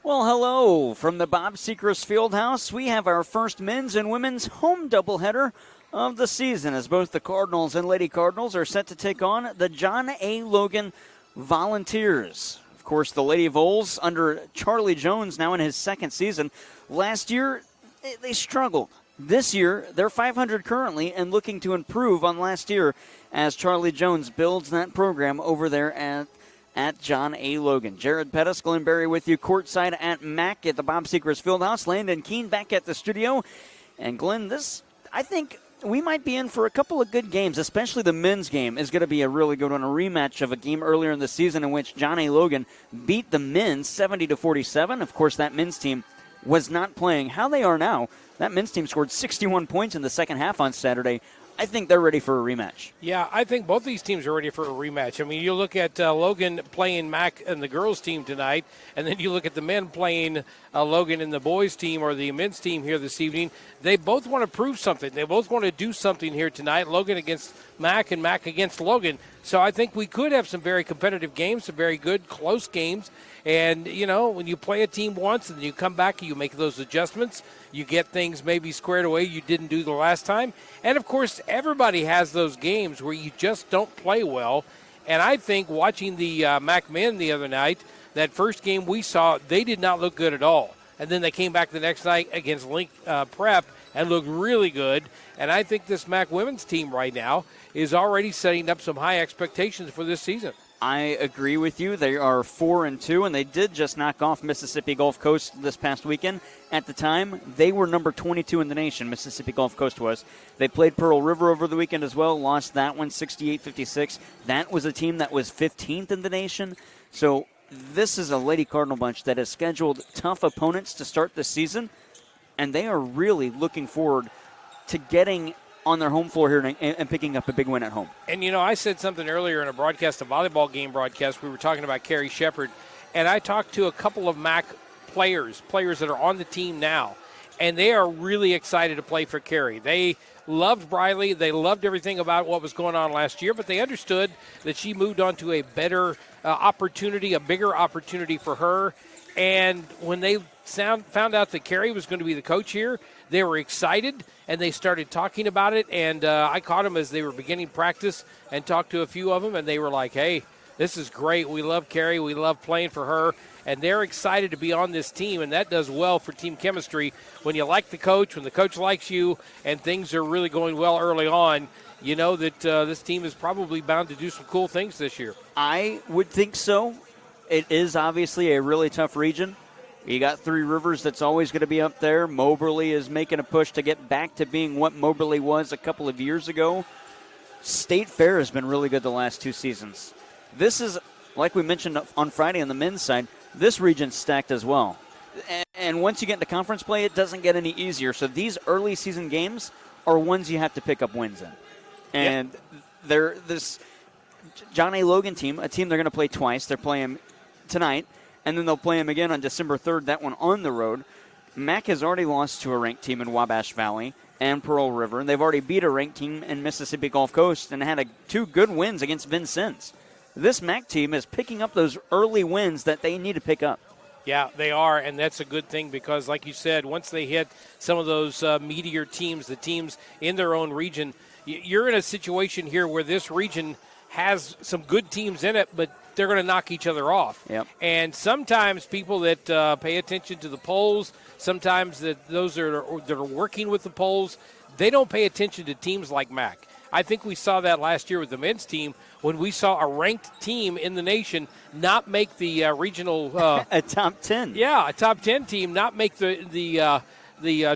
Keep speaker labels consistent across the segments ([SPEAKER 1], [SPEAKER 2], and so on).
[SPEAKER 1] Well, hello from the Bob Sechrist Fieldhouse. We have our first men's and women's home doubleheader of the season as both the Cardinals and Lady Cardinals are set to take on the John A. Logan Volunteers. Of course, the Lady Vols under Charlie Jones now in his second season. Last year, they struggled. This year, they're 500 currently and looking to improve on last year as Charlie Jones builds that program over there at John A. Logan. Jared Pettis, Glenn Berry with you courtside at MAC at the Bob Sechrist Fieldhouse. Landon Keene back at the studio. And Glenn, I think we might be in for a couple of good games, especially the men's game is going to be a really good one, a rematch of a game earlier in the season in which John A. Logan beat the men 70-47. Of course, that men's team was not playing how they are now. That men's team scored 61 points in the second half on Saturday. I think they're ready for a rematch.
[SPEAKER 2] Yeah, I think both these teams are ready for a rematch. I mean, you look at Logan playing Mac and the girls' team tonight, and then you look at the men playing Logan and the boys' team or the men's team here this evening. They both want to prove something. They both want to do something here tonight, Logan against Mac and Mac against Logan. So I think we could have some very competitive games, some very good, close games. And, you know, when you play a team once and you come back and you make those adjustments, you get things maybe squared away you didn't do the last time. And, of course, everybody has those games where you just don't play well. And I think watching the MAC men the other night, that first game we saw, they did not look good at all. And then they came back the next night against Link Prep and looked really good. And I think this MAC women's team right now is already setting up some high expectations for this season.
[SPEAKER 1] I agree with you. They are 4-2, and they did just knock off Mississippi Gulf Coast this past weekend. At the time, they were number 22 in the nation, Mississippi Gulf Coast was. They played Pearl River over the weekend as well, lost that one 68-56. That was a team that was 15th in the nation. So this is a Lady Cardinal bunch that has scheduled tough opponents to start the season, and they are really looking forward to getting on their home floor here and picking up a big win at home.
[SPEAKER 2] And, you know, I said something earlier in a broadcast, a volleyball game broadcast. We were talking about Carrie Shepard, and I talked to a couple of MAC players that are on the team now, and they are really excited to play for Carrie. They loved Briley. They loved everything about what was going on last year, but they understood that she moved on to a better opportunity, a bigger opportunity for her. And when they found out that Carrie was going to be the coach here, they were excited, and they started talking about it. And I caught them as they were beginning practice and talked to a few of them, and they were like, hey, this is great. We love Carrie. We love playing for her. And they're excited to be on this team, and that does well for team chemistry. When you like the coach, when the coach likes you, and things are really going well early on, you know that this team is probably bound to do some cool things this year.
[SPEAKER 1] I would think so. It is obviously a really tough region. You got Three Rivers that's always going to be up there. Moberly is making a push to get back to being what Moberly was a couple of years ago. State Fair has been really good the last two seasons. This is, like we mentioned on Friday on the men's side, this region's stacked as well. And once you get into conference play, it doesn't get any easier. So these early season games are ones you have to pick up wins in. And they're this John A. Logan team, a team they're going to play twice. They're playing tonight, and then they'll play them again on December 3rd, that one on the road. MAC has already lost to a ranked team in Wabash Valley and Pearl River, and they've already beat a ranked team in Mississippi Gulf Coast and had two good wins against Vincennes. This MAC team is picking up those early wins that they need to pick up.
[SPEAKER 2] Yeah, they are, and that's a good thing because, like you said, once they hit some of those meatier teams, the teams in their own region, you're in a situation here where this region has some good teams in it, but they're going to knock each other off.
[SPEAKER 1] Yep.
[SPEAKER 2] And sometimes people that pay attention to the polls, sometimes those that are working with the polls, they don't pay attention to teams like MAC. I think we saw that last year with the men's team when we saw a ranked team in the nation not make the regional
[SPEAKER 1] a top 10.
[SPEAKER 2] Yeah, a top 10 team not make the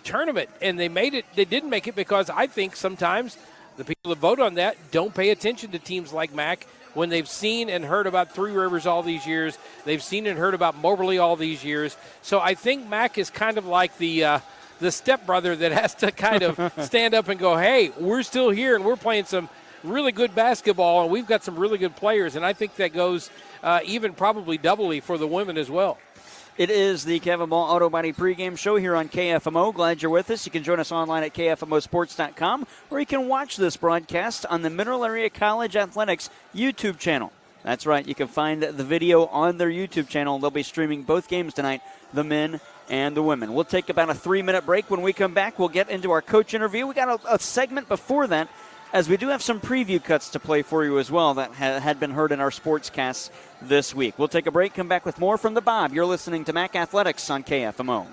[SPEAKER 2] tournament, and they made it. They didn't make it because I think sometimes the people that vote on that don't pay attention to teams like MAC when they've seen and heard about Three Rivers all these years. They've seen and heard about Moberly all these years. So I think MAC is kind of like the stepbrother that has to kind of stand up and go, hey, we're still here and we're playing some really good basketball and we've got some really good players. And I think that goes even probably doubly for the women as well.
[SPEAKER 1] It is the Kevin Ball Auto Body pregame show here on KFMO. Glad you're with us. You can join us online at KFMOsports.com, or you can watch this broadcast on the Mineral Area College Athletics YouTube channel. That's right. You can find the video on their YouTube channel. They'll be streaming both games tonight, the men and the women. We'll take about a 3-minute break. When we come back, we'll get into our coach interview. We got a segment before that, as we do have some preview cuts to play for you as well that had been heard in our sportscasts this week. We'll take a break, come back with more from the Bob. You're listening to MAC Athletics on KFMO.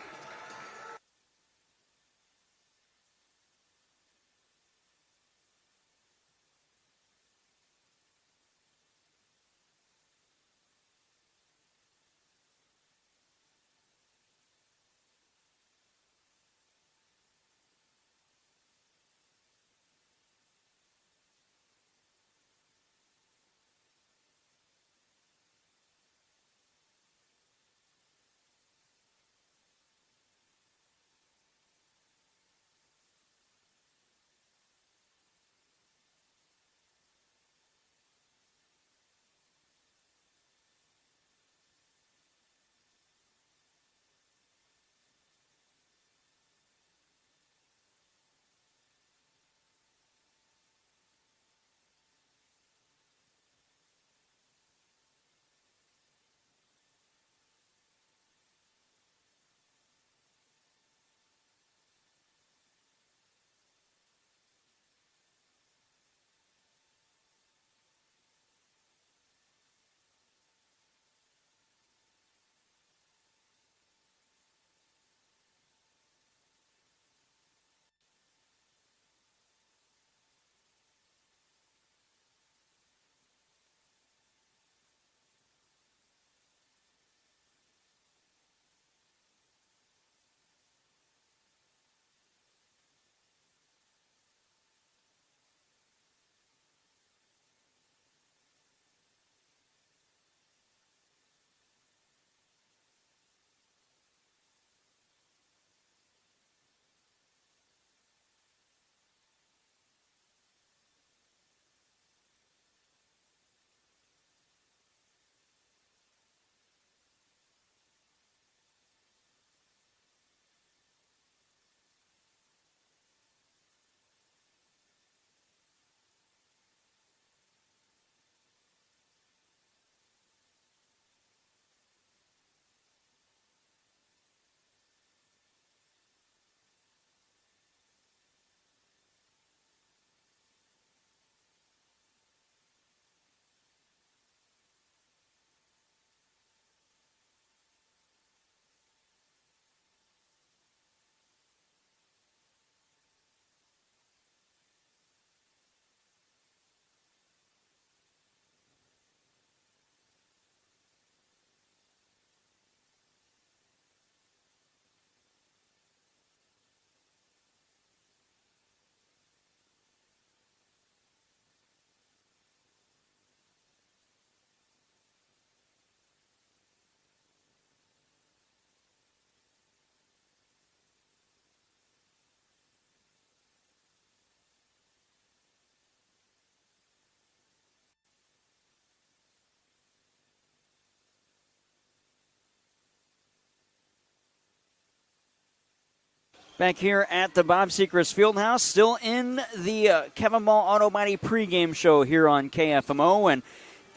[SPEAKER 1] Back here at the Bob Sechrist Fieldhouse, still in the Kevin Ball Auto Body pregame show here on KFMO, and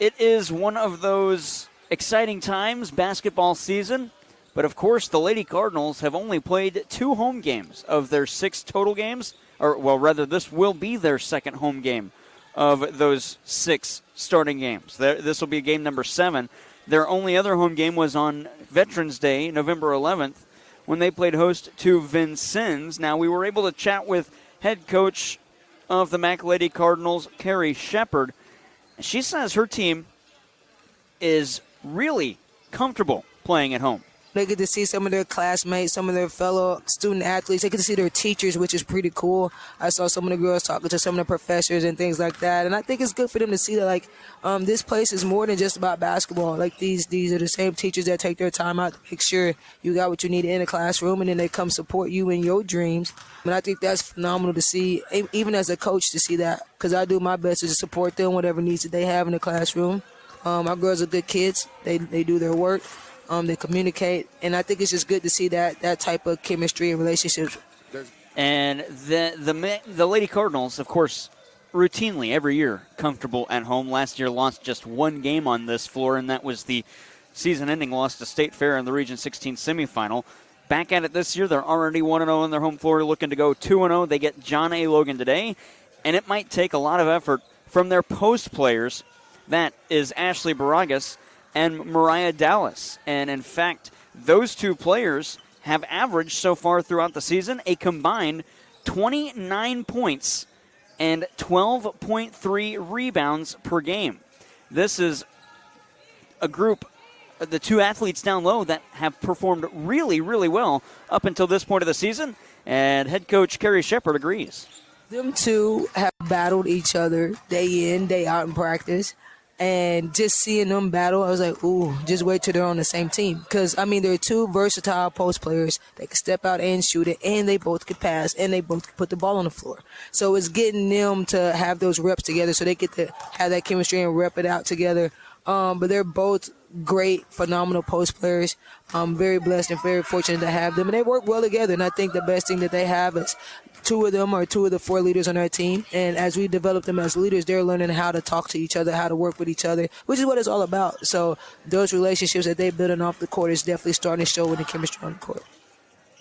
[SPEAKER 1] it is one of those exciting times, basketball season. But of course, the Lady Cardinals have only played 2 home games of their 6 total games, or well, rather, this will be their second home game of those 6 starting games. This will be game number 7. Their only other home game was on Veterans Day, November 11th. When they played host to Vincennes. Now, we were able to chat with head coach of the MAC Lady Cardinals, Carrie Shepard. She says her team is really comfortable playing at home.
[SPEAKER 3] They get to see some of their classmates, some of their fellow student athletes. They get to see their teachers, which is pretty cool. I saw some of the girls talking to some of the professors and things like that. And I think it's good for them to see that, this place is more than just about basketball. These are the same teachers that take their time out to make sure you got what you need in the classroom, and then they come support you in your dreams. And I think that's phenomenal to see, even as a coach, to see that, because I do my best to support them, whatever needs that they have in the classroom. Our girls are good kids. They do their work. They communicate, and I think it's just good to see that type of chemistry and relationships.
[SPEAKER 1] And the Lady Cardinals, of course, routinely every year comfortable at home. Last year lost just one game on this floor, and that was the season-ending loss to State Fair in the Region 16 semifinal. Back at it this year, they're already 1-0 on their home floor, looking to go 2-0. They get John A. Logan today, and it might take a lot of effort from their post players. That is Ashley Baragas and Mariah Dallas. And in fact, those two players have averaged so far throughout the season a combined 29 points and 12.3 rebounds per game. This is a group, the two athletes down low, that have performed really, really well up until this point of the season. And head coach Carrie Shepard agrees.
[SPEAKER 3] Them two have battled each other day in, day out in practice. And just seeing them battle, I was like, ooh, just wait till they're on the same team. Because, I mean, they're two versatile post players. They can step out and shoot it, and they both can pass, and they both can put the ball on the floor. So it's getting them to have those reps together so they get to have that chemistry and rep it out together. But they're both great, phenomenal post players. I'm very blessed and very fortunate to have them. And they work well together. And I think the best thing that they have is two of them are two of the four leaders on our team. And as we develop them as leaders, they're learning how to talk to each other, how to work with each other, which is what it's all about. So those relationships that they're building off the court is definitely starting to show in the chemistry on the court.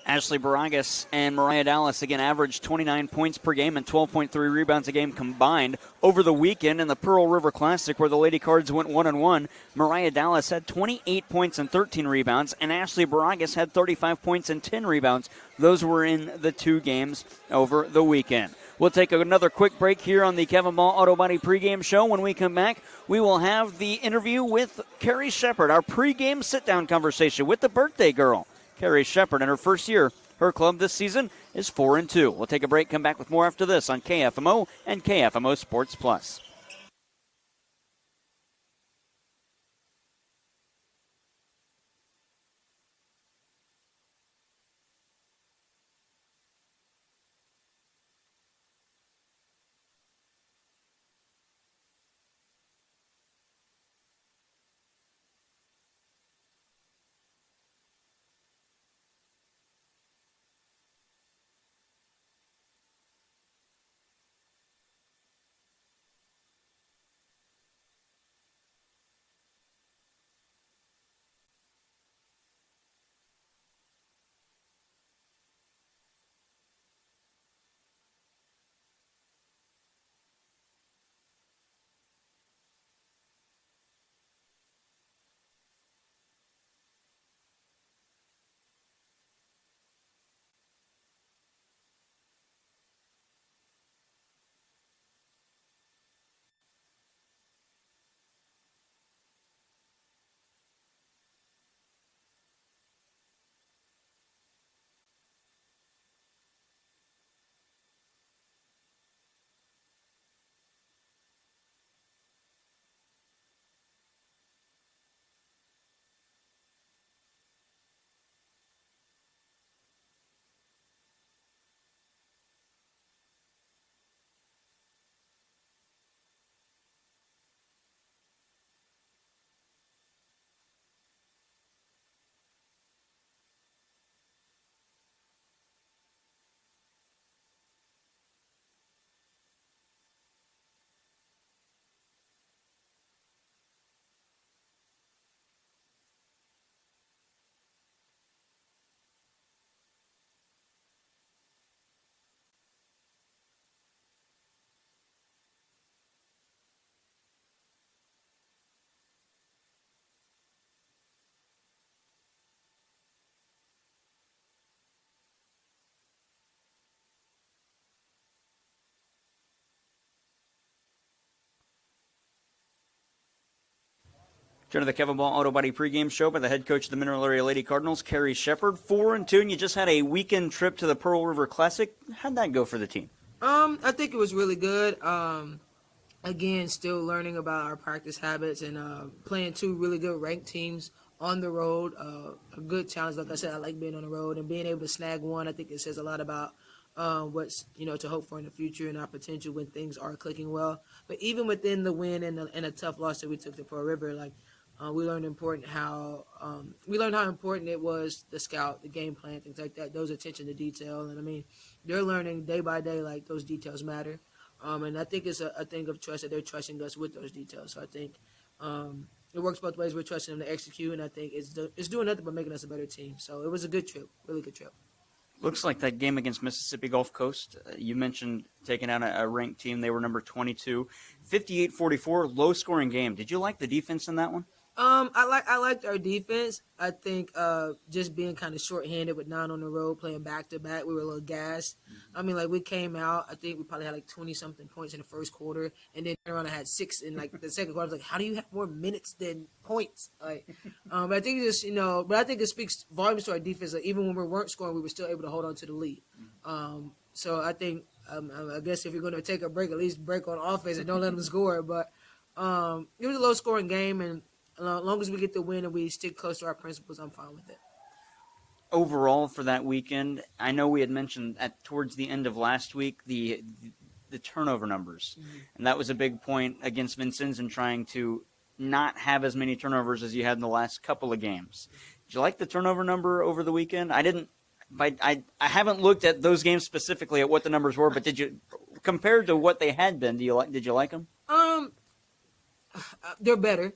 [SPEAKER 1] Ashley Baragas and Mariah Dallas, again, averaged 29 points per game and 12.3 rebounds a game combined over the weekend in the Pearl River Classic, where the Lady Cards went 1-1. Mariah Dallas had 28 points and 13 rebounds, and Ashley Baragas had 35 points and 10 rebounds. Those were in the two games over the weekend. We'll take another quick break here on the Kevin Ball Auto Body pregame show. When we come back, we will have the interview with Carrie Shepard, our pregame sit-down conversation with the birthday girl, Carrie Shepard. In her first year, her club this season is 4-2. We'll take a break, come back with more after this on KFMO and KFMO Sports Plus. Joining the Kevin Ball Auto Body pregame show by the head coach of the Mineral Area Lady Cardinals, Carrie Shepard. 4-2, and you just had a weekend trip to the Pearl River Classic. How'd that go for the team?
[SPEAKER 3] I think it was really good. Again, still learning about our practice habits and playing two really good ranked teams on the road. A good challenge. Like I said, I like being on the road and being able to snag one. I think it says a lot about what's to hope for in the future and our potential when things are clicking well. But even within the win and a tough loss that we took to Pearl River, we learned how important it was, the scout, the game plan, things like that, those attention to detail. And I mean, they're learning day by day, those details matter. And I think it's a thing of trust that they're trusting us with those details. So I think it works both ways. We're trusting them to execute, and I think it's doing nothing but making us a better team. So it was a good trip, really good trip.
[SPEAKER 1] Looks like that game against Mississippi Gulf Coast, you mentioned taking out a ranked team. They were number 22, 58-44, low-scoring game. Did you like the defense in that one?
[SPEAKER 3] I liked our defense. I think just being kind of shorthanded with 9 on the road, playing back-to-back, we were a little gassed. I mean, like, we came out, I think we probably had like 20-something points in the first quarter, and then around I had 6 in like the second quarter. I was like, how do you have more minutes than points? Like, but I think just, but I think it speaks volumes to our defense. Like, even when we weren't scoring, we were still able to hold on to the lead. So I think, I guess if you're going to take a break, at least break on offense and don't let them score. But it was a low-scoring game, and as long as we get the win and we stick close to our principles, I'm fine with it.
[SPEAKER 1] Overall for that weekend, I know we had mentioned towards the end of last week the turnover numbers. Mm-hmm. And that was a big point against Vincennes in trying to not have as many turnovers as you had in the last couple of games. Did you like the turnover number over the weekend? I haven't looked at those games specifically at what the numbers were, but did you, compared to what they had been, did you like them?
[SPEAKER 3] They're better.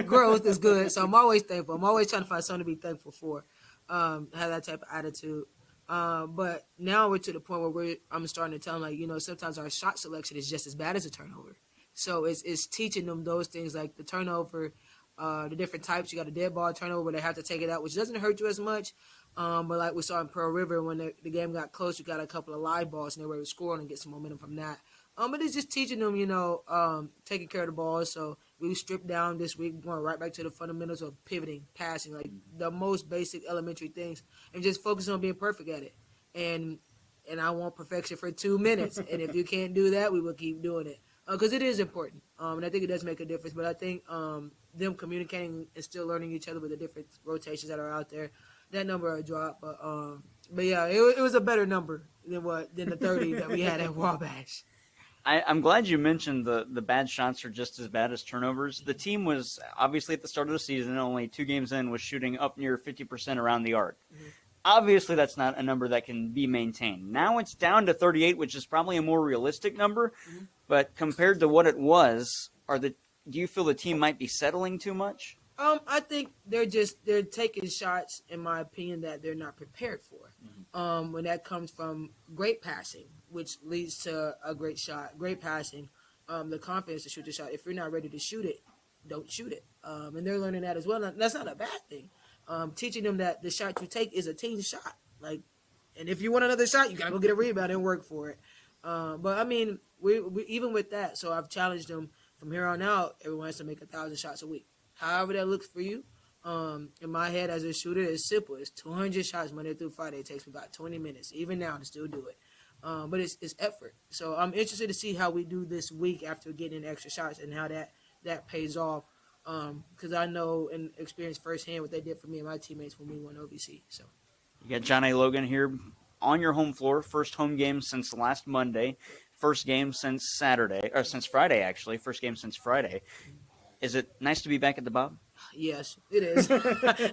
[SPEAKER 3] Growth is good, so I'm always thankful. I'm always trying to find something to be thankful for. Have that type of attitude. But now we're to the point where I'm starting to tell them, like, sometimes our shot selection is just as bad as a turnover. So it's teaching them those things, like the turnover, the different types. You got a dead ball turnover where they have to take it out, which doesn't hurt you as much. But like we saw in Pearl River, when the game got close, we got a couple of live balls, and they were able to score and get some momentum from that. But it's just teaching them, taking care of the ball. So we stripped down this week, going right back to the fundamentals of pivoting, passing, like the most basic elementary things, and just focusing on being perfect at it. And I want perfection for 2 minutes. And if you can't do that, we will keep doing it. Because it is important. And I think it does make a difference. But I think them communicating and still learning each other with the different rotations that are out there, that number will drop. But yeah, it was a better number than the 30 that we had at Wabash.
[SPEAKER 1] I'm glad you mentioned the bad shots are just as bad as turnovers. The team was, obviously at the start of the season, only 2 games in, was shooting up near 50% around the arc. Mm-hmm. Obviously, that's not a number that can be maintained. Now it's down to 38, which is probably a more realistic number. Mm-hmm. But compared to what it was, do you feel the team might be settling too much?
[SPEAKER 3] I think they're taking shots, in my opinion, that they're not prepared for. Mm-hmm. When that comes from great passing, which leads to a great shot, great passing, the confidence to shoot the shot. If you're not ready to shoot it, don't shoot it. And they're learning that as well. That's not a bad thing. Teaching them that the shot you take is a team shot. And if you want another shot, you gotta go get a rebound and work for it. But I mean, we even with that. So I've challenged them from here on out. Everyone has to make 1,000 shots a week. However that looks for you. In my head as a shooter, it's simple. It's 200 shots Monday through Friday. It takes me about 20 minutes, even now, to still do it. But it's effort. So I'm interested to see how we do this week after getting in extra shots and how that pays off. Because I know and experienced firsthand what they did for me and my teammates when we won OVC. So
[SPEAKER 1] you got John A. Logan here on your home floor. First home game since last Monday. First game since Friday, actually. First game since Friday. Is it nice to be back at the Bob?
[SPEAKER 3] Yes, it is.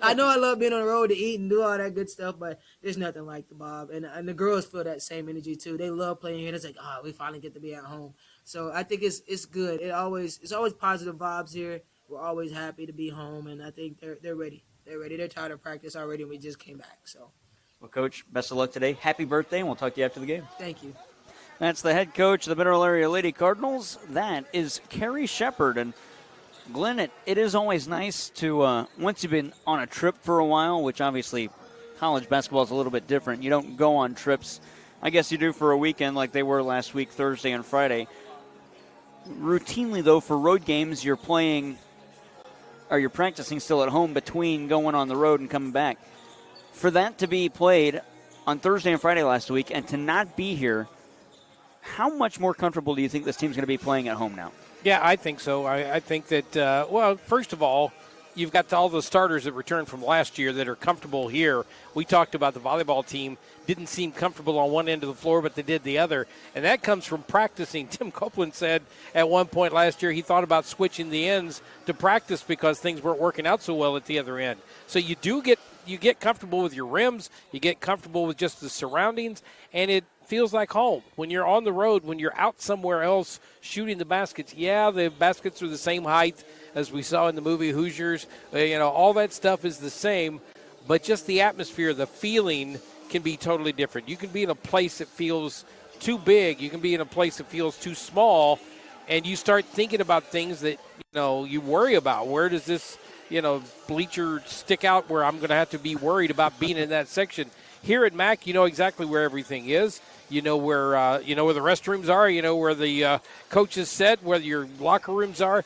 [SPEAKER 3] I know I love being on the road to eat and do all that good stuff, but there's nothing like the Bob. And the girls feel that same energy, too. They love playing here. It's like, we finally get to be at home. So I think it's good. It's always positive vibes here. We're always happy to be home, and I think they're ready. They're ready. They're tired of practice already, and we just came back. So,
[SPEAKER 1] well, Coach, best of luck today. Happy birthday, and we'll talk to you after the game.
[SPEAKER 3] Thank you.
[SPEAKER 1] That's the head coach of the Mineral Area Lady Cardinals. That is Carrie Shepard. And Glenn, it is always nice to, once you've been on a trip for a while, which obviously college basketball is a little bit different. You don't go on trips. I guess you do for a weekend like they were last week, Thursday and Friday. Routinely, though, for road games, you're practicing still at home between going on the road and coming back. For that to be played on Thursday and Friday last week and to not be here, how much more comfortable do you think this team's going to be playing at home now?
[SPEAKER 2] Yeah, I think so. I think that, first of all, you've got all the starters that returned from last year that are comfortable here. We talked about the volleyball team didn't seem comfortable on one end of the floor, but they did the other. And that comes from practicing. Tim Copeland said at one point last year he thought about switching the ends to practice because things weren't working out so well at the other end. So you get comfortable with your rims, you get comfortable with just the surroundings, and feels like home. When you're on the road, when you're out somewhere else shooting the baskets, yeah, the baskets are the same height as we saw in the movie Hoosiers. All that stuff is the same, but just the atmosphere, the feeling can be totally different. You can be in a place that feels too big. You can be in a place that feels too small, and you start thinking about things that, you worry about. Where does this, bleacher stick out where I'm going to have to be worried about being in that section? Here at MAC, you know exactly where everything is. You know where the restrooms are. You know where the coaches sit, where your locker rooms are.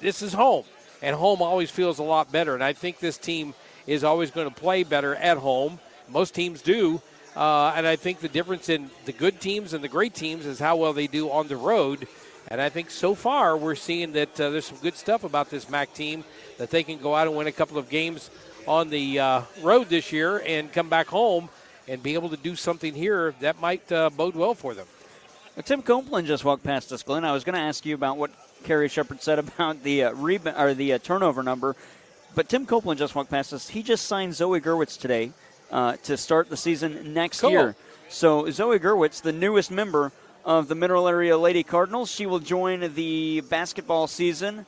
[SPEAKER 2] This is home, and home always feels a lot better. And I think this team is always going to play better at home. Most teams do. And I think the difference in the good teams and the great teams is how well they do on the road. And I think so far we're seeing that there's some good stuff about this MAC team, that they can go out and win a couple of games on the road this year and come back home and be able to do something here that might bode well for them.
[SPEAKER 1] Tim Copeland just walked past us, Glenn. I was going to ask you about what Carrie Shepard said about the turnover number, but Tim Copeland just walked past us. He just signed Zoe Gerwitz today to start the season next year. So Zoe Gerwitz, the newest member of the Mineral Area Lady Cardinals, she will join the basketball season,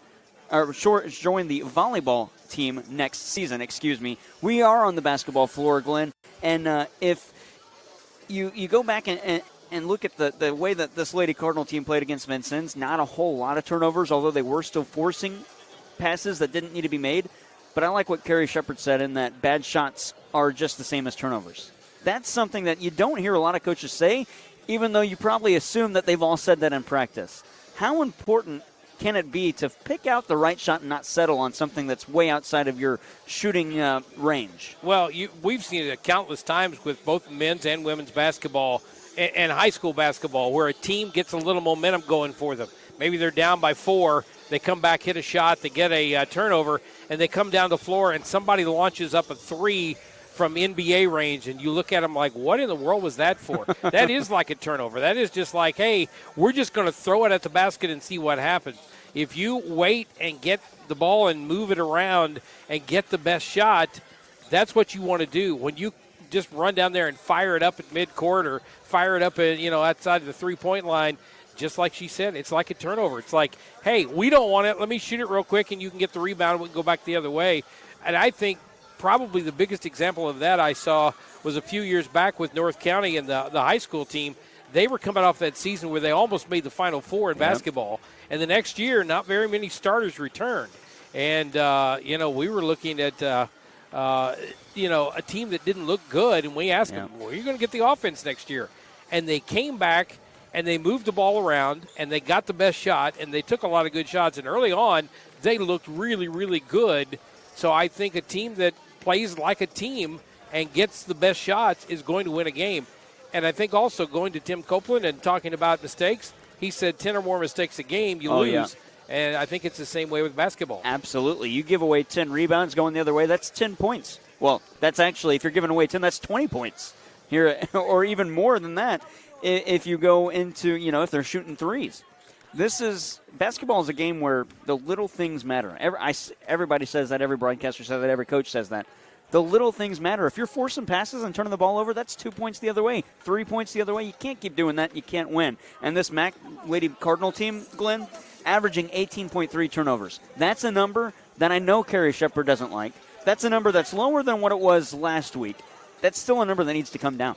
[SPEAKER 1] or join the volleyball team next season. We are on the basketball floor, Glenn, and if you go back and look at the way that this Lady Cardinal team played against Vincennes, not a whole lot of turnovers, although they were still forcing passes that didn't need to be made. But I like what Carrie Shepard said in that bad shots are just the same as turnovers. That's something that you don't hear a lot of coaches say, even though you probably assume that they've all said that in practice. How important can it be to pick out the right shot and not settle on something that's way outside of your shooting range?
[SPEAKER 2] Well, we've seen it countless times with both men's and women's basketball and high school basketball, where a team gets a little momentum going for them. Maybe they're down by 4, they come back, hit a shot, they get a turnover, and they come down the floor and somebody launches up a 3 from NBA range, and you look at them like, what in the world was that for? That is like a turnover. That is just like, hey, we're just going to throw it at the basket and see what happens. If you wait and get the ball and move it around and get the best shot, that's what you want to do. When you just run down there and fire it up at midcourt or fire it up at, outside of the three-point line, just like she said, it's like a turnover. It's like, hey, we don't want it. Let me shoot it real quick, and you can get the rebound and we can go back the other way. And I think probably the biggest example of that I saw was a few years back with North County and the high school team. They were coming off that season where they almost made the Final Four in basketball. And the next year, not very many starters returned. And, we were looking at, a team that didn't look good. And we asked them, well, are you going to get the offense next year? And they came back and they moved the ball around and they got the best shot and they took a lot of good shots. And early on, they looked really, really good. So I think a team that plays like a team and gets the best shots is going to win a game. And I think also going to Tim Copeland and talking about mistakes, he said 10 or more mistakes a game, you lose. Yeah. And I think it's the same way with basketball.
[SPEAKER 1] Absolutely. You give away 10 rebounds going the other way, that's 10 points. Well, that's actually, if you're giving away 10, that's 20 points here, or even more than that if you go into, if they're shooting threes. Basketball is a game where the little things matter. Everybody says that, every broadcaster says that, every coach says that. The little things matter. If you're forcing passes and turning the ball over, that's 2 points the other way, 3 points the other way. You can't keep doing that. You can't win. And this MAC Lady Cardinal team, Glenn, averaging 18.3 turnovers. That's a number that I know Carrie Shepard doesn't like. That's a number that's lower than what it was last week. That's still a number that needs to come down.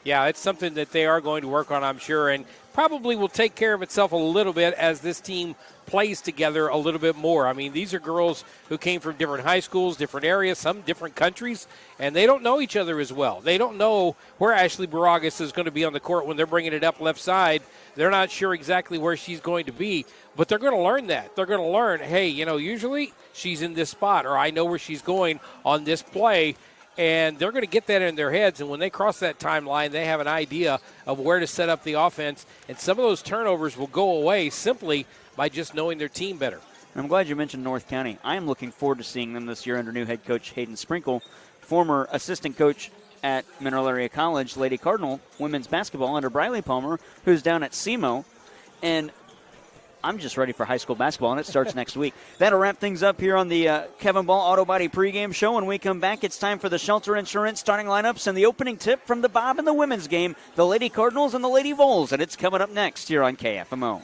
[SPEAKER 2] Yeah, it's something that they are going to work on, I'm sure, and probably will take care of itself a little bit as this team plays together a little bit more. I mean, these are girls who came from different high schools, different areas, some different countries, and they don't know each other as well. They don't know where Ashley Baragas is going to be on the court when they're bringing it up left side. They're not sure exactly where she's going to be, but they're going to learn that. They're going to learn, hey, usually she's in this spot, or I know where she's going on this play. And they're going to get that in their heads, and when they cross that timeline, they have an idea of where to set up the offense. And some of those turnovers will go away simply by just knowing their team better.
[SPEAKER 1] I'm glad you mentioned North County. I am looking forward to seeing them this year under new head coach Hayden Sprinkle, former assistant coach at Mineral Area College, Lady Cardinal women's basketball under Briley Palmer, who's down at SEMO. And I'm just ready for high school basketball, and it starts next week. That'll wrap things up here on the Kevin Ball Auto Body pregame show. When we come back, it's time for the Shelter Insurance starting lineups and the opening tip from the Bob and the women's game, the Lady Cardinals and the Lady Vols, and it's coming up next here on KFMO.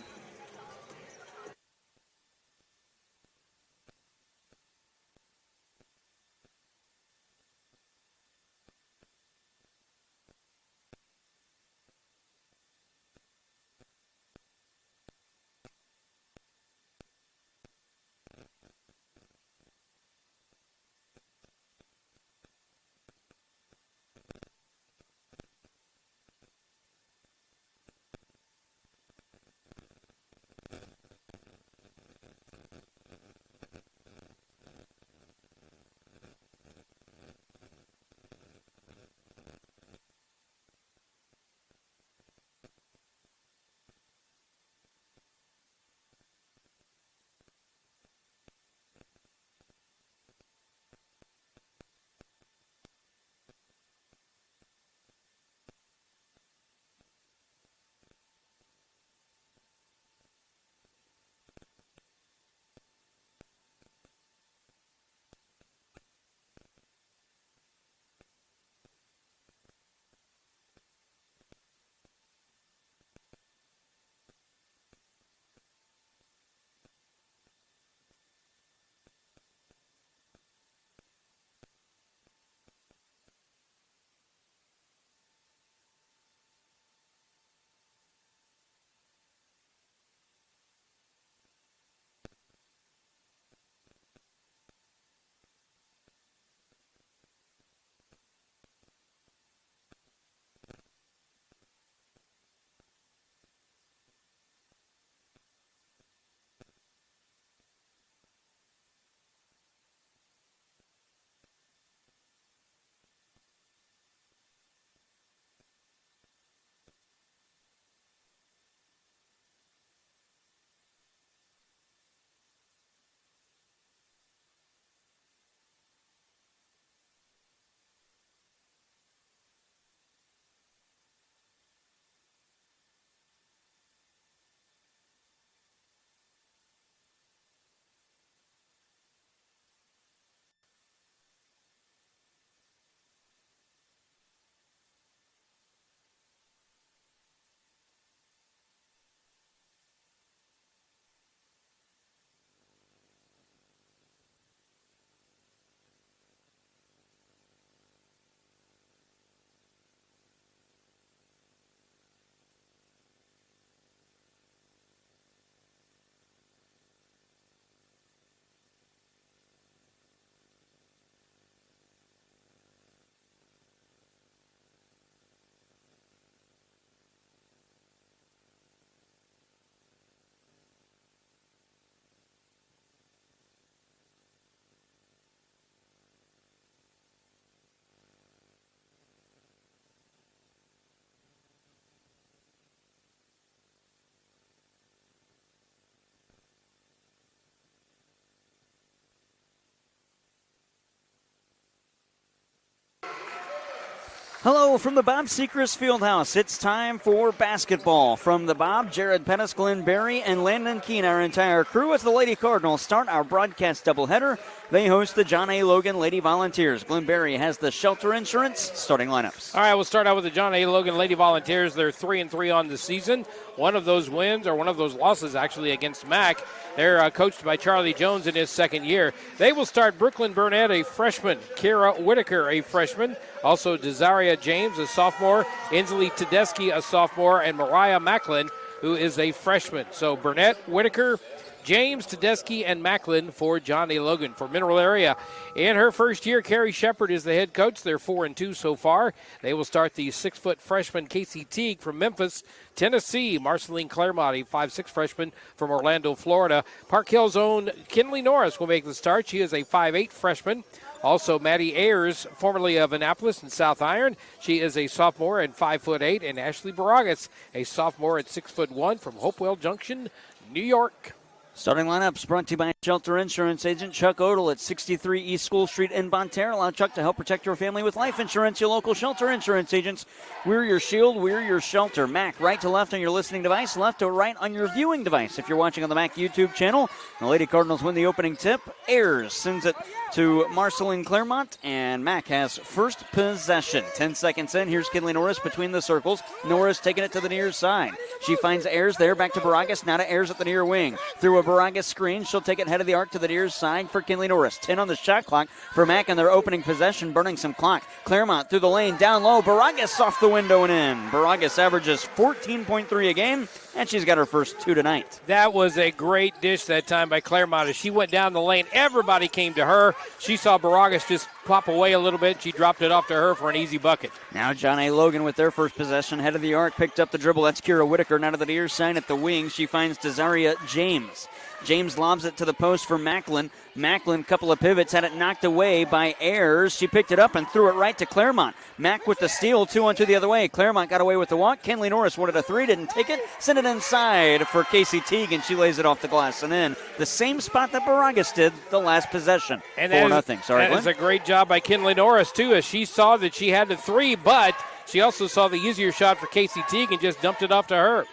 [SPEAKER 1] Hello from the Bob Sechrist Fieldhouse. It's time for basketball. From the Bob, Jared Pettis, Glenn Berry, and Landon Keene, our entire crew, as the Lady Cardinals start our broadcast doubleheader. They host the John A. Logan Lady Volunteers. Glenn Berry has the Shelter Insurance starting lineups.
[SPEAKER 2] All right, we'll start out with the John A. Logan Lady Volunteers. They're 3-3 on the season. One of those wins, or one of those losses actually, against Mac. They're coached by Charlie Jones in his second year. They will start Brooklyn Burnett, a freshman. Kara Whitaker, a freshman. Also Desaria James, a sophomore. Inslee Tedeschi, a sophomore. And Mariah Macklin, who is a freshman. So Burnett, Whitaker, James, Tedeschi, and Macklin for John A. Logan. For Mineral Area, in her first year, Carrie Shepard is the head coach. They're 4-2 so far. They will start the 6-foot freshman Casey Teague from Memphis, Tennessee. Marceline Claremont, a 5'6 freshman from Orlando, Florida. Park Hill's own Kinley Norris will make the start. She is a 5'8 freshman. Also, Maddie Ayers, formerly of Annapolis and South Iron. She is a sophomore and 5'8". And Ashley Baragas, a sophomore at 6'1" from Hopewell Junction, New York.
[SPEAKER 1] Starting lineups brought to you by Shelter Insurance Agent Chuck Odell at 63 East School Street in Bonterra. Allow Chuck to help protect your family with life insurance. Your local Shelter Insurance agents. We're your shield. We're your shelter. Mac, right to left on your listening device, left to right on your viewing device. If you're watching on the Mac YouTube channel, the Lady Cardinals win the opening tip. Ayers sends it to Marceline Claremont, and Mac has first possession. 10 seconds in. Here's Kinley Norris between the circles. Norris taking it to the near side. She finds Ayers there. Back to Baragas. Now to Ayers at the near wing. Through a Baragas screen. She'll take it head of the arc to the near side for Kinley Norris. 10 on the shot clock for Mac in their opening possession, burning some clock. Claremont through the lane, down low. Baragas off the window and in. Baragas averages 14.3 a game, and she's got her first 2 tonight.
[SPEAKER 2] That was a great dish that time by Claremont. As she went down the lane, everybody came to her. She saw Baragas just pop away a little bit. She dropped it off to her for an easy bucket.
[SPEAKER 1] Now John A. Logan with their first possession. Head of the arc, picked up the dribble. That's Kira Whitaker. Now to the near side at the wing. She finds Desaria James. James lobs it to the post for Macklin. Macklin, couple of pivots, had it knocked away by Ayers. She picked it up and threw it right to Claremont. Mack with the steal, 2-on-2 the other way. Claremont got away with the walk. Kinley Norris wanted a 3, didn't take it. Sent it inside for Casey Teague, and she lays it off the glass and in. The same spot that Baragas did the last possession.
[SPEAKER 2] And
[SPEAKER 1] 4-0. Sorry,
[SPEAKER 2] that is a great job by Kinley Norris, too, as she saw that she had the 3, but she also saw the easier shot for Casey Teague and just dumped it off to her.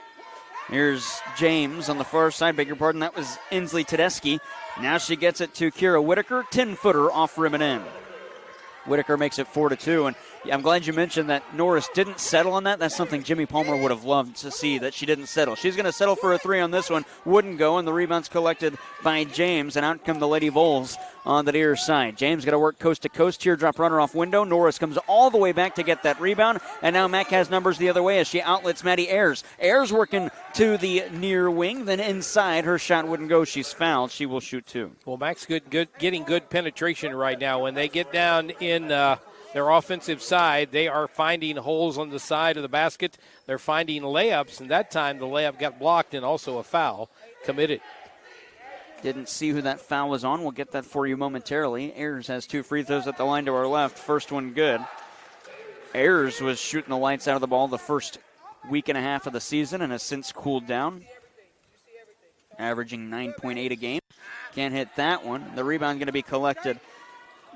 [SPEAKER 1] Here's James on the far side. Beg your pardon. That was Inslee Tedeschi. Now she gets it to Kira Whitaker. 10-footer off rim and in. Whitaker makes it 4-2. And I'm glad you mentioned that Norris didn't settle on that. That's something Jimmy Palmer would have loved to see, that she didn't settle. She's going to settle for a 3 on this one. Wouldn't go, and the rebound's collected by James. And out come the Lady Vols on the near side. James got to work coast to coast. Teardrop runner off window. Norris comes all the way back to get that rebound. And now Mack has numbers the other way as she outlets Maddie Ayers. Ayers working to the near wing, then inside. Her shot wouldn't go. She's fouled. She will shoot 2.
[SPEAKER 2] Well, Mack's getting good penetration right now. When they get down in their offensive side, they are finding holes on the side of the basket. They're finding layups, and that time the layup got blocked and also a foul committed.
[SPEAKER 1] Didn't see who that foul was on. We'll get that for you momentarily. Ayers has 2 free throws at the line to our left. First one good. Ayers was shooting the lights out of the ball the first week and a half of the season and has since cooled down, averaging 9.8 a game. Can't hit that one. The rebound going to be collected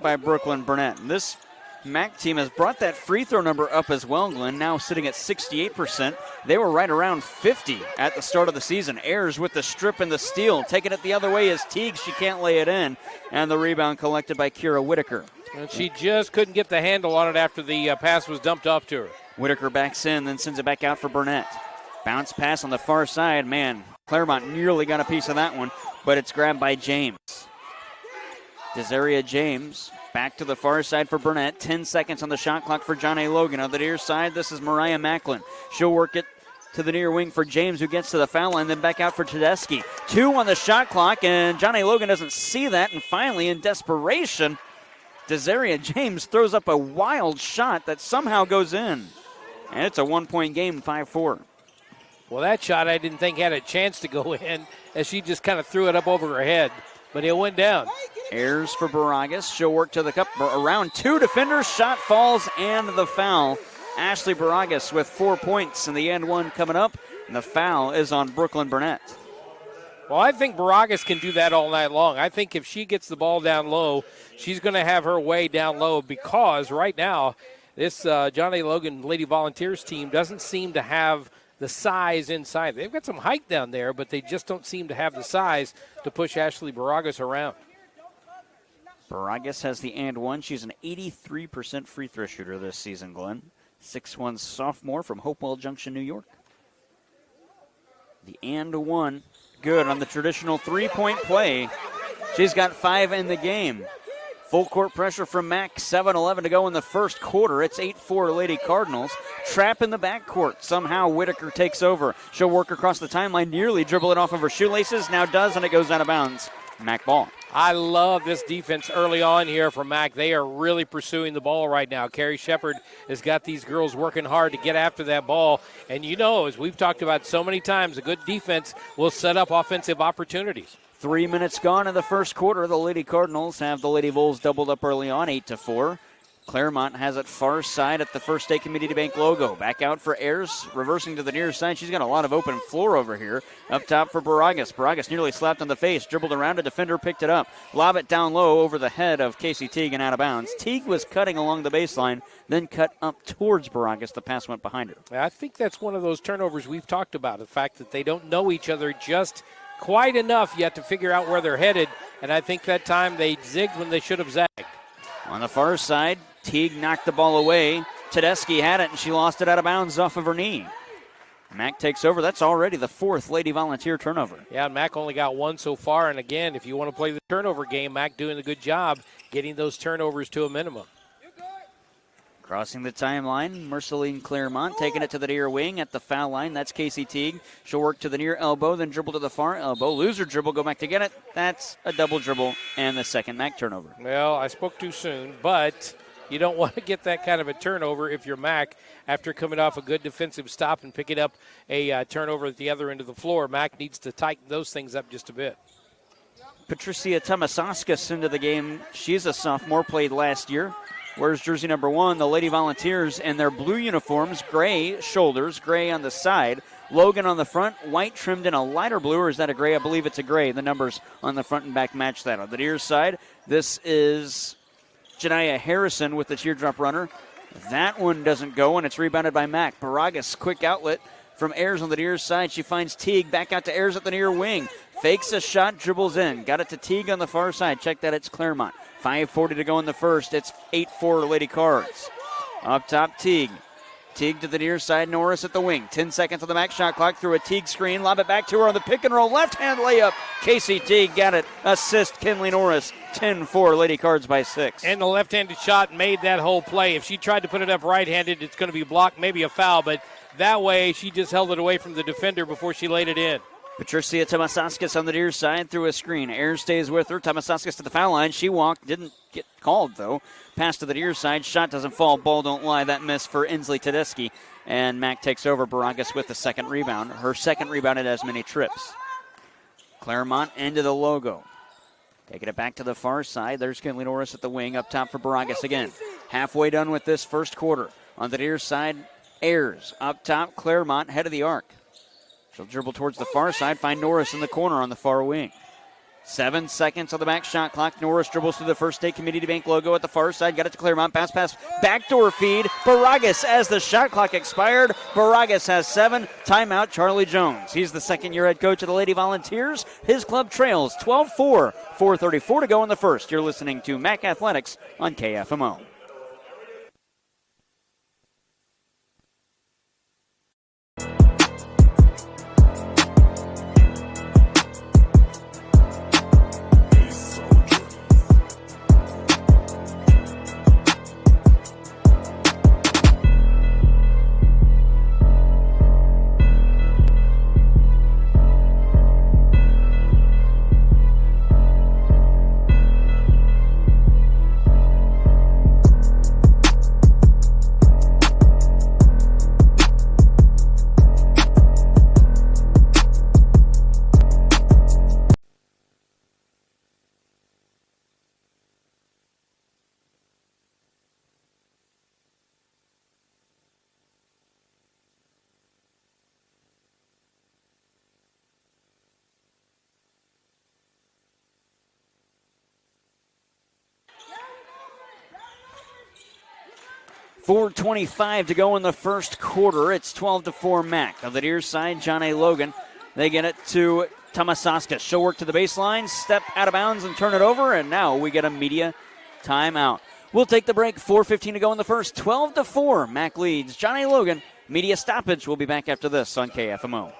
[SPEAKER 1] by Brooklyn Burnett. And this Mac team has brought that free throw number up as well, Glenn, now sitting at 68%. They were right around 50 at the start of the season. Ayers with the strip and the steal. Taking it the other way is Teague. She can't lay it in. And the rebound collected by Kira Whitaker.
[SPEAKER 2] And she just couldn't get the handle on it after the pass was dumped off to her.
[SPEAKER 1] Whitaker backs in, then sends it back out for Burnett. Bounce pass on the far side. Man, Claremont nearly got a piece of that one, but it's grabbed by James. Desaria James back to the far side for Burnett. 10 seconds on the shot clock for John A. Logan. On the near side, this is Mariah Macklin. She'll work it to the near wing for James, who gets to the foul line, then back out for Tedeschi. 2 on the shot clock, and John A. Logan doesn't see that, and finally, in desperation, Desaria James throws up a wild shot that somehow goes in. And it's a 1-point game, 5-4.
[SPEAKER 2] Well, that shot I didn't think had a chance to go in, as she just kind of threw it up over her head, but it went down.
[SPEAKER 1] Ayers for Baragas. She'll work to the cup. Around 2 defenders. Shot falls and the foul. Ashley Baragas with 4 points in the end one coming up. And the foul is on Brooklyn Burnett.
[SPEAKER 2] Well, I think Baragas can do that all night long. I think if she gets the ball down low, she's going to have her way down low, because right now this John A. Logan Lady Volunteers team doesn't seem to have the size inside. They've got some height down there, but they just don't seem to have the size to push Ashley Baragas around.
[SPEAKER 1] Baragas has the and one. She's an 83% free throw shooter this season, Glenn. 6'1" sophomore from Hopewell Junction, New York. The and one. Good on the traditional three-point play. She's got 5 in the game. Full court pressure from Mack. 7:11 to go in the first quarter. It's 8-4 Lady Cardinals. Trap in the backcourt. Somehow Whitaker takes over. She'll work across the timeline, nearly dribble it off of her shoelaces. Now does, and it goes out of bounds. Mack ball.
[SPEAKER 2] I love this defense early on here from Mack. They are really pursuing the ball right now. Carrie Shepard has got these girls working hard to get after that ball. And you know, as we've talked about so many times, a good defense will set up offensive opportunities.
[SPEAKER 1] 3 minutes gone in the first quarter. The Lady Cardinals have the Lady Vols doubled up early on, 8-4. Claremont has it far side at the First State Community Bank logo. Back out for Ayers, reversing to the near side. She's got a lot of open floor over here. Up top for Baragas. Baragas nearly slapped on the face, dribbled around, a defender picked it up. Lob it down low over the head of Casey Teague and out of bounds. Teague was cutting along the baseline, then cut up towards Baragas. The pass went behind her.
[SPEAKER 2] I think that's one of those turnovers we've talked about, the fact that they don't know each other just quite enough yet to figure out where they're headed, and I think that time they zigged when they should have zagged.
[SPEAKER 1] On the far side, Teague knocked the ball away. Tedeschi had it, and she lost it out of bounds off of her knee. Mack takes over. That's already the 4th Lady Volunteer turnover.
[SPEAKER 2] Yeah, Mack only got 1 so far, and again, if you want to play the turnover game, Mack doing a good job getting those turnovers to a minimum.
[SPEAKER 1] Crossing the timeline, Merceline Claremont taking it to the near wing at the foul line. That's Casey Teague. She'll work to the near elbow, then dribble to the far elbow. Lose her dribble, go back to get it. That's a double dribble and the second Mack turnover.
[SPEAKER 2] Well, I spoke too soon, but you don't want to get that kind of a turnover if you're Mack after coming off a good defensive stop and picking up a turnover at the other end of the floor. Mack needs to tighten those things up just a bit.
[SPEAKER 1] Patricia Tomasaskas into the game. She's a sophomore, played last year. Wears jersey number 1, the Lady Volunteers, in their blue uniforms, gray shoulders, gray on the side. Logan on the front, white trimmed in a lighter blue, or is that a gray? I believe it's a gray. The numbers on the front and back match that. On the near side, this is Janiah Harrison with the teardrop runner. That one doesn't go, and it's rebounded by Mack. Baragas, quick outlet from Ayers on the near side. She finds Teague, back out to Ayers at the near wing. Fakes a shot, dribbles in. Got it to Teague on the far side. Check that, it's Claremont. 5:40 to go in the first. It's 8-4 Lady Cards. Up top, Teague. Teague to the near side, Norris at the wing. 10 seconds on the Mack shot clock through a Teague screen. Lob it back to her on the pick and roll. Left-hand layup. Casey Teague got it. Assist Kinley Norris. 10-4 Lady Cards by 6.
[SPEAKER 2] And the left-handed shot made that whole play. If she tried to put it up right-handed, it's going to be blocked, maybe a foul, but that way she just held it away from the defender before she laid it in.
[SPEAKER 1] Patricia Tomasaskas on the near side through a screen. Ayers stays with her. Tomasaskas to the foul line. She walked, didn't get called, though. Pass to the near side. Shot doesn't fall. Ball don't lie. That miss for Inslee Tedeschi. And Mack takes over. Baragas with the second rebound. Her second rebound at as many trips. Claremont into the logo. Taking it back to the far side. There's Kinley Norris at the wing. Up top for Baragas again. Halfway done with this first quarter. On the near side, Ayers. Up top, Claremont, head of the arc. She'll dribble towards the far side, find Norris in the corner on the far wing. 7 seconds on the back shot clock. Norris dribbles to the First State Community Bank logo at the far side. Got it to Claremont. Pass. Backdoor feed. Baragas as the shot clock expired. Baragas has 7. Timeout, Charlie Jones. He's the second-year head coach of the Lady Volunteers. His club trails 12-4. 4:34 to go in the first. You're listening to Mack Athletics on KFMO. .425 to go in the first quarter. It's 12-4 Mack. On the near side, John A. Logan. They get it to Tomasaskas. She'll work to the baseline, step out of bounds and turn it over, and now we get a media timeout. We'll take the break. 4:15 to go in the first. 12-4. Mack leads. John A. Logan. Media stoppage. We'll be back after this on KFMO.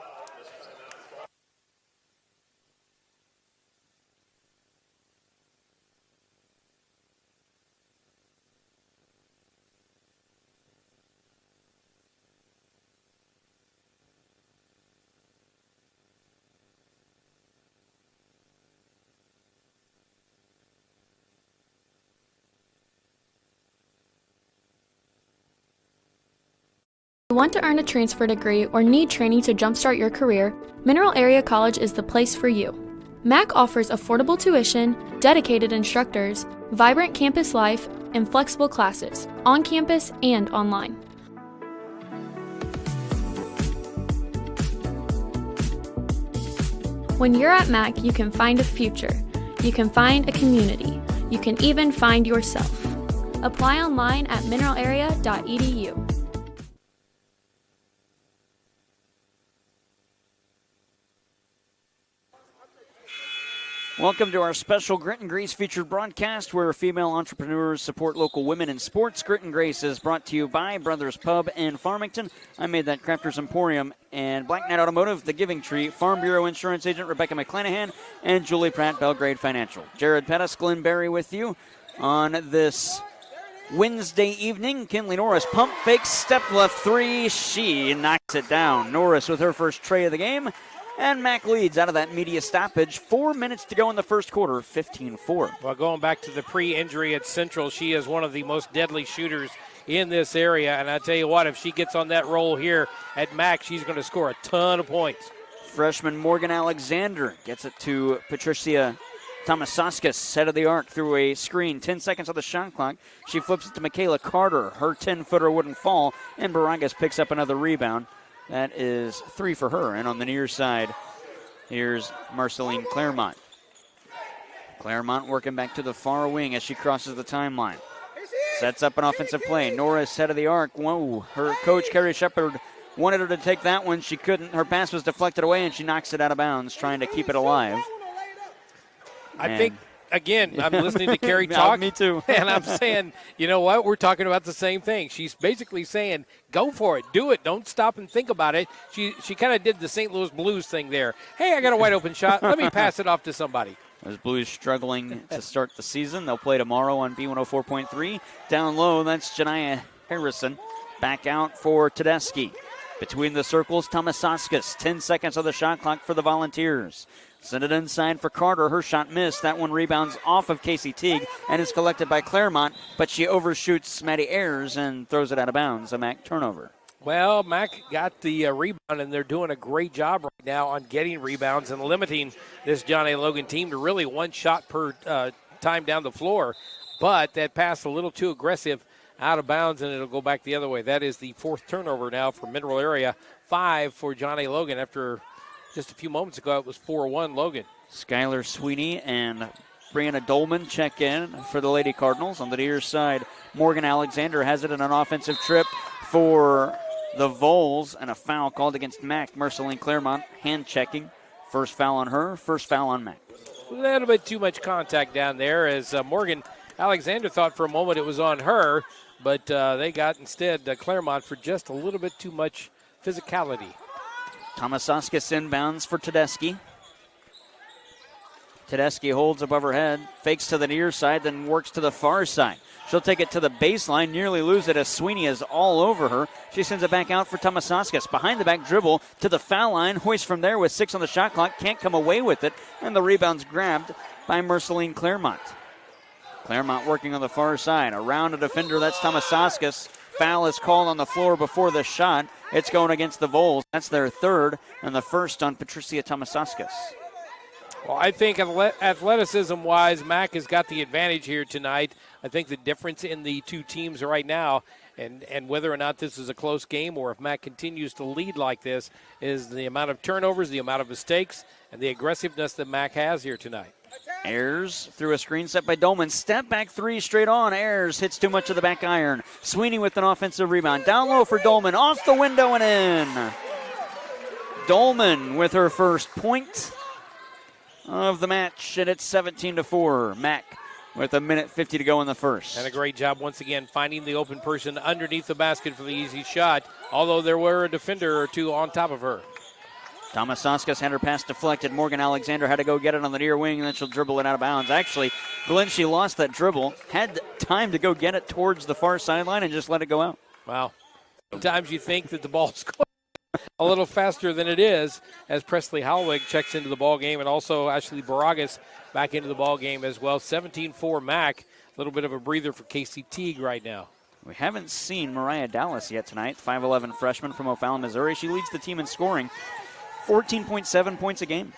[SPEAKER 4] Want to earn a transfer degree or need training to jumpstart your career? Mineral Area College is the place for you. Mac offers affordable tuition, dedicated instructors, vibrant campus life, and flexible classes, on campus and online. When you're at Mac, you can find a future. You can find a community. You can even find yourself. Apply online at mineralarea.edu.
[SPEAKER 1] Welcome to our special Grit and Grace featured broadcast where female entrepreneurs support local women in sports. Grit and Grace is brought to you by Brothers Pub in Farmington. I Made That Crafters Emporium and Black Knight Automotive, The Giving Tree, Farm Bureau Insurance Agent Rebecca McClanahan, and Julie Pratt, Belgrade Financial. Jared Pettis, Glenn Berry with you on this Wednesday evening. Kinley Norris pump fakes, step left three. She knocks it down. Norris with her first tray of the game. And Mac leads out of that media stoppage. 4 minutes to go in the first quarter, 15-4.
[SPEAKER 2] Well, going back to the pre-injury at Central, she is one of the most deadly shooters in this area. And I tell you what, if she gets on that roll here at Mac, she's going to score a ton of points.
[SPEAKER 1] Freshman Morgan Alexander gets it to Patricia Tomasauskas, head of the arc through a screen. 10 seconds on the shot clock. She flips it to Michaela Carter. Her 10-footer wouldn't fall, and Baragas picks up another rebound. That is 3 for her. And on the near side, here's Marceline Claremont. Claremont working back to the far wing as she crosses the timeline. Sets up an offensive play. Norris, head of the arc. Whoa, her coach, Carrie Shepard, wanted her to take that one. She couldn't. Her pass was deflected away, and she knocks it out of bounds, trying to keep it alive.
[SPEAKER 2] I think, again, I'm listening to Carrie talk.
[SPEAKER 1] Me too.
[SPEAKER 2] And I'm saying, you know what? We're talking about the same thing. She's basically saying, go for it. Do it. Don't stop and think about it. She kind of did the St. Louis Blues thing there. Hey, I got a wide open shot. Let me pass it off to somebody.
[SPEAKER 1] Those Blues struggling to start the season. They'll play tomorrow on B104.3. Down low, that's Janiyah Harrison. Back out for Tedeschi. Between the circles, Tomasauskas. 10 seconds on the shot clock for the Volunteers. Send it inside for Carter. Her shot missed. That one rebounds off of Casey Teague and is collected by Claremont, but she overshoots Maddie Ayers and throws it out of bounds. A Mac turnover.
[SPEAKER 2] Well, Mac got the rebound, and they're doing a great job right now on getting rebounds and limiting this John A. Logan team to really one shot per time down the floor. But that pass a little too aggressive, out of bounds, and it'll go back the other way. That is the 4th turnover now for Mineral Area. 5 for John A. Logan after just a few moments ago, it was 4-1 Logan.
[SPEAKER 1] Skylar Sweeney and Brianna Dolman check in for the Lady Cardinals. On the near side, Morgan Alexander has it in an offensive trip for the Vols, and a foul called against Mac. Marceline Claremont hand checking. First foul on her, first foul on Mac.
[SPEAKER 2] A little bit too much contact down there as Morgan Alexander thought for a moment it was on her, but they got instead Claremont for just a little bit too much physicality.
[SPEAKER 1] Tomasauskas inbounds for Tedeschi. Tedeschi holds above her head, fakes to the near side, then works to the far side. She'll take it to the baseline, nearly lose it as Sweeney is all over her. She sends it back out for Tomasauskas. Behind the back dribble to the foul line. Hoist from there with 6 on the shot clock. Can't come away with it. And the rebound's grabbed by Marceline Claremont. Claremont working on the far side. Around a defender, that's Tomasauskas. Foul is called on the floor before the shot. It's going against the Vols. That's their 3rd and the 1st on Patricia Tomasauskas.
[SPEAKER 2] Well, I think athleticism-wise, Mac has got the advantage here tonight. I think the difference in the two teams right now, and whether or not this is a close game or if Mac continues to lead like this, is the amount of turnovers, the amount of mistakes, and the aggressiveness that Mac has here tonight.
[SPEAKER 1] Ayers through a screen set by Dolman. Step back 3 straight on. Ayers hits too much of the back iron. Sweeney with an offensive rebound. Down low for Dolman. Off the window and in. Dolman with her first point of the match, and it's 17-4. Mac with 1:50 to go in the first.
[SPEAKER 2] And a great job once again finding the open person underneath the basket for the easy shot, although there were a defender or two on top of her.
[SPEAKER 1] Tomasauskas had her pass deflected. Morgan Alexander had to go get it on the near wing, and then she'll dribble it out of bounds. Actually, Glenn, she lost that dribble, had time to go get it towards the far sideline and just let it go out.
[SPEAKER 2] Wow. Sometimes you think that the ball's going a little faster than it is as Presley Howlig checks into the ball game, and also Ashley Baragas back into the ball game as well. 17-4 Mac. A little bit of a breather for Casey Teague right now.
[SPEAKER 1] We haven't seen Mariah Dallas yet tonight. 5'11 freshman from O'Fallon, Missouri. She leads the team in scoring. 14.7 points a game.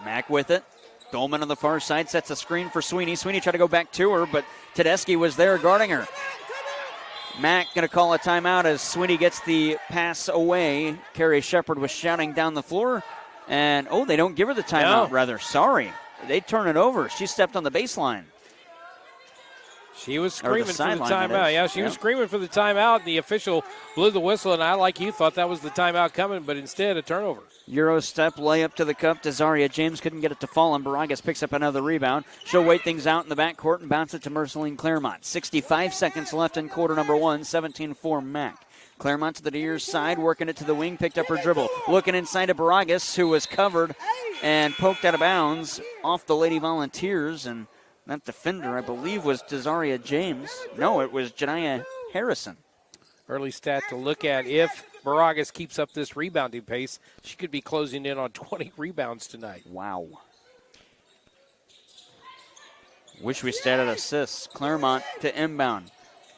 [SPEAKER 1] Mack with it. Dolman on the far side sets a screen for Sweeney. Sweeney tried to go back to her, but Tedeschi was there guarding her. Mack going to call a timeout as Sweeney gets the pass away. Carrie Shepard was shouting down the floor. And, they don't give her the timeout, rather. Sorry. They turn it over. She stepped on the baseline.
[SPEAKER 2] She was screaming for the timeout. Yeah, she was screaming for the timeout. The official blew the whistle, and I, like you, thought that was the timeout coming, but instead a turnover.
[SPEAKER 1] Euro step, layup to the cup. Desaria James couldn't get it to fall, and Baragas picks up another rebound. She'll wait things out in the backcourt and bounce it to Marceline Claremont. 65 seconds left in quarter number 1, 17-4 Mac. Claremont to the near side, working it to the wing, picked up her dribble. Looking inside to Baragas, who was covered and poked out of bounds off the Lady Volunteers, and that defender, I believe, was Desaria James. No, it was Janiyah Harrison.
[SPEAKER 2] Early stat to look at. If Baragas keeps up this rebounding pace, she could be closing in on 20 rebounds tonight.
[SPEAKER 1] Wow. Wish we stayed at assists. Claremont to inbound.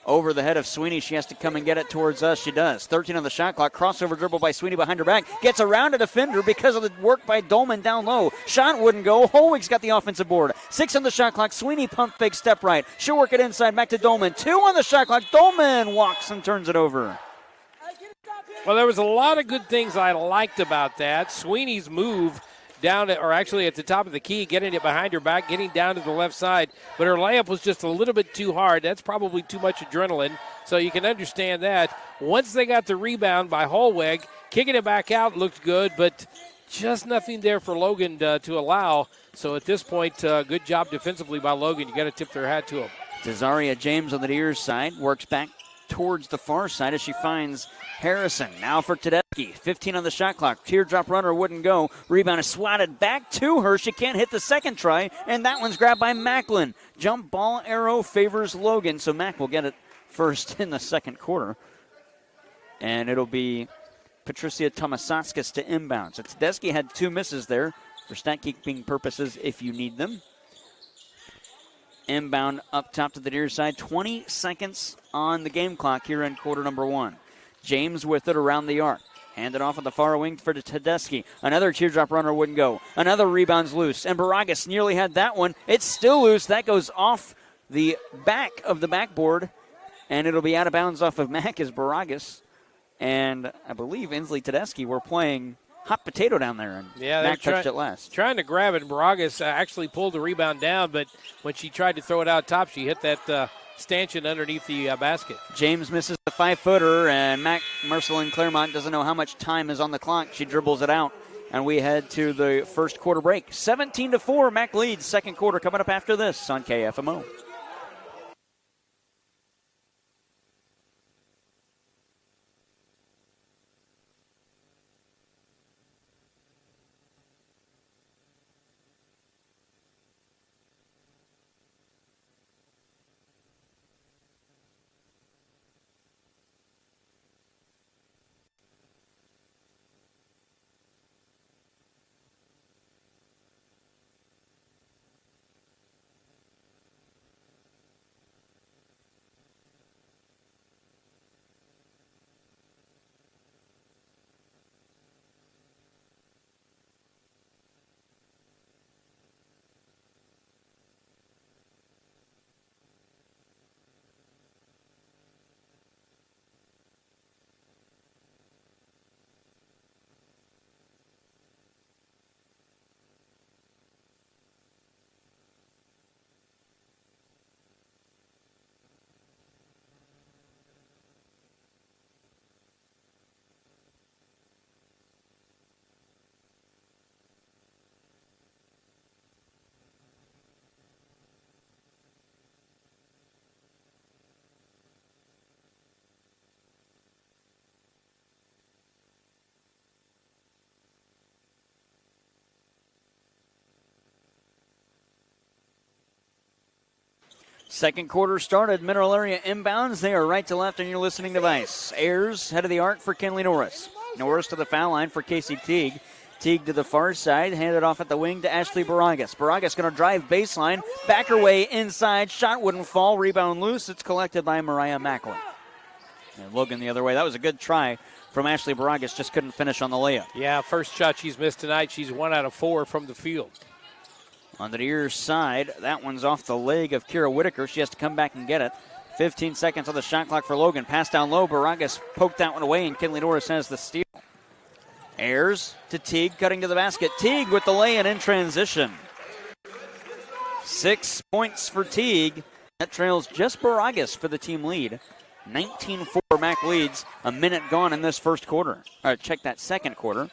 [SPEAKER 1] Over the head of Sweeney. She has to come and get it towards us. She does. 13 on the shot clock. Crossover dribble by Sweeney behind her back. Gets around a defender because of the work by Dolman down low. Shot wouldn't go. Holwig's got the offensive board. 6 on the shot clock. Sweeney pump fake step right. She'll work it inside. Back to Dolman. 2 on the shot clock. Dolman walks and turns it over.
[SPEAKER 2] Well, there was a lot of good things I liked about that. Sweeney's move down at the top of the key, getting it behind her back, getting down to the left side. But her layup was just a little bit too hard. That's probably too much adrenaline, so you can understand that. Once they got the rebound by Holweg, kicking it back out looked good, but just nothing there for Logan to allow. So at this point, good job defensively by Logan. You got to tip their hat to him.
[SPEAKER 1] Desaria James on the near side works back towards the far side as she finds Harrison. Now for Tedeschi. 15 on the shot clock. Teardrop runner wouldn't go. Rebound is swatted back to her. She can't hit the second try, and that one's grabbed by Macklin. Jump ball arrow favors Logan, so Mac will get it first in the second quarter. And it'll be Patricia Tomasakis to inbound. So Tedeschi had 2 misses there for stat keeping purposes if you need them. Inbound up top to the near side. 20 seconds on the game clock here in quarter number 1. James with it around the arc. Handed off on the far wing for Tedeschi. Another teardrop runner wouldn't go. Another rebound's loose. And Baragas nearly had that one. It's still loose. That goes off the back of the backboard. And it'll be out of bounds off of Mac as Baragas. And I believe Inslee Tedeschi were playing hot potato down there. And Mac touched it last.
[SPEAKER 2] Trying to grab it. Baragas actually pulled the rebound down. But when she tried to throw it out top, she hit that stanchion underneath the basket.
[SPEAKER 1] James misses the 5-footer, and Marceline Claremont doesn't know how much time is on the clock. She dribbles it out, and we head to the first quarter break. 17-4, Mac leads. Second quarter coming up after this on KFMO. Second quarter started. Mineral Area inbounds. They are right to left on your listening device. Ayers, head of the arc for Kenley Norris. Norris to the foul line for Casey Teague. Teague to the far side, handed off at the wing to Ashley Baragas. Baragas going to drive baseline, back her way inside. Shot wouldn't fall. Rebound loose. It's collected by Mariah Macklin. And Logan the other way. That was a good try from Ashley Baragas, just couldn't finish on the layup.
[SPEAKER 2] Yeah, first shot she's missed tonight. She's 1 out of 4 from the field.
[SPEAKER 1] On the near side, that one's off the leg of Kira Whitaker. She has to come back and get it. 15 seconds on the shot clock for Logan. Pass down low. Baragas poked that one away, and Kinley Norris has the steal. Ayers to Teague, cutting to the basket. Teague with the lay-in in transition. 6 points for Teague. That trails just Baragas for the team lead. 19-4 Mac leads. A minute gone in this first quarter. All right, check that second quarter.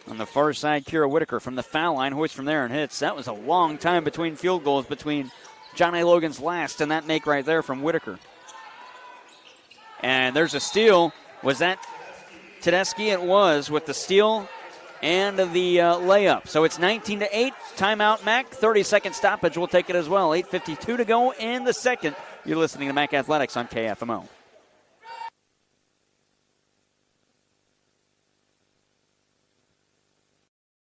[SPEAKER 1] On the far side, Kira Whitaker from the foul line, hoists from there and hits. That was a long time between field goals between John A. Logan's last and that make right there from Whitaker. And there's a steal. Was that Tedeschi? It was, with the steal and the layup. So it's 19-8. Timeout, Mac. 30-second stoppage. We'll take it as well. 8:52 to go in the second. You're listening to Mac Athletics on KFMO.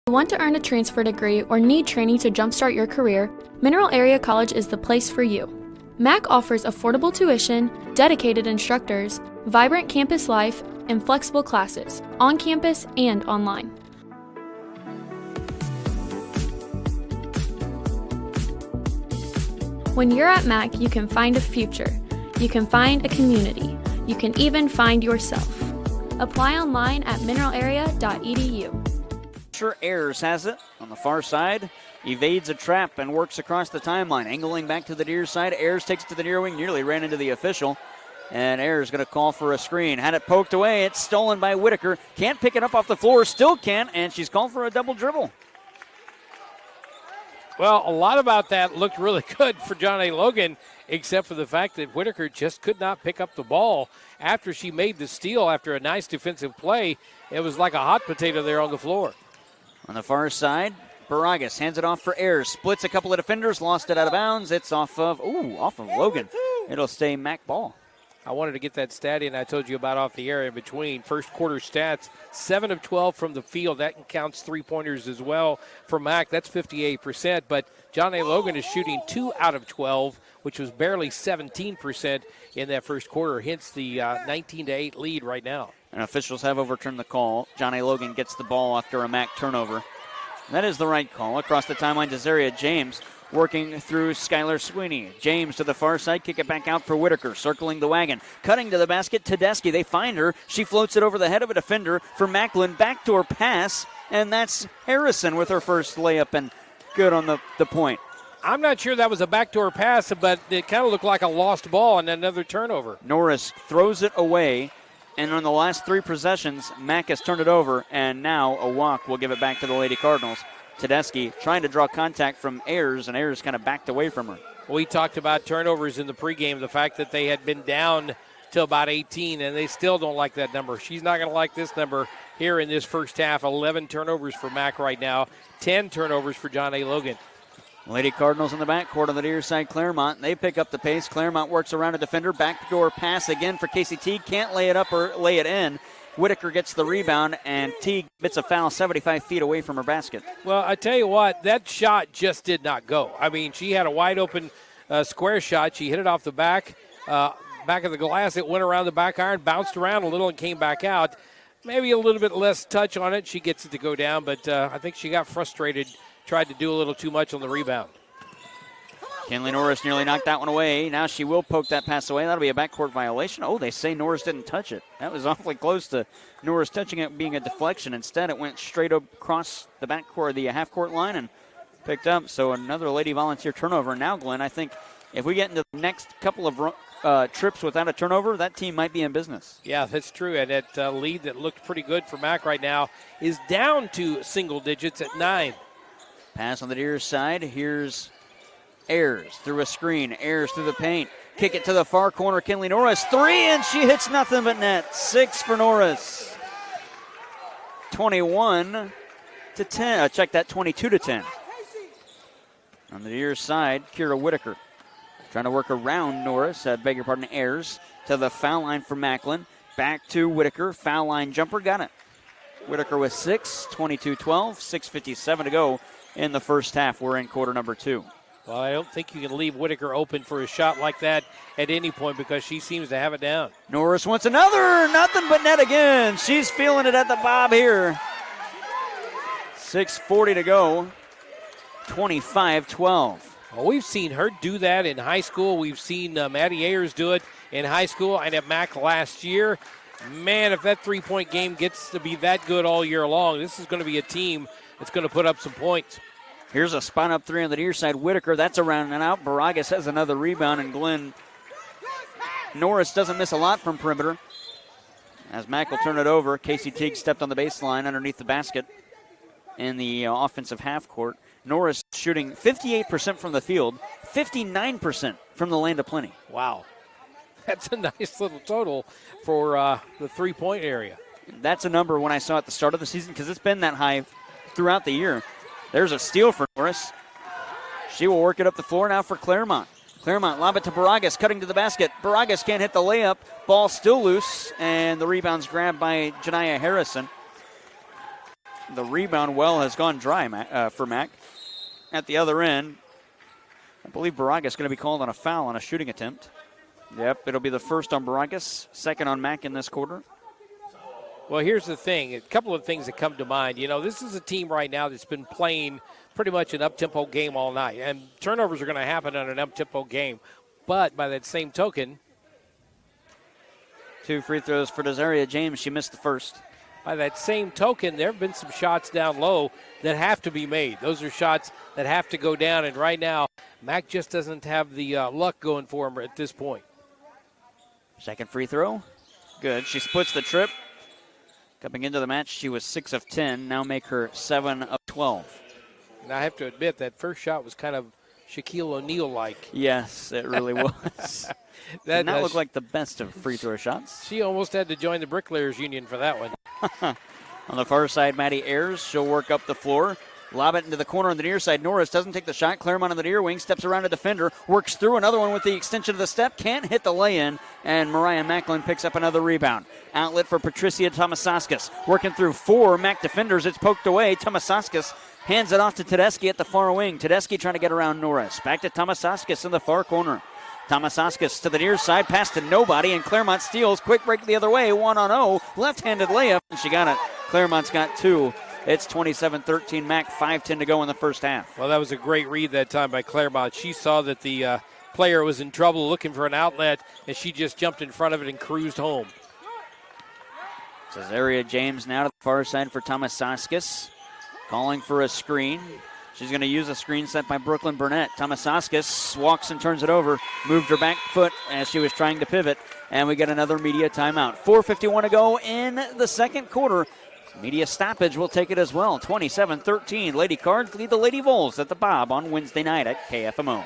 [SPEAKER 4] Want to earn a transfer degree or need training to jumpstart your career? Mineral Area College is the place for you. MAC offers affordable tuition, dedicated instructors, vibrant campus life, and flexible classes, on campus and online. When you're at MAC, you can find a future. You can find a community. You can even find yourself. Apply online at mineralarea.edu.
[SPEAKER 1] Ayers has it on the far side, evades a trap and works across the timeline, angling back to the near side. Ayers takes it to the near wing, nearly ran into the official, and Ayers going to call for a screen. Had it poked away, it's stolen by Whitaker. Can't pick it up off the floor, still can't, and she's called for a double dribble.
[SPEAKER 2] Well, a lot about that looked really good for John A. Logan, except for the fact that Whitaker just could not pick up the ball after she made the steal after a nice defensive play. It was like a hot potato there on the floor.
[SPEAKER 1] On the far side, Baragas hands it off for Ayers. Splits a couple of defenders, lost it out of bounds. It's off of Logan. It'll stay Mac ball.
[SPEAKER 2] I wanted to get that stat in I told you about off the air in between. First quarter stats, 7 of 12 from the field. That counts three-pointers as well for Mac. That's 58%. But John A. Logan is shooting 2 out of 12, which was barely 17% in that first quarter. Hence the 19-8 lead right now.
[SPEAKER 1] And officials have overturned the call. John A. Logan gets the ball after a Mac turnover. That is the right call. Across the timeline to Zaria James, working through Skylar Sweeney. James to the far side, kick it back out for Whitaker, circling the wagon. Cutting to the basket, Tedeschi. They find her. She floats it over the head of a defender for Macklin. Backdoor pass, and that's Harrison with her first layup, and good on the point.
[SPEAKER 2] I'm not sure that was a backdoor pass, but it kind of looked like a lost ball and another turnover.
[SPEAKER 1] Norris throws it away. And on the last three possessions, Mac has turned it over, and now a walk will give it back to the Lady Cardinals. Tedeschi trying to draw contact from Ayers, and Ayers kind of backed away from her.
[SPEAKER 2] We talked about turnovers in the pregame, the fact that they had been down till about 18, and they still don't like that number. She's not going to like this number here in this first half. 11 turnovers for Mac right now, 10 turnovers for John A. Logan.
[SPEAKER 1] Lady Cardinals in the backcourt on the near side, Claremont. They pick up the pace. Claremont works around a defender. Backdoor pass again for Casey Teague. Can't lay it up or lay it in. Whitaker gets the rebound, and Teague gets a foul 75 feet away from her basket.
[SPEAKER 2] Well, I tell you what, that shot just did not go. I mean, she had a wide-open square shot. She hit it off the back of the glass. It went around the back iron, bounced around a little, and came back out. Maybe a little bit less touch on it. She gets it to go down, but I think she got frustrated, tried to do a little too much on the rebound.
[SPEAKER 1] Kinley Norris nearly knocked that one away. Now she will poke that pass away. That'll be a backcourt violation. Oh, they say Norris didn't touch it. That was awfully close to Norris touching it being a deflection. Instead, it went straight across the backcourt, the half-court line, and picked up. So another Lady Volunteer turnover. Now, Glenn, I think if we get into the next couple of trips without a turnover, that team might be in business.
[SPEAKER 2] Yeah, that's true. And that lead that looked pretty good for Mac right now is down to single digits at 9.
[SPEAKER 1] Pass on the near side. Here's Ayers through a screen. Ayers through the paint. Kick it to the far corner. Kinley Norris. 3, and she hits nothing but net. 6 for Norris. 21 to 10. Check that, 22 to 10. On the near side, Kira Whitaker trying to work around Norris. Beg your pardon, Ayers to the foul line for Macklin. Back to Whitaker. Foul line jumper. Got it. Whitaker with 6, 22-12, 6:57 to go in the first half. We're in quarter number 2.
[SPEAKER 2] Well, I don't think you can leave Whitaker open for a shot like that at any point because she seems to have it down.
[SPEAKER 1] Norris wants another. Nothing but net again. She's feeling it at the bob here. 6:40 to go. 25-12.
[SPEAKER 2] Well, we've seen her do that in high school. We've seen Maddie Ayers do it in high school and at MAC last year. Man, if that three-point game gets to be that good all year long, this is going to be a team that's going to put up some points.
[SPEAKER 1] Here's a spot up three on the near side. Whitaker, that's around and out. Baragas has another rebound, and Glenn Norris doesn't miss a lot from perimeter. As Mack will turn it over, Casey Teague stepped on the baseline underneath the basket in the offensive half court. Norris shooting 58% from the field, 59% from the land of plenty.
[SPEAKER 2] Wow. That's a nice little total for the three-point area.
[SPEAKER 1] That's a number when I saw at the start of the season because it's been that high throughout the year. There's a steal for Norris. She will work it up the floor now for Claremont. Claremont lob it to Baragas, cutting to the basket. Baragas can't hit the layup. Ball still loose, and the rebound's grabbed by Janiyah Harrison. The rebound well has gone dry for Mack. At the other end, I believe Baragas is going to be called on a foul on a shooting attempt. Yep, it'll be the first on Baragas, second on Mack in this quarter.
[SPEAKER 2] Well, here's the thing. A couple of things that come to mind. You know, this is a team right now that's been playing pretty much an up-tempo game all night. And turnovers are going to happen on an up-tempo game. But by that same token,
[SPEAKER 1] 2 free throws for Desiree James. She missed the first.
[SPEAKER 2] By that same token, there have been some shots down low that have to be made. Those are shots that have to go down. And right now, Mack just doesn't have the luck going for him at this point.
[SPEAKER 1] Second free throw. Good. She splits the trip. Coming into the match, she was 6 of 10. Now make her 7 of 12.
[SPEAKER 2] And I have to admit, that first shot was kind of Shaquille O'Neal-like.
[SPEAKER 1] Yes, it really was. Did not look like the best of free throw shots.
[SPEAKER 2] She almost had to join the Bricklayers Union for that one.
[SPEAKER 1] On the far side, Maddie Ayers. She'll work up the floor. Lob it into the corner on the near side. Norris doesn't take the shot. Claremont on the near wing, steps around a defender, works through another one with the extension of the step, can't hit the lay-in, and Mariah Macklin picks up another rebound. Outlet for Patricia Tomasauskas. Working through 4 Mac defenders. It's poked away. Tomasauskas hands it off to Tedeschi at the far wing. Tedeschi trying to get around Norris. Back to Tomasauskas in the far corner. Tomasauskas to the near side, pass to nobody, and Claremont steals. Quick break the other way, 1-on-0. Left-handed layup, and she got it. Claremont's got 2. It's 27-13 Mac, 5:10 to go in the first half.
[SPEAKER 2] Well, that was a great read that time by Claremont. She saw that the player was in trouble looking for an outlet, and she just jumped in front of it and cruised home.
[SPEAKER 1] Cesaria James now to the far side for Tomasauskas. Calling for a screen. She's going to use a screen set by Brooklyn Burnett. Tomasauskas walks and turns it over. Moved her back foot as she was trying to pivot. And we get another media timeout. 4:51 to go in the second quarter. Media stoppage will take it as well. 27-13. Lady Cards lead the Lady Vols at the Bob on Wednesday night at KFMO.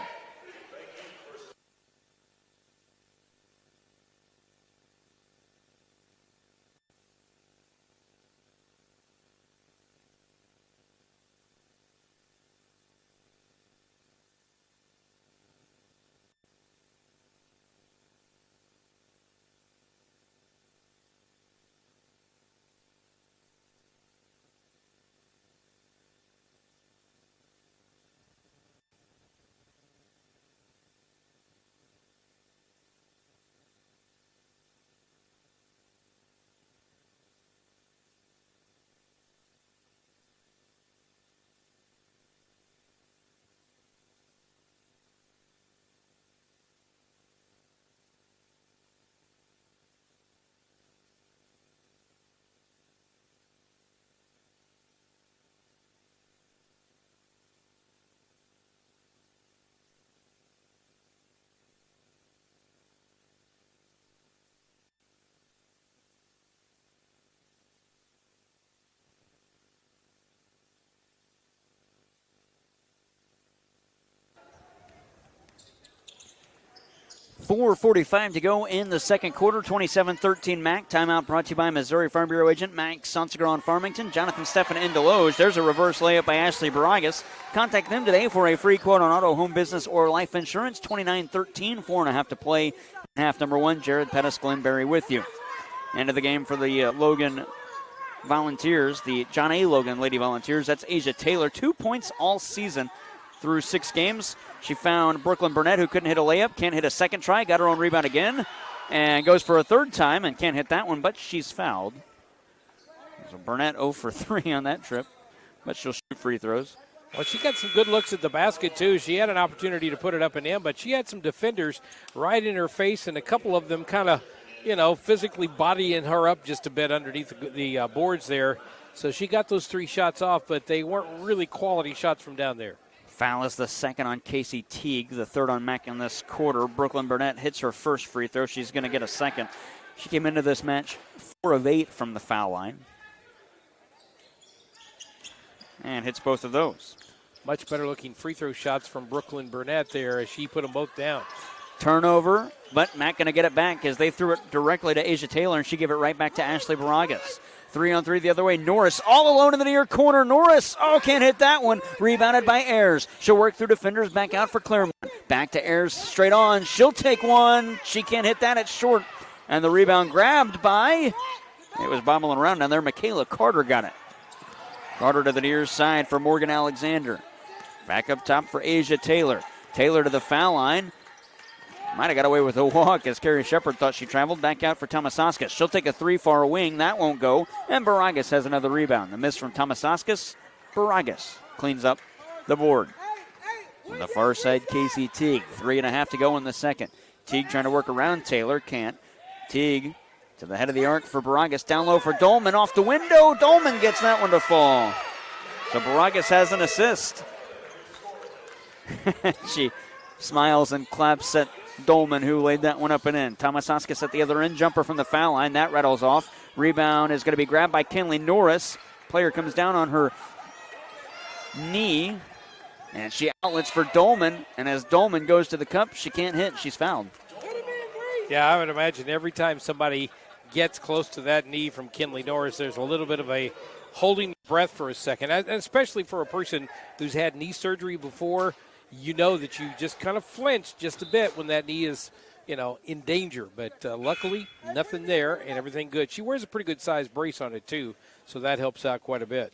[SPEAKER 1] .445 to go in the second quarter. 27-13 Mac. Timeout brought to you by Missouri Farm Bureau agent Mac Sonsegar on Farmington. Jonathan Steffen in Deloge. There's a reverse layup by Ashley Baragas. Contact them today for a free quote on auto, home, business, or life insurance. 29-13, 4.5 to play. Half number 1, Jared Pettis, Glenberry with you. End of the game for the Logan Volunteers, the John A. Logan Lady Volunteers. That's Asia Taylor. 2 points all season through 6 games. She found Brooklyn Burnett, who couldn't hit a layup, can't hit a second try, got her own rebound again, and goes for a third time and can't hit that one, but she's fouled. So Burnett 0 for 3 on that trip, but she'll shoot free throws.
[SPEAKER 2] Well, she got some good looks at the basket, too. She had an opportunity to put it up and in, but she had some defenders right in her face, and a couple of them kind of, physically bodying her up just a bit underneath the boards there. So she got those 3 shots off, but they weren't really quality shots from down there.
[SPEAKER 1] Foul is the second on Casey Teague, the third on Mack in this quarter. Brooklyn Burnett hits her first free throw. She's going to get a second. She came into this match 4 of 8 from the foul line. And hits both of those.
[SPEAKER 2] Much better looking free throw shots from Brooklyn Burnett there as she put them both down.
[SPEAKER 1] Turnover, but Mack going to get it back as they threw it directly to Asia Taylor, and she gave it right back to Ashley Baragas. 3-on-3 the other way. Norris all alone in the near corner. Norris, can't hit that one. Rebounded by Ayers. She'll work through defenders, back out for Claremont. Back to Ayers, straight on. She'll take one. She can't hit that. It's short. And the rebound grabbed by, it was bobbling around down there. Michaela Carter got it. Carter to the near side for Morgan Alexander. Back up top for Asia Taylor. Taylor to the foul line. Might have got away with a walk as Carrie Shepard thought she traveled. Back out for Tomasaskas. She'll take a 3 far wing. That won't go. And Baragas has another rebound. The miss from Tomasaskas. Baragas cleans up the board. On the far side, Casey Teague. 3.5 to go in the second. Teague trying to work around Taylor. Can't. Teague to the head of the arc for Baragas. Down low for Dolman. Off the window. Dolman gets that one to fall. So Baragas has an assist. She smiles and claps at Dolman, who laid that one up and in. Tomasaskas at the other end. Jumper from the foul line. That rattles off. Rebound is going to be grabbed by Kinley Norris. Player comes down on her knee. And she outlets for Dolman. And as Dolman goes to the cup, she can't hit. She's fouled.
[SPEAKER 2] Yeah, I would imagine every time somebody gets close to that knee from Kinley Norris, there's a little bit of a holding breath for a second. And especially for a person who's had knee surgery before, you know that you just kind of flinch just a bit when that knee is, in danger. But luckily, nothing there and everything good. She wears a pretty good size brace on it, too, so that helps out quite a bit.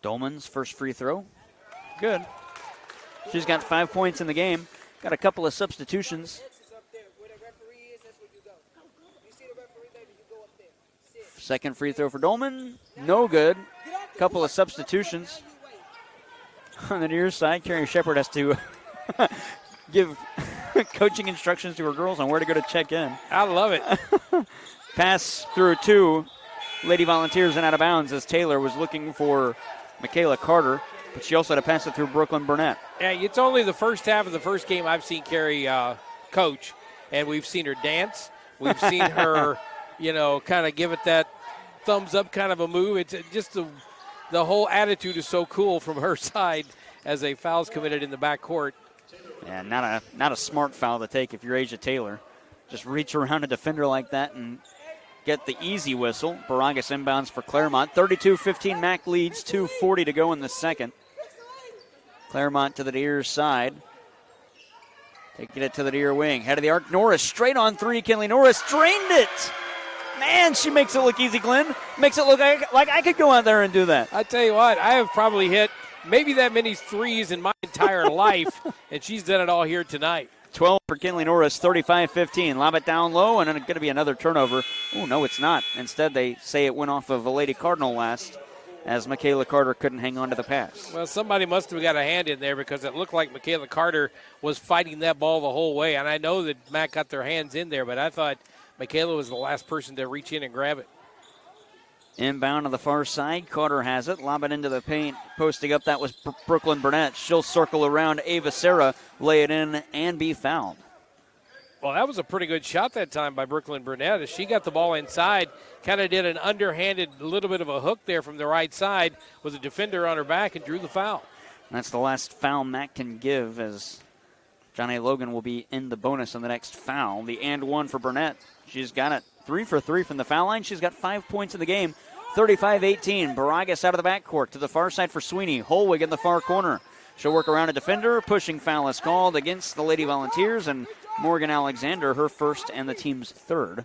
[SPEAKER 1] Dolman's first free throw. Good. She's got 5 points in the game. Got a couple of substitutions. Second free throw for Dolman. No good. Couple of substitutions. On the near side, Carrie Shepard has to give coaching instructions to her girls on where to go to check in.
[SPEAKER 2] I love it.
[SPEAKER 1] Pass through 2 Lady Volunteers and out of bounds as Taylor was looking for Michaela Carter, but she also had to pass it through Brooklyn Burnett.
[SPEAKER 2] Yeah, it's only the first half of the first game I've seen Carrie coach, and we've seen her dance. We've seen her, kind of give it that thumbs up kind of a move. It's just the whole attitude is so cool from her side as a foul's committed in the backcourt.
[SPEAKER 1] Yeah, not a smart foul to take if you're Asia Taylor. Just reach around a defender like that and get the easy whistle. Baragas inbounds for Claremont. 32-15, Mack leads. 2:40 to go in the second. Claremont to the near side. Taking it to the near wing. Head of the arc, Norris straight on 3. Kinley Norris drained it. Man, she makes it look easy, Glenn. Makes it look like I could go out there and do that.
[SPEAKER 2] I tell you what, I have probably hit maybe that many threes in my entire life, and she's done it all here tonight.
[SPEAKER 1] 12 for Kinley Norris, 35-15. Lob it down low, and then it's going to be another turnover. Oh, no, it's not. Instead, they say it went off of a Lady Cardinal last as Michaela Carter couldn't hang on to the pass.
[SPEAKER 2] Well, somebody must have got a hand in there because it looked like Michaela Carter was fighting that ball the whole way. And I know that Mac got their hands in there, but I thought Michaela was the last person to reach in and grab it.
[SPEAKER 1] Inbound on the far side. Carter has it. Lob it into the paint. Posting up, that was Brooklyn Burnett. She'll circle around Ava Serra, lay it in, and be fouled.
[SPEAKER 2] Well, that was a pretty good shot that time by Brooklyn Burnett as she got the ball inside, kind of did an underhanded little bit of a hook there from the right side with a defender on her back and drew the foul.
[SPEAKER 1] And that's the last foul Matt can give as John A. Logan will be in the bonus on the next foul. The and one for Burnett. She's got it 3 for 3 from the foul line. She's got 5 points in the game. 35-18. Baragas out of the backcourt to the far side for Sweeney. Holwig in the far corner. She'll work around a defender. Pushing foul is called against the Lady Volunteers, and Morgan Alexander, her first and the team's third.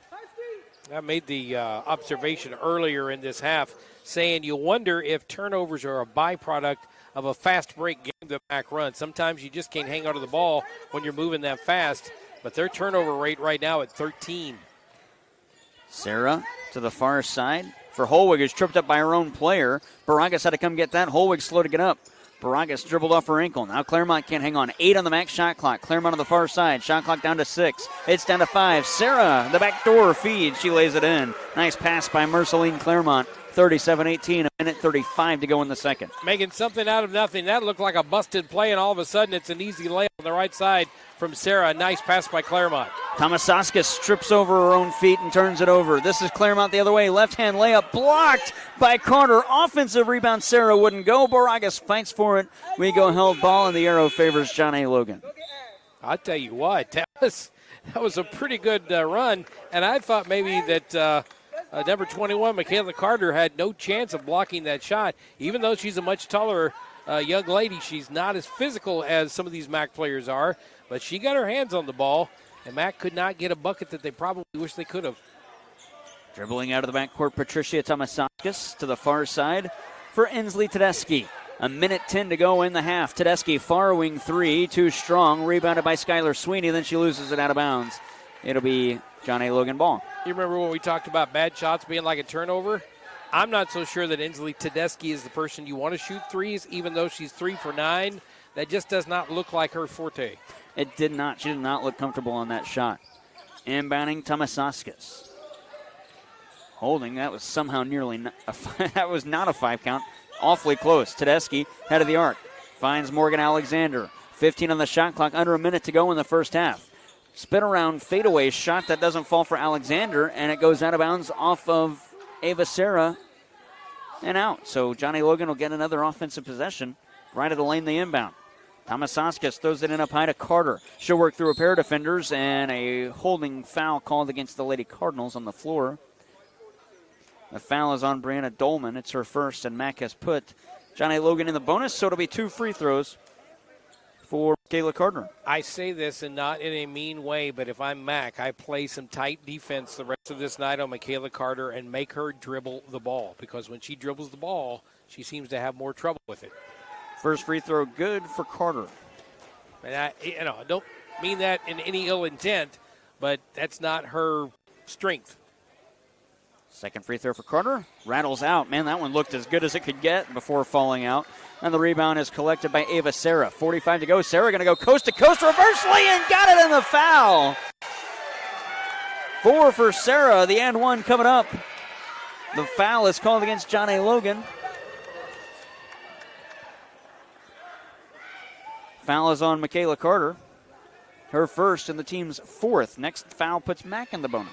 [SPEAKER 2] I made the observation earlier in this half saying you wonder if turnovers are a byproduct of a fast break game the Mac run. Sometimes you just can't hang onto the ball when you're moving that fast, but their turnover rate right now at 13.
[SPEAKER 1] Sarah to the far side for Holwig, is tripped up by her own player. Baragas had to come get that. Holwig slow to get up. Baragas dribbled off her ankle. Now Claremont can't hang on. 8 on the max shot clock. Claremont on the far side. Shot clock down to 6. It's down to 5. Sarah, the back door feed. She lays it in. Nice pass by Merceline Claremont. 37-18, a minute 35 to go in the second.
[SPEAKER 2] Making something out of nothing. That looked like a busted play, and all of a sudden it's an easy layup on the right side from Sarah. A nice pass by Claremont.
[SPEAKER 1] Tomasauskas trips over her own feet and turns it over. This is Claremont the other way. Left-hand layup blocked by Carter. Offensive rebound, Sarah wouldn't go. Baragas fights for it. We go held ball, and the arrow favors John A. Logan.
[SPEAKER 2] I'll tell you what, that was a pretty good run, and I thought maybe that number 21, Michaela Carter, had no chance of blocking that shot. Even though she's a much taller young lady, she's not as physical as some of these MAC players are, but she got her hands on the ball, and MAC could not get a bucket that they probably wish they could have.
[SPEAKER 1] Dribbling out of the backcourt, Patricia Tomasauskas to the far side for Inslee Tedeschi. A minute 10 to go in the half. Tedeschi, far wing three, too strong. Rebounded by Skylar Sweeney, then she loses it out of bounds. It'll be John A. Logan ball.
[SPEAKER 2] You remember when we talked about bad shots being like a turnover? I'm not so sure that Inslee Tedeschi is the person you want to shoot threes, even though she's 3 for 9. That just does not look like her forte.
[SPEAKER 1] It did not. She did not look comfortable on that shot. Inbounding Tomasauskas. Holding, that was somehow nearly that was not a 5 count. Awfully close. Tedeschi, head of the arc. Finds Morgan Alexander. 15 on the shot clock, under a minute to go in the first half. Spin around fadeaway shot that doesn't fall for Alexander, and it goes out of bounds off of Ava Sarah and out. So Johnny Logan will get another offensive possession right at the lane they inbound. Tomasauskas throws it in up high to Carter. She'll work through a pair of defenders, and a holding foul called against the Lady Cardinals on the floor. The foul is on Brianna Dolman. It's her first, and Mac has put Johnny Logan in the bonus, so it'll be 2 free throws for Kayla Carter.
[SPEAKER 2] I say this and not in a mean way, but if I'm Mac, I play some tight defense the rest of this night on Michaela Carter and make her dribble the ball, because when she dribbles the ball, she seems to have more trouble with it.
[SPEAKER 1] First free throw good for Carter.
[SPEAKER 2] And I don't mean that in any ill intent, but that's not her strength.
[SPEAKER 1] Second free throw for Carter. Rattles out. Man, that one looked as good as it could get before falling out. And the rebound is collected by Ava Sarah. 45 to go. Sarah going to go coast to coast. Reverse lay and got it in the foul. 4 for Sarah. The and one coming up. The foul is called against John A. Logan. Foul is on Michaela Carter. Her first and the team's 4th. Next foul puts Mac in the bonus.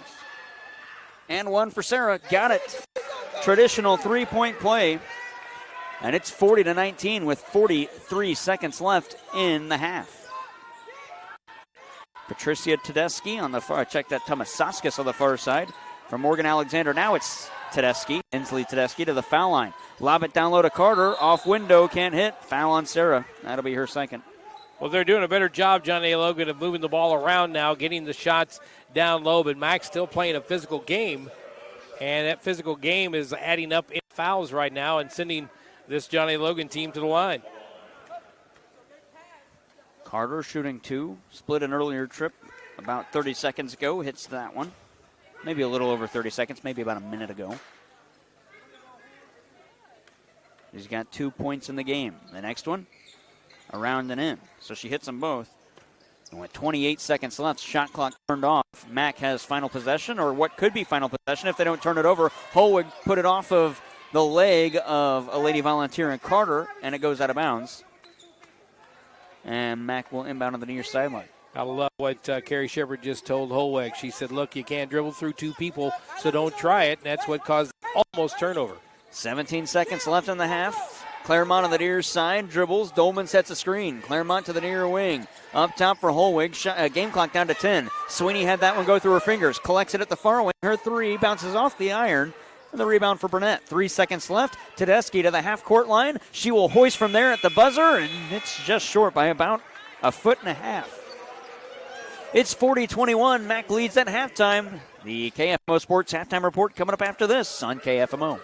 [SPEAKER 1] And one for Sarah. Got it. Traditional three-point play. And it's 40-19 with 43 seconds left in the half. Patricia Tedeschi on the far. Check that. Tomasauskas on the far side. For Morgan Alexander. Now it's Tedeschi. Inslee Tedeschi to the foul line. Lob it down low to Carter. Off window. Can't hit. Foul on Sarah. That'll be her second.
[SPEAKER 2] Well, they're doing a better job, John A. Logan, of moving the ball around now, getting the shots down low, but Mac's still playing a physical game, and that physical game is adding up in fouls right now and sending this John A. Logan team to the line.
[SPEAKER 1] Carter shooting 2, split an earlier trip about 30 seconds ago, hits that one. Maybe a little over 30 seconds, maybe about a minute ago. He's got 2 points in the game. The next one, around and in. So she hits them both. And with 28 seconds left, shot clock turned off. Mac has final possession, or what could be final possession if they don't turn it over. Holwig put it off of the leg of a Lady Volunteer and Carter, and it goes out of bounds. And Mac will inbound on the near sideline.
[SPEAKER 2] I love what Carrie Shepard just told Holweg. She said, look, you can't dribble through 2 people, so don't try it. And that's what caused almost turnover.
[SPEAKER 1] 17 seconds left in the half. Claremont on the near side, dribbles. Dolman sets a screen. Claremont to the near wing. Up top for Holwig. Game clock down to 10. Sweeney had that one go through her fingers. Collects it at the far wing. Her 3 bounces off the iron. And the rebound for Burnett. 3 seconds left. Tedeschi to the half-court line. She will hoist from there at the buzzer, and it's just short by about 1.5 feet. It's 40-21. Mac leads at halftime. The KFMO Sports Halftime Report coming up after this on KFMO.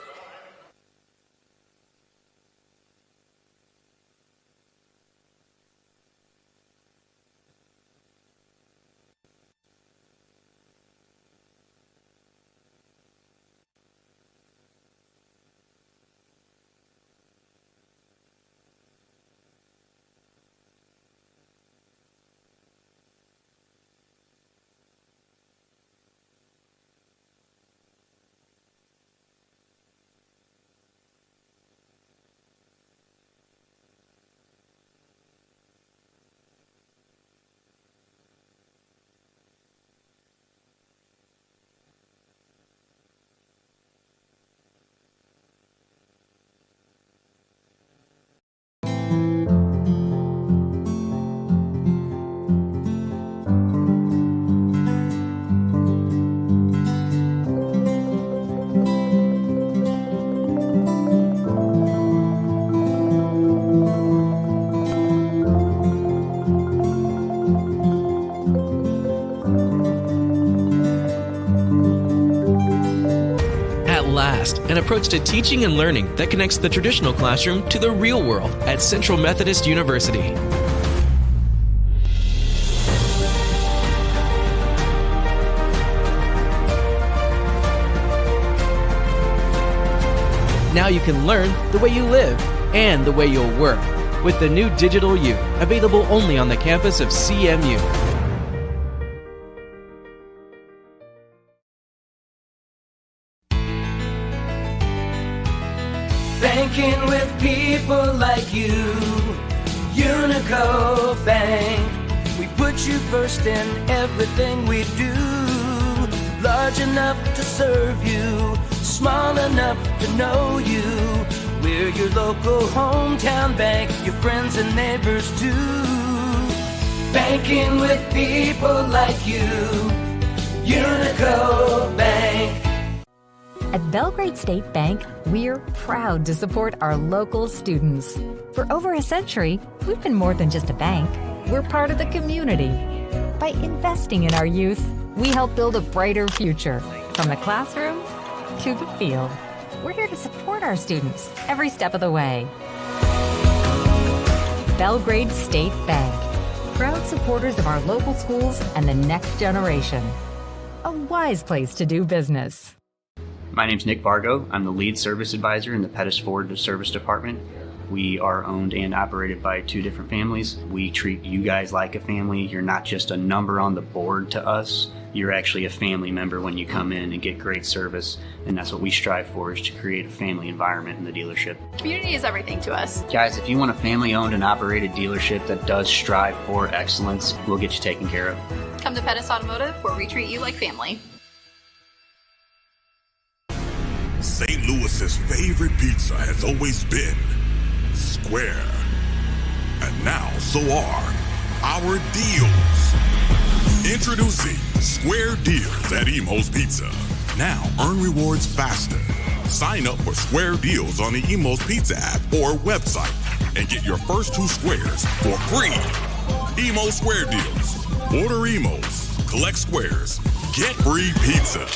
[SPEAKER 5] an approach to teaching and learning that connects the traditional classroom to the real world at Central Methodist University. Now you can learn the way you live and the way you'll work with the new Digital U, available only on the campus of CMU.
[SPEAKER 6] Banking with people like you, Unico Bank. We put you first in everything we do. Large enough to serve you, small enough to know you. We're your local hometown bank, your friends and neighbors too. Banking with people like you, Unico Bank.
[SPEAKER 7] At Belgrade State Bank, we're proud to support our local students. For over a century, we've been more than just a bank. We're part of the community. By investing in our youth, we help build a brighter future, from the classroom to the field. We're here to support our students every step of the way. Belgrade State Bank, proud supporters of our local schools and the next generation. A wise place to do business.
[SPEAKER 8] My name's Nick Vargo. I'm the lead service advisor in the Pettis Ford Service Department. We are owned and operated by two different families. We treat you guys like a family. You're not just a number on the board to us. You're actually a family member when you come in and get great service. And that's what we strive for, is to create a family environment in the dealership.
[SPEAKER 9] Community is everything to us.
[SPEAKER 8] Guys, if you want a family-owned and operated dealership that does strive for excellence, we'll get you taken care of.
[SPEAKER 9] Come to Pettis Automotive, where we treat you like family.
[SPEAKER 10] St. Louis's favorite pizza has always been Square. And now so are our deals. Introducing Square Deals at Emo's Pizza. Now earn rewards faster. Sign up for Square Deals on the Emo's Pizza app or website and get your first 2 squares for free. Emo Square Deals. Order Emos, collect squares, get free pizza.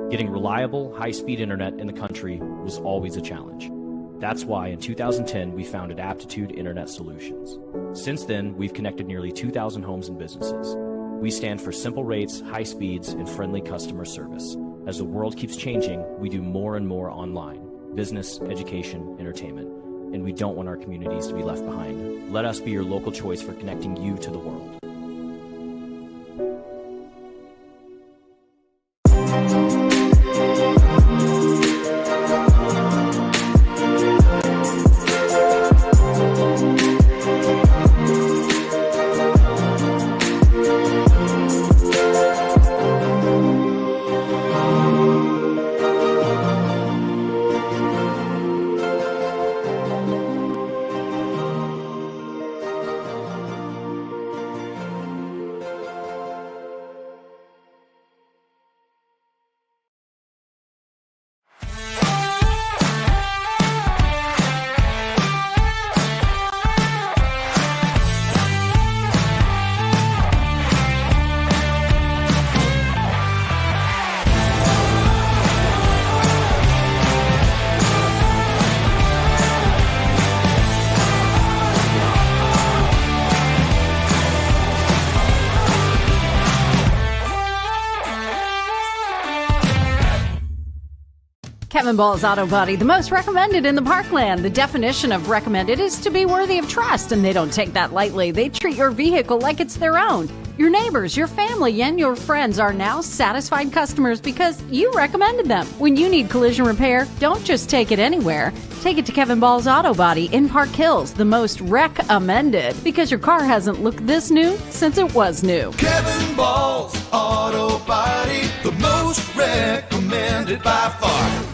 [SPEAKER 11] Getting reliable, high-speed internet in the country was always a challenge. That's why in 2010 we founded Aptitude Internet Solutions. Since then, we've connected nearly 2,000 homes and businesses. We stand for simple rates, high speeds, and friendly customer service. As the world keeps changing, we do more and more online: business, education, entertainment. And we don't want our communities to be left behind. Let us be your local choice for connecting you to the world.
[SPEAKER 12] Kevin Ball's Auto Body, the most recommended in the Parkland. The definition of recommended is to be worthy of trust, and they don't take that lightly. They treat your vehicle like it's their own. Your neighbors, your family, and your friends are now satisfied customers because you recommended them. When you need collision repair, don't just take it anywhere. Take it to Kevin Ball's Auto Body in Park Hills, the most recommended, because your car hasn't looked this new since it was new.
[SPEAKER 13] Kevin Ball's Auto Body, the most recommended by far.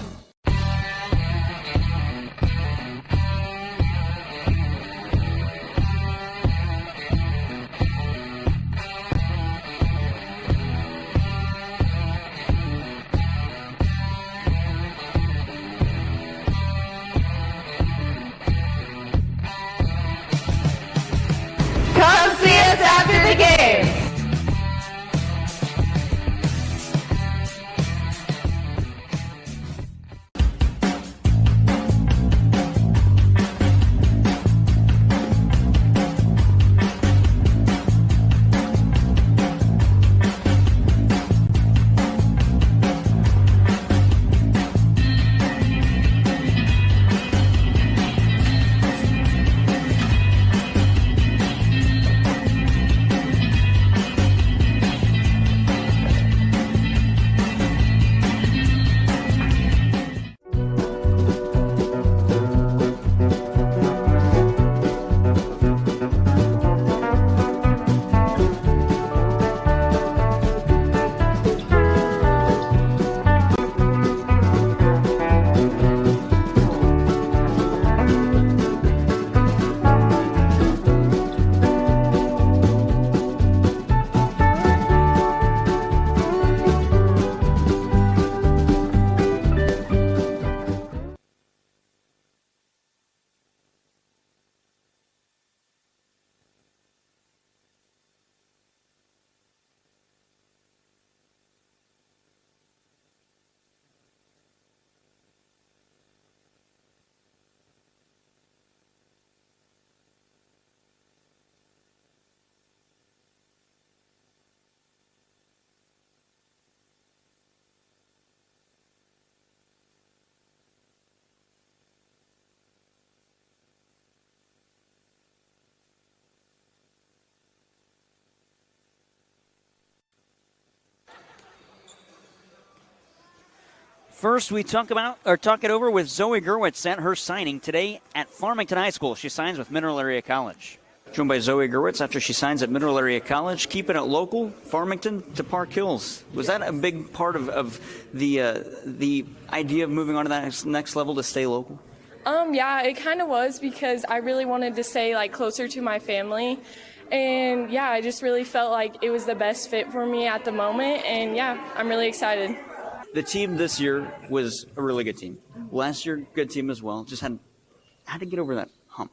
[SPEAKER 14] Come see us after the game.
[SPEAKER 1] First, we talk it over with Zoe Gerwitz at her signing today at Farmington High School. She signs with Mineral Area College. Joined by Zoe Gerwitz after she signs at Mineral Area College, keeping it local, Farmington to Park Hills. Was that a big part of the idea of moving on to that next level to stay local?
[SPEAKER 14] Yeah, it kind of was because I really wanted to stay closer to my family. And yeah, I just really felt like it was the best fit for me at the moment. And yeah, I'm really excited.
[SPEAKER 1] The team this year was a really good team. Last year, good team as well. Just had to get over that hump.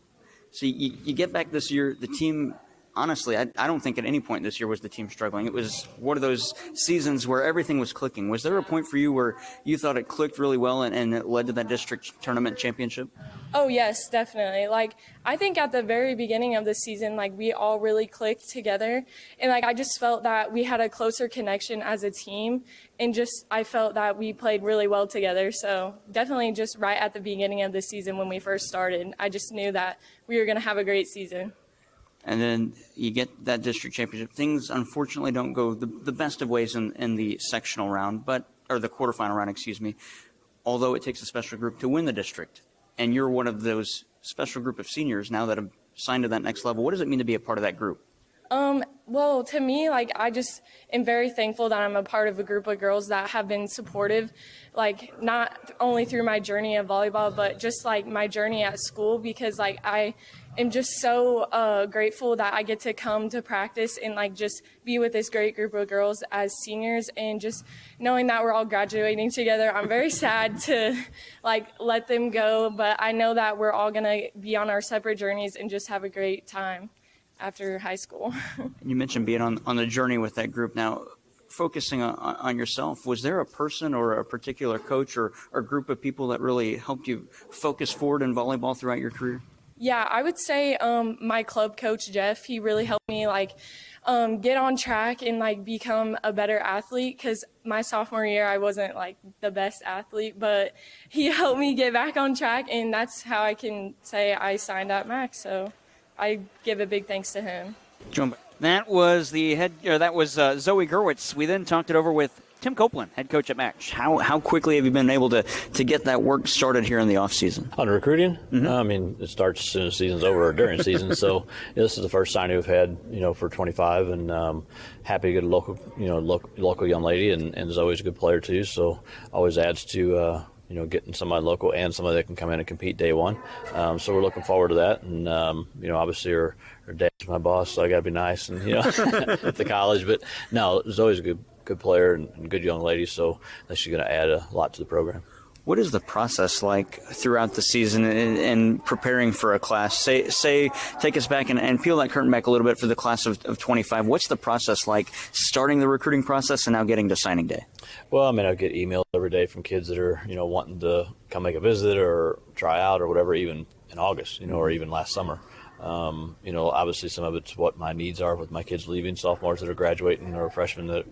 [SPEAKER 1] So you get back this year, the team, honestly, I don't think at any point this year was the team struggling. It was one of those seasons where everything was clicking. Was there a point for you where you thought it clicked really well and it led to that district tournament championship?
[SPEAKER 14] Oh, yes, definitely. I think at the very beginning of the season, we all really clicked together. And, I just felt that we had a closer connection as a team. And I felt that we played really well together. So definitely just right at the beginning of the season when we first started, I just knew that we were going to have a great season.
[SPEAKER 1] And then you get that district championship. Things, unfortunately, don't go the best of ways in the sectional round, or the quarterfinal round, excuse me, although it takes a special group to win the district. And you're one of those special group of seniors now that have signed to that next level. What does it mean to be a part of that group?
[SPEAKER 14] Well, to me, I just am very thankful that I'm a part of a group of girls that have been supportive, not only through my journey of volleyball, but just my journey at school, because I am just so grateful that I get to come to practice and just be with this great group of girls as seniors, and just knowing that we're all graduating together. I'm very sad to let them go, but I know that we're all going to be on our separate journeys and just have a great time after high school.
[SPEAKER 1] You mentioned being on the journey with that group. Now, focusing on yourself, was there a person or a particular coach or group of people that really helped you focus forward in volleyball throughout your career?
[SPEAKER 14] Yeah, I would say my club coach, Jeff, he really helped me get on track and become a better athlete, because my sophomore year I wasn't the best athlete, but he helped me get back on track, and that's how I can say I signed at Mac. So I give a big thanks to him.
[SPEAKER 1] That was Zoe Gerwitz. We then talked it over with Tim Copeland, head coach at Match. How quickly have you been able to get that work started here in the offseason?
[SPEAKER 15] On recruiting? Mm-hmm. It starts as soon as the season's over or during season. So this is the first signing we've had, for 25, and happy to get a local young lady, and Zoe's a good player too. So always adds to getting somebody local and somebody that can come in and compete day one. So we're looking forward to that. And, obviously her dad's my boss, so I got to be nice and, at the college. But no, Zoe's a good player and good young lady, so she's going to add a lot to the program.
[SPEAKER 1] What is the process like throughout the season and preparing for a class? Say, take us back and peel that curtain back a little bit for the class of 25. What's the process like starting the recruiting process and now getting to signing day?
[SPEAKER 15] Well, I get emails every day from kids that are, wanting to come make a visit or try out or whatever, even in August, or even last summer. Obviously some of it's what my needs are with my kids leaving, sophomores that are graduating or freshmen that,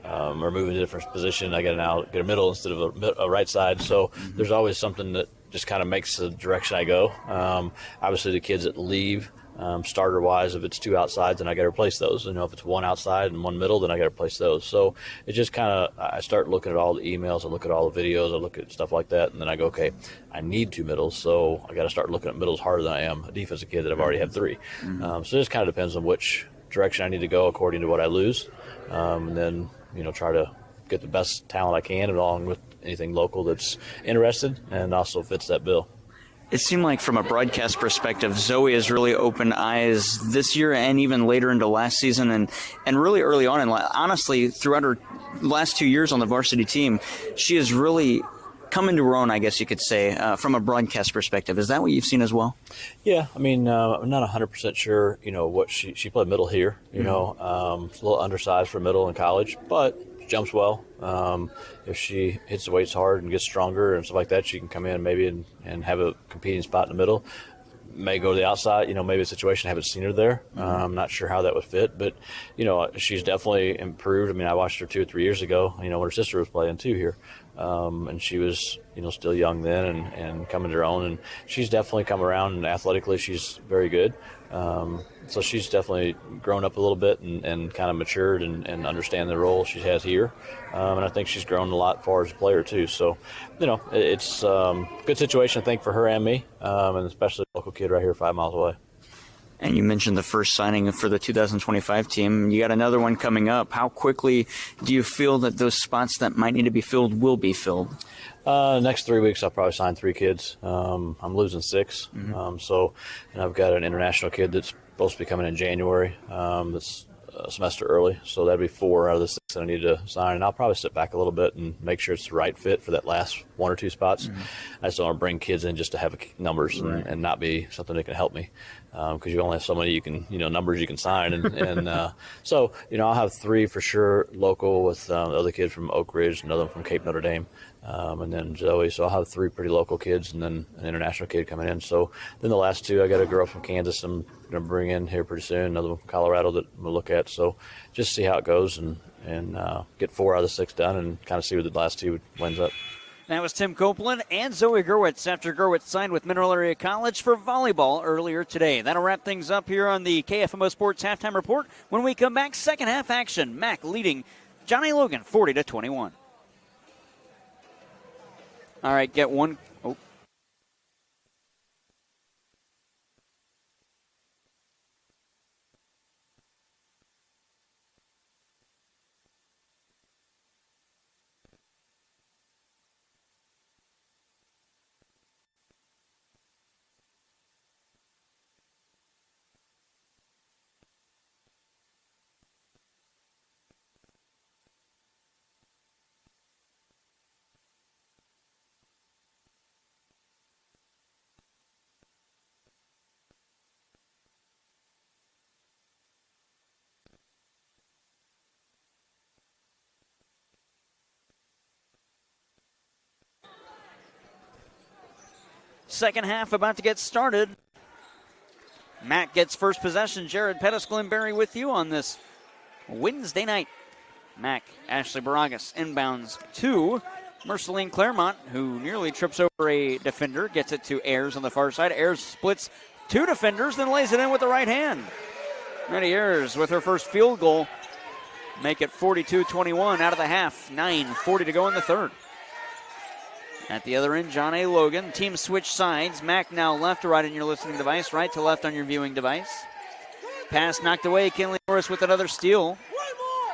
[SPEAKER 15] are moving to a different position. I get a middle instead of a right side. So there's always something that just kind of makes the direction I go. Obviously the kids that leave, starter-wise, if it's two outsides, then I got to replace those. If it's one outside and one middle, then I got to replace those. So it just I start looking at all the emails, I look at all the videos, I look at stuff like that, and then I go, okay, I need two middles, so I got to start looking at middles harder than I am a defensive kid that I've already had three. So it just kind of depends on which direction I need to go according to what I lose, and then try to get the best talent I can along with anything local that's interested and also fits that bill.
[SPEAKER 1] It seemed like from a broadcast perspective, Zoe has really opened eyes this year and even later into last season and really early on. And honestly, throughout her last 2 years on the varsity team, she has really come into her own, I guess you could say, from a broadcast perspective. Is that what you've seen as well?
[SPEAKER 15] Yeah, I'm not 100% sure, what she played middle here, a little undersized for middle in college, but jumps well. If she hits the weights hard and gets stronger and stuff like that, she can come in maybe and have a competing spot in the middle. May go to the outside, maybe a situation I haven't seen her there. I'm not sure how that would fit, but, she's definitely improved. I watched her 2 or 3 years ago, when her sister was playing too here. And she was, still young then and coming to her own. And she's definitely come around, and athletically she's very good. So she's definitely grown up a little bit and kind of matured and understand the role she has here. And I think she's grown a lot as far as a player too. So, it's a good situation, I think, for her and me, and especially a local kid right here 5 miles away.
[SPEAKER 1] And you mentioned the first signing for the 2025 team. You got another one coming up. How quickly do you feel that those spots that might need to be filled will be filled?
[SPEAKER 15] Next 3 weeks, I'll probably sign 3 kids. I'm losing 6. And I've got an international kid that's supposed to be coming in January. That's a semester early. So that'd be 4 out of the 6 that I need to sign. And I'll probably sit back a little bit and make sure it's the right fit for that last 1 or 2 spots. I just don't want to bring kids in just to have numbers and not be something that can help me. Because you only have so many numbers you can sign. So, I'll have 3 for sure local with the other kid from Oak Ridge, another one from Cape Notre Dame, and then Zoe. So I'll have 3 pretty local kids and then an international kid coming in. So then the last 2, I got a girl from Kansas I'm going to bring in here pretty soon, another one from Colorado that I'm going to look at. So just see how it goes and get 4 out of the 6 done and kind of see where the last 2 wins up.
[SPEAKER 1] That was Tim Copeland and Zoe Gerwitz after Gerwitz signed with Mineral Area College for volleyball earlier today. That'll wrap things up here on the KFMO Sports Halftime Report. When we come back, second half action. Mac leading John A. Logan 40-21. All right, get one. Oh. Second half about to get started. Mac gets first possession. Jared Pettis, Glenberry with you on this Wednesday night. Mac, Ashley Baragas inbounds to Merceline Claremont, who nearly trips over a defender, gets it to Ayers on the far side. Ayers splits 2 defenders, then lays it in with the right hand. Maddie Ayers with her first field goal. Make it 42-21 out of the half. 9:40 to go in the third. At the other end, John A. Logan. Team switch sides. Mac now left to right on your listening device, right to left on your viewing device. Pass knocked away. Kinley Norris with another steal.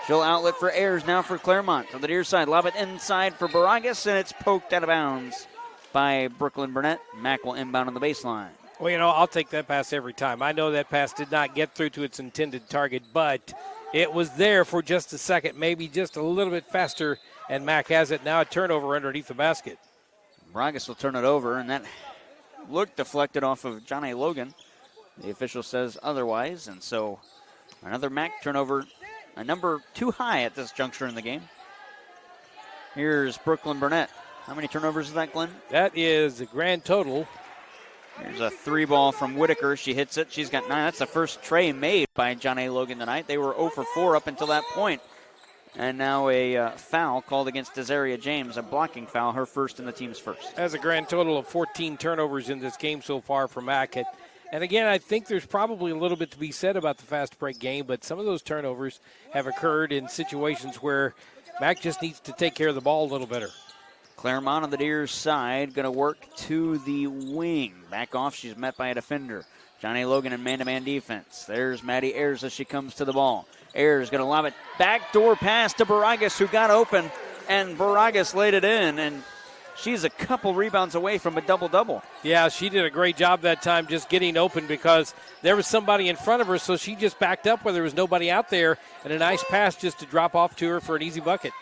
[SPEAKER 1] She'll outlet for Ayers now for Claremont. On the near side, lob it inside for Baragas, and it's poked out of bounds by Brooklyn Burnett. Mac will inbound on the baseline.
[SPEAKER 2] Well, I'll take that pass every time. I know that pass did not get through to its intended target, but it was there for just a second, maybe just a little bit faster, and Mac has it. Now a turnover underneath the basket.
[SPEAKER 1] Baragas will turn it over, and that looked deflected off of John A. Logan. The official says otherwise, and so another Mac turnover, a number 2 high at this juncture in the game. Here's Brooklyn Burnett. How many turnovers is that, Glenn?
[SPEAKER 2] That is the grand total.
[SPEAKER 1] Here's a 3 ball from Whitaker. She hits it. She's got 9. That's the first tray made by John A. Logan tonight. They were 0 for 4 up until that point. And now a foul called against Desaria James, a blocking foul, her first and the team's first.
[SPEAKER 2] That's a grand total of 14 turnovers in this game so far for Mac. And again, I think there's probably a little bit to be said about the fast break game, but some of those turnovers have occurred in situations where Mac just needs to take care of the ball a little better.
[SPEAKER 1] Claremont on the near side, going to work to the wing. Back off, she's met by a defender. John A. Logan in man-to-man defense. There's Maddie Ayers as she comes to the ball. Ayers going to lob it. Backdoor pass to Baragas, who got open, and Baragas laid it in, and she's a couple rebounds away from a double-double.
[SPEAKER 2] Yeah, she did a great job that time just getting open because there was somebody in front of her, so she just backed up where there was nobody out there, and a nice pass just to drop off to her for an easy bucket.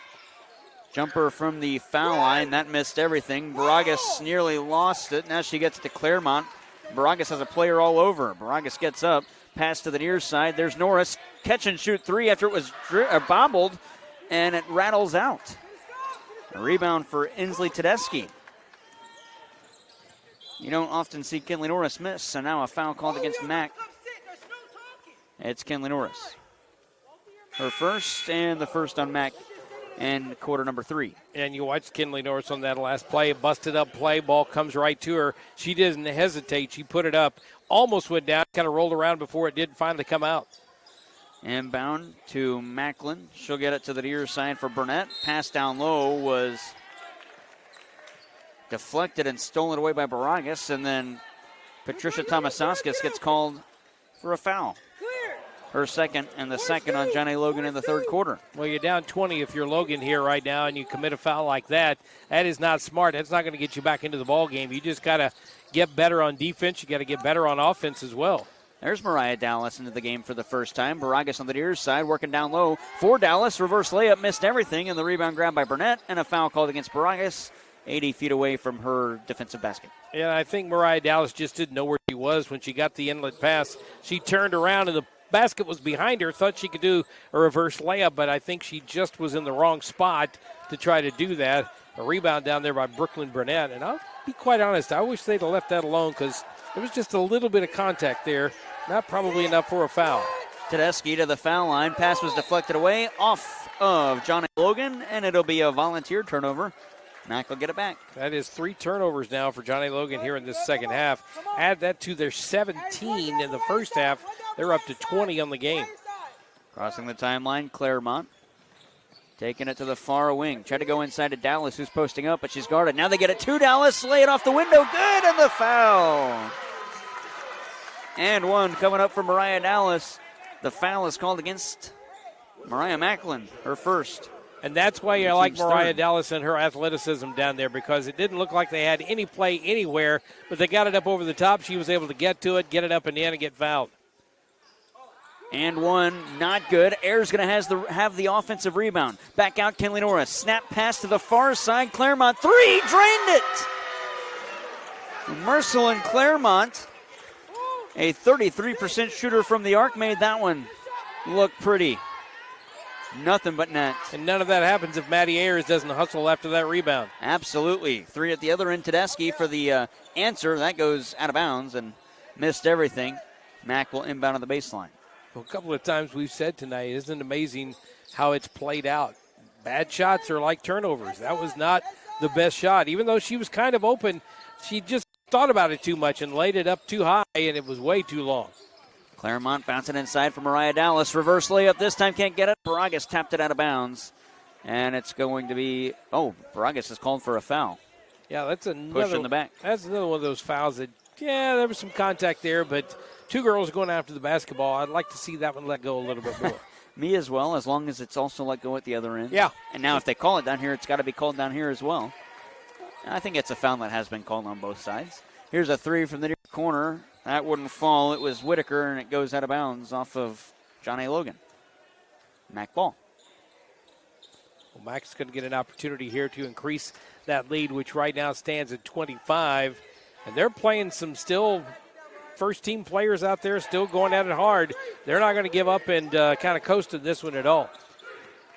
[SPEAKER 1] Jumper from the foul line. That missed everything. Baragas nearly lost it. Now she gets to Claremont. Baragas has a player all over. Baragas gets up. Pass to the near side. There's Norris. Catch and shoot 3 after it was bobbled, and it rattles out. A rebound for Inslee Tedeschi. You don't often see Kinley Norris miss, so now a foul called against Mac. It's Kinley Norris. Her first, and the first on Mac in quarter number 3.
[SPEAKER 2] And you watched Kinley Norris on that last play, busted up play, ball comes right to her. She didn't hesitate. She put it up, almost went down, kind of rolled around before it did finally come out.
[SPEAKER 1] Inbound to Macklin. She'll get it to the near side for Burnett. Pass down low was deflected and stolen away by Baragas, and then Patricia Tomasauskas gets called for a foul. Her second, and the second on Johnny Logan in the third quarter.
[SPEAKER 2] Well, you're down 20 if you're Logan here right now, and you commit a foul like that. That is not smart. That's not going to get you back into the ball game. You just got to get better on defense. You got to get better on offense as well.
[SPEAKER 1] There's Mariah Dallas into the game for the first time. Baragas on the near side, working down low for Dallas. Reverse layup, missed everything, and the rebound grabbed by Burnett, and a foul called against Baragas, 80 feet away from her defensive basket.
[SPEAKER 2] Yeah, I think Mariah Dallas just didn't know where she was when she got the inlet pass. She turned around, and the basket was behind her, thought she could do a reverse layup, but I think she just was in the wrong spot to try to do that. A rebound down there by Brooklyn Burnett, and I'll be quite honest, I wish they'd have left that alone because there was just a little bit of contact there, not probably enough for a foul.
[SPEAKER 1] Tedeschi to the foul line. Pass was deflected away off of Johnny Logan, and it'll be a volunteer turnover. Mack will get it back.
[SPEAKER 2] That is 3 turnovers now for Johnny Logan here in this second half. Add that to their 17 in the first half. They're up to 20 on the game.
[SPEAKER 1] Crossing the timeline, Claremont. Taking it to the far wing. Tried to go inside to Dallas, who's posting up, but she's guarded. Now they get it to Dallas. Lay it off the window. Good, and the foul. And one coming up for Mariah Dallas. The foul is called against Mariah Macklin, her first.
[SPEAKER 2] And that's why I like Mariah Dallas and her athleticism down there, because it didn't look like they had any play anywhere, but they got it up over the top. She was able to get to it, get it up and in, and get fouled.
[SPEAKER 1] And one, not good. Ayers going to have the offensive rebound. Back out, Kinley Norris. Snap pass to the far side. Claremont, 3, drained it. Mercelin Claremont, a 33% shooter from the arc, made that one look pretty. Nothing but net.
[SPEAKER 2] And none of that happens if Maddie Ayers doesn't hustle after that rebound.
[SPEAKER 1] Absolutely. 3 at the other end. Tedeschi for the answer. That goes out of bounds and missed everything. Mack will inbound on the baseline.
[SPEAKER 2] Well, a couple of times we've said tonight, isn't it amazing how it's played out? Bad shots are like turnovers. That was not the best shot. Even though she was kind of open, she just thought about it too much and laid it up too high, and it was way too long.
[SPEAKER 1] Claremont bouncing inside for Mariah Dallas. Reverse layup. This time can't get it. Baragas tapped it out of bounds. And it's going to be, Baragas is called for a foul.
[SPEAKER 2] Yeah, that's another.
[SPEAKER 1] Push in the back.
[SPEAKER 2] That's another one of those fouls that, there was some contact there, but 2 girls going after the basketball. I'd like to see that one let go a little bit more.
[SPEAKER 1] Me as well, as long as it's also let go at the other end.
[SPEAKER 2] Yeah.
[SPEAKER 1] And now if they call it down here, it's got to be called down here as well. I think it's a foul that has been called on both sides. Here's a 3 from the near corner. That wouldn't fall. It was Whitaker, and it goes out of bounds off of John A. Logan. Mack ball.
[SPEAKER 2] Well, Mack's going to get an opportunity here to increase that lead, which right now stands at 25. And they're playing some still first-team players out there, still going at it hard. They're not going to give up and kind of coast in this one at all.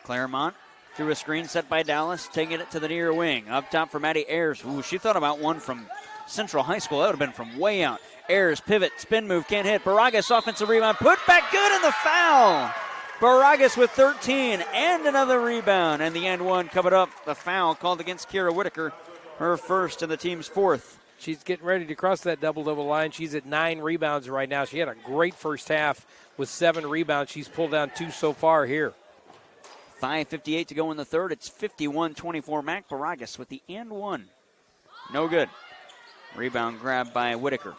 [SPEAKER 1] Claremont through a screen set by Dallas, taking it to the near wing. Up top for Maddie Ayers. Ooh, she thought about one from Central High School. That would have been from way out. Ayers, pivot, spin move, can't hit. Baragas, offensive rebound, put back good, in the foul. Baragas with 13 and another rebound. And the end one coming up, the foul called against Kira Whitaker, her first and the team's 4th.
[SPEAKER 2] She's getting ready to cross that double-double line. She's at 9 rebounds right now. She had a great first half with 7 rebounds. She's pulled down 2 so far here.
[SPEAKER 1] 5:58 to go in the third. It's 51-24. Mac. Baragas with the and one. No good. Rebound grabbed by Whitaker.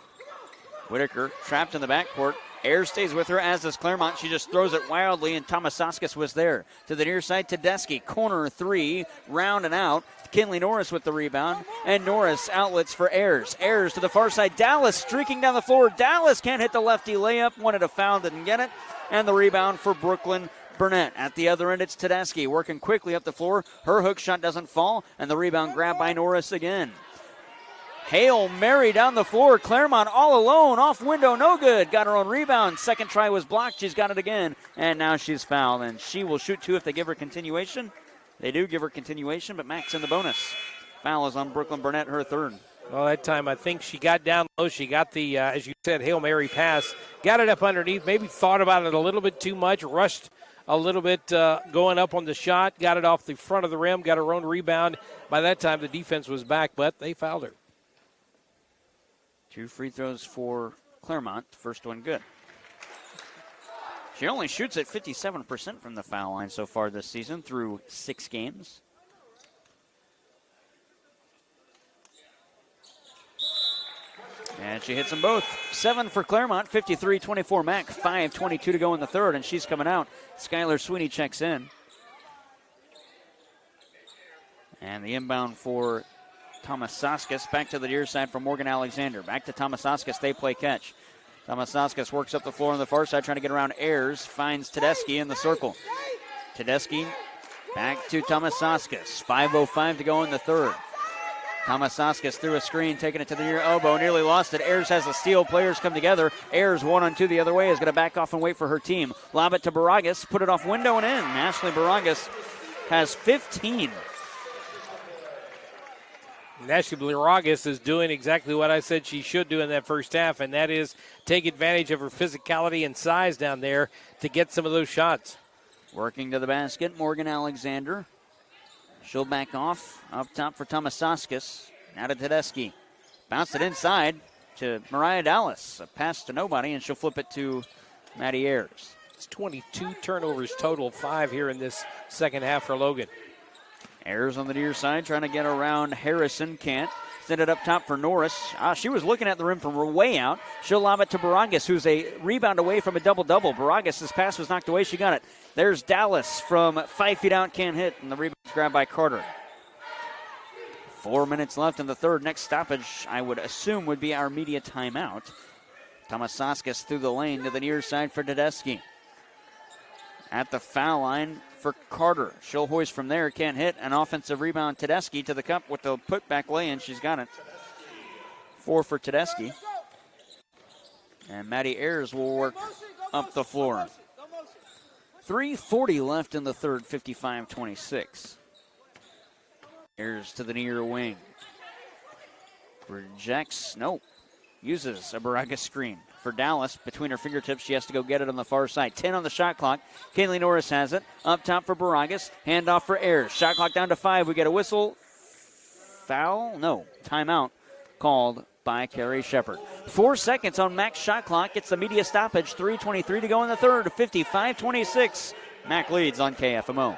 [SPEAKER 1] Whitaker trapped in the backcourt. Ayers stays with her, as does Claremont. She just throws it wildly, and Tomasauskas was there. To the near side, Tedeschi. Corner 3, round and out. Kinley Norris with the rebound, and Norris outlets for Ayers. Ayers to the far side. Dallas streaking down the floor. Dallas can't hit the lefty layup. Wanted a foul, didn't get it. And the rebound for Brooklyn Burnett. At the other end, it's Tedeschi working quickly up the floor. Her hook shot doesn't fall, and the rebound grabbed by Norris again. Hail Mary down the floor. Claremont all alone. Off window, no good. Got her own rebound. Second try was blocked. She's got it again. And now she's fouled. And she will shoot 2 if they give her continuation. They do give her continuation, but Mack's in the bonus. Foul is on Brooklyn Burnett, her 3rd.
[SPEAKER 2] Well, that time I think she got down low. She got the, as you said, Hail Mary pass. Got it up underneath. Maybe thought about it a little bit too much. Rushed a little bit going up on the shot. Got it off the front of the rim. Got her own rebound. By that time, the defense was back, but they fouled her.
[SPEAKER 1] 2 free throws for Claremont. First one good. She only shoots at 57% from the foul line so far this season through 6 games. And she hits them both. 7 for Claremont, 53-24 Mac, 5:22 to go in the third, and she's coming out. Skylar Sweeney checks in. And the inbound for Thomasauskas back to the near side for Morgan Alexander. Back to Thomasauskas, they play catch. Thomasauskas works up the floor on the far side, trying to get around Ayers, finds Tedeschi in the circle. Tedeschi back to Thomasauskas, 5:05 to go in the third. Thomasauskas through a screen, taking it to the near elbow, nearly lost it. Ayers has a steal, players come together. Ayers 1-on-2 the other way, is going to back off and wait for her team. Lob it to Baragas, put it off window and in. Ashley Baragas has 15.
[SPEAKER 2] Ashley Baragas is doing exactly what I said she should do in that first half, and that is take advantage of her physicality and size down there to get some of those shots.
[SPEAKER 1] Working to the basket, Morgan Alexander. She'll back off up top for Thomasauskas. Now to Tedeschi. Bounced it inside to Mariah Dallas. A pass to nobody, and she'll flip it to Maddie Ayers.
[SPEAKER 2] It's 22 turnovers total, 5 here in this second half for Logan.
[SPEAKER 1] Ayers on the near side, trying to get around Harrison. Can't. Send it up top for Norris. She was looking at the rim from way out. She'll lob it to Baragas, who's a rebound away from a double-double. Baragas' pass was knocked away. She got it. There's Dallas from 5 feet out, can't hit, and the rebound's grabbed by Carter. 4 minutes left in the third. Next stoppage, I would assume, would be our media timeout. Thomasauskas through the lane to the near side for Tedeschi. At the foul line for Carter. She'll hoist from there, can't hit. An offensive rebound, Tedeschi to the cup with the putback lay-in. She's got it. 4 for Tedeschi. And Maddie Ayers will work up the floor. 3:40 left in the third, 55-26. Ayers to the near wing. Rejects, nope. Uses a Baragas screen for Dallas. Between her fingertips, she has to go get it on the far side. 10 on the shot clock. Kaylee Norris has it. Up top for Baragas. Handoff for Ayers. Shot clock down to 5. We get a whistle. Foul? No. Timeout called by Carrie Shepard. 4 seconds on Mac's shot clock. It's the media stoppage. 3:23 to go in the third. 55-26. Mac leads on KFMO.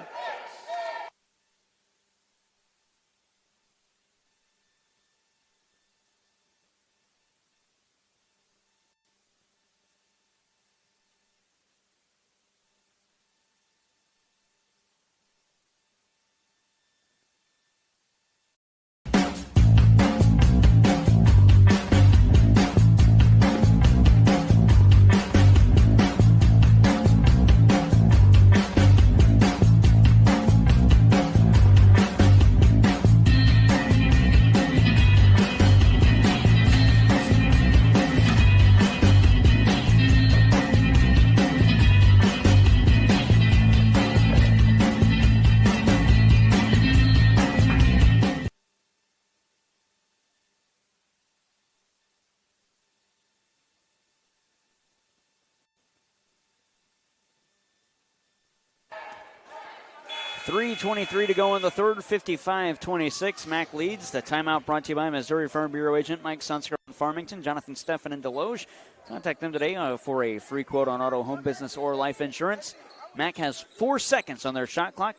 [SPEAKER 1] .23 to go in the third, 55-26. Mac leads. The timeout brought to you by Missouri Farm Bureau agent Mike Sunsker in Farmington, Jonathan Steffen in Deloge. Contact them today for a free quote on auto, home business, or life insurance. Mac has 4 seconds on their shot clock.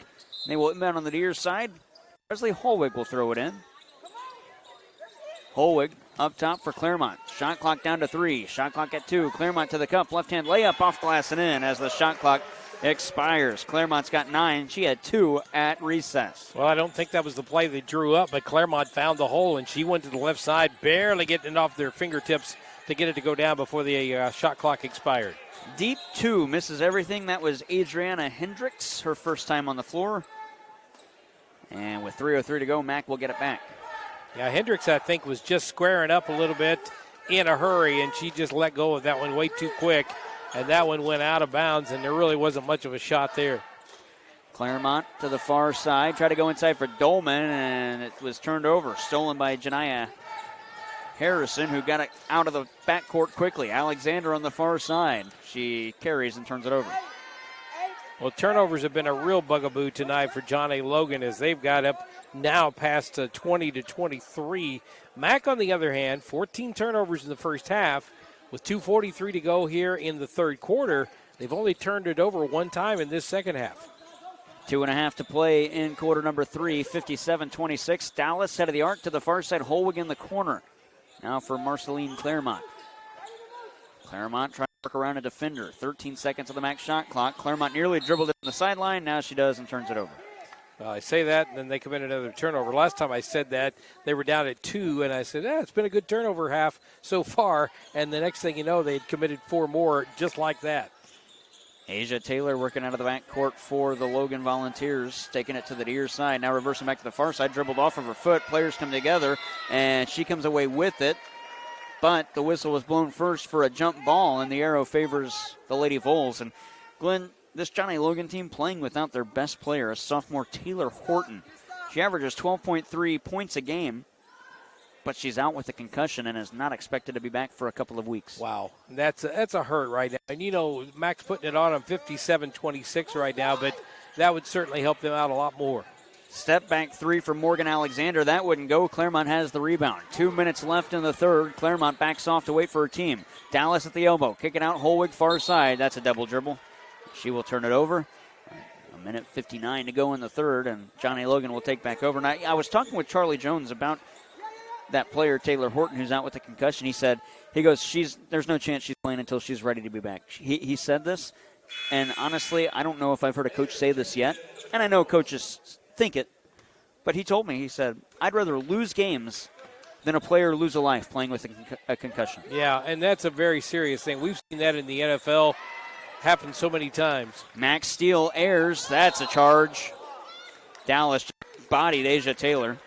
[SPEAKER 1] They will inbound on the near side. Presley Holwig will throw it in. Holwig up top for Claremont. Shot clock down to 3. Shot clock at 2. Claremont to the cup. Left-hand layup off glass and in as the shot clock expires. Claremont's got 9. She had 2 at recess.
[SPEAKER 2] Well, I don't think that was the play they drew up, but Claremont found the hole, and she went to the left side, barely getting it off their fingertips to get it to go down before the shot clock expired.
[SPEAKER 1] Deep 2 misses everything. That was Adriana Hendricks, her first time on the floor. And with 3:03 to go, Mac will get it back.
[SPEAKER 2] Yeah, Hendricks, I think, was just squaring up a little bit in a hurry, and she just let go of that one way too quick. And that one went out of bounds, and there really wasn't much of a shot there.
[SPEAKER 1] Claremont to the far side. Tried to go inside for Dolman, and it was turned over. Stolen by Janiyah Harrison, who got it out of the backcourt quickly. Alexander on the far side. She carries and turns it over.
[SPEAKER 2] Well, turnovers have been a real bugaboo tonight for John A. Logan as they've got up now past 20-23. Mac, on the other hand, 14 turnovers in the first half, With 2:43 to go here in the third quarter, they've only turned it over one time in this second half.
[SPEAKER 1] 2.5 to play in quarter number 3, 57-26. Dallas head of the arc to the far side, Holwig in the corner. Now for Marceline Claremont. Claremont trying to work around a defender. 13 seconds of the max shot clock. Claremont nearly dribbled it on the sideline. Now she does and turns it over.
[SPEAKER 2] Well, I say that, and then they commit another turnover. Last time I said that, they were down at 2, and I said, it's been a good turnover half so far. And the next thing you know, they'd committed 4 more just like that.
[SPEAKER 1] Asia Taylor working out of the back court for the Logan Volunteers, taking it to the near side. Now reversing back to the far side, dribbled off of her foot. Players come together, and she comes away with it. But the whistle was blown first for a jump ball, and the arrow favors the Lady Vols. And Glenn, this John A. Logan team playing without their best player, a sophomore Taylor Horton. She averages 12.3 points a game, but she's out with a concussion and is not expected to be back for a couple of weeks.
[SPEAKER 2] Wow, that's a hurt right now. And, you know, Mac's putting it on 57-26 right now, but that would certainly help them out a lot more.
[SPEAKER 1] Step back 3 for Morgan Alexander. That wouldn't go. Claremont has the rebound. 2 minutes left in the third. Claremont backs off to wait for her team. Dallas at the elbow. Kick it out. Holwig far side. That's a double dribble. She will turn it over. A minute 59 to go in the third, and John A. Logan will take back over. And I was talking with Charlie Jones about that player, Taylor Horton, who's out with a concussion. He goes, there's no chance she's playing until she's ready to be back. He said this, and honestly, I don't know if I've heard a coach say this yet, and I know coaches think it, but he told me, he said, I'd rather lose games than a player lose a life playing with a concussion.
[SPEAKER 2] Yeah, and that's a very serious thing. We've seen that in the NFL happen so many times.
[SPEAKER 1] Max Steele airs. That's a charge. Dallas bodied Asia Taylor.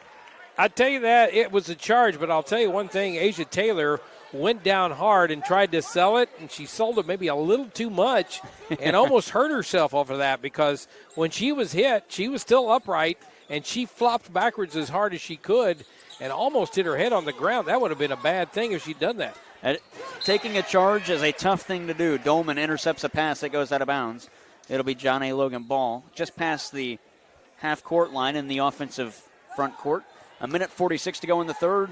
[SPEAKER 2] I tell you that it was a charge, but I'll tell you one thing. Asia Taylor went down hard and tried to sell it, and she sold it maybe a little too much and almost hurt herself off of that, because when she was hit, she was still upright, and she flopped backwards as hard as she could and almost hit her head on the ground. That would have been a bad thing if she'd done that.
[SPEAKER 1] Taking a charge is a tough thing to do. Dolman intercepts a pass that goes out of bounds. It'll be John A. Logan ball just past the half-court line in the offensive front court. A minute 46 to go in the third.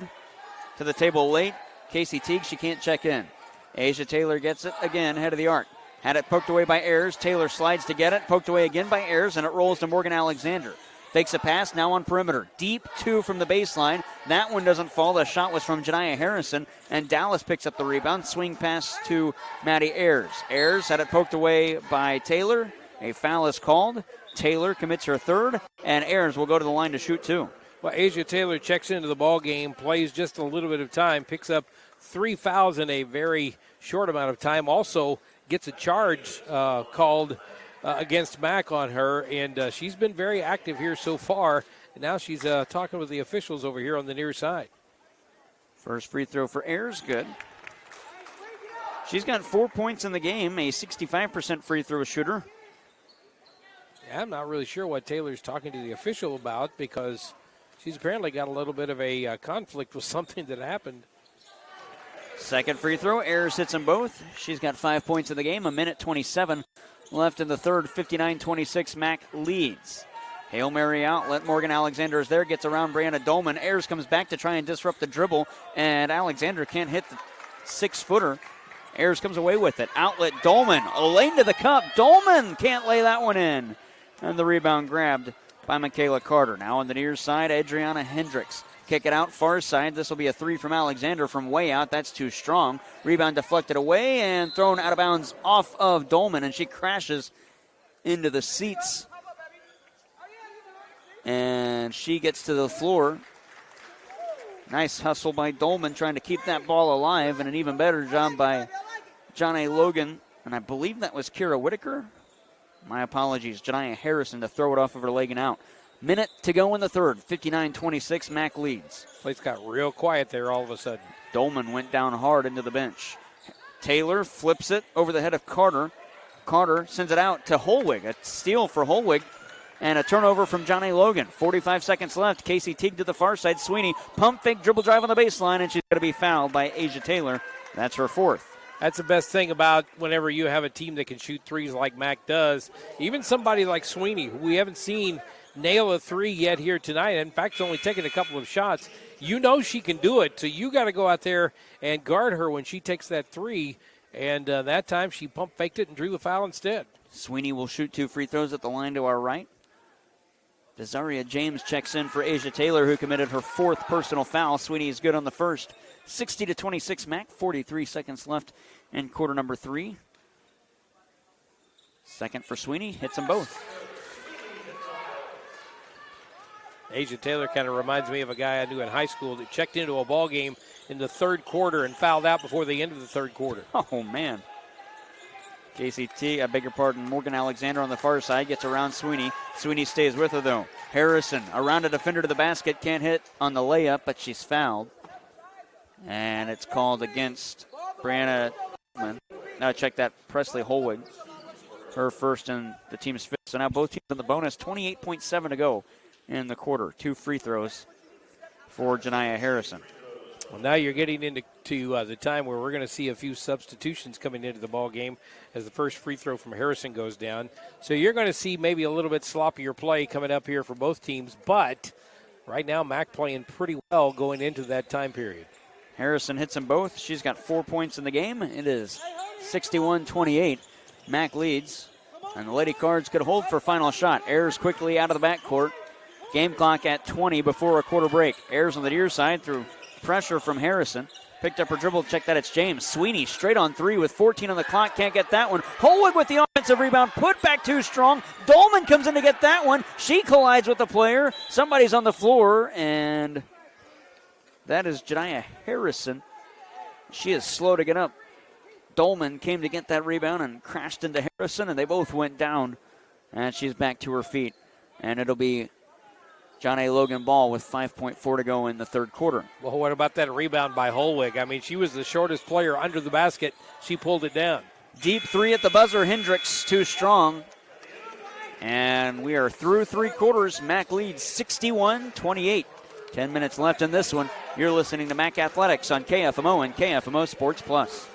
[SPEAKER 1] To the table late. Casey Teague, she can't check in. Asia Taylor gets it again, head of the arc. Had it poked away by Ayers. Taylor slides to get it. Poked away again by Ayers, and it rolls to Morgan Alexander. Fakes a pass, now on perimeter. Deep 2 from the baseline. That one doesn't fall. The shot was from Janiah Harrison, and Dallas picks up the rebound. Swing pass to Maddie Ayers. Ayers had it poked away by Taylor. A foul is called. Taylor commits her third, and Ayers will go to the line to shoot 2.
[SPEAKER 2] Well, Asia Taylor checks into the ball game, plays just a little bit of time, picks up 3 fouls in a very short amount of time. Also gets a charge called against Mac on her, and she's been very active here so far. And now she's talking with the officials over here on the near side.
[SPEAKER 1] First free throw for Ayers, good. She's got 4 points in the game, a 65% free throw shooter.
[SPEAKER 2] Yeah, I'm not really sure what Taylor's talking to the official about, because she's apparently got a little bit of a conflict with something that happened.
[SPEAKER 1] Second free throw, Ayers hits them both. She's got 5 points in the game, a minute 27 left in the third. 59-26, Mac leads. Hail Mary outlet, Morgan Alexander is there, gets around Brianna Dolman. Ayers comes back to try and disrupt the dribble, and Alexander can't hit the 6-footer. Ayers comes away with it. Outlet, Dolman, a lane to the cup. Dolman can't lay that one in. And the rebound grabbed by Michaela Carter. Now on the near side, Adriana Hendricks. Kick it out far side. This will be a 3 from Alexander from way out. That's too strong. Rebound deflected away and thrown out of bounds off of Dolman, and she crashes into the seats. And she gets to the floor. Nice hustle by Dolman trying to keep that ball alive, and an even better job by John A. Logan. And I believe that was Kira Whitaker. My apologies. Janiah Harrison to throw it off of her leg and out. Minute to go in the third. 59-26, Mac leads.
[SPEAKER 2] Place got real quiet there all of a sudden.
[SPEAKER 1] Dolman went down hard into the bench. Taylor flips it over the head of Carter. Carter sends it out to Holwig. A steal for Holwig. And a turnover from John A. Logan. 45 seconds left. Casey Teague to the far side. Sweeney, pump fake, dribble drive on the baseline, and she's going to be fouled by Asia Taylor. That's her fourth.
[SPEAKER 2] That's the best thing about whenever you have a team that can shoot threes like Mac does. Even somebody like Sweeney, who we haven't seen nail a 3 yet here tonight. In fact, he's only taken a couple of shots. you know she can do it, so you got to go out there and guard her when she takes that three. And that time she pump faked it and drew the foul instead.
[SPEAKER 1] Sweeney will shoot 2 free throws at the line to our right. Desaria James checks in for Asia Taylor, who committed her 4th personal foul. Sweeney is good on the first. 60-26 Mac, 43 seconds left in quarter number 3. Second for Sweeney, hits them both.
[SPEAKER 2] Asia Taylor kind of reminds me of a guy I knew in high school that checked into a ball game in the 3rd quarter and fouled out before the end of the 3rd quarter.
[SPEAKER 1] Oh, man. KCT, I beg your pardon, Morgan Alexander on the far side gets around Sweeney. Sweeney stays with her, though. Harrison around a defender to the basket, can't hit on the layup, but she's fouled. And it's called against Brianna. Now check that, Presley Holwig. Her first and the team's 5th. So now both teams in the bonus, 28.7 to go in the quarter. 2 free throws for Janiyah Harrison.
[SPEAKER 2] Well, now you're getting into the time where we're going to see a few substitutions coming into the ball game as the first free throw from Harrison goes down. So you're going to see maybe a little bit sloppier play coming up here for both teams. But right now, Mac playing pretty well going into that time period.
[SPEAKER 1] Harrison hits them both. She's got 4 points in the game. It is 61-28. Mac leads. And the Lady Cards could hold for final shot. Ayers quickly out of the backcourt. Game clock at 20 before a quarter break. Ayers on the near side through pressure from Harrison. Picked up her dribble. Check that, it's James. Sweeney straight on 3 with 14 on the clock. Can't get that one. Holwig with the offensive rebound. Put back too strong. Dolman comes in to get that one. She collides with the player. Somebody's on the floor, and that is Janiyah Harrison. She is slow to get up. Dolman came to get that rebound and crashed into Harrison, and they both went down. And she's back to her feet. And it'll be John A. Logan ball with 5.4 to go in the 3rd quarter.
[SPEAKER 2] Well, what about that rebound by Holwig? I mean, she was the shortest player under the basket. She pulled it down.
[SPEAKER 1] Deep 3 at the buzzer. Hendricks too strong. And we are through 3 quarters. Mac leads 61-28. 10 minutes left in this one. You're listening to Mac Athletics on KFMO and KFMO Sports Plus.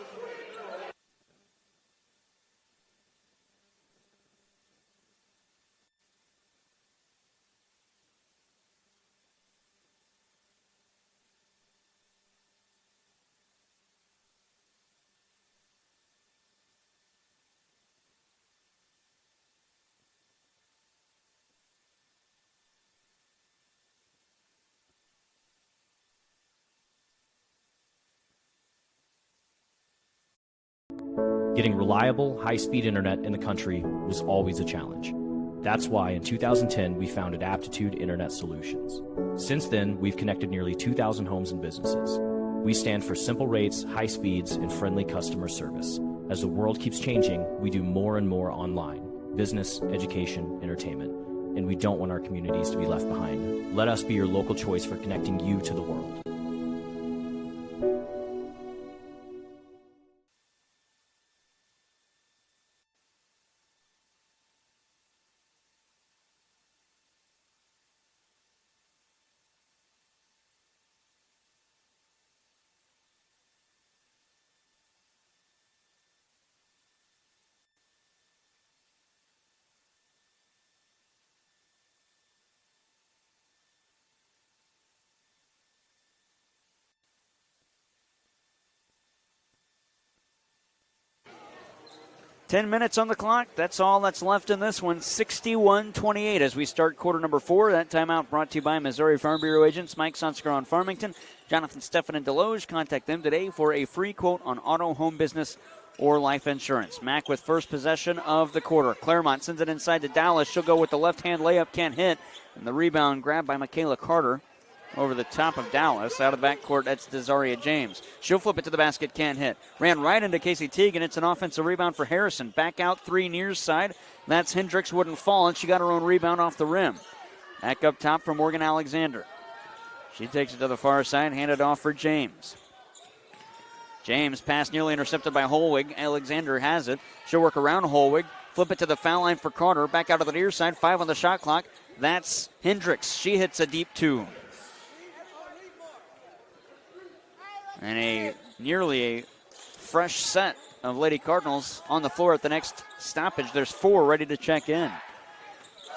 [SPEAKER 11] Getting reliable, high-speed internet in the country was always a challenge. That's why in 2010 we founded Aptitude Internet Solutions. Since then, we've connected nearly 2,000 homes and businesses. We stand for simple rates, high speeds, and friendly customer service. As the world keeps changing, we do more and more online: business, education, entertainment. And we don't want our communities to be left behind. Let us be your local choice for connecting you to the world.
[SPEAKER 1] Ten minutes on the clock. That's all that's left in this one. 61-28 as we start quarter number 4. That timeout brought to you by Missouri Farm Bureau agents Mike Sonsker on Farmington, Jonathan Steffen in Deloge. Contact them today for a free quote on auto, home business, or life insurance. Mac with first possession of the quarter. Claremont sends it inside to Dallas. She'll go with the left-hand layup. Can't hit. And the rebound grabbed by Michaela Carter over the top of Dallas. Out of the backcourt, that's Desaria James. She'll flip it to the basket, can't hit. Ran right into Casey Teague, and it's an offensive rebound for Harrison. Back out 3 near side. That's Hendricks, wouldn't fall, and she got her own rebound off the rim. Back up top for Morgan Alexander. She takes it to the far side, handed off for James. James pass nearly intercepted by Holwig. Alexander has it. She'll work around Holwig. Flip it to the foul line for Carter. Back out of the near side. 5 on the shot clock. That's Hendricks. She hits a deep 2. And nearly a fresh set of Lady Cardinals on the floor at the next stoppage. There's 4 ready to check in.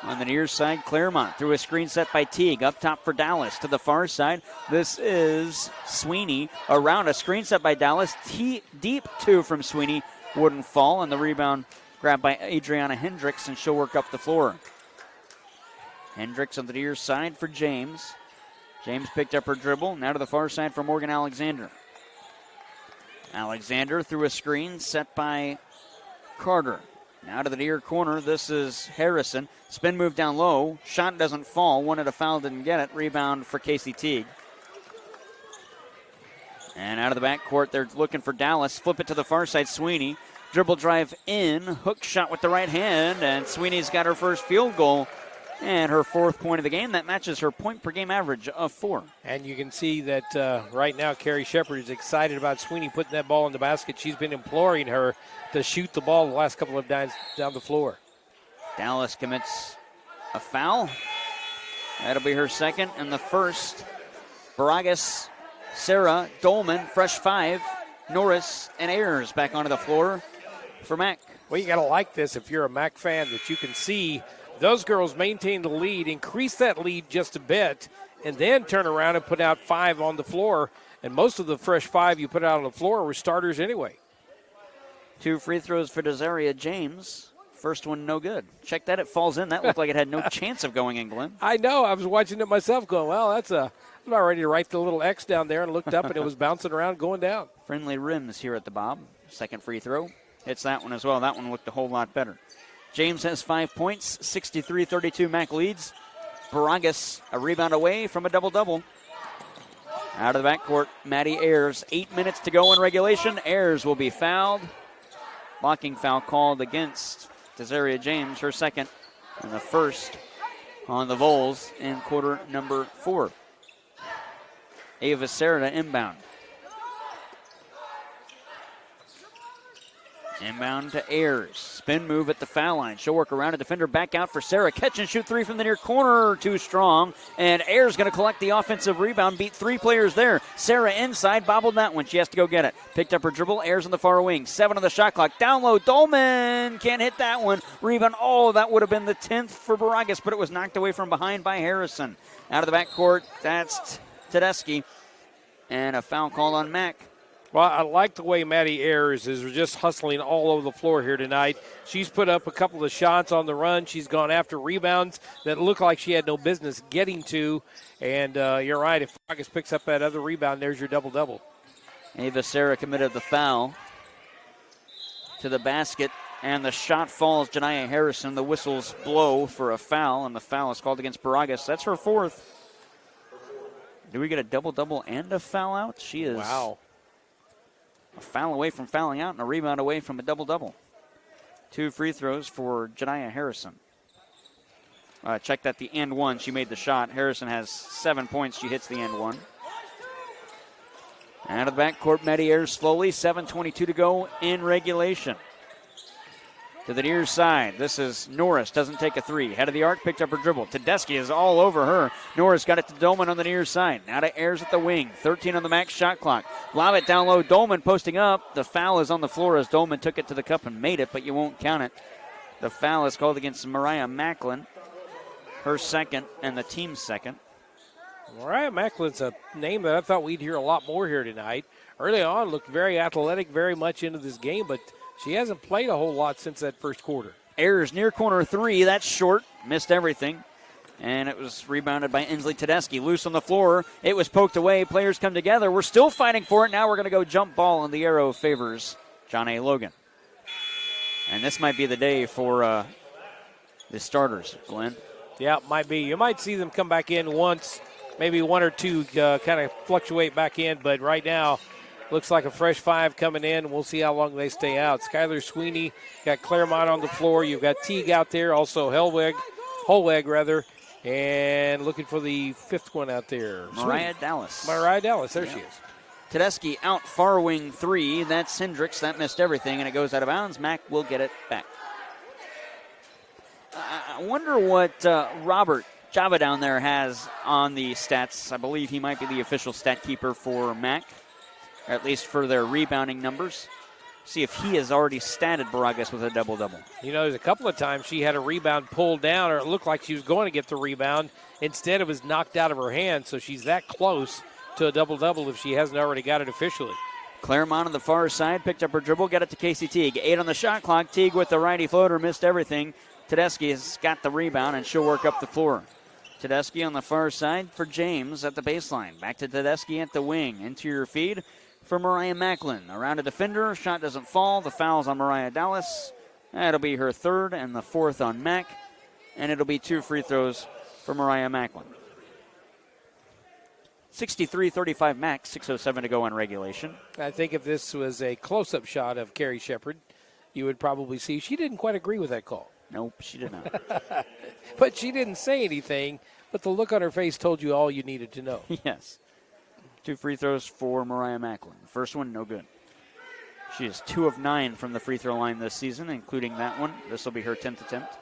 [SPEAKER 1] On the near side, Claremont through a screen set by Teague. Up top for Dallas. To the far side, this is Sweeney. Around a screen set by Dallas. Deep two from Sweeney. Wouldn't fall. And the rebound grabbed by Adriana Hendricks, and she'll work up the floor. Hendricks on the near side for James. James picked up her dribble. Now to the far side for Morgan Alexander. Alexander through a screen set by Carter. Now to the near corner. This is Harrison. Spin move down low. Shot doesn't fall. Wanted a foul, didn't get it. Rebound for Casey Teague. And out of the backcourt, they're looking for Dallas. Flip it to the far side. Sweeney. Dribble drive in. Hook shot with the right hand. And Sweeney's got her first field goal and her 4th point of the game. That matches her point per game average of 4.
[SPEAKER 2] And you can see that right now Carrie Shepard is excited about Sweeney putting that ball in the basket. She's been imploring her to shoot the ball the last couple of times down the floor.
[SPEAKER 1] Dallas commits a foul. That'll be her second and the first. Baragas, Sarah, Dolman, fresh 5. Norris and Ayers back onto the floor for Mac.
[SPEAKER 2] Well, you got to like this if you're a Mac fan, that you can see those girls maintain the lead, increase that lead just a bit, and then turn around and put out 5 on the floor. And most of the fresh 5 you put out on the floor were starters anyway.
[SPEAKER 1] 2 free throws for Desiree James. First one, no good. Check that, it falls in. That looked like it had no chance of going in, Glenn.
[SPEAKER 2] I know. I was watching it myself going, well, I'm about ready to write the little X down there, and looked up, and it was bouncing around going down.
[SPEAKER 1] Friendly rims here at the Bob. Second free throw. Hits that one as well. That one looked a whole lot better. James has 5 points, 63-32. Mac leads. Baragas a rebound away from a double-double. Out of the backcourt, Maddie Ayers. 8 minutes to go in regulation. Ayers will be fouled. Blocking foul called against Desiree James, her second, and the first on the Vols in quarter number 4. Ava Serra inbound. Inbound to Ayers. Spin move at the foul line. She'll work around a defender. Back out for Sarah. Catch and shoot 3 from the near corner. Too strong. And Ayers going to collect the offensive rebound. Beat 3 players there. Sarah inside. Bobbled that one. She has to go get it. Picked up her dribble. Ayers on the far wing. 7 on the shot clock. Down low. Dolman can't hit that one. Rebound. Oh, that would have been the 10th for Baragas, but it was knocked away from behind by Harrison. Out of the backcourt, that's Tedeschi. And a foul call on Mack.
[SPEAKER 2] Well, I like the way Maddie Ayers is just hustling all over the floor here tonight. She's put up a couple of shots on the run. She's gone after rebounds that look like she had no business getting to. And you're right, if Baragas picks up that other rebound, there's your double-double.
[SPEAKER 1] Ava Serra committed the foul to the basket, and the shot falls. Janiyah Harrison, the whistles blow for a foul, and the foul is called against Baragas. That's her 4th. Do we get a double-double and a foul out? She is.
[SPEAKER 2] Wow.
[SPEAKER 1] A foul away from fouling out and a rebound away from a double-double. 2 free throws for Janiyah Harrison. Check that, the and one. She made the shot. Harrison has 7 points. She hits the and one. Out of the backcourt, Maddie Ayers slowly. 7:22 to go in regulation. To the near side, this is Norris, doesn't take a 3. Head of the arc, picked up her dribble. Tedeschi is all over her. Norris got it to Dolman on the near side. Now to Ayers at the wing. 13 on the max shot clock. Lob it down low. Dolman posting up. The foul is on the floor as Dolman took it to the cup and made it, but you won't count it. The foul is called against Mariah Macklin. Her second and the team's second.
[SPEAKER 2] Mariah Macklin's a name that I thought we'd hear a lot more here tonight. Early on, looked very athletic, very much into this game, but she hasn't played a whole lot since that first quarter.
[SPEAKER 1] Ayers near corner 3. That's short. Missed everything. And it was rebounded by Inslee Tedeschi. Loose on the floor. It was poked away. Players come together. We're still fighting for it. Now we're going to go jump ball, and the arrow favors John A. Logan. And this might be the day for the starters, Glenn.
[SPEAKER 2] Yeah, it might be. You might see them come back in once, maybe 1 or 2 kind of fluctuate back in, but right now looks like a fresh 5 coming in. We'll see how long they stay out. Skylar Sweeney, got Claremont on the floor. You've got Teague out there, also Holweg, and looking for the 5th one out there.
[SPEAKER 1] Mariah Dallas.
[SPEAKER 2] Mariah Dallas, there she is.
[SPEAKER 1] Tedeschi out far wing 3. That's Hendricks. That missed everything, and it goes out of bounds. Mack will get it back. I wonder what Robert Java down there has on the stats. I believe he might be the official stat keeper for Mack, or at least for their rebounding numbers. see if he has already statted Baragas with a double-double.
[SPEAKER 2] You know, there's a couple of times she had a rebound pulled down, or it looked like she was going to get the rebound. Instead, it was knocked out of her hand, so she's that close to a double-double if she hasn't already got it officially.
[SPEAKER 1] Claremont on the far side, picked up her dribble, got it to Casey Teague. 8 on the shot clock. Teague with the righty floater, missed everything. Tedeschi has got the rebound, and she'll work up the floor. Tedeschi on the far side for James at the baseline. Back to Tedeschi at the wing. Interior feed for Mariah Macklin. Around a defender, shot doesn't fall. The foul's on Mariah Dallas. That'll be her third and the fourth on Mac. And it'll be 2 free throws for Mariah Macklin. 63-35 Mac, 6:07 to go on regulation.
[SPEAKER 2] I think if this was a close-up shot of Carrie Shepard, you would probably see she didn't quite agree with that call.
[SPEAKER 1] Nope, she did not.
[SPEAKER 2] But she didn't say anything, but the look on her face told you all you needed to know.
[SPEAKER 1] Yes. 2 free throws for Mariah Macklin. First one, no good. She is 2 of 9 from the free throw line this season, including that one. This will be her 10th attempt.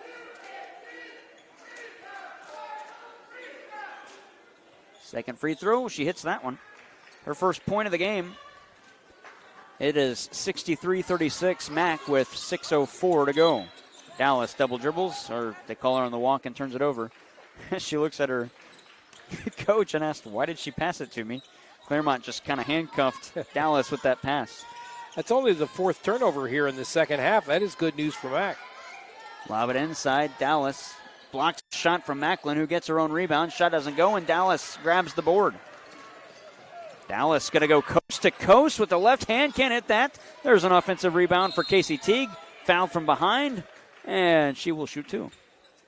[SPEAKER 1] Second free throw, she hits that one. Her first point of the game. It is 63-36 Mac with 6:04 to go. Dallas double dribbles, or they call her on the walk and turns it over. She looks at her coach and asks, why did she pass it to me? Claremont just kind of handcuffed Dallas with that pass.
[SPEAKER 2] That's only the 4th turnover here in the second half. That is good news for Mac.
[SPEAKER 1] Lob it inside. Dallas blocks a shot from Macklin, who gets her own rebound. Shot doesn't go, and Dallas grabs the board. Dallas going to go coast to coast with the left hand. Can't hit that. There's an offensive rebound for Casey Teague. Foul from behind, and she will shoot 2.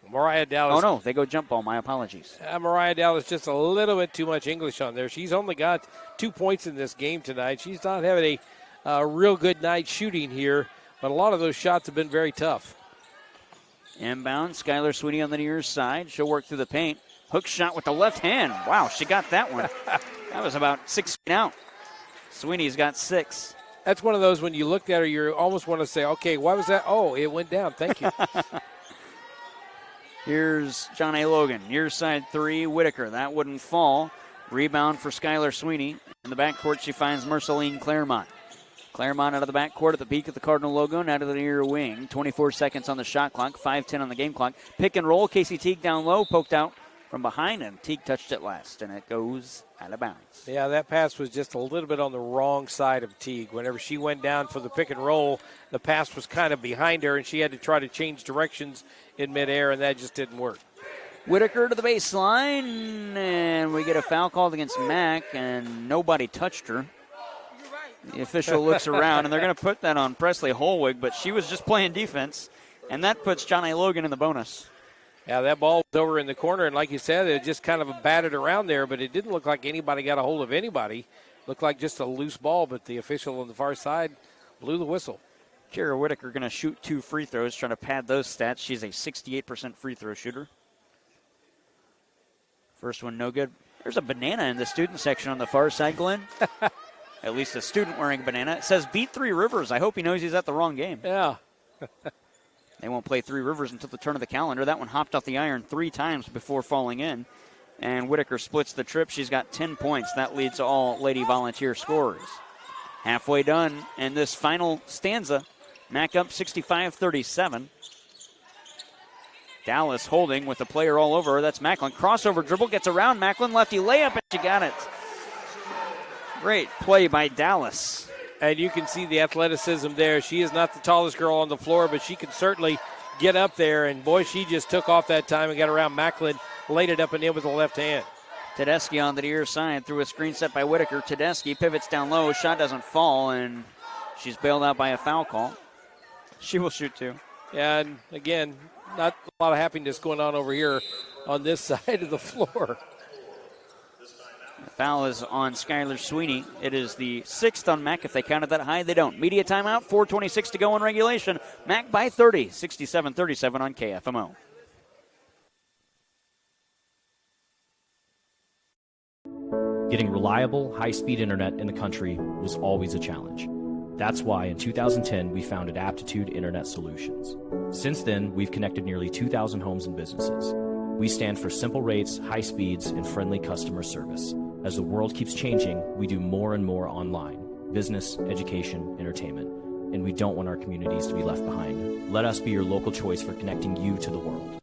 [SPEAKER 2] Mariah Dallas.
[SPEAKER 1] Oh, no, they go jump ball. My apologies.
[SPEAKER 2] Mariah Dallas, just a little bit too much English on there. She's only got 2 points in this game tonight. She's not having a real good night shooting here, but a lot of those shots have been very tough.
[SPEAKER 1] Inbound, Skylar Sweeney on the near side. She'll work through the paint. Hook shot with the left hand. Wow, she got that one. That was about 6 feet out. Sweeney's got 6.
[SPEAKER 2] That's one of those when you looked at her, you almost want to say, okay, why was that? Oh, it went down. Thank you.
[SPEAKER 1] Here's John A. Logan. Near side 3, Whitaker. That wouldn't fall. Rebound for Skylar Sweeney. In the backcourt, she finds Marceline Claremont. Claremont out of the backcourt at the peak of the Cardinal logo, and out of the near wing. 24 seconds on the shot clock, 5:10 on the game clock. Pick and roll, Casey Teague down low, poked out from behind, and Teague touched it last, and it goes out of bounds.
[SPEAKER 2] Yeah, that pass was just a little bit on the wrong side of Teague. Whenever she went down for the pick and roll, the pass was kind of behind her, and she had to try to change directions in midair, and that just didn't work.
[SPEAKER 1] Whitaker to the baseline, and we get a foul called against Mack, and nobody touched her. The official looks around, and they're going to put that on Presley Holwig, but she was just playing defense, and that puts John A. Logan in the bonus.
[SPEAKER 2] Yeah, that ball was over in the corner, and like you said, it just kind of batted around there, but it didn't look like anybody got a hold of anybody. Looked like just a loose ball, but the official on the far side blew the whistle.
[SPEAKER 1] Kara Whitaker going to shoot 2 free throws, trying to pad those stats. She's a 68% free throw shooter. First one, no good. There's a banana in the student section on the far side, Glenn. At least a student wearing a banana. It says beat 3 Rivers. I hope he knows he's at the wrong game.
[SPEAKER 2] Yeah.
[SPEAKER 1] They won't play 3 Rivers until the turn of the calendar. That one hopped off the iron 3 times before falling in. And Whitaker splits the trip. She's got 10 points. That leads all Lady Volunteer scorers. Halfway done in this final stanza. Mac up 65-37. Dallas holding with the player all over her. That's Macklin. Crossover dribble, gets around Macklin. Lefty layup, and she got it. Great play by Dallas.
[SPEAKER 2] And you can see the athleticism there. She is not the tallest girl on the floor, but she can certainly get up there. And, boy, she just took off that time and got around Macklin, laid it up and in with the left hand.
[SPEAKER 1] Tedeschi on the near side through a screen set by Whitaker. Tedeschi pivots down low. Shot doesn't fall, and she's bailed out by a foul call. She will shoot 2.
[SPEAKER 2] Yeah, and, again, not a lot of happiness going on over here on this side of the floor.
[SPEAKER 1] The foul is on Skylar Sweeney. It is the 6th on Mac. If they counted that high, they don't. Media timeout, 4:26 to go in regulation. Mac by 30, 67-37 on KFMO.
[SPEAKER 11] Getting reliable, high-speed internet in the country was always a challenge. That's why in 2010 we founded Aptitude Internet Solutions. Since then, we've connected nearly 2,000 homes and businesses. We stand for simple rates, high speeds, and friendly customer service. As the world keeps changing, we do more and more online. Business, education, entertainment. and we don't want our communities to be left behind. Let us be your local choice for connecting you to the world.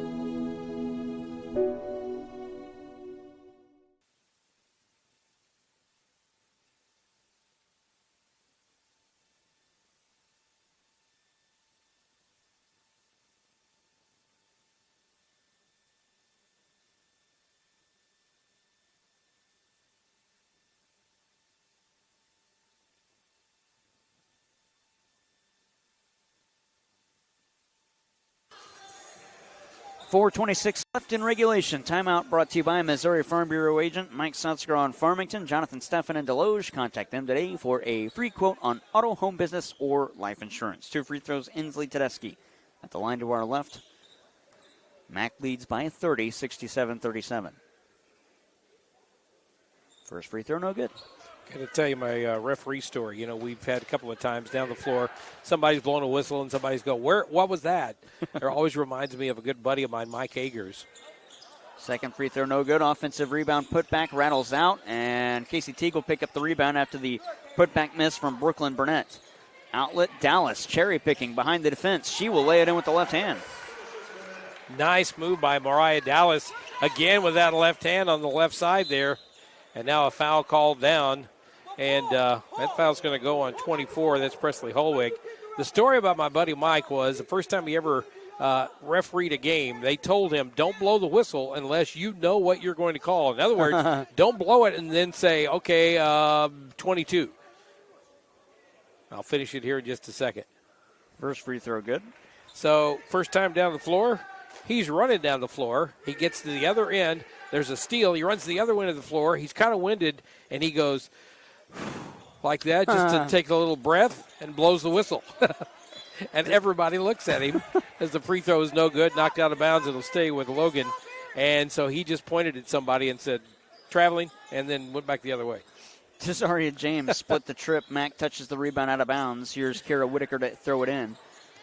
[SPEAKER 1] .4:26 left in regulation. Timeout brought to you by Missouri Farm Bureau agent Mike Sutzker on Farmington, Jonathan Steffen in Deloge. Contact them today for a free quote on auto, home business, or life insurance. 2 free throws, Inslee Tedeschi at the line to our left. Mac leads by 30, 67-37. First free throw, no good.
[SPEAKER 2] Got to tell you my referee story. You know, we've had a couple of times down the floor, somebody's blowing a whistle and somebody's go, what was that? It always reminds me of a good buddy of mine, Mike Agers.
[SPEAKER 1] Second free throw, no good. Offensive rebound, putback, rattles out, and Casey Teague will pick up the rebound after the putback miss from Brooklyn Burnett. Outlet, Dallas, cherry picking behind the defense. She will lay it in with the left hand.
[SPEAKER 2] Nice move by Mariah Dallas, again with that left hand on the left side there. And now a foul called down. And that foul's going to go on 24. That's Presley Holwig. The story about my buddy Mike was the first time he ever refereed a game, they told him, don't blow the whistle unless you know what you're going to call. In other words, don't blow it and then say, okay, 22. I'll finish it here in just a second.
[SPEAKER 1] First free throw, good.
[SPEAKER 2] So first time down the floor, he's running down the floor. He gets to the other end. There's a steal. He runs to the other end of the floor. He's kind of winded, and he goes like that just to take a little breath and blows the whistle. And everybody looks at him as the free throw is no good, knocked out of bounds. It'll stay with Logan. And so he just pointed at somebody and said, traveling, and then went back the other way.
[SPEAKER 1] Cesaria James split the trip. Mack touches the rebound out of bounds. Here's Kara Whitaker to throw it in.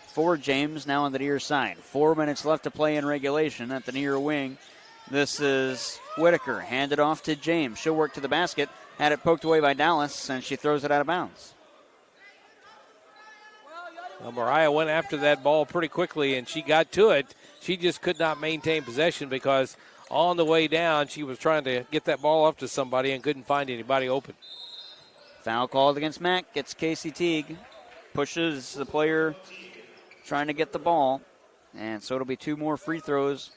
[SPEAKER 1] For James now on the near side. 4 minutes left to play in regulation at the near wing. This is Whitaker. Handed off to James. She'll work to the basket. Had it poked away by Dallas, and she throws it out of bounds.
[SPEAKER 2] Well, Mariah went after that ball pretty quickly, and she got to it. She just could not maintain possession because on the way down, she was trying to get that ball up to somebody and couldn't find anybody open.
[SPEAKER 1] Foul called against Mack. Gets Casey Teague. Pushes the player trying to get the ball. And so it'll be 2 more free throws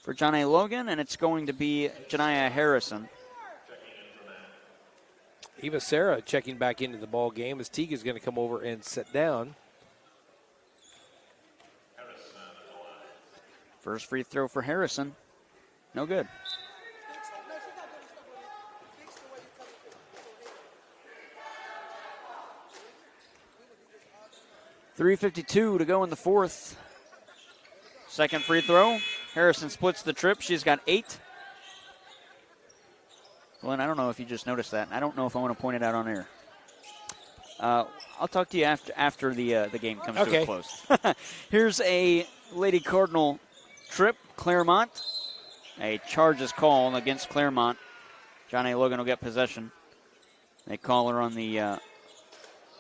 [SPEAKER 1] for Johnny Logan, and it's going to be Janiah Harrison.
[SPEAKER 2] Eva Sarah checking back into the ball game as Teague is going to come over and sit down.
[SPEAKER 1] First free throw for Harrison. No good. .352 to go in the fourth. Second free throw. Harrison splits the trip. She's got 8. Glenn, I don't know if you just noticed that. I don't know if I want to point it out on air. I'll talk to you after the game comes to a close. Here's a Lady Cardinal trip. Claremont. A charge is called against Claremont. Johnny Logan will get possession. They call her on the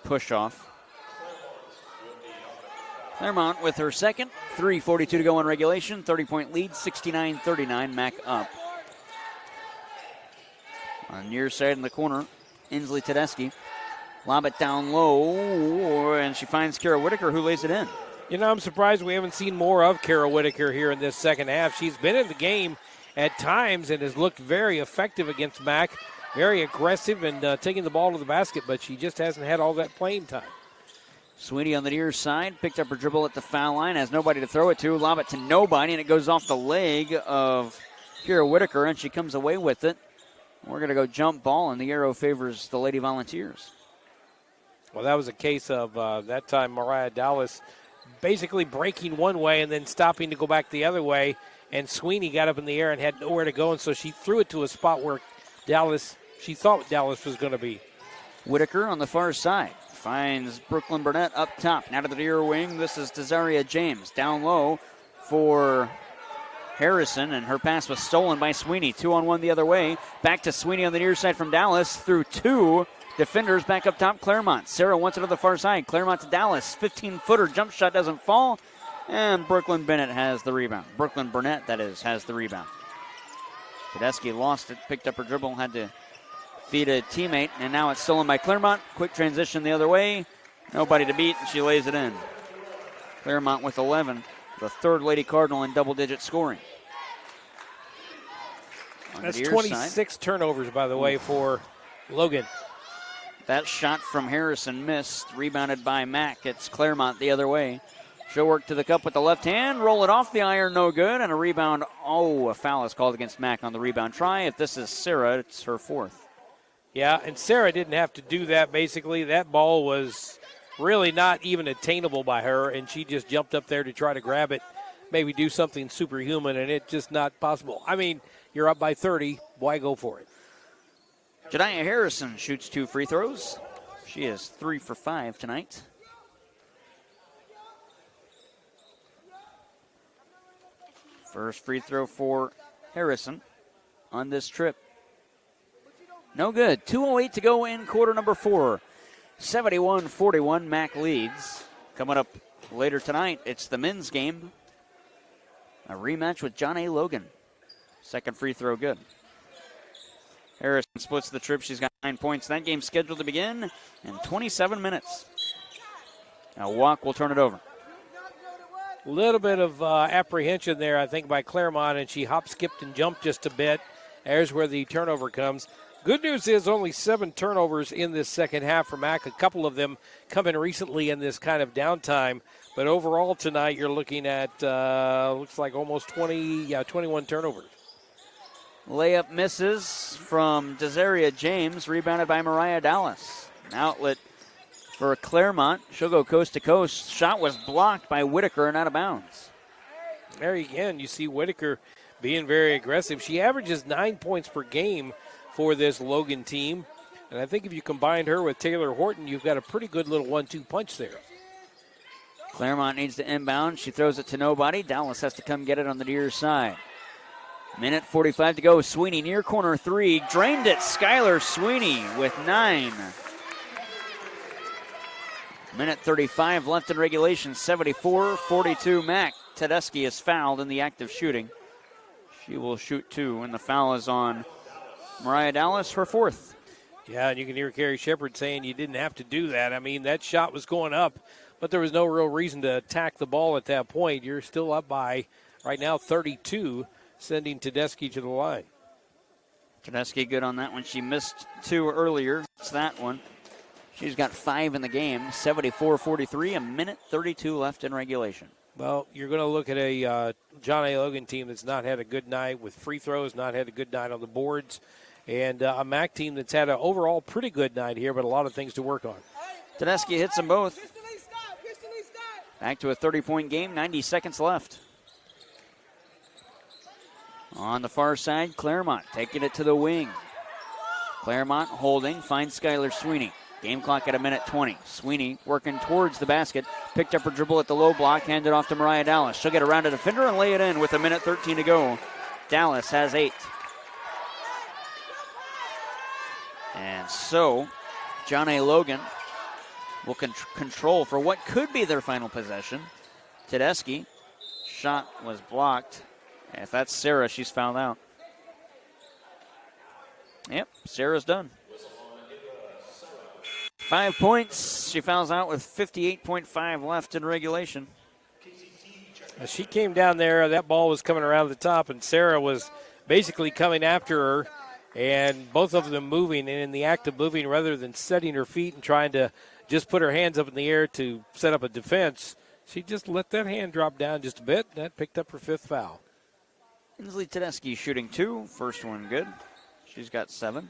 [SPEAKER 1] push-off. Claremont with her second. 3:42 to go in regulation. 30-point lead, 69-39. Mack up. On the near side in the corner, Inslee Tedeschi. Lob it down low, and she finds Kara Whitaker, who lays it in.
[SPEAKER 2] You know, I'm surprised we haven't seen more of Kara Whitaker here in this second half. She's been in the game at times and has looked very effective against Mack. Very aggressive and taking the ball to the basket, but she just hasn't had all that playing time.
[SPEAKER 1] Sweeney on the near side, picked up her dribble at the foul line, has nobody to throw it to, lob it to nobody, and it goes off the leg of Kara Whitaker, and she comes away with it. We're going to go jump ball, and the arrow favors the Lady Volunteers.
[SPEAKER 2] Well, that was a case of that time Mariah Dallas basically breaking one way and then stopping to go back the other way, and Sweeney got up in the air and had nowhere to go, and so she threw it to a spot where she thought Dallas was going to be.
[SPEAKER 1] Whitaker on the far side finds Brooklyn Burnett up top. Now to the near wing. This is Cesaria James. Down low for Harrison, and her pass was stolen by Sweeney. 2-on-1 the other way. Back to Sweeney on the near side from Dallas. Through 2. Defenders back up top, Claremont. Sarah wants it to the far side. Claremont to Dallas. 15-footer jump shot doesn't fall. And Brooklyn Burnett has the rebound. Has the rebound. Tedeschi lost it, picked up her dribble, had to feed a teammate, and now it's stolen by Claremont. Quick transition the other way. Nobody to beat, and she lays it in. Claremont with 11, the third Lady Cardinal in double-digit scoring.
[SPEAKER 2] That's 26 turnovers, by the way, for Logan.
[SPEAKER 1] That shot from Harrison missed, rebounded by Mack. It's Claremont the other way. She'll work to the cup with the left hand, roll it off the iron, no good, and a rebound. Oh, a foul is called against Mack on the rebound try. If this is Sarah, it's her fourth.
[SPEAKER 2] Yeah, and Sarah didn't have to do that, basically. That ball was really not even attainable by her, and she just jumped up there to try to grab it, maybe do something superhuman, and it's just not possible. I mean, you're up by 30. Why go for it?
[SPEAKER 1] Jediah Harrison shoots 2 free throws. She is 3 for 5 tonight. First free throw for Harrison on this trip. No good. 2:08 to go in quarter number 4. 71-41, Mack leads. Coming up later tonight, it's the men's game. A rematch with John A. Logan. Second free throw good. Harrison splits the trip. She's got 9 points. That game's scheduled to begin in 27 minutes. Now Walk will turn it over.
[SPEAKER 2] A little bit of apprehension there, I think, by Claremont, and she hop, skipped, and jumped just a bit. There's where the turnover comes. Good news is only 7 turnovers in this second half for Mack. A couple of them coming recently in this kind of downtime. But overall tonight, you're looking at, looks like almost 21 turnovers.
[SPEAKER 1] Layup misses from Desaria James, rebounded by Mariah Dallas. An outlet for Claremont. She'll go coast to coast. Shot was blocked by Whitaker and out of bounds.
[SPEAKER 2] There again, you see Whitaker being very aggressive. She averages 9 points per game for this Logan team. And I think if you combine her with Taylor Horton, you've got a pretty good little 1-2 punch there.
[SPEAKER 1] Claremont needs to inbound. She throws it to nobody. Dallas has to come get it on the near side. Minute 45 to go. Sweeney near corner 3. Drained it. Skylar Sweeney with 9. Minute 35 left in regulation. 74-42 Mack. Tedeschi is fouled in the act of shooting. She will shoot 2, and the foul is on Mariah Dallas, her 4th.
[SPEAKER 2] Yeah, and you can hear Carrie Shepard saying you didn't have to do that. I mean, that shot was going up, but there was no real reason to attack the ball at that point. You're still up by, right now, 32, sending Tedeschi to the line.
[SPEAKER 1] Tedeschi good on that one. She missed 2 earlier. It's that one. She's got 5 in the game. 74-43, a minute 32 left in regulation.
[SPEAKER 2] Well, you're going to look at a John A. Logan team that's not had a good night with free throws, not had a good night on the boards, and a Mack team that's had an overall pretty good night here, but a lot of things to work on.
[SPEAKER 1] Tedeschi hits them both. Back to a 30-point game, 90 seconds left. On the far side, Claremont taking it to the wing. Claremont holding, finds Skylar Sweeney. Game clock at a minute 20. Sweeney working towards the basket. Picked up her dribble at the low block, handed off to Mariah Dallas. She'll get around a defender and lay it in with a minute 13 to go. Dallas has 8. And so, John A. Logan will control for what could be their final possession. Tedeschi, shot was blocked. If that's Sarah, she's fouled out. Yep, Sarah's done. 5 points. She fouls out with 58.5 left in regulation.
[SPEAKER 2] As she came down there, that ball was coming around the top, and Sarah was basically coming after her, and both of them moving, and in the act of moving, rather than setting her feet and trying to just put her hands up in the air to set up a defense, she just let that hand drop down just a bit, and that picked up her 5th foul.
[SPEAKER 1] Inslee Tedeschi shooting 2. First one good. She's got 7.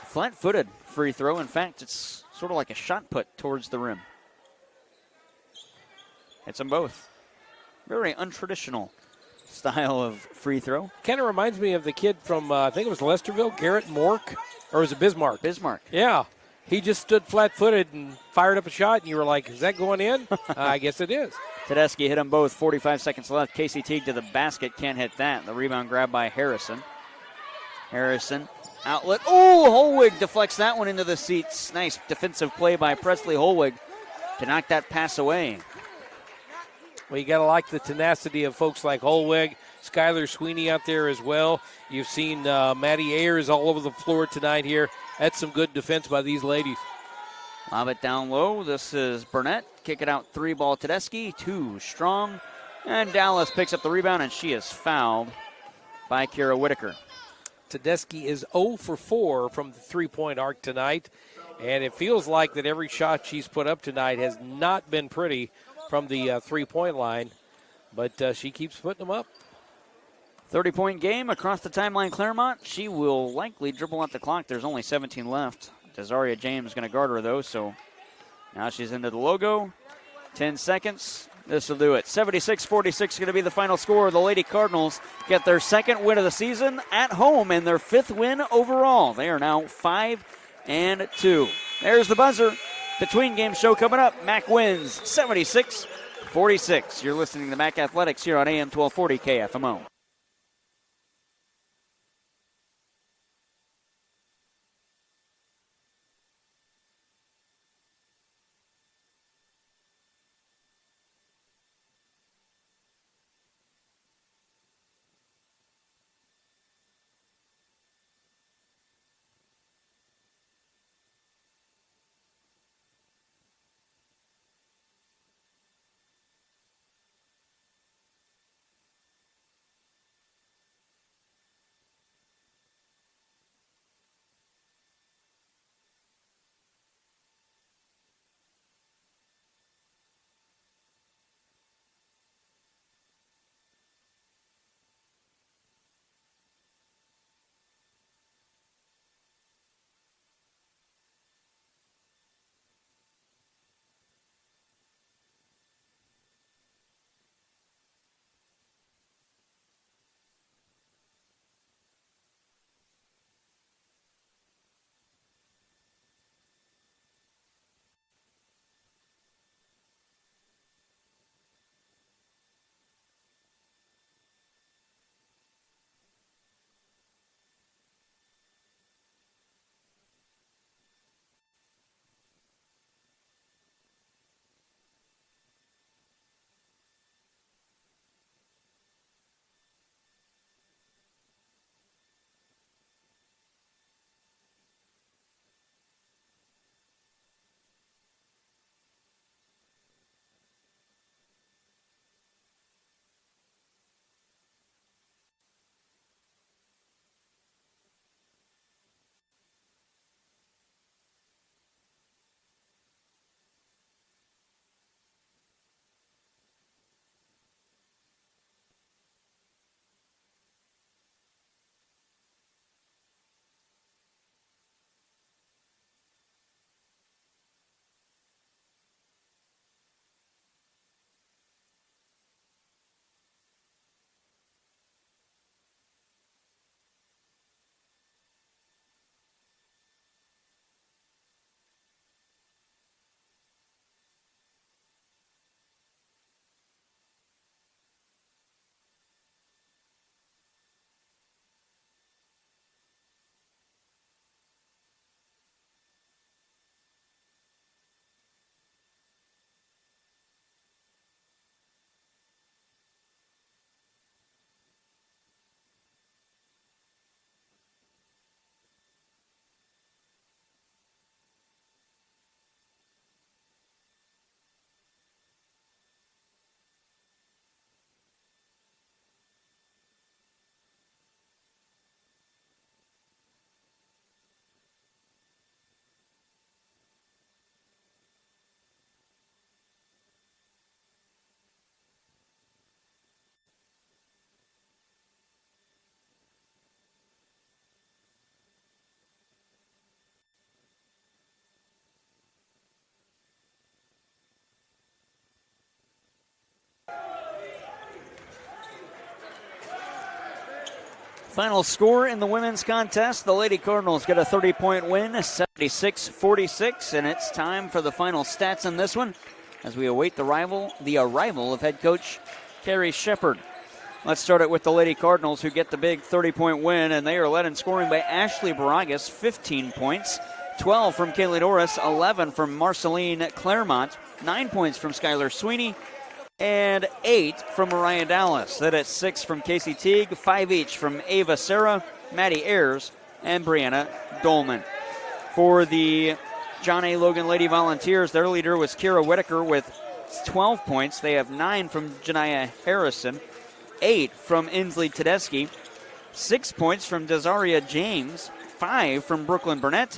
[SPEAKER 1] Flat-footed free throw. In fact, it's sort of like a shot put towards the rim. Hits them both. Very untraditional style of free throw.
[SPEAKER 2] Kind of reminds me of the kid from, I think it was Lesterville, Garrett Mork, or was it Bismarck?
[SPEAKER 1] Bismarck.
[SPEAKER 2] Yeah. He just stood flat-footed and fired up a shot, and you were like, is that going in? I guess it is.
[SPEAKER 1] Tedeschi hit them both. 45 seconds left. Casey Teague to the basket. Can't hit that. The rebound grabbed by Harrison. Harrison Outlet. Oh, Holwig deflects that one into the seats. Nice defensive play by Presley Holwig to knock that pass away.
[SPEAKER 2] Well, you got to like the tenacity of folks like Holwig, Skylar Sweeney out there as well. You've seen Maddie Ayers all over the floor tonight here. That's some good defense by these ladies.
[SPEAKER 1] Lob it down low. This is Burnett. Kick it out, 3-ball Tedeschi. 2 strong. And Dallas picks up the rebound, and she is fouled by Kira Whitaker.
[SPEAKER 2] Tedeschi is 0 for 4 from the three-point arc tonight. And it feels like that every shot she's put up tonight has not been pretty from the three-point line. But she keeps putting them up.
[SPEAKER 1] 30-point game across the timeline, Claremont. She will likely dribble out the clock. There's only 17 left. Desaria James going to guard her, though, so now she's into the logo. 10 seconds. This will do it. 76-46 going to be the final score. The Lady Cardinals get their second win of the season at home and their 5th win overall. They are now 5-2. There's the buzzer. Between game show coming up. MAC wins 76-46. You're listening to MAC Athletics here on AM 1240 KFMO. Final score in the women's contest, the Lady Cardinals get a 30-point win, 76-46, and it's time for the final stats in this one as we await the arrival of head coach Carrie Shepard. Let's start it with the Lady Cardinals, who get the big 30-point win, and they are led in scoring by Ashley Baragas, 15 points, 12 from Kaylee Norris, 11 from Marceline Claremont, 9 points from Skylar Sweeney, and 8 from Mariah Dallas. That at 6 from Casey Teague, 5 each from Ava Serra, Maddie Ayers, and Brianna Dolman. For the John A. Logan Lady Volunteers, their leader was Kira Whitaker with 12 points. They have 9 from Janiyah Harrison, 8 from Inslee Tedeschi, 6 points from Desaria James, 5 from Brooklyn Burnett,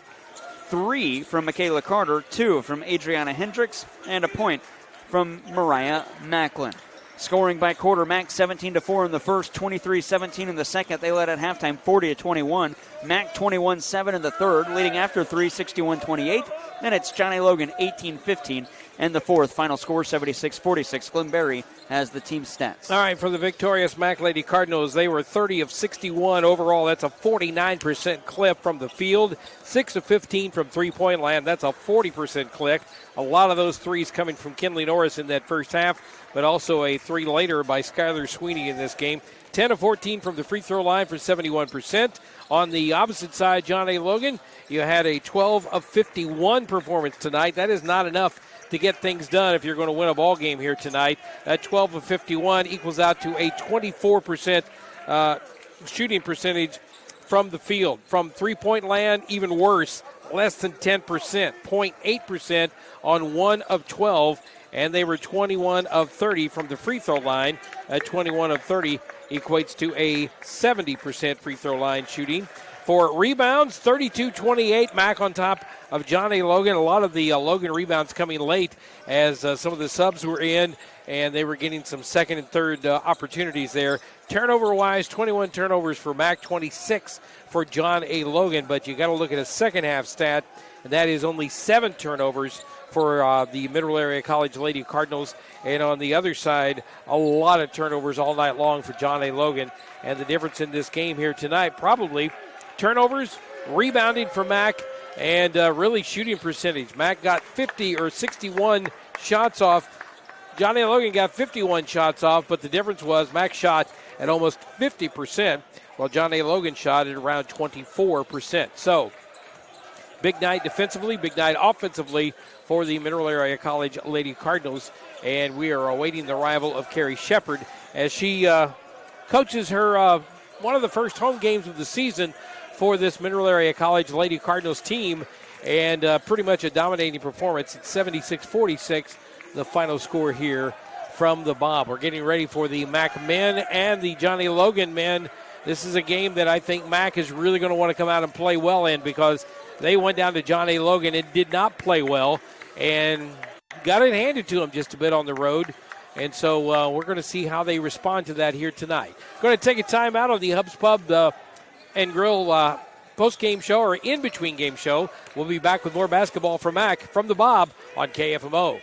[SPEAKER 1] 3 from Michaela Carter, 2 from Adriana Hendricks, and a point from Mariah Macklin. Scoring by quarter, Mac 17-4 in the first, 23-17 in the second. They led at halftime 40-21. Mac 21-7 in the third, leading after 3, 61-28. And it's John A. Logan 18-15 in the fourth. Final score 76-46. Glenn Berry has the team stats.
[SPEAKER 2] All right, for the victorious Mac Lady Cardinals, they were 30 of 61 overall. That's a 49% clip from the field. 6 of 15 from three-point land. That's a 40% clip. A lot of those threes coming from Kinley Norris in that first half, but also a 3 later by Skylar Sweeney in this game. 10 of 14 from the free throw line for 71%. On the opposite side, John A. Logan, you had a 12 of 51 performance tonight. That is not enough to get things done if you're going to win a ball game here tonight. That 12 of 51 equals out to a 24% shooting percentage from the field. From three-point land, even worse, less than 10%, 0.8% on 1 of 12, and they were 21 of 30 from the free throw line. 21 of 30 equates to a 70% free throw line shooting. For rebounds, 32-28, Mac on top of John A. Logan. A lot of the Logan rebounds coming late as some of the subs were in, and they were getting some second and third opportunities there. Turnover-wise, 21 turnovers for Mac, 26 for John A. Logan, but you got to look at a second half stat, and that is only 7 turnovers for the Mineral Area College Lady Cardinals. And on the other side, a lot of turnovers all night long for John A. Logan. And the difference in this game here tonight, probably turnovers, rebounding for Mac, and really shooting percentage. Mac got 50 or 61 shots off. John A. Logan got 51 shots off, but the difference was Mac shot at almost 50%, while John A. Logan shot at around 24%. So, big night defensively, big night offensively for the Mineral Area College Lady Cardinals, and we are awaiting the arrival of Carrie Shepard as she coaches her one of the first home games of the season for this Mineral Area College Lady Cardinals team, and pretty much a dominating performance at 76-46, the final score here from the Bob. We're getting ready for the Mac men and the Johnny Logan men. This is a game that I think Mac is really going to want to come out and play well in, because they went down to John A. Logan and did not play well and got it handed to them just a bit on the road. And so we're going to see how they respond to that here tonight. Going to take a timeout on the Hubs Pub and Grill post-game show or in-between game show. We'll be back with more basketball from Mac from the Bob on KFMO.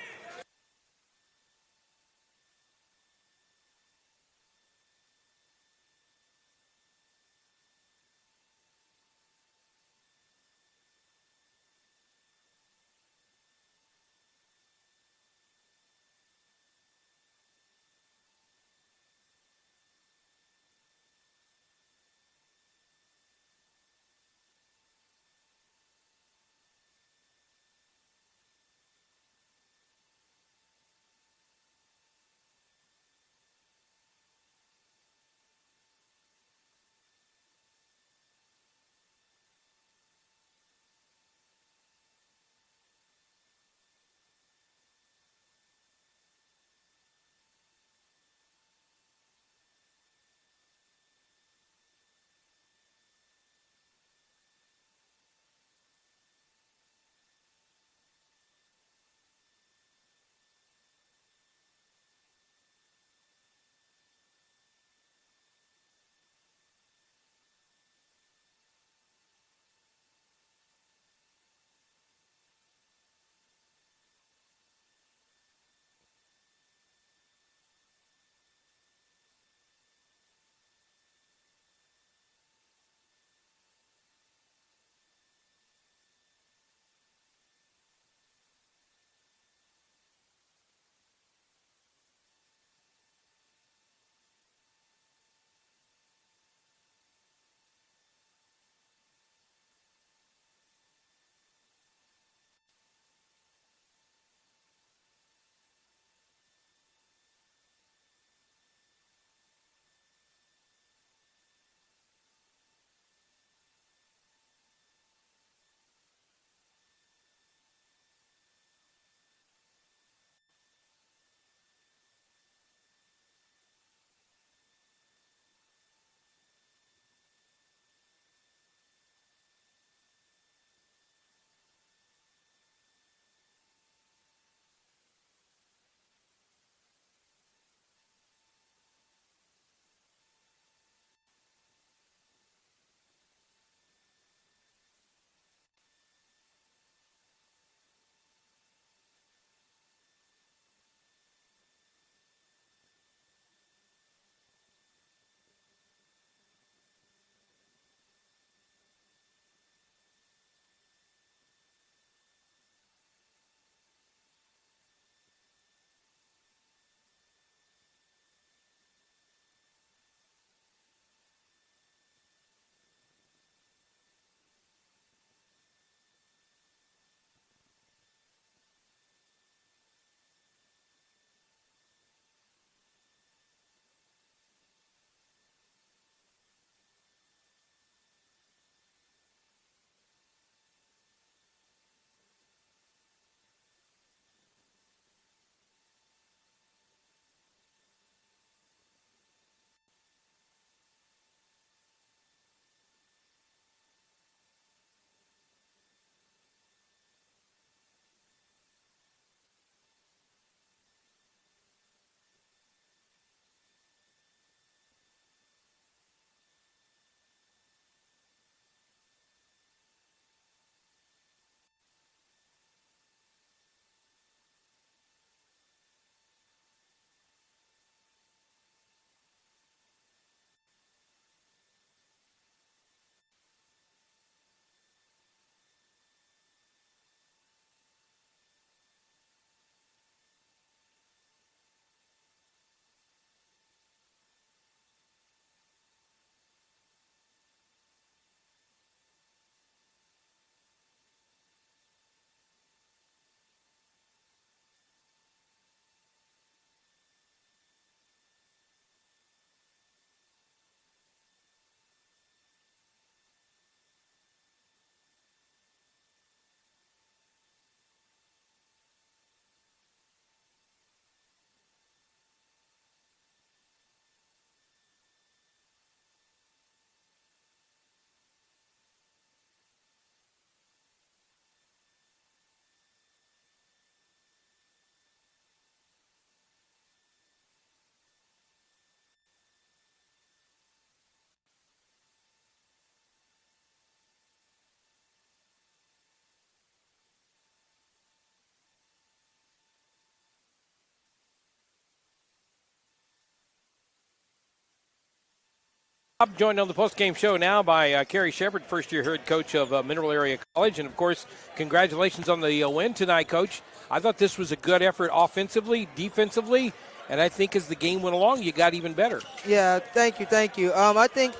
[SPEAKER 2] I'm joined on the post-game show now by Carrie, Shepard, first-year head coach of Mineral Area College. And, of course, congratulations on the win tonight, Coach. I thought this was a good effort offensively, defensively, and I think as the game went along, you got even better.
[SPEAKER 3] Yeah, thank you. I think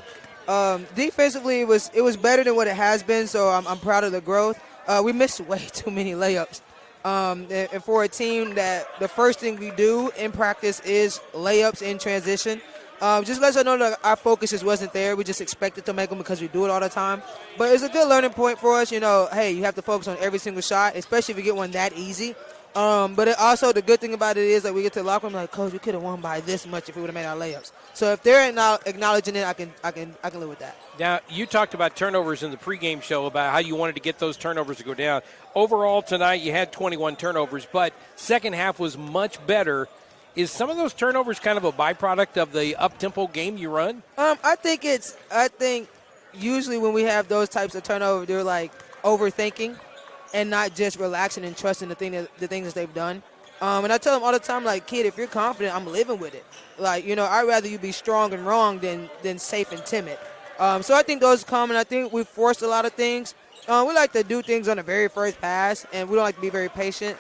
[SPEAKER 3] defensively it was better than what it has been, so I'm proud of the growth. We missed way too many layups. And for a team that the first thing we do in practice is layups in transition, just lets us know that our focus just wasn't there. We just expected to make them because we do it all the time. But it's a good learning point for us. Hey, you have to focus on every single shot, especially if you get one that easy. But also the good thing about it is that we get to the locker room like, Coach, we could have won by this much if we would have made our layups. So if they're acknowledging it, I can live with that.
[SPEAKER 2] Now, you talked about turnovers in the pregame show about how you wanted to get those turnovers to go down. Overall tonight, you had 21 turnovers, but second half was much better. Is some of those turnovers kind of a byproduct of the up-tempo game you run?
[SPEAKER 3] I think usually when we have those types of turnovers, they're like overthinking and not just relaxing and trusting the things that they've done. And I tell them all the time, like, kid, if you're confident, I'm living with it. Like, I'd rather you be strong and wrong than safe and timid. So I think those come, and I think we've forced a lot of things. We like to do things on the very first pass, and we don't like to be very patient.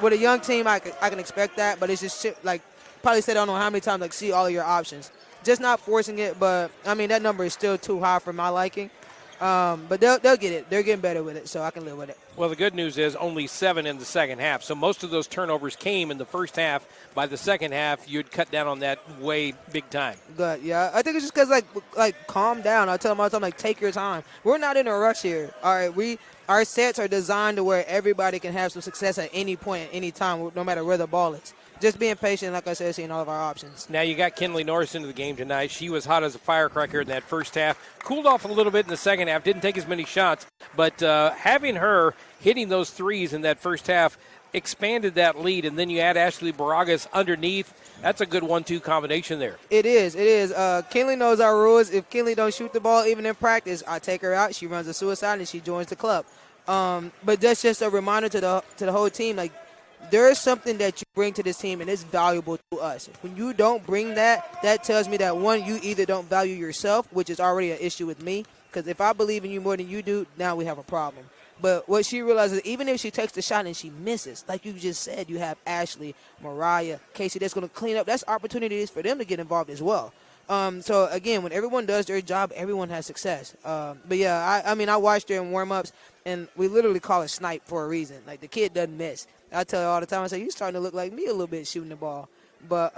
[SPEAKER 3] With a young team, I can expect that, but it's just like probably said I don't know how many times, like, see all of your options. Just not forcing it, but, I mean, that number is still too high for my liking. But they'll get it. They're getting better with it, so I can live with it.
[SPEAKER 2] Well, the good news is only 7 in the second half. So most of those turnovers came in the first half. By the second half, you'd cut down on that way big time.
[SPEAKER 3] Good, yeah. I think it's just because, like, calm down. I tell them all the time, like, take your time. We're not in a rush here. All right, our sets are designed to where everybody can have some success at any point, at any time, no matter where the ball is. Just being patient, like I said, seeing all of our options.
[SPEAKER 2] Now you got Kinley Norris into the game tonight. She was hot as a firecracker in that first half. Cooled off a little bit in the second half. Didn't take as many shots. But having her hitting those threes in that first half expanded that lead. And then you add Ashley Baragas underneath. That's a good 1-2 combination there.
[SPEAKER 3] It is. Kinley knows our rules. If Kinley don't shoot the ball, even in practice, I take her out. She runs a suicide, and she joins the club. But that's just a reminder to the whole team, like, there is something that you bring to this team, and it's valuable to us. When you don't bring that, that tells me that, one, you either don't value yourself, which is already an issue with me, because if I believe in you more than you do, now we have a problem. But what she realizes, even if she takes the shot and she misses, like you just said, you have Ashley, Mariah, Casey that's going to clean up. That's opportunities for them to get involved as well. So, again, when everyone does their job, everyone has success. But, yeah, I watched her in warm-ups, and we literally call it snipe for a reason. Like, the kid doesn't miss. I tell her all the time, I say, you're starting to look like me a little bit shooting the ball. But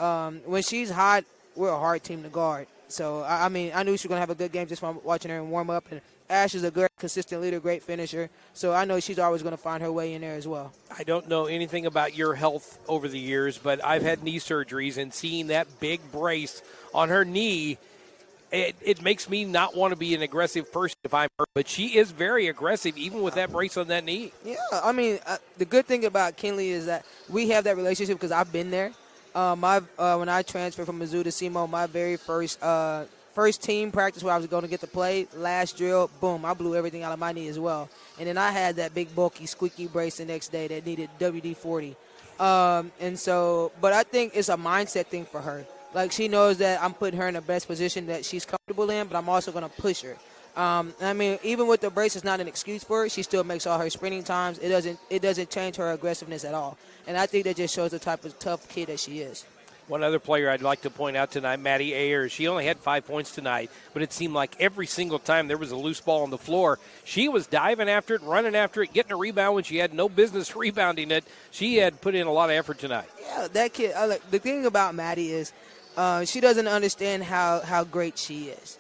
[SPEAKER 3] when she's hot, we're a hard team to guard. So, I knew she was going to have a good game just from watching her in warm-up. And Ash is a good, consistent leader, great finisher. So I know she's always going to find her way in there as well.
[SPEAKER 2] I don't know anything about your health over the years, but I've had knee surgeries, and seeing that big brace on her knee, it makes me not want to be an aggressive person if I'm her. But she is very aggressive, even with that brace on that knee.
[SPEAKER 3] Yeah, the good thing about Kinley is that we have that relationship because I've been there. When I transferred from Mizzou to SEMO, my very first team practice where I was going to get to play, last drill, boom, I blew everything out of my knee as well. And then I had that big, bulky, squeaky brace the next day that needed WD-40. But I think it's a mindset thing for her. Like, she knows that I'm putting her in the best position that she's comfortable in, but I'm also going to push her. Even with the brace, it's not an excuse for her. She still makes all her sprinting times. It doesn't change her aggressiveness at all. And I think that just shows the type of tough kid that she is.
[SPEAKER 2] One other player I'd like to point out tonight, Maddie Ayers. She only had 5 points tonight, but it seemed like every single time there was a loose ball on the floor, she was diving after it, running after it, getting a rebound when she had no business rebounding it. She had put in a lot of effort tonight.
[SPEAKER 3] Yeah, that kid. The thing about Maddie is she doesn't understand how great she is.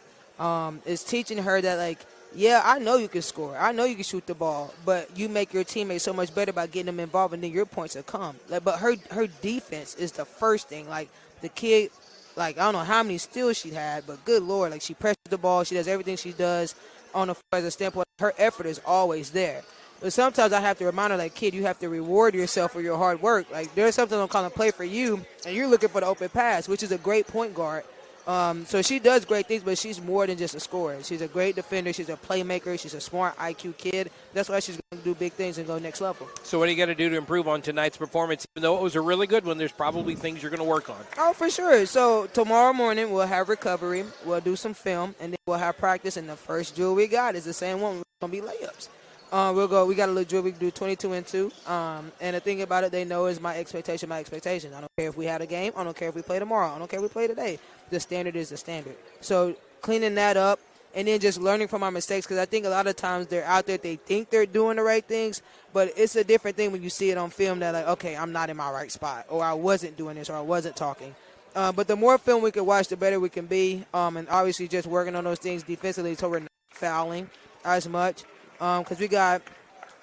[SPEAKER 3] It's teaching her that, like, yeah, I know you can score. I know you can shoot the ball, but you make your teammates so much better by getting them involved, and then your points will come. But her defense is the first thing. Like, the kid, like, I don't know how many steals she had, but good Lord, like, she presses the ball. She does everything she does on the floor as a standpoint. Her effort is always there. But sometimes I have to remind her, like, kid, you have to reward yourself for your hard work. Like, there's something I'm calling play for you, and you're looking for the open pass, which is a great point guard. So she does great things, but she's more than just a scorer. She's a great defender. She's a playmaker. She's a smart IQ kid. That's why she's going to do big things and go next level.
[SPEAKER 2] So what do you got to do to improve on tonight's performance? Even though it was a really good one, there's probably things you're going to work on.
[SPEAKER 3] Oh, for sure. So tomorrow morning we'll have recovery. We'll do some film, and then we'll have practice. And the first drill we got is the same one. It's going to be layups. We got a little drill. We can do 22 and 2. And the thing about it, they know is my expectation. I don't care if we had a game. I don't care if we play tomorrow. I don't care if we play today. The standard is the standard. So cleaning that up and then just learning from our mistakes, because I think a lot of times they're out there, they think they're doing the right things, but it's a different thing when you see it on film that, like, okay, I'm not in my right spot, or I wasn't doing this, or I wasn't talking. But the more film we can watch, the better we can be. And obviously just working on those things defensively so we're not fouling as much. Because we got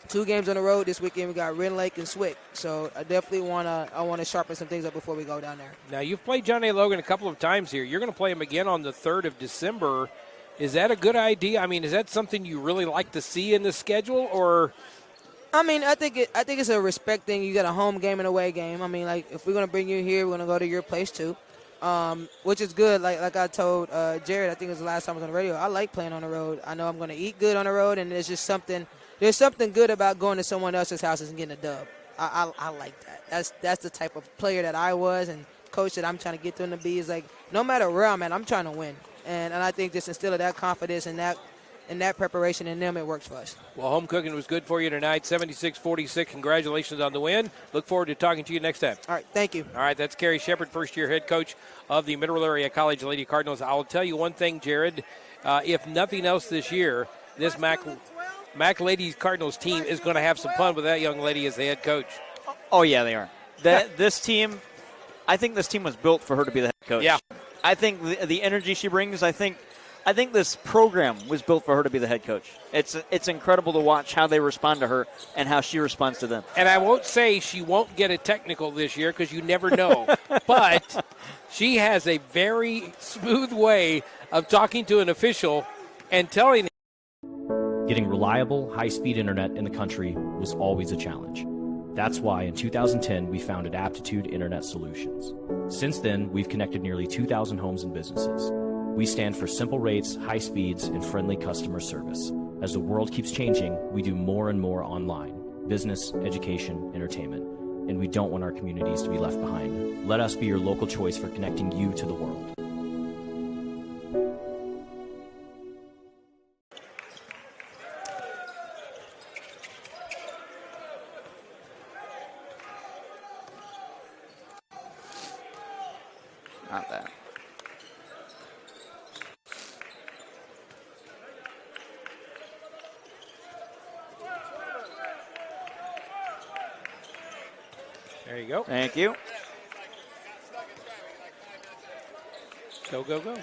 [SPEAKER 3] 2 games on the road this weekend. We got Ren Lake and Swick. So I definitely want to sharpen some things up before we go down there.
[SPEAKER 2] Now, you've played John A. Logan a couple of times here. You're going to play him again on the 3rd of December. Is that a good idea? I mean, is that something you really like to see in the schedule, or?
[SPEAKER 3] I mean, I think it's a respect thing. You got a home game and away game. I mean, like, if we're going to bring you here, we're going to go to your place too, which is good. Like I told Jared, I think it was the last time I was on the radio, I like playing on the road. I know I'm going to eat good on the road, and there's something good about going to someone else's house and getting a dub. I like that. That's the type of player that I was, and coach that I'm trying to get them to be is like, no matter where I'm at, I'm trying to win. And I think just instilling that confidence and that preparation in them, it works for us.
[SPEAKER 2] Well, home cooking was good for you tonight, 76-46. Congratulations on the win. Look forward to talking to you next time.
[SPEAKER 3] All right, thank you.
[SPEAKER 2] All right, that's Carrie Shepard, first-year head coach of the Mineral Area College Lady Cardinals. I'll tell you one thing, Jared. If nothing else this year, this Mac Ladies Cardinals team is going to have some fun with that young lady as the head coach.
[SPEAKER 1] Oh, yeah, they are. This team, I think this team was built for her to be the head coach.
[SPEAKER 2] Yeah.
[SPEAKER 1] I think the energy she brings, I think this program was built for her to be the head coach. It's incredible to watch how they respond to her and how she responds to them.
[SPEAKER 2] And I won't say she won't get a technical this year because you never know. But she has a very smooth way of talking to an official and telling him.
[SPEAKER 11] Getting reliable, high-speed internet in the country was always a challenge. That's why in 2010 we founded Aptitude Internet Solutions. Since then, we've connected nearly 2,000 homes and businesses. We stand for simple rates, high speeds, and friendly customer service. As the world keeps changing, we do more and more online: business, education, entertainment. And we don't want our communities to be left behind. Let us be your local choice for connecting you to the world.
[SPEAKER 1] Not that.
[SPEAKER 2] There you go.
[SPEAKER 1] Thank you.
[SPEAKER 2] Go, go, go.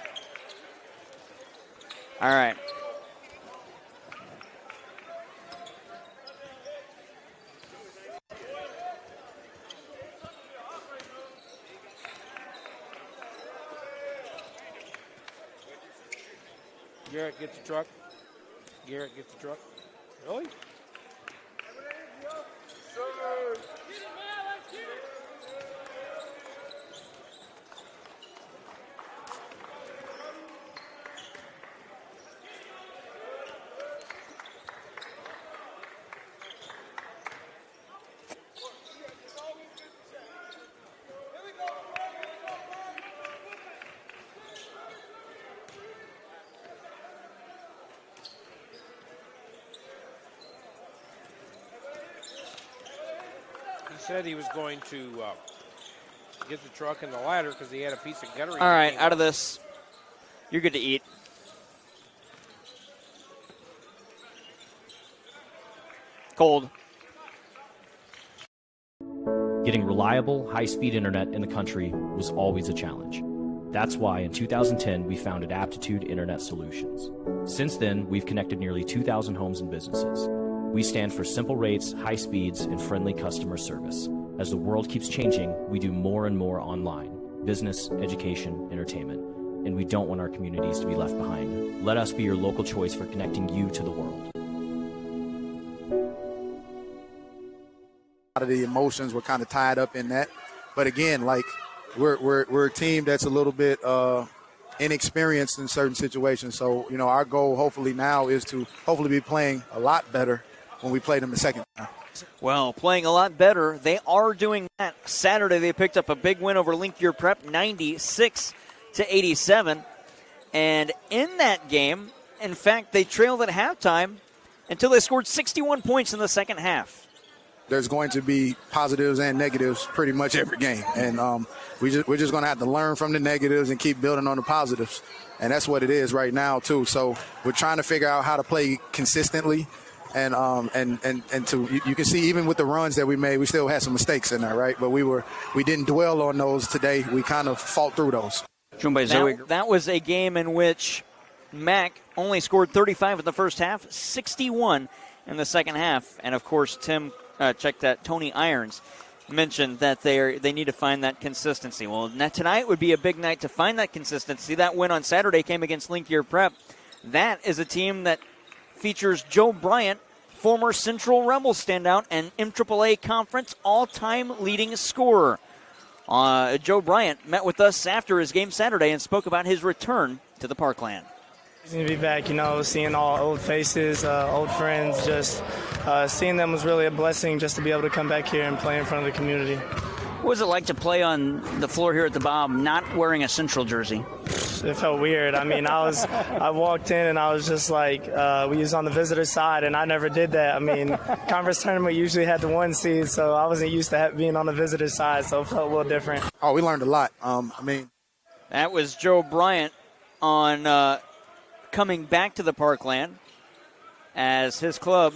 [SPEAKER 1] All right.
[SPEAKER 2] Garrett gets the truck. Garrett gets the truck. Really? Said he was going to get the truck and the ladder because he had a piece of guttering.
[SPEAKER 1] All right, out of this. You're good to eat. Cold.
[SPEAKER 11] Getting reliable, high-speed internet in the country was always a challenge. That's why in 2010 we founded Aptitude Internet Solutions. Since then, we've connected nearly 2,000 homes and businesses. We stand for simple rates, high speeds, and friendly customer service. As the world keeps changing, we do more and more online: business, education, entertainment. And we don't want our communities to be left behind. Let us be your local choice for connecting you to the world.
[SPEAKER 16] A lot of the emotions were kind of tied up in that. But again, like we're a team that's a little bit inexperienced in certain situations. So, our goal hopefully now is to hopefully be playing a lot better when we play them the second time.
[SPEAKER 1] Well, playing a lot better. They are doing that. Saturday they picked up a big win over Link-Year Prep, 96-87. And in that game, in fact, they trailed at halftime until they scored 61 points in the second half.
[SPEAKER 16] There's going to be positives and negatives pretty much every game. And we're just going to have to learn from the negatives and keep building on the positives. And that's what it is right now, too. So we're trying to figure out how to play consistently. And you can see even with the runs that we made, we still had some mistakes in there, right? But we didn't dwell on those today. We kind of fought through those.
[SPEAKER 1] That was a game in which Mac only scored 35 in the first half, 61 in the second half. And, of course, Tony Irons mentioned that they need to find that consistency. Well, tonight would be a big night to find that consistency. That win on Saturday came against Link-Year Prep. That is a team that features Joe Bryant, former Central Rebel standout and MAAA Conference all-time leading scorer. Joe Bryant met with us after his game Saturday and spoke about his return to the Parkland.
[SPEAKER 17] It's going to be back, seeing all old faces, old friends, just seeing them was really a blessing just to be able to come back here and play in front of the community.
[SPEAKER 18] What was it like to play on the floor here at the Bob not wearing a Central jersey?
[SPEAKER 17] It felt weird. I walked in and I was just like, we was on the visitor side, and I never did that. Conference tournament usually had the 1 seed, so I wasn't used to being on the visitor side, so it felt a little different.
[SPEAKER 16] Oh, we learned a lot.
[SPEAKER 1] That was Joe Bryant on coming back to the Parkland as his club,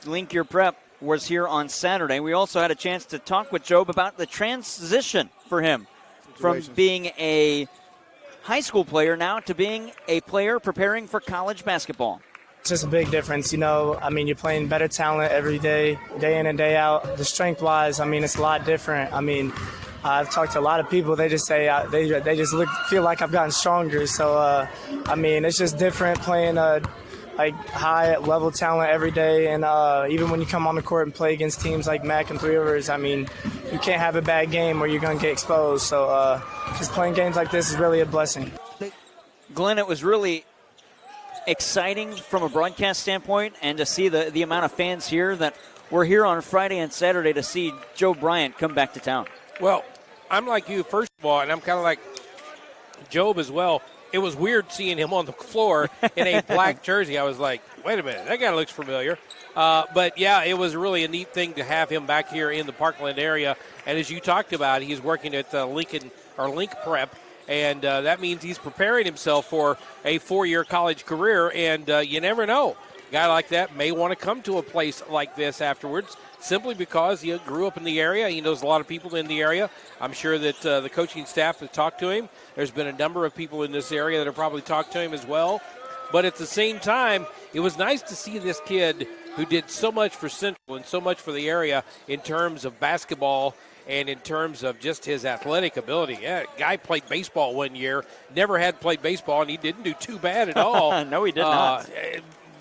[SPEAKER 1] Link-Year Prep, was here on Saturday. We also had a chance to talk with Job about the transition for him from being a high school player now to being a player preparing for college basketball.
[SPEAKER 17] It's just a big difference, you're playing better talent every day, day in and day out. The strength-wise, it's a lot different. I've talked to a lot of people. They just say they just feel like I've gotten stronger. So, it's just different playing high-level talent every day. And even when you come on the court and play against teams like Mac and Three Rivers, you can't have a bad game or you're going to get exposed. So just playing games like this is really a blessing.
[SPEAKER 1] Glenn, it was really exciting from a broadcast standpoint and to see the amount of fans here that were here on Friday and Saturday to see Joe Bryant come back to town.
[SPEAKER 2] Well, I'm like you, first of all, and I'm kind of like Job as well. It was weird seeing him on the floor in a black jersey. I was like, wait a minute, that guy looks familiar. But, yeah, it was really a neat thing to have him back here in the Parkland area. And as you talked about, he's working at Link Prep, and that means he's preparing himself for a 4-year college career. And you never know. A guy like that may want to come to a place like this afterwards, simply because he grew up in the area. He knows a lot of people in the area. I'm sure that the coaching staff has talked to him. There's been a number of people in this area that have probably talked to him as well. But at the same time, it was nice to see this kid who did so much for Central and so much for the area in terms of basketball and in terms of just his athletic ability. Yeah, guy played baseball 1 year, never had played baseball, and he didn't do too bad at all.
[SPEAKER 1] No, he did not.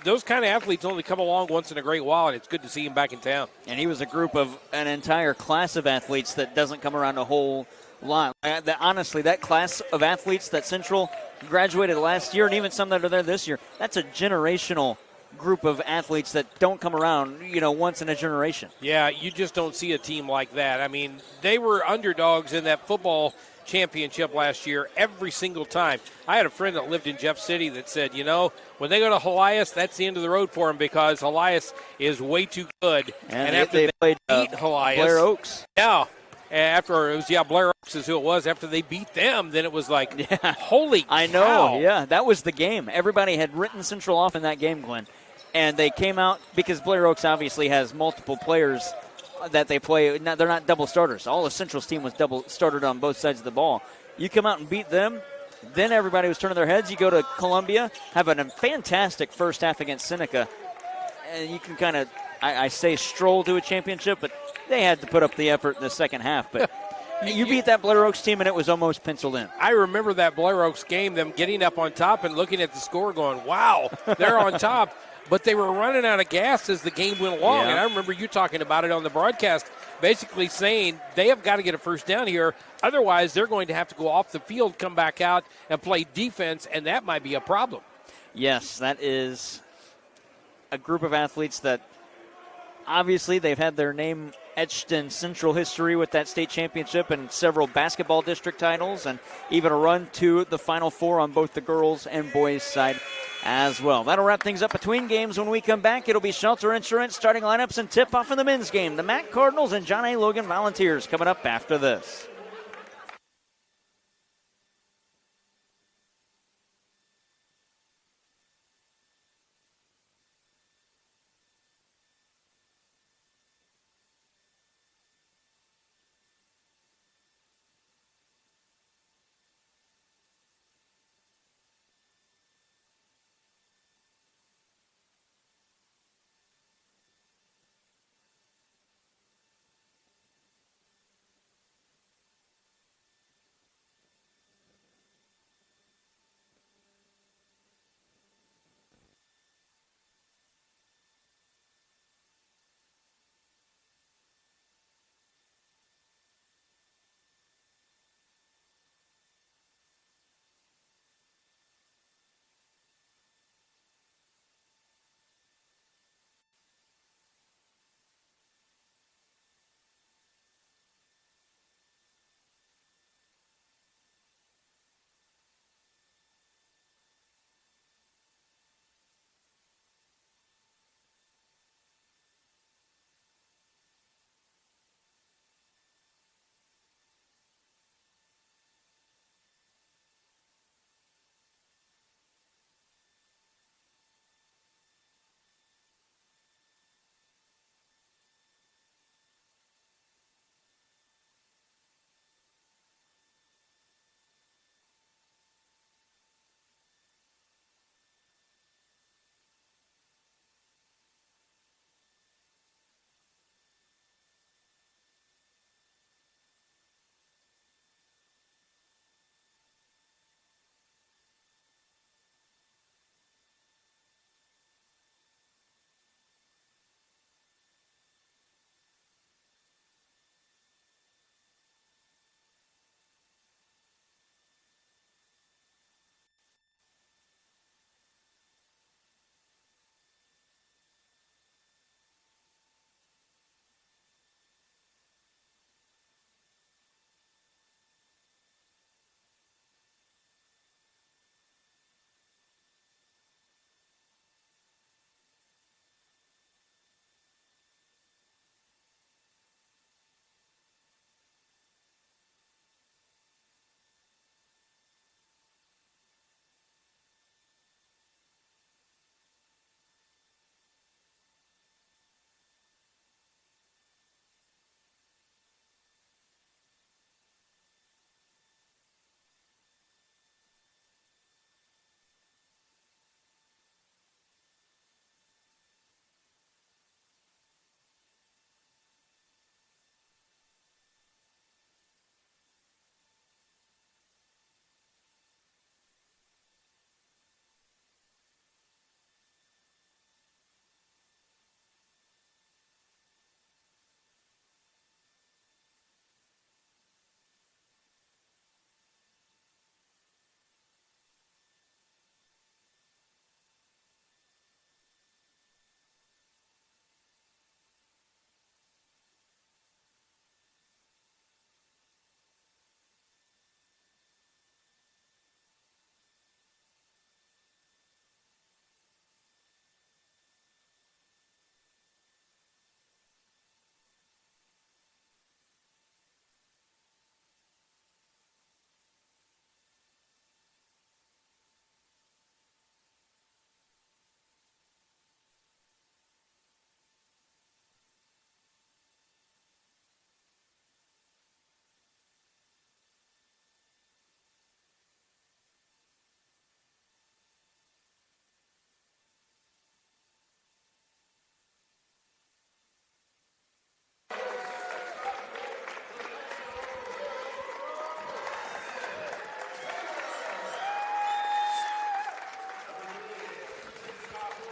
[SPEAKER 2] Those kind of athletes only come along once in a great while, and it's good to see him back in town.
[SPEAKER 1] And he was a group of an entire class of athletes that doesn't come around a whole lot. Honestly, that class of athletes that Central graduated last year, and even some that are there this year, that's a generational group of athletes that don't come around, once in a generation.
[SPEAKER 2] Yeah, you just don't see a team like that. They were underdogs in that football championship last year every single time. I had a friend that lived in Jeff City that said, when they go to Elias, that's the end of the road for them because Elias is way too good.
[SPEAKER 1] And after they played
[SPEAKER 2] beat Elias,
[SPEAKER 1] Blair Oaks.
[SPEAKER 2] Yeah. After it was, Blair Oaks is who it was. After they beat them, then it was like, holy cow.
[SPEAKER 1] I know, yeah. That was the game. Everybody had written Central off in that game, Glenn. And they came out because Blair Oaks obviously has multiple players that they play. They're not double starters. All of Central's team was double started on both sides of the ball. You come out and beat them, then everybody was turning their heads. You go to Columbia, have a fantastic first half against Seneca, and you can kind of, I say stroll to a championship, but they had to put up the effort in the second half. But you beat that Blair Oaks team, and it was almost penciled in.
[SPEAKER 2] I remember that Blair Oaks game, them getting up on top and looking at the score going, wow, they're on top. But they were running out of gas as the game went along. Yeah. And I remember you talking about it on the broadcast. basically saying they have got to get a first down here. Otherwise, they're going to have to go off the field, come back out, and play defense, and that might be a problem.
[SPEAKER 1] Yes, that is a group of athletes that obviously they've had their name etched in Central history with that state championship and several basketball district titles and even a run to the Final Four on both the girls and boys side as well. That'll wrap things up between games. When we come back, it'll be Shelter Insurance starting lineups and tip-off in the men's game. The Mac Cardinals and John A. Logan Volunteers coming up after this.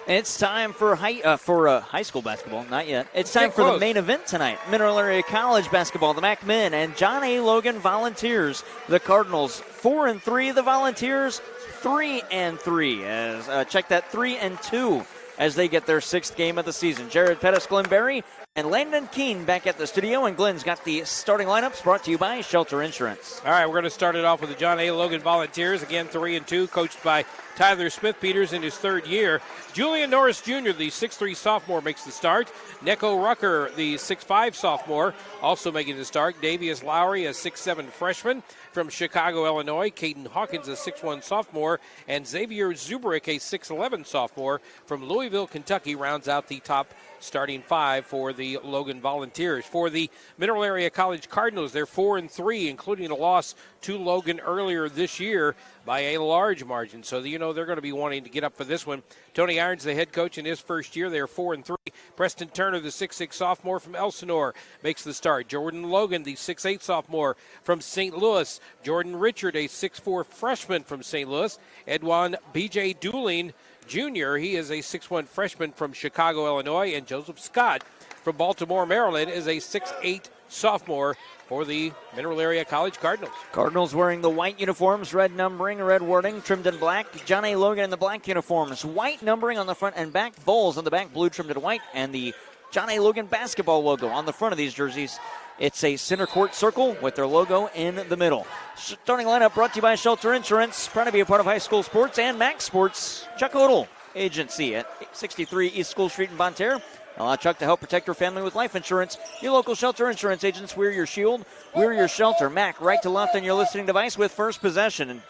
[SPEAKER 1] It's time for high school basketball. Not yet. It's time for the main event tonight. Mineral Area College basketball. The MAC men and John A. Logan Volunteers. The Cardinals 4-3. The Volunteers 3-3. As check that 3-2 as they get their 6th game of the season. Jared Pettis, Glenn Berry, and Landon Keene back at the studio, and Glenn's got the starting lineups brought to you by Shelter Insurance.
[SPEAKER 2] All right, we're going to start it off with the John A. Logan Volunteers, again 3-2, coached by Tyler Smith-Peters in his 3rd year. Julian Norris Jr., the 6'3 sophomore, makes the start. Neko Rucker, the 6'5 sophomore, also making the start. Davius Lowry, a 6'7 freshman from Chicago, Illinois. Caden Hawkins, a 6'1 sophomore. And Xavier Zubrick, a 6'11 sophomore from Louisville, Kentucky, rounds out the top starting 5 for the Logan Volunteers. For the Mineral Area College Cardinals, they're 4-3, including a loss to Logan earlier this year by a large margin. So, they're going to be wanting to get up for this one. Tony Irons, the head coach in his 1st year, they're 4-3. Preston Turner, the 6'6 sophomore from Elsinore, makes the start. Jordan Logan, the 6'8 sophomore from St. Louis. Jordan Richard, a 6'4 freshman from St. Louis. Edwan B.J. Dooling Jr., he is a 6'1 freshman from Chicago, Illinois. And Joseph Scott from Baltimore, Maryland, is a 6'8 sophomore for the Mineral Area College Cardinals.
[SPEAKER 1] Cardinals wearing the white uniforms, red numbering, red wording, trimmed in black. John A. Logan in the black uniforms, white numbering on the front and back, Bulls on the back, blue trimmed in white, and the John A. Logan basketball logo on the front of these jerseys. It's a center court circle with their logo in the middle. Starting lineup brought to you by Shelter Insurance, proud to be a part of high school sports and Max Sports. Chuck Hodel Agency at 63 East School Street in Bonne Terre. Allow Chuck to help protect your family with life insurance. Your local Shelter Insurance agents, we're your shield, we're your shelter. Mac, right to left on your listening device with first possession. And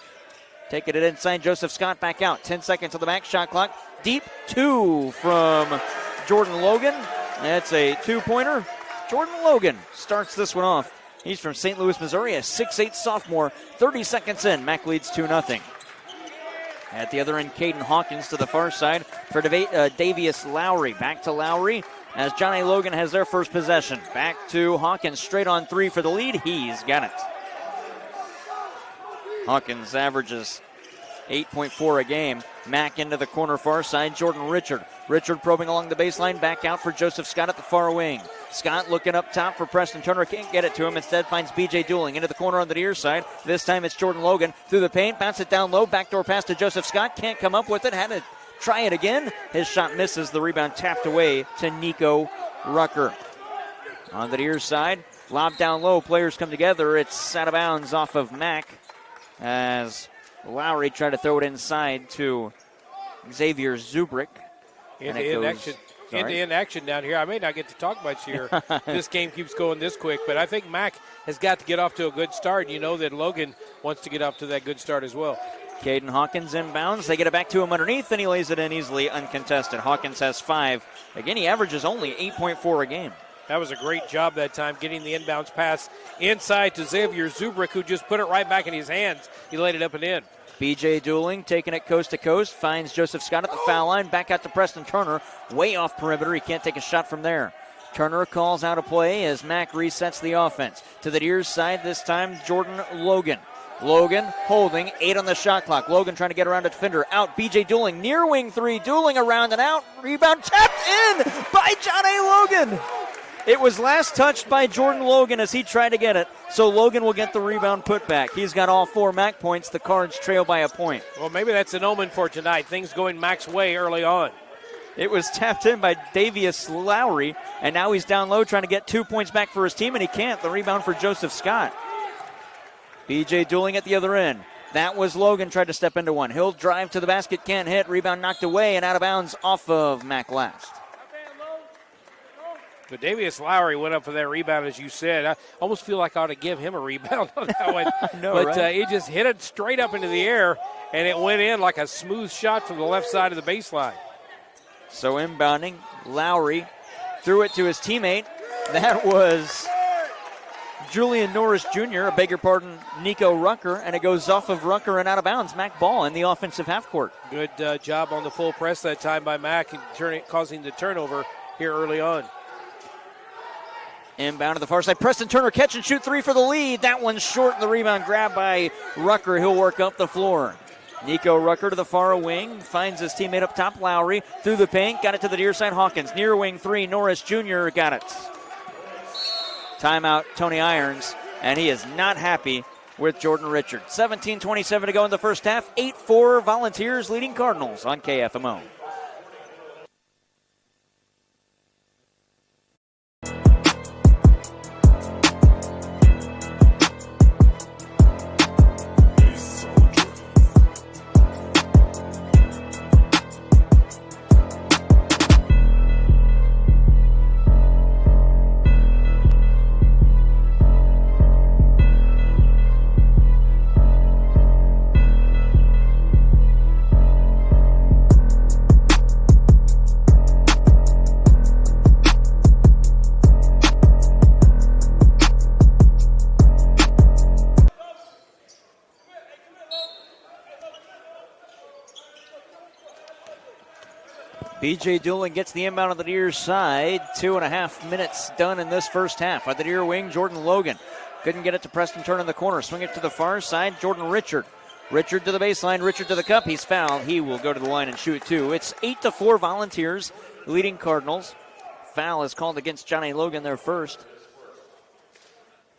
[SPEAKER 1] taking it inside, Joseph Scott back out. 10 seconds on the back shot clock. Deep 2 from Jordan Logan. That's a 2-pointer. Jordan Logan starts this one off. He's from St. Louis, Missouri, a 6'8 sophomore. 30 seconds in, Mac leads 2-0. At the other end, Caden Hawkins to the far side for Davius Lowry. Back to Lowry as John A. Logan has their first possession. Back to Hawkins, straight on 3 for the lead. He's got it. Hawkins averages 8.4 a game. Mack into the corner far side, Jordan Richard. Richard probing along the baseline, back out for Joseph Scott at the far wing. Scott looking up top for Preston Turner, can't get it to him. Instead finds B.J. Dooling into the corner on the near side. This time it's Jordan Logan through the paint, bounce it down low, backdoor pass to Joseph Scott, can't come up with it, had to try it again. His shot misses, the rebound tapped away to Neko Rucker. On the near side, lob down low, players come together. It's out of bounds off of Mack as Lowry tried to throw it inside to Xavier Zubrick.
[SPEAKER 2] End-to-end action down here. I may not get to talk much here. This game keeps going this quick, but I think Mack has got to get off to a good start. You know that Logan wants to get off to that good start as well.
[SPEAKER 1] Caden Hawkins inbounds. They get it back to him underneath, and he lays it in easily, uncontested. Hawkins has 5. Again, he averages only 8.4 a game.
[SPEAKER 2] That was a great job that time, getting the inbounds pass inside to Xavier Zubrick, who just put it right back in his hands. He laid it up and in.
[SPEAKER 1] B.J. Dooling taking it coast to coast, finds Joseph Scott at the foul line, back out to Preston Turner, way off perimeter. He can't take a shot from there. Turner calls out a play as Mack resets the offense. To the near side, this time Jordan Logan. Logan holding, 8 on the shot clock. Logan trying to get around a defender. Out, B.J. Dooling, near wing 3. Dooling around and out. Rebound tapped in by John A. Logan. It was last touched by Jordan Logan as he tried to get it. So Logan will get the rebound put back. He's got all 4 Mac points. The Cards trail by a point.
[SPEAKER 2] Well, maybe that's an omen for tonight. Things going Mac's way early on.
[SPEAKER 1] It was tapped in by Davius Lowry, and now he's down low trying to get 2 points back for his team, and he can't. The rebound for Joseph Scott. B.J. Dooling at the other end. That was Logan, tried to step into one. He'll drive to the basket, can't hit. Rebound knocked away and out of bounds off of Mac last.
[SPEAKER 2] But Davius Lowry went up for that rebound, as you said. I almost feel like I ought to give him a rebound on that one.
[SPEAKER 1] Right?
[SPEAKER 2] He just hit it straight up into the air, and it went in like a smooth shot from the left side of the baseline.
[SPEAKER 1] So inbounding, Lowry threw it to his teammate. That was Julian Norris Jr., Neko Rucker, and it goes off of Rucker and out of bounds. Mac ball in the offensive half court.
[SPEAKER 2] Good job on the full press that time by Mac, and causing the turnover here early on.
[SPEAKER 1] Inbound to the far side. Preston Turner catch and shoot 3 for the lead. That one's short, and the rebound grabbed by Rucker. He'll work up the floor. Nico Rucker to the far wing, finds his teammate up top, Lowry, through the paint, got it to the near side, Hawkins. Near wing 3, Norris Jr. got it. Timeout, Tony Irons, and he is not happy with Jordan Richard. 17:27 to go in the first half. 8-4 Volunteers leading Cardinals on KFMO. B.J. Dooling gets the inbound on the near side. 2.5 minutes done in this first half. On the near wing, Jordan Logan. Couldn't get it to Preston Turner in the corner. Swing it to the far side, Jordan Richard. Richard to the baseline, Richard to the cup. He's fouled. He will go to the line and shoot two. It's 8-4 Volunteers leading Cardinals. Foul is called against Johnny Logan, their first.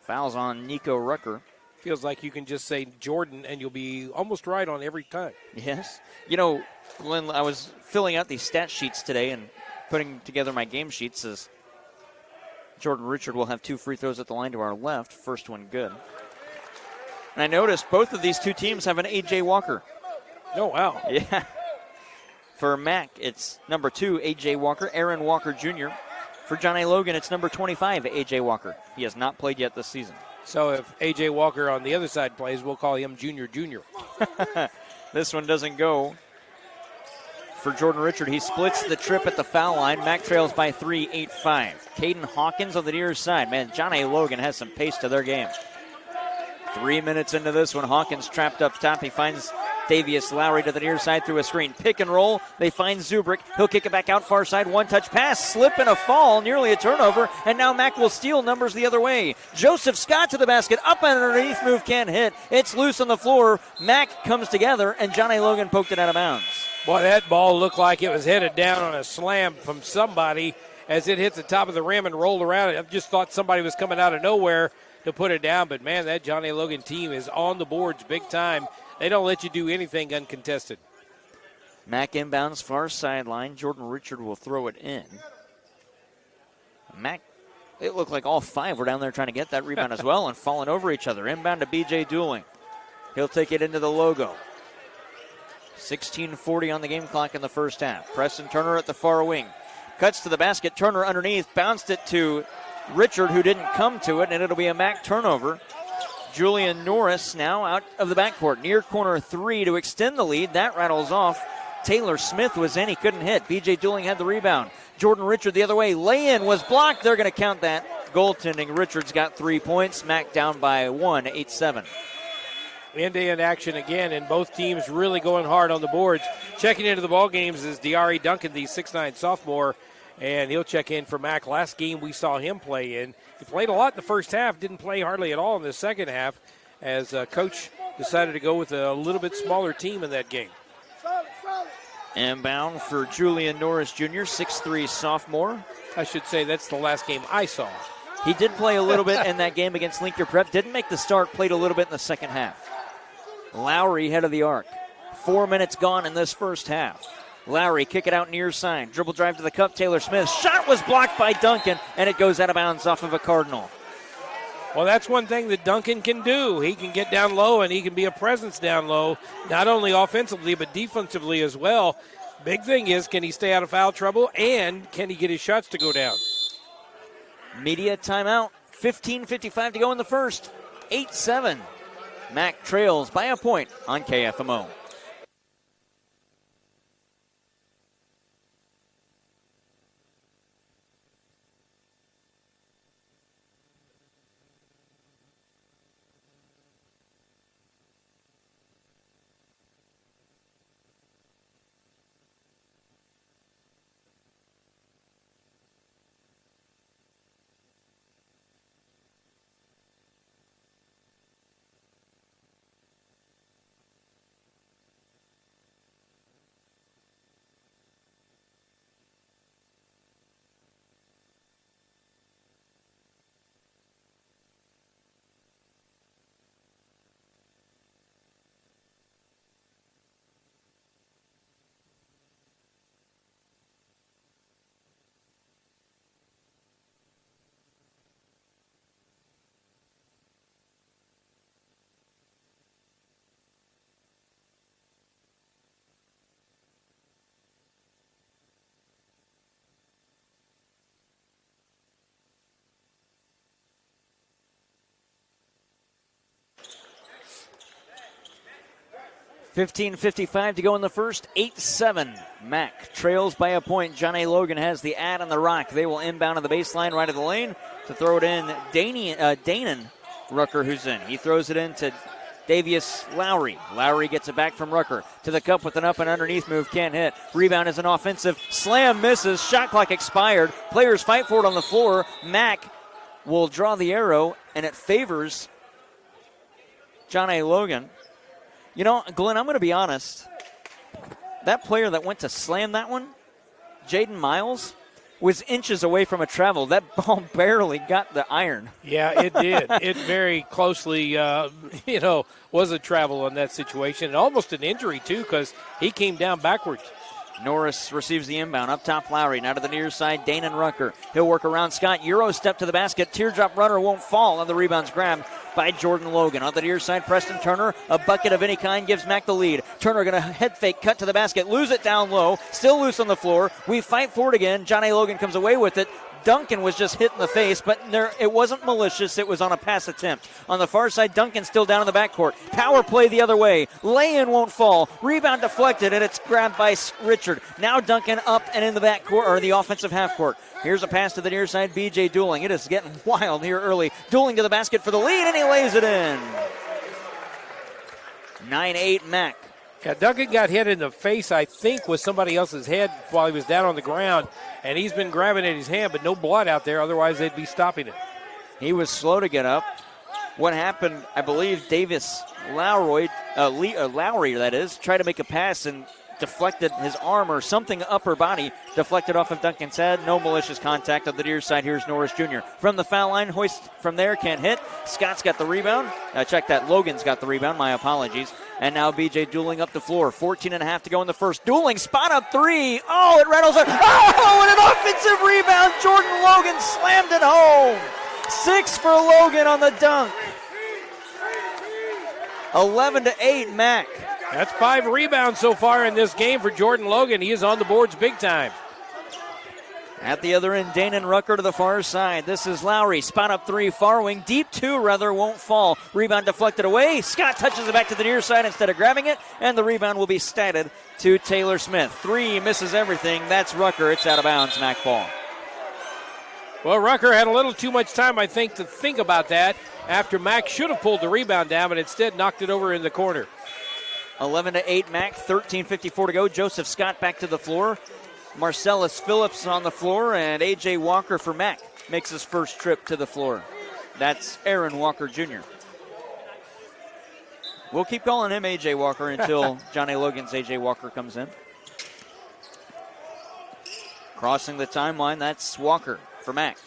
[SPEAKER 1] Foul's on Nico Rucker.
[SPEAKER 2] Feels like you can just say Jordan and you'll be almost right on every time.
[SPEAKER 1] Yes. You know, Glenn, I was filling out these stat sheets today and putting together my game sheets as Jordan Richard will have 2 free throws at the line to our left. First one good. And I noticed both of these two teams have an A.J. Walker.
[SPEAKER 2] Oh, wow.
[SPEAKER 1] Yeah. For Mac, it's number 2, A.J. Walker, Aaron Walker Jr. For Johnny Logan, it's number 25, A.J. Walker. He has not played yet this season.
[SPEAKER 2] So if A.J. Walker on the other side plays, we'll call him Junior.
[SPEAKER 1] This one doesn't go for Jordan Richard. He splits the trip at the foul line. Mac trails by 3, 8-5. Caden Hawkins on the near side. Man, Johnny Logan has some pace to their game. 3 minutes into this one, Hawkins trapped up top. He finds Davius Lowry to the near side through a screen. Pick and roll. They find Zubrick. He'll kick it back out far side. One-touch pass. Slip and a fall. Nearly a turnover. And now Mac will steal numbers the other way. Joseph Scott to the basket. Up and underneath. Move can't hit. It's loose on the floor. Mac comes together, and Johnny Logan poked it out of bounds.
[SPEAKER 2] Boy, that ball looked like it was headed down on a slam from somebody as it hit the top of the rim and rolled around. I just thought somebody was coming out of nowhere to put it down. But, man, that Johnny Logan team is on the boards big time. They don't let you do anything uncontested.
[SPEAKER 1] Mac inbounds far sideline. Jordan Richard will throw it in. Mac, it looked like all 5 were down there trying to get that rebound as well and falling over each other. Inbound to B.J. Dooling. He'll take it into the logo. 16:40 on the game clock in the first half. Preston Turner at the far wing. Cuts to the basket. Turner underneath. Bounced it to Richard, who didn't come to it, and it'll be a Mac turnover. Julian Norris now out of the backcourt. Near corner 3 to extend the lead. That rattles off. Taylor Smith was in. He couldn't hit. B.J. Dooling had the rebound. Jordan Richard the other way. Lay-in was blocked. They're going to count that. Goaltending. Richard's got 3 points. Mac down by 1, 8-7.
[SPEAKER 2] End-to-end action again, and both teams really going hard on the boards. Checking into the ball games is Diari Duncan, the 6'9 sophomore, and he'll check in for Mac. Last game we saw him play in. He played a lot in the first half, didn't play hardly at all in the second half as Coach decided to go with a little bit smaller team in that game.
[SPEAKER 1] Inbound for Julian Norris Jr., 6'3 sophomore.
[SPEAKER 2] I should say that's the last game I saw.
[SPEAKER 1] He did play a little bit in that game against Lincoln Prep. Didn't make the start, played a little bit in the second half. Lowry head of the arc. 4 minutes gone in this first half. Lowry kick it out near side. Dribble drive to the cup. Taylor Smith. Shot was blocked by Duncan, and it goes out of bounds off of a Cardinal.
[SPEAKER 2] Well, that's one thing that Duncan can do. He can get down low, and he can be a presence down low, not only offensively but defensively as well. Big thing is, can he stay out of foul trouble, and can he get his shots to go down?
[SPEAKER 1] Media timeout. 15:55 to go in the first. 8-7. Mac trails by a point on KFMO. 15:55 to go in the first. 8-7. Mac trails by a point. John A. Logan has the ad on the rock. They will inbound on the baseline right of the lane to throw it in. Danon Rucker, who's in. He throws it in to Davius Lowry. Lowry gets it back from Rucker to the cup with an up and underneath move. Can't hit. Rebound is an offensive slam. Misses. Shot clock expired. Players fight for it on the floor. Mac will draw the arrow, and it favors John A. Logan. You know, Glenn, I'm going to be honest. That player that went to slam that one, Jaden Miles, was inches away from a travel. That ball barely got the iron.
[SPEAKER 2] Yeah, it did. It very closely, was a travel in that situation. And almost an injury, too, because he came down backwards.
[SPEAKER 1] Norris receives the inbound. Up top, Lowry. Now to the near side, Danon Rucker. He'll work around Scott. Euro step to the basket. Teardrop runner won't fall. On the rebound's grabbed by Jordan Logan. On the near side, Preston Turner. A bucket of any kind gives Mac the lead. Turner going to head fake, cut to the basket, lose it down low. Still loose on the floor. We fight for it again. John A. Logan comes away with it. Duncan was just hit in the face, but it wasn't malicious. It was on a pass attempt. On the far side, Duncan still down in the backcourt. Power play the other way. Lay-in won't fall. Rebound deflected, and it's grabbed by Richard. Now Duncan up and in the backcourt, or the offensive half court. Here's a pass to the near side, B.J. Dooling. It is getting wild here early. Dooling to the basket for the lead, and he lays it in. 9-8 Mac.
[SPEAKER 2] Yeah, Duncan got hit in the face, I think, with somebody else's head while he was down on the ground, and he's been grabbing at his hand, but no blood out there. Otherwise, they'd be stopping it.
[SPEAKER 1] He was slow to get up. What happened, I believe, Davis Lowry, that is, tried to make a pass and deflected his arm or something upper body, deflected off of Duncan's head. No malicious contact on the near side. Here's Norris Jr. From the foul line, hoist from there, can't hit. Scott's got the rebound. Check that, Logan's got the rebound, my apologies. And now B.J. Dooling up the floor. 14.5 to go in the first. Dooling, spot up three. Oh, it rattles up. Oh, and an offensive rebound. Jordan Logan slammed it home. 6 for Logan on the dunk. 11-8 Mac.
[SPEAKER 2] That's 5 rebounds so far in this game for Jordan Logan. He is on the boards big time.
[SPEAKER 1] At the other end, Danon Rucker to the far side. This is Lowry. Spot up three, far wing. Deep two, rather, won't fall. Rebound deflected away. Scott touches it back to the near side instead of grabbing it, and the rebound will be statted to Taylor Smith. 3 misses everything. That's Rucker. It's out of bounds. Mac ball.
[SPEAKER 2] Well, Rucker had a little too much time, I think, to think about that after Mac should have pulled the rebound down, but instead knocked it over in the corner.
[SPEAKER 1] 11-8 Mac. 13:54 to go. Joseph Scott back to the floor. Marcellus Phillips on the floor, and A.J. Walker for Mac makes his first trip to the floor. That's Aaron Walker Jr. We'll keep calling him A.J. Walker until John A. Logan's A.J. Walker comes in. Crossing the timeline, that's Walker for Mac.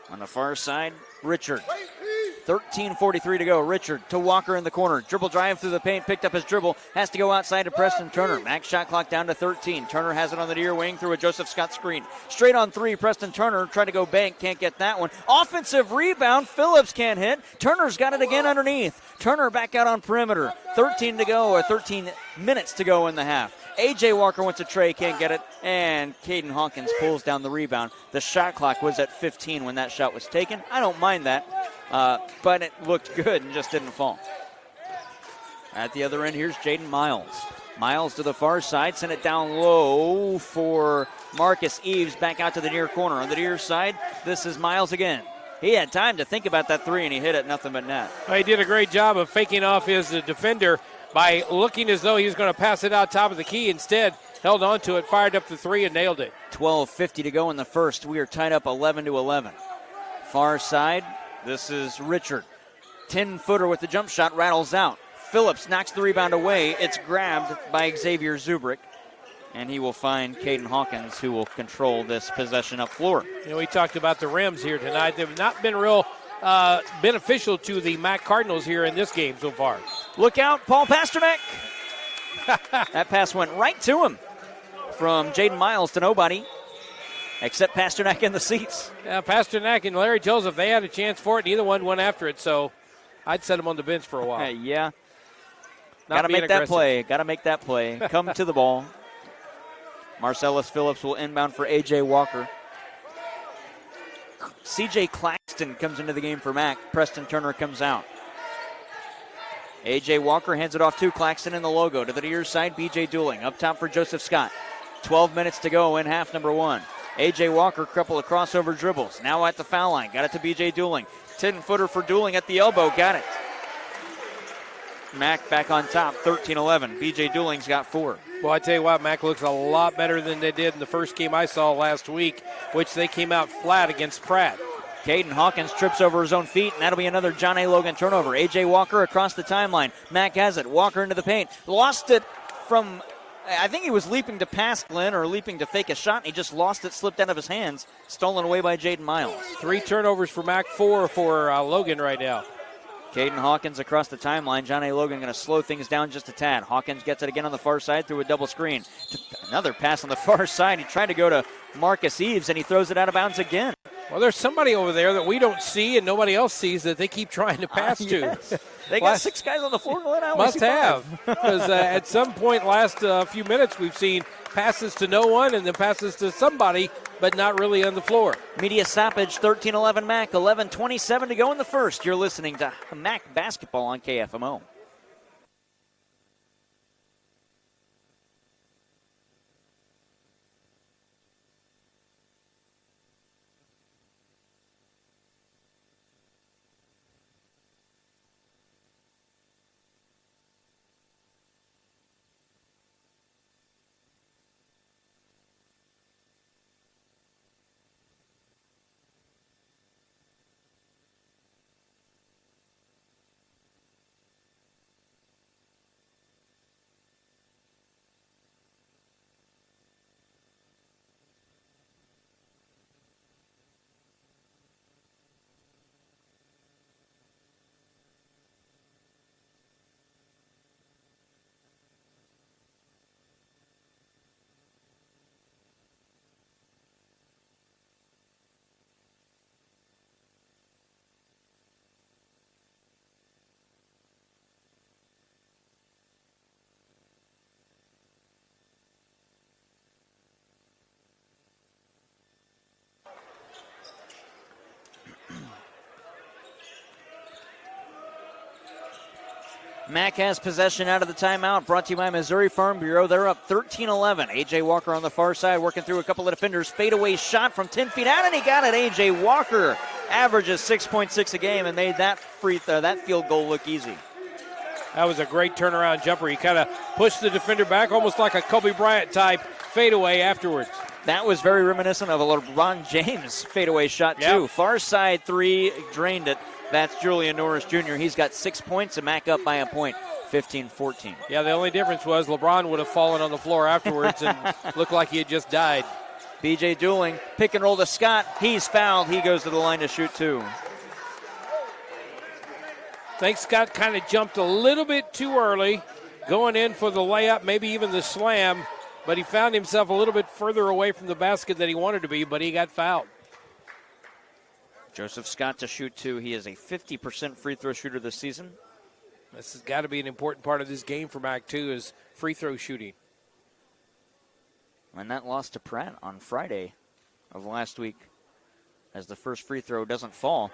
[SPEAKER 1] On the far side, Richard. 13:43 to go. Richard to Walker in the corner. Dribble drive through the paint. Picked up his dribble. Has to go outside to Preston Turner. Max shot clock down to 13. Turner has it on the near wing through a Joseph Scott screen. Straight on three. Preston Turner tried to go bank. Can't get that one. Offensive rebound. Phillips can't hit. Turner's got it again underneath. Turner back out on perimeter. 13 to go, or 13 minutes to go in the half. A.J. Walker wants a tray, can't get it, and Caden Hawkins pulls down the rebound. The shot clock was at 15 when that shot was taken. I don't mind that, but it looked good and just didn't fall. At the other end, here's Jaden Miles. Miles to the far side, sent it down low for Marcus Eves, back out to the near corner. On the near side, this is Miles again. He had time to think about that three, and he hit it, nothing but net.
[SPEAKER 2] He did a great job of faking off his defender by looking as though he was going to pass it out top of the key. Instead, held on to it, fired up the three, and nailed it.
[SPEAKER 1] 12:50 to go in the first. We are tied up 11-11. Far side, this is Richard. 10-footer with the jump shot, rattles out. Phillips knocks the rebound away. It's grabbed by Xavier Zubrick, and he will find Caden Hawkins, who will control this possession up floor.
[SPEAKER 2] You know, we talked about the rims here tonight. They've not been real beneficial to the Mac Cardinals here in this game so far.
[SPEAKER 1] Look out, Paul Pasternak. That pass went right to him from Jaden Miles to nobody except Pasternak in the seats.
[SPEAKER 2] Yeah, Pasternak and Larry Joseph, they had a chance for it. Neither one went after it, so I'd set him on the bench for a while.
[SPEAKER 1] Yeah. Got to make that play. Got to make that play. Come to the ball. Marcellus Phillips will inbound for A.J. Walker. C.J. Claxton comes into the game for Mac. Preston Turner comes out. A.J. Walker hands it off to Claxton in the logo. To the near side, B.J. Dooling. Up top for Joseph Scott. 12 minutes to go in half number 1. A.J. Walker, couple of crossover dribbles. Now at the foul line. Got it to B.J. Dooling. 10-footer for Dooling at the elbow. Got it. Mac back on top, 13-11. B.J. Dooling's got 4.
[SPEAKER 2] Well, I tell you what, Mac looks a lot better than they did in the first game I saw last week, which they came out flat against Pratt.
[SPEAKER 1] Caden Hawkins trips over his own feet, and that'll be another John A. Logan turnover. A.J. Walker across the timeline. Mac has it. Walker into the paint. Lost it from, I think he was leaping to pass Glenn or leaping to fake a shot, and he just lost it, slipped out of his hands. Stolen away by Jaden Miles.
[SPEAKER 2] 3 turnovers for Mac, 4 for Logan right now.
[SPEAKER 1] Caden Hawkins across the timeline. John A. Logan going to slow things down just a tad. Hawkins gets it again on the far side through a double screen. Another pass on the far side. He tried to go to Marcus Eves, and he throws it out of bounds again.
[SPEAKER 2] Well, there's somebody over there that we don't see and nobody else sees that they keep trying to pass to.
[SPEAKER 1] They got 6 guys on the floor.
[SPEAKER 2] Must have. Because at some point last few minutes we've seen passes to no one and then passes to somebody, but not really on the floor.
[SPEAKER 1] Media stoppage, 13-11 Mac, 11:27 to go in the first. You're listening to Mac Basketball on KFMO. Mac has possession out of the timeout, brought to you by Missouri Farm Bureau. They're up 13-11. A.J. Walker on the far side, working through a couple of defenders. Fadeaway shot from 10 feet out, and he got it. A.J. Walker averages 6.6 a game and made that field goal look easy.
[SPEAKER 2] That was a great turnaround jumper. He kind of pushed the defender back, almost like a Kobe Bryant type fadeaway afterwards.
[SPEAKER 1] That was very reminiscent of a LeBron James fadeaway shot, too. Far side 3, drained it. That's Julian Norris Jr. He's got 6 points and Mac up by a point, 15-14.
[SPEAKER 2] Yeah, the only difference was LeBron would have fallen on the floor afterwards and looked like he had just died.
[SPEAKER 1] B.J. Dooling, pick and roll to Scott. He's fouled. He goes to the line to shoot 2.
[SPEAKER 2] I think Scott kind of jumped a little bit too early, going in for the layup, maybe even the slam, but he found himself a little bit further away from the basket than he wanted to be, but he got fouled.
[SPEAKER 1] Joseph Scott to shoot 2. He is a 50% free throw shooter this season.
[SPEAKER 2] This has got to be an important part of this game for Mac, too, is free throw shooting.
[SPEAKER 1] And that loss to Pratt on Friday of last week as the first free throw doesn't fall.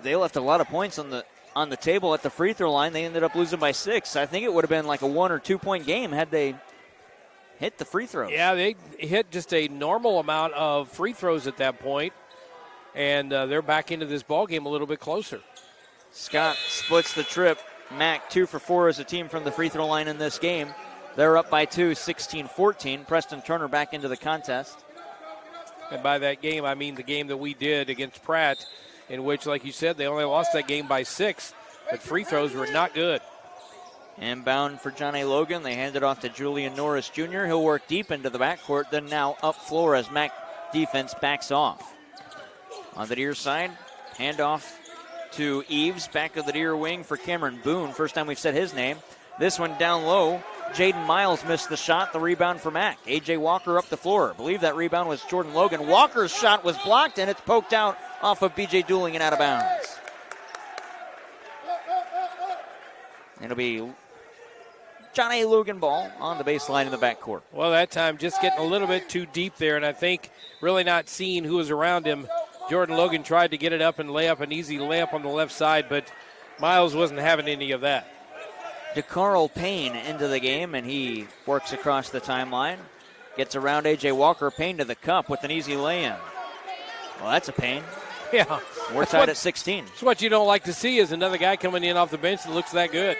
[SPEAKER 1] They left a lot of points on the table at the free throw line. They ended up losing by 6. I think it would have been like a 1 or 2 point game had they hit the free throws.
[SPEAKER 2] Yeah, they hit just a normal amount of free throws at that point. And they're back into this ball game a little bit closer.
[SPEAKER 1] Scott splits the trip. Mac 2 for 4 as a team from the free throw line in this game. They're up by 2, 16-14. Preston Turner back into the contest.
[SPEAKER 2] And by that game, I mean the game that we did against Pratt, in which, like you said, they only lost that game by 6. But free throws were not good.
[SPEAKER 1] Inbound for John A. Logan. They hand it off to Julian Norris Jr. He'll work deep into the backcourt, then now up floor as Mac defense backs off. On the near side, handoff to Eves, back of the near wing for Cameron Boone. First time we've said his name. This one down low. Jaden Miles missed the shot, the rebound for Mac. A.J. Walker up the floor. I believe that rebound was Jordan Logan. Walker's shot was blocked, and it's poked out off of B.J. Dooling and out of bounds. It'll be John A. Logan ball on the baseline in the backcourt.
[SPEAKER 2] Well, that time just getting a little bit too deep there, and I think really not seeing who was around him. Jordan Logan tried to get it up and lay up an easy layup on the left side, but Miles wasn't having any of that.
[SPEAKER 1] DeCarl Payne into the game, and he works across the timeline. Gets around A.J. Walker. Payne to the cup with an easy lay-in. Well, that's a pain.
[SPEAKER 2] Yeah.
[SPEAKER 1] We're tied at 16.
[SPEAKER 2] That's what you don't like to see is another guy coming in off the bench that looks that good.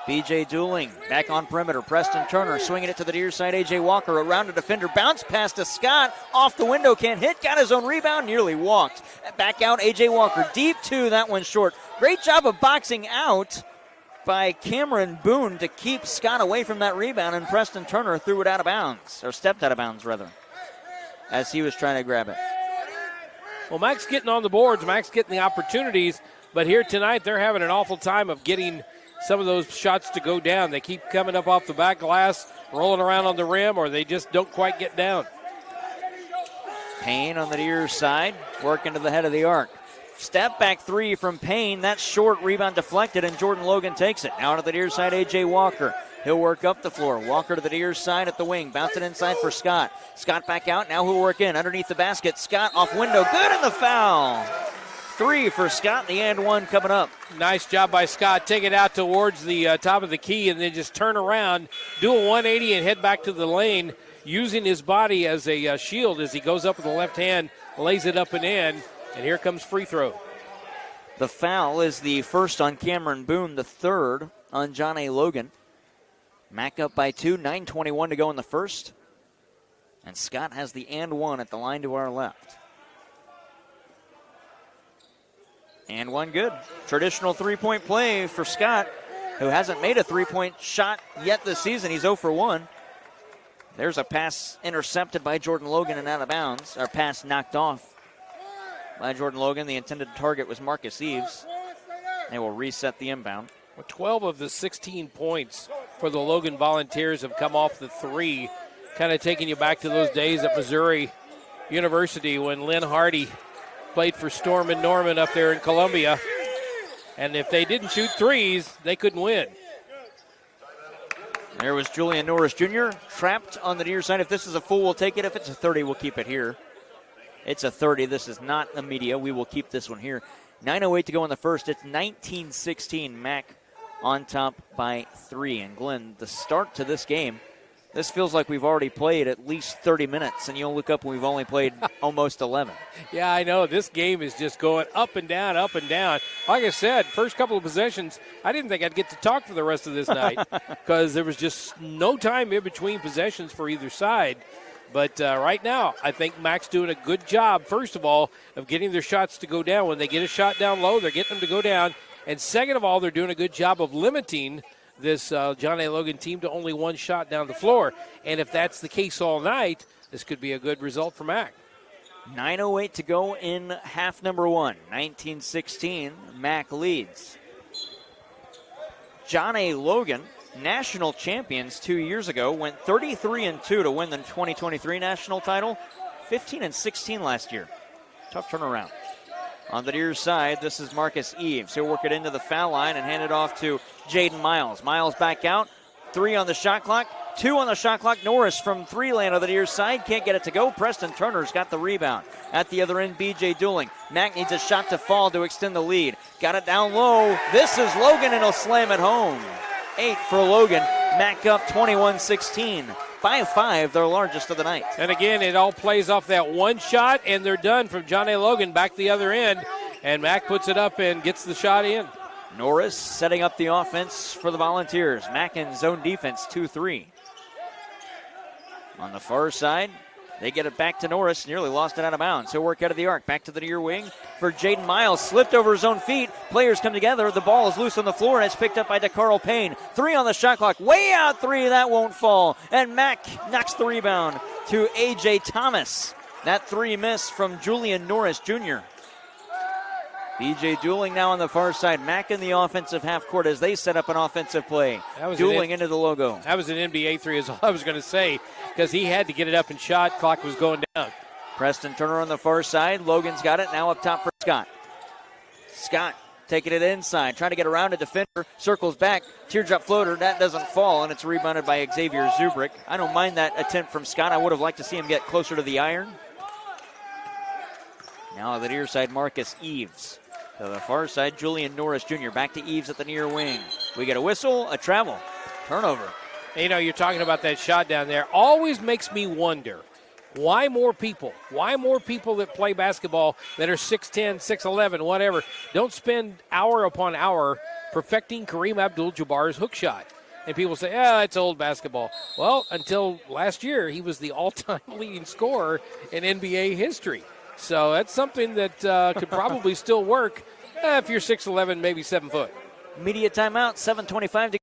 [SPEAKER 1] B.J. Dooling back on perimeter. Preston Turner swinging it to the near side. A.J. Walker around a defender. Bounce pass to Scott. Off the window. Can't hit. Got his own rebound. Nearly walked. Back out A.J. Walker. Deep two. That one short. Great job of boxing out by Cameron Boone to keep Scott away from that rebound. And Preston Turner threw it out of bounds. Or stepped out of bounds, rather, as he was trying to grab it.
[SPEAKER 2] Well, Mac's getting on the boards. Mac's getting the opportunities. But here tonight, they're having an awful time of getting some of those shots to go down. They keep coming up off the back glass, rolling around on the rim, or they just don't quite get down.
[SPEAKER 1] Payne on the near side, working to the head of the arc. Step back three from Payne. That's short. Rebound deflected, and Jordan Logan takes it. Now to the near side, A.J. Walker. He'll work up the floor. Walker to the near side at the wing. Bounce it inside for Scott. Scott back out. Now he'll work in underneath the basket. Scott off window. Good in the foul. 3 for Scott. The and one coming up.
[SPEAKER 2] Nice job by Scott. Take it out towards the top of the key and then just turn around, do a 180 and head back to the lane, using his body as a shield as he goes up with the left hand, lays it up and in, and here comes free throw.
[SPEAKER 1] The foul is the first on Cameron Boone, the third on John A. Logan. Mac up by 2, 9:21 to go in the first. And Scott has the and one at the line to our left. And one good. Traditional three-point play for Scott, who hasn't made a three-point shot yet this season. He's 0 for 1. There's a pass intercepted by Jordan Logan and out of bounds. Or pass knocked off by Jordan Logan. The intended target was Marcus Eves. They will reset the inbound.
[SPEAKER 2] Well, 12 of the 16 points for the Logan Volunteers have come off the three, kind of taking you back to those days at Missouri University when Lynn Hardy played for Storm and Norman up there in Columbia. And if they didn't shoot threes, they couldn't win.
[SPEAKER 1] There was Julian Norris Jr. trapped on the near side. If this is a full, we'll take it. If it's a 30, we'll keep it here. It's a 30. This is not the media. We will keep this one here. 9:08 to go in the first. It's 19-16. Mac on top by 3. And Glenn, the start to this game, this feels like we've already played at least 30 minutes, and you'll look up and we've only played almost 11.
[SPEAKER 2] Yeah, I know. This game is just going up and down, up and down. Like I said, first couple of possessions, I didn't think I'd get to talk for the rest of this night because there was just no time in between possessions for either side. But right now, I think Mac's doing a good job, first of all, of getting their shots to go down. When they get a shot down low, they're getting them to go down. And second of all, they're doing a good job of limiting this John A. Logan team to only one shot down the floor. And if that's the case all night, this could be a good result for Mac.
[SPEAKER 1] 9:08 to go in half number 1. 19-16, Mac leads. John A. Logan, national champions 2 years ago, went 33-2 to win the 2023 national title. 15-16 last year. Tough turnaround. On the near side, this is Marcus Eves. He'll work it into the foul line and hand it off to Jaden Miles. Miles back out. 3 on the shot clock. 2 on the shot clock. Norris from 3 land on the near side. Can't get it to go. Preston Turner's got the rebound. At the other end, B.J. Dooling. Mac needs a shot to fall to extend the lead. Got it down low. This is Logan, and he'll slam it home. 8 for Logan. Mac up 21-16. By 5, their largest of the night.
[SPEAKER 2] And again, it all plays off that one shot, and they're done from John A. Logan back the other end. And Mac puts it up and gets the shot in.
[SPEAKER 1] Norris setting up the offense for the Volunteers. Mac in zone defense, 2-3. On the far side, they get it back to Norris. Nearly lost it out of bounds. He'll work out of the arc. Back to the near wing for Jaden Miles. Slipped over his own feet. Players come together. The ball is loose on the floor, and it's picked up by DeCarl Payne. 3 on the shot clock. Way out 3. That won't fall. And Mac knocks the rebound to A.J. Thomas. That 3 miss from Julian Norris Jr. B.J. Dooling now on the far side. Mac in the offensive half court as they set up an offensive play. Dooling into the logo.
[SPEAKER 2] That was an NBA 3 is all I was going to say because he had to get it up and shot. Clock was going down.
[SPEAKER 1] Preston Turner on the far side. Logan's got it. Now up top for Scott. Scott taking it inside. Trying to get around a defender. Circles back. Teardrop floater. That doesn't fall, and it's rebounded by Xavier Zubrick. I don't mind that attempt from Scott. I would have liked to see him get closer to the iron. Now on the near side, Marcus Eves. To the far side, Julian Norris Jr. back to Eves at the near wing. We get a whistle, a travel, turnover.
[SPEAKER 2] You know, you're talking about that shot down there. Always makes me wonder, why more people? Why more people that play basketball that are 6'10", 6'11", whatever, don't spend hour upon hour perfecting Kareem Abdul-Jabbar's hook shot? And people say, it's old basketball. Well, until last year, he was the all-time leading scorer in NBA history. So that's something that could probably still work if you're 6'11", maybe 7 foot.
[SPEAKER 1] Media timeout, 7:25 to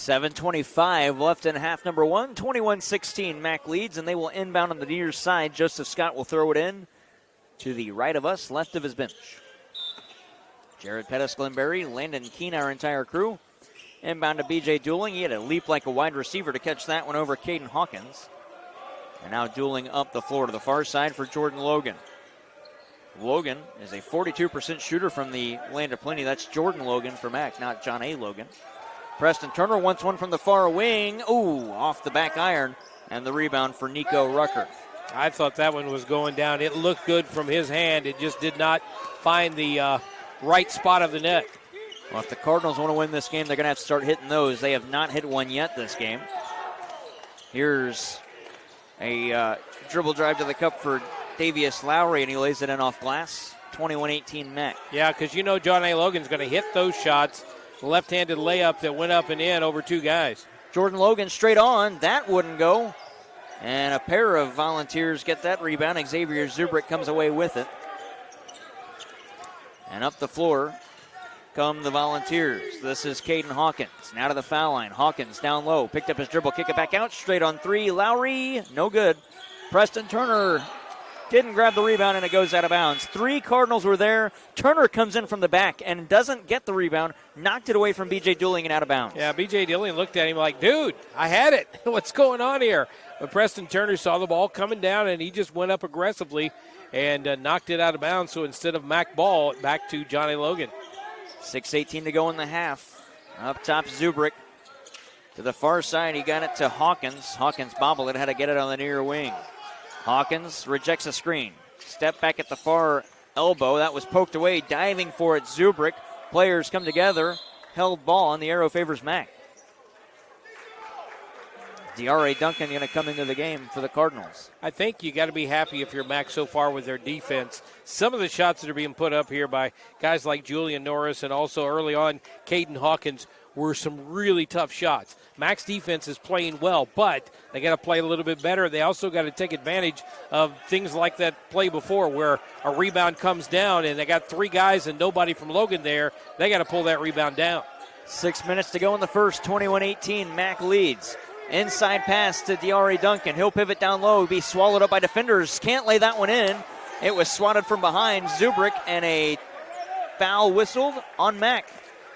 [SPEAKER 1] .25 left in half number one. 21-16, Mac leads, and they will inbound on the near side. Joseph Scott will throw it in to the right of us, left of his bench. Jared Pettis, Glenberry, Landon Keene, our entire crew. Inbound to B.J. Dooling. He had to leap like a wide receiver to catch that one over Caden Hawkins. And now Dooling up the floor to the far side for Jordan Logan. Logan is a 42% shooter from the land of plenty. That's Jordan Logan for Mac, not John A. Logan. Preston Turner wants one from the far wing. Ooh, off the back iron. And the rebound for Nico Rucker.
[SPEAKER 2] I thought that one was going down. It looked good from his hand. It just did not find the right spot of the net.
[SPEAKER 1] Well, if the Cardinals want to win this game, they're going to have to start hitting those. They have not hit one yet this game. Here's a dribble drive to the cup for Davius Lowry, and he lays it in off glass. 21-18 Mac.
[SPEAKER 2] Yeah, because you know John A. Logan's going to hit those shots. Left-handed layup that went up and in over two guys.
[SPEAKER 1] Jordan Logan straight on. That wouldn't go. And a pair of Volunteers get that rebound. Xavier Zubrick comes away with it. And up the floor come the Volunteers. This is Caden Hawkins. Now to the foul line. Hawkins down low. Picked up his dribble. Kick it back out. Straight on three. Lowry. No good. Preston Turner didn't grab the rebound, and it goes out of bounds. Three Cardinals were there. Turner comes in from the back and doesn't get the rebound. Knocked it away from B.J. Dooling and out of bounds.
[SPEAKER 2] Yeah, B.J. Dooling looked at him like, dude, I had it. What's going on here? But Preston Turner saw the ball coming down, and he just went up aggressively and knocked it out of bounds. So instead of Mac ball, back to Johnny Logan.
[SPEAKER 1] 6:18 to go in the half. Up top, Zubrick. To the far side, he got it to Hawkins. Hawkins bobbled it, had to get it on the near wing. Hawkins rejects a screen. Step back at the far elbow. That was poked away. Diving for it, Zubrick. Players come together. Held ball, and the arrow favors Mac. D.R.A. Duncan going to come into the game for the Cardinals.
[SPEAKER 2] I think you got to be happy if you're Mac so far with their defense. Some of the shots that are being put up here by guys like Julian Norris and also early on Caden Hawkins were some really tough shots. Mac's defense is playing well, but they got to play a little bit better. They also got to take advantage of things like that play before where a rebound comes down and they got three guys and nobody from Logan there. They got to pull that rebound down.
[SPEAKER 1] 6 minutes to go in the first. 21-18, Mac leads. Inside pass to D.R.A. Duncan. He'll pivot down low, be swallowed up by defenders. Can't lay that one in. It was swatted from behind. Zubrick, and a foul whistled on Mac.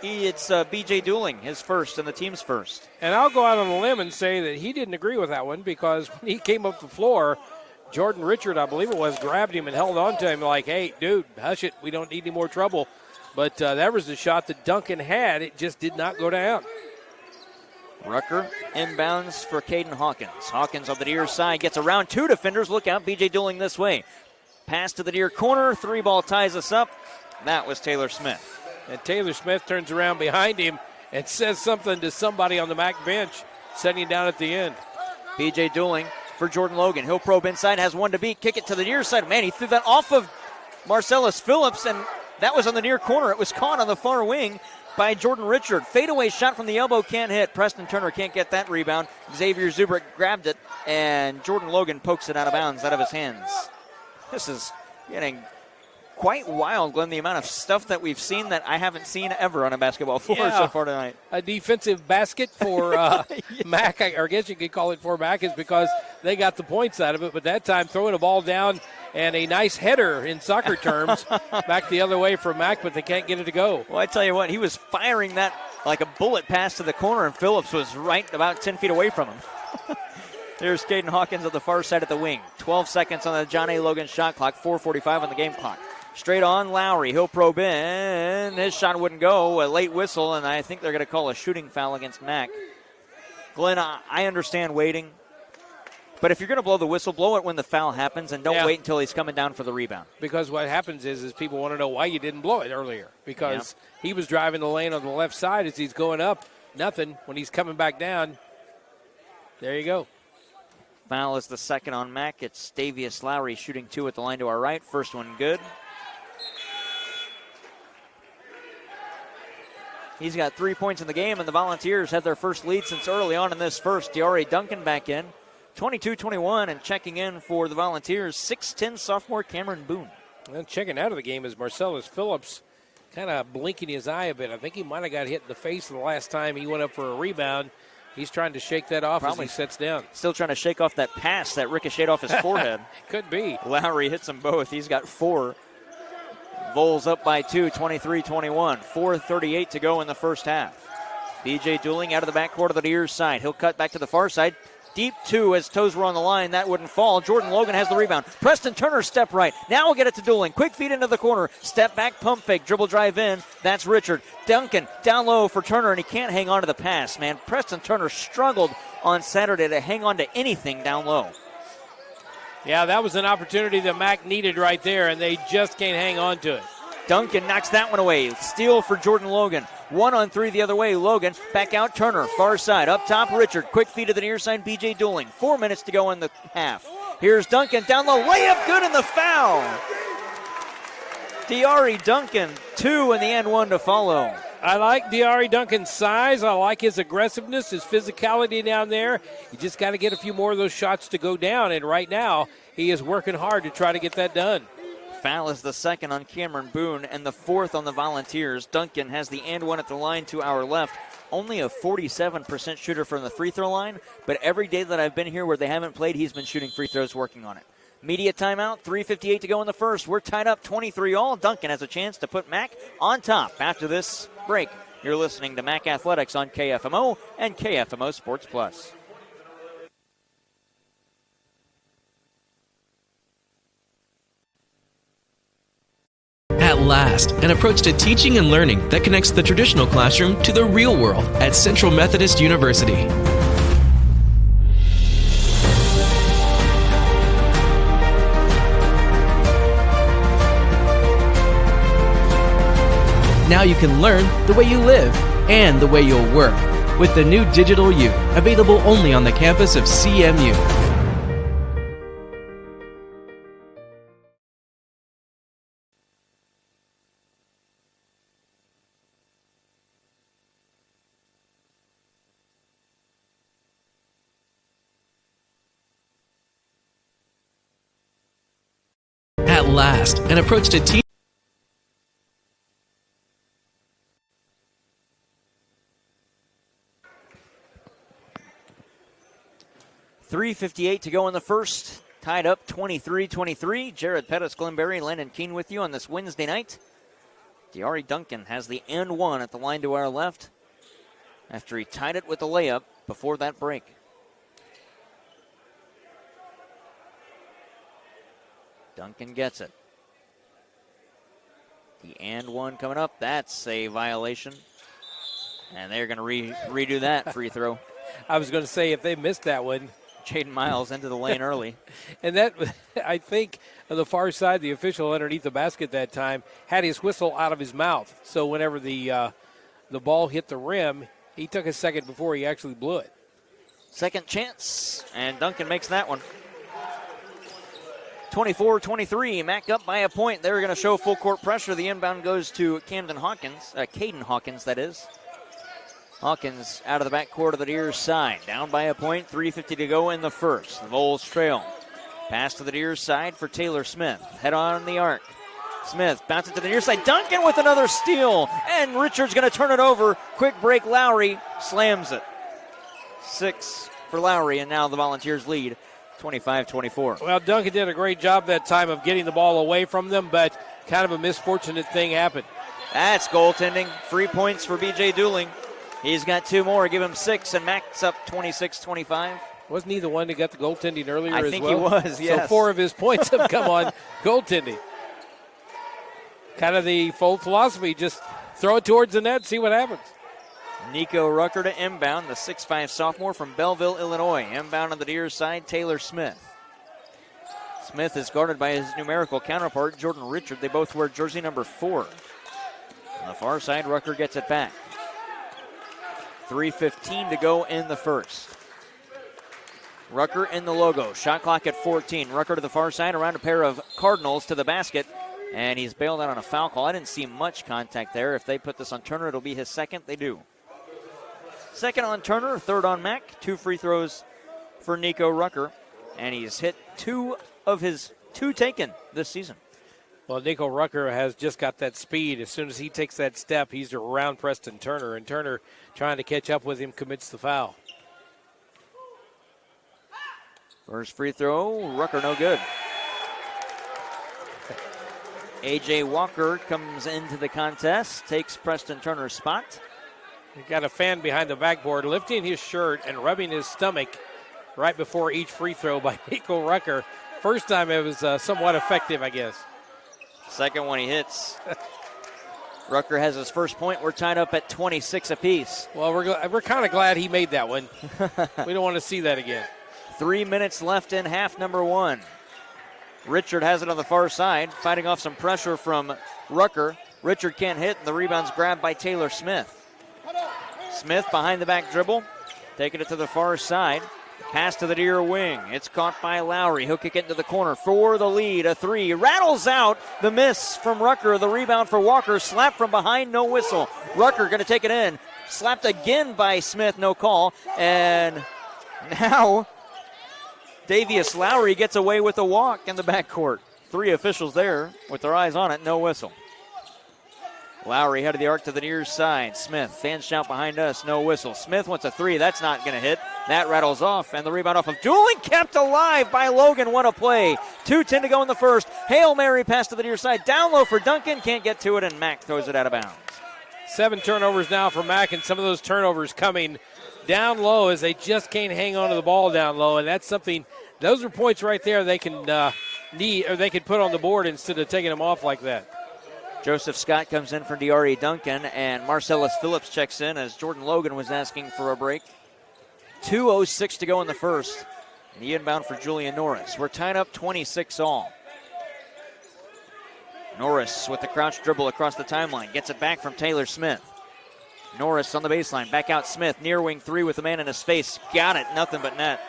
[SPEAKER 1] It's B.J. Dooling, his first and the team's first.
[SPEAKER 2] And I'll go out on a limb and say that he didn't agree with that one because when he came up the floor, Jordan Richard, I believe it was, grabbed him and held on to him like, hey, dude, hush it. We don't need any more trouble. But that was the shot that Duncan had. It just did not go down.
[SPEAKER 1] Rucker inbounds for Caden Hawkins. Hawkins on the near side gets around two defenders. Look out, B.J. Dooling this way. Pass to the near corner. Three ball ties us up. That was Taylor Smith.
[SPEAKER 2] And Taylor Smith turns around behind him and says something to somebody on the Mac bench, setting down at the end.
[SPEAKER 1] B.J. Dooling for Jordan Logan. He'll probe inside, has one to beat. Kick it to the near side. Man, he threw that off of Marcellus Phillips, and that was on the near corner. It was caught on the far wing by Jordan Richard. Fadeaway shot from the elbow, can't hit. Preston Turner can't get that rebound. Xavier Zubrick grabbed it, and Jordan Logan pokes it out of bounds, out of his hands. This is getting quite wild, Glenn, the amount of stuff that we've seen that I haven't seen ever on a basketball floor so far tonight.
[SPEAKER 2] A defensive basket for Mac, or I guess you could call it for Mac, is because they got the points out of it, but that time throwing a ball down and a nice header in soccer terms back the other way for Mac, but they can't get it to go.
[SPEAKER 1] Well, I tell you what, he was firing that like a bullet pass to the corner, and Phillips was right about 10 feet away from him. There's Caden Hawkins on the far side of the wing. 12 seconds on the John A. Logan shot clock, 4:45 on the game clock. Straight on Lowry. He'll probe in. His shot wouldn't go. A late whistle, and I think they're going to call a shooting foul against Mac. Glenn, I understand waiting, but if you're going to blow the whistle, blow it when the foul happens, and don't wait until he's coming down for the rebound.
[SPEAKER 2] Because what happens is people want to know why you didn't blow it earlier. Because he was driving the lane on the left side as he's going up. Nothing. When he's coming back down, there you go.
[SPEAKER 1] Foul is the second on Mac. It's Davius Lowry shooting 2 at the line to our right. First one good. He's got 3 points in the game, and the Volunteers have their first lead since early on in this first. Diari Duncan back in, 22-21, and checking in for the Volunteers, 6'10" sophomore Cameron Boone.
[SPEAKER 2] And checking out of the game is Marcellus Phillips, kind of blinking his eye a bit. I think he might have got hit in the face the last time he went up for a rebound. He's trying to shake that off as he sits down.
[SPEAKER 1] Still trying to shake off that pass that ricocheted off his forehead.
[SPEAKER 2] Could be.
[SPEAKER 1] Lowry hits them both. He's got 4. Vols up by 2, 23-21. 4:38 to go in the first half. B.J. Dooling out of the backcourt of the near side. He'll cut back to the far side. Deep 2 as toes were on the line. That wouldn't fall. Jordan Logan has the rebound. Preston Turner step right. Now we'll get it to Dooling. Quick feed into the corner. Step back, pump fake, dribble drive in. That's Richard. Duncan down low for Turner, and he can't hang on to the pass, man. Preston Turner struggled on Saturday to hang on to anything down low.
[SPEAKER 2] Yeah, that was an opportunity that Mac needed right there, and they just can't hang on to it.
[SPEAKER 1] Duncan knocks that one away. Steal for Jordan Logan. 1-on-3 the other way. Logan back out. Turner far side. Up top Richard. Quick feed to the near side. B.J. Dooling. 4 minutes to go in the half. Here's Duncan down low. Layup good in the foul. Diari Duncan 2 in the end, 1 to follow.
[SPEAKER 2] I like Diari Duncan's size. I like his aggressiveness, his physicality down there. You just got to get a few more of those shots to go down, and right now he is working hard to try to get that done.
[SPEAKER 1] Foul is the second on Cameron Boone and the 4th on the Volunteers. Duncan has the and 1 at the line to our left. Only a 47% shooter from the free throw line, but every day that I've been here where they haven't played, he's been shooting free throws, working on it. Media timeout, 3:58 to go in the first. We're tied up 23-all. Duncan has a chance to put Mac on top after this break. You're listening to Mac Athletics on KFMO and KFMO Sports Plus.
[SPEAKER 5] At last, an approach to teaching and learning that connects the traditional classroom to the real world at Central Methodist University. Now you can learn the way you live and the way you'll work with the new Digital U, available only on the campus of CMU. At last, an approach to teaching.
[SPEAKER 1] 3:58 to go in the first. Tied up 23-23. Jared Pettis, Glenberry, Landon Keene with you on this Wednesday night. Diari Duncan has the and 1 at the line to our left after he tied it with the layup before that break. Duncan gets it. The and 1 coming up. That's a violation. And they're going to redo that free throw.
[SPEAKER 2] I was going to say, if they missed that one.
[SPEAKER 1] Jaden Miles into the lane early.
[SPEAKER 2] And that, I think, on the far side, the official underneath the basket that time had his whistle out of his mouth. So whenever the ball hit the rim, he took a second before he actually blew it.
[SPEAKER 1] Second chance, and Duncan makes that one. 24-23, Mac up by a point. They're going to show full court pressure. The inbound goes to Caden Hawkins, that is. Hawkins out of the backcourt of the Deers side. Down by a point, 3:50 to go in the first. The Vols trail. Pass to the Deers side for Taylor Smith. Head on the arc. Smith bounces to the near side. Duncan with another steal. And Richards going to turn it over. Quick break. Lowry slams it. 6 for Lowry, and now the Volunteers lead 25-24.
[SPEAKER 2] Well, Duncan did a great job that time of getting the ball away from them, but kind of a misfortunate thing happened.
[SPEAKER 1] That's goaltending. Free points for B.J. Dooling. He's got 2 more. Give him 6, and Mac's up 26-25.
[SPEAKER 2] Wasn't he the one that got the goaltending earlier as well?
[SPEAKER 1] I think he was, yes.
[SPEAKER 2] So 4 of his points have come on goaltending. Kind of the full philosophy, just throw it towards the net, see what happens.
[SPEAKER 1] Nico Rucker to inbound, the 6'5 sophomore from Belleville, Illinois. Inbound on the Deers side, Taylor Smith. Smith is guarded by his numerical counterpart, Jordan Richard. They both wear jersey number 4. On the far side, Rucker gets it back. 3:15 to go in the first. Rucker in the logo. Shot clock at 14. Rucker to the far side, around a pair of Cardinals to the basket. And he's bailed out on a foul call. I didn't see much contact there. If they put this on Turner, it'll be his second. They do. Second on Turner, third on Mack. 2 free throws for Nico Rucker. And he's hit 2 of his 2 taken this season.
[SPEAKER 2] Well, Nico Rucker has just got that speed. As soon as he takes that step, he's around Preston Turner. And Turner, trying to catch up with him, commits the foul.
[SPEAKER 1] First free throw, Rucker no good. A.J. Walker comes into the contest, takes Preston Turner's spot.
[SPEAKER 2] He got a fan behind the backboard, lifting his shirt and rubbing his stomach right before each free throw by Nico Rucker. First time it was somewhat effective, I guess.
[SPEAKER 1] Second one he hits. Rucker has his first point. We're tied up at 26 apiece.
[SPEAKER 2] Well, we're kind of glad he made that one. We don't want to see that again.
[SPEAKER 1] 3 minutes left in half number 1. Richard has it on the far side, fighting off some pressure from Rucker. Richard can't hit, and the rebound's grabbed by Taylor Smith. Smith behind the back dribble, taking it to the far side. Pass to the near wing. It's caught by Lowry. He'll kick it into the corner for the lead. A 3. Rattles out. The miss from Rucker. The rebound for Walker. Slap from behind. No whistle. Rucker going to take it in. Slapped again by Smith. No call. And now Davius Lowry gets away with a walk in the backcourt. 3 officials there with their eyes on it. No whistle. Lowry head of the arc to the near side. Smith, fan shout behind us, no whistle. Smith wants a 3. That's not going to hit. That rattles off, and the rebound off of Dooling, kept alive by Logan. What a play. 2:10 to go in the first. Hail Mary pass to the near side. Down low for Duncan. Can't get to it, and Mack throws it out of bounds.
[SPEAKER 2] 7 turnovers now for Mack, and some of those turnovers coming down low as they just can't hang on to the ball down low, and that's something, those are points right there they can they can put on the board instead of taking them off like that.
[SPEAKER 1] Joseph Scott comes in for DeArie Duncan, and Marcellus Phillips checks in as Jordan Logan was asking for a break. 2:06 to go in the first. The inbound for Julian Norris. We're tied up 26 all. Norris with the crouch dribble across the timeline. Gets it back from Taylor Smith. Norris on the baseline. Back out Smith. Near wing 3 with the man in his face. Got it. Nothing but net.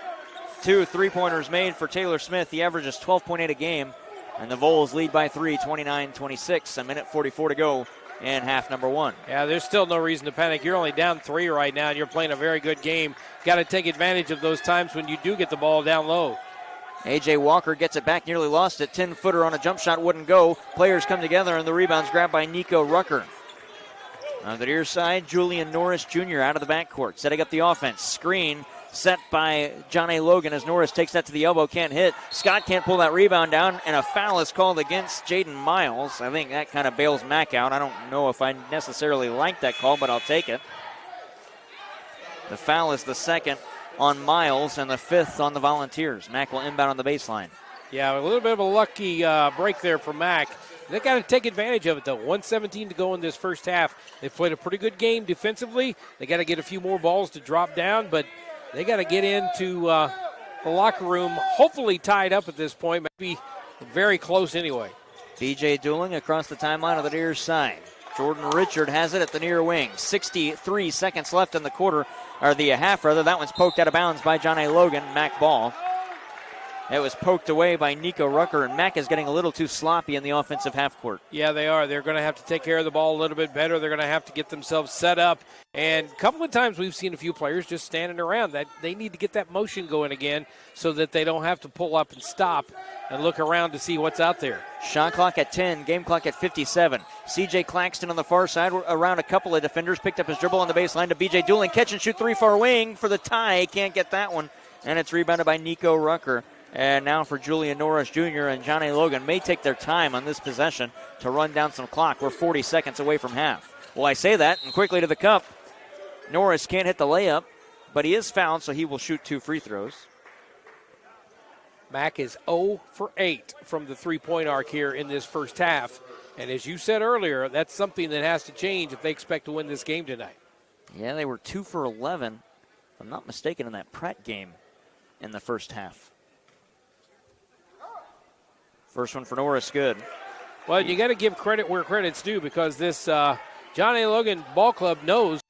[SPEAKER 1] 2 3-pointers made for Taylor Smith. He averages 12.8 a game. And the Vols lead by 3, 29-26. A minute 44 to go in half number 1.
[SPEAKER 2] Yeah, there's still no reason to panic. You're only down 3 right now, and you're playing a very good game. Got to take advantage of those times when you do get the ball down low.
[SPEAKER 1] A.J. Walker gets it back, nearly lost it. 10-footer on a jump shot wouldn't go. Players come together, and the rebound's grabbed by Nico Rucker. On the near side, Julian Norris Jr. out of the backcourt, setting up the offense. Screen set by John A. Logan as Norris takes that to the elbow, can't hit. Scott can't pull that rebound down, and a foul is called against Jaden Miles. I think that kind of bails Mack out. I don't know if I necessarily like that call, but I'll take it. The foul is the second on Miles and the 5th on the Volunteers. Mack will inbound on the baseline.
[SPEAKER 2] Yeah, a little bit of a lucky break there for Mack. They got to take advantage of it, though. 1:17 to go in this first half. They've played a pretty good game defensively. They got to get a few more balls to drop down, but they got to get into the locker room, hopefully tied up at this point. Maybe very close anyway.
[SPEAKER 1] B.J. Dooling across the timeline of the near side. Jordan Richard has it at the near wing. 63 seconds left in the quarter, or the half rather. That one's poked out of bounds by John A. Logan. Mack ball. It was poked away by Nico Rucker, and Mack is getting a little too sloppy in the offensive half court.
[SPEAKER 2] Yeah, they are. They're going to have to take care of the ball a little bit better. They're going to have to get themselves set up. And a couple of times we've seen a few players just standing around. That they need to get that motion going again so that they don't have to pull up and stop and look around to see what's out there.
[SPEAKER 1] Shot clock at 10, game clock at 57. C.J. Claxton on the far side around a couple of defenders, picked up his dribble on the baseline to B.J. Dooling. Catch and shoot three far wing for the tie. Can't get that one. And it's rebounded by Nico Rucker. And now for Julian Norris Jr. and John A. Logan may take their time on this possession to run down some clock. We're 40 seconds away from half. Well, I say that, and quickly to the cup. Norris can't hit the layup, but he is fouled, so he will shoot 2 free throws.
[SPEAKER 2] Mack is 0 for 8 from the three-point arc here in this first half. And as you said earlier, that's something that has to change if they expect to win this game tonight.
[SPEAKER 1] Yeah, they were 2 for 11, if I'm not mistaken, in that Pratt game in the first half. First one for Norris, good.
[SPEAKER 2] Well, you got to give credit where credit's due, because this John A. Logan ball club knows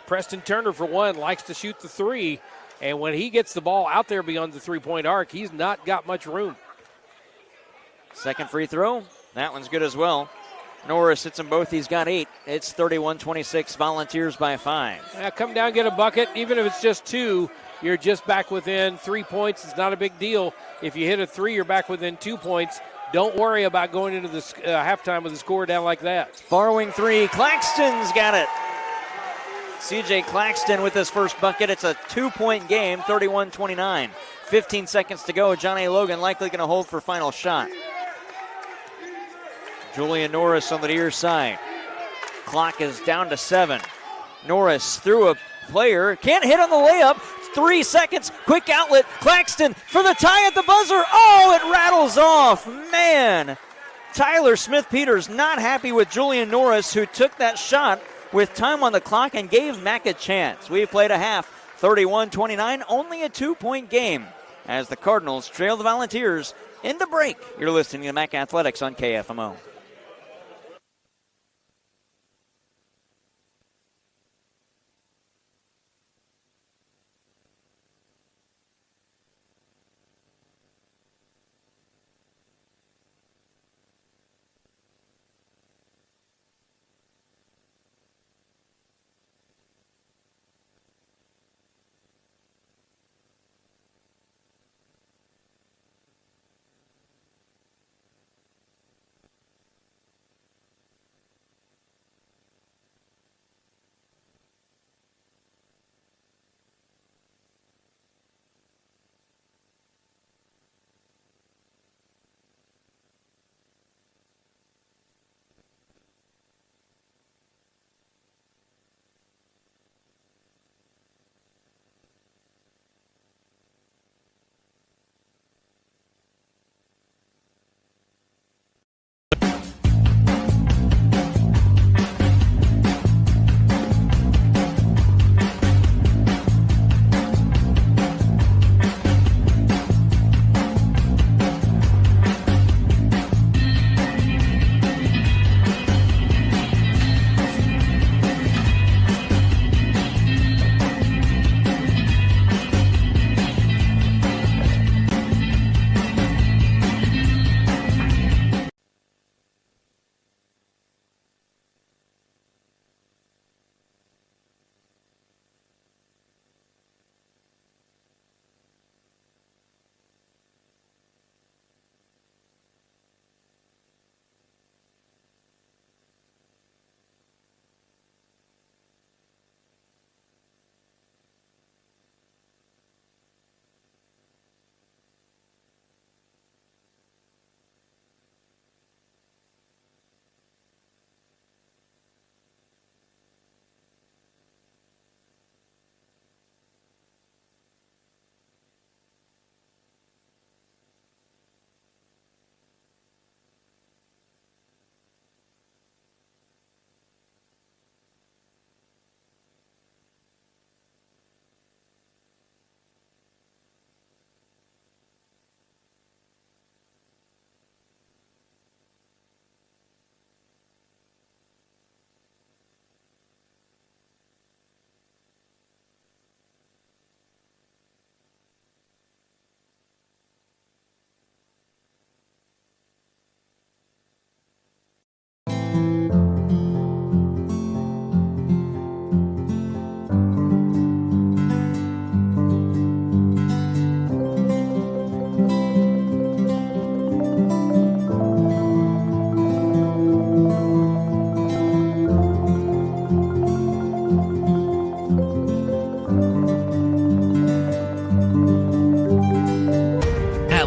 [SPEAKER 2] Preston Turner, for one, likes to shoot the three. And when he gets the ball out there beyond the three-point arc, he's not got much room.
[SPEAKER 1] Second free throw. That one's good as well. Norris hits them both. He's got 8. It's 31-26. Volunteers by 5.
[SPEAKER 2] Now come down, get a bucket. Even if it's just 2, you're just back within 3 points. It's not a big deal. If you hit a 3, you're back within 2 points. Don't worry about going into the halftime with the score down like that.
[SPEAKER 1] Far wing 3. Claxton's got it. C.J. Claxton with his first bucket. It's a 2-point game, 31-29. 15 seconds to go. John A. Logan likely going to hold for final shot. Julian Norris on the near side. Clock is down to 7. Norris through a player. Can't hit on the layup. 3 seconds. Quick outlet. Claxton for the tie at the buzzer. Oh, it rattles off. Man. Tyler Smith-Peters not happy with Julian Norris, who took that shot with time on the clock and gave Mack a chance. We've played a half. 31-29. Only a 2-point game as the Cardinals trail the Volunteers into break. You're listening to Mack Athletics on KFMO.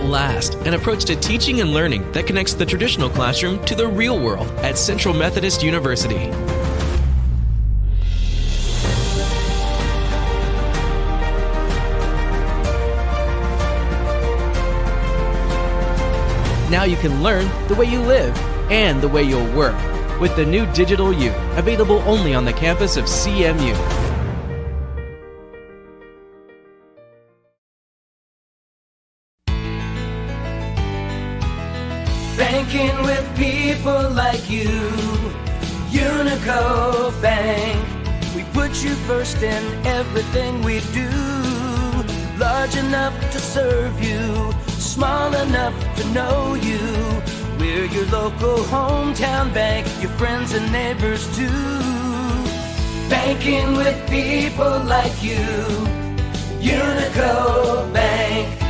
[SPEAKER 5] last, an approach to teaching and learning that connects the traditional classroom to the real world at Central Methodist University. Now you can learn the way you live and the way you'll work with the new Digital U, available only on the campus of CMU.
[SPEAKER 6] Banking with people like you, Unico Bank. We put you first in everything we do. Large enough to serve you, small enough to know you. We're your local hometown bank, your friends and neighbors too. Banking with people like you, Unico Bank.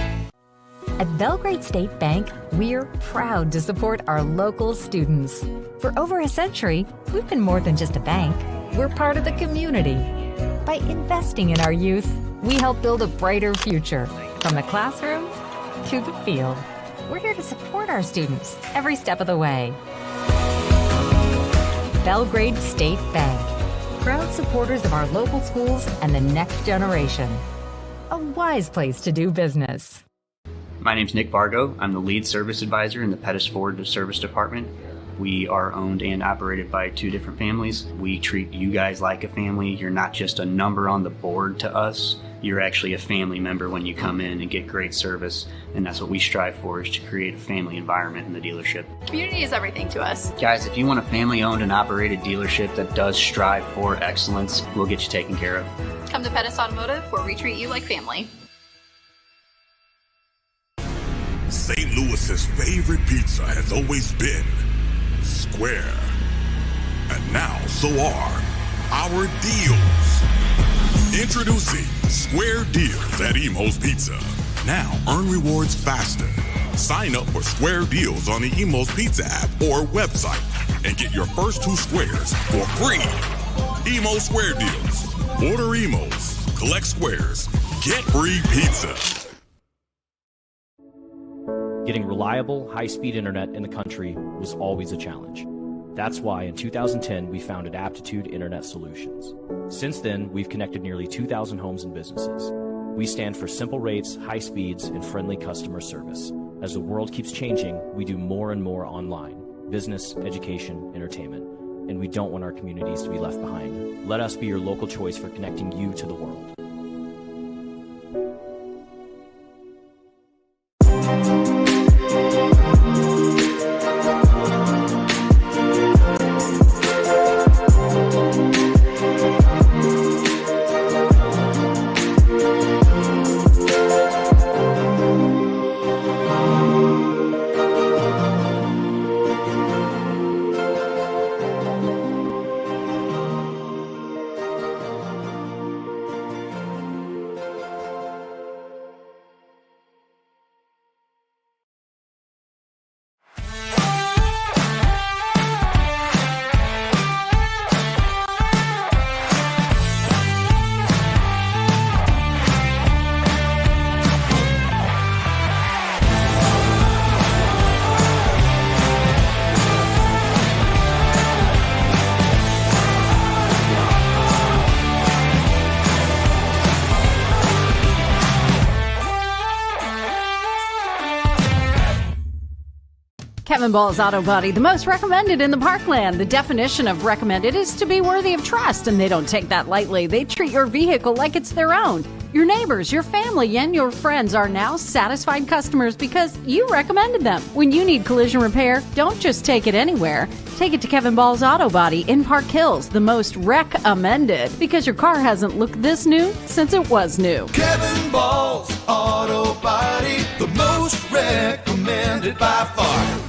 [SPEAKER 7] At Belgrade State Bank, we're proud to support our local students. For over a century, we've been more than just a bank. We're part of the community. By investing in our youth, we help build a brighter future, from the classroom to the field. We're here to support our students every step of the way. Belgrade State Bank, proud supporters of our local schools and the next generation. A wise place to do business.
[SPEAKER 8] My name's Nick Vargo. I'm the lead service advisor in the Pettis Ford Service Department. We are owned and operated by two different families. We treat you guys like a family. You're not just a number on the board to us. You're actually a family member when you come in and get great service. And that's what we strive for, is to create a family environment in the dealership.
[SPEAKER 9] Community is everything to us.
[SPEAKER 8] Guys, if you want a family-owned and operated dealership that does strive for excellence, we'll get you taken care of.
[SPEAKER 9] Come to Pettis Automotive, where we treat you like family.
[SPEAKER 10] St. Louis's favorite pizza has always been Square. And now so are our deals. Introducing Square Deals at Emo's Pizza. Now earn rewards faster. Sign up for Square Deals on the Emo's Pizza app or website and get your first 2 squares for free. Emo Square Deals. Order Emo's, collect squares, get free pizza.
[SPEAKER 11] Getting reliable, high-speed internet in the country was always a challenge. That's why in 2010 we founded Aptitude Internet Solutions. Since then, we've connected nearly 2,000 homes and businesses. We stand for simple rates, high speeds, and friendly customer service. As the world keeps changing, we do more and more online: business, education, entertainment. And we don't want our communities to be left behind. Let us be your local choice for connecting you to the world.
[SPEAKER 12] Kevin Ball's Auto Body, the most recommended in the Parkland. The definition of recommended is to be worthy of trust, and they don't take that lightly. They treat your vehicle like it's their own. Your neighbors, your family, and your friends are now satisfied customers because you recommended them. When you need collision repair, don't just take it anywhere. Take it to Kevin Ball's Auto Body in Park Hills, the most recommended, because your car hasn't looked this new since it was new.
[SPEAKER 13] Kevin Ball's Auto Body, the most recommended by far.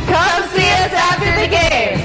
[SPEAKER 19] Come see us after the game.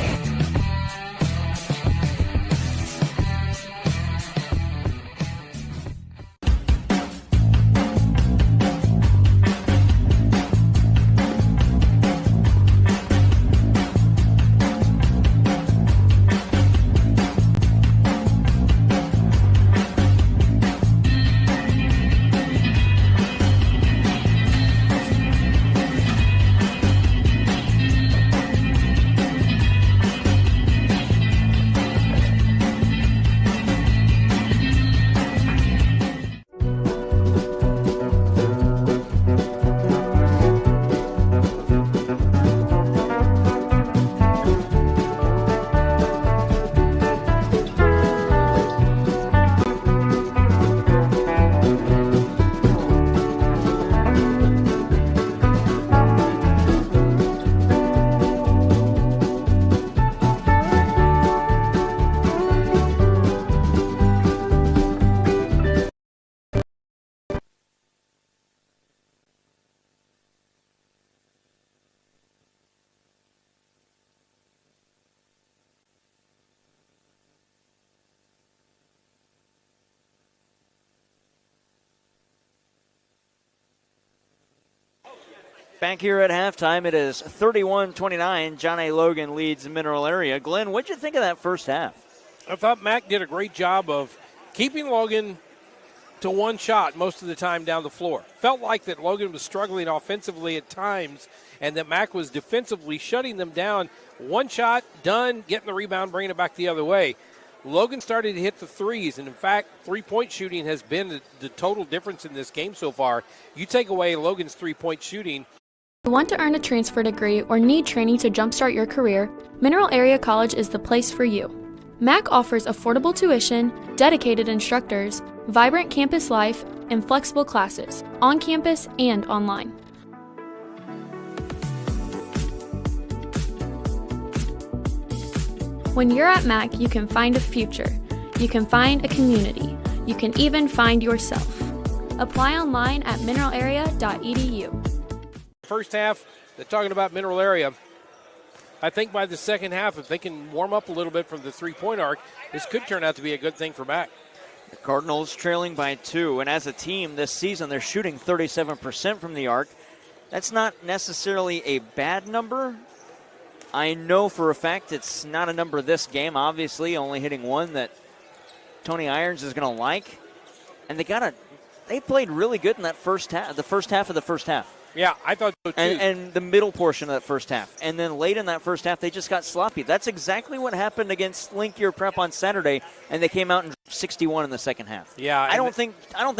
[SPEAKER 1] Back here at halftime, it is 31-29. John A. Logan leads Mineral Area. Glenn, what'd you think of that first half?
[SPEAKER 2] I thought Mac did a great job of keeping Logan to one shot most of the time down the floor. Felt like that Logan was struggling offensively at times and that Mac was defensively shutting them down. One shot, done, getting the rebound, bringing it back the other way. Logan started to hit the threes, and in fact, three-point shooting has been the total difference in this game so far. You take away Logan's three-point shooting.
[SPEAKER 4] Want to earn a transfer degree or need training to jumpstart your career? Mineral Area College is the place for you. MAC offers affordable tuition, dedicated instructors, vibrant campus life, and flexible classes, on campus and online. When you're at MAC, you can find a future. You can find a community. You can even find yourself. Apply online at mineralarea.edu.
[SPEAKER 2] First half, they're talking about Mineral Area. I think by the second half, if they can warm up a little bit from the three-point arc, this could turn out to be a good thing for Mac.
[SPEAKER 1] The Cardinals trailing by 2, and as a team this season, they're shooting 37% from the arc. That's not necessarily a bad number. I know for a fact it's not a number this game, obviously, only hitting one that Tony Irons is going to like. And they played really good in that first half, the first half of the first half.
[SPEAKER 2] Yeah, I thought so too.
[SPEAKER 1] And the middle portion of that first half. And then late in that first half, they just got sloppy. That's exactly what happened against Link Year Prep on Saturday, and they came out in 61 in the second half.
[SPEAKER 2] Yeah,
[SPEAKER 1] I don't think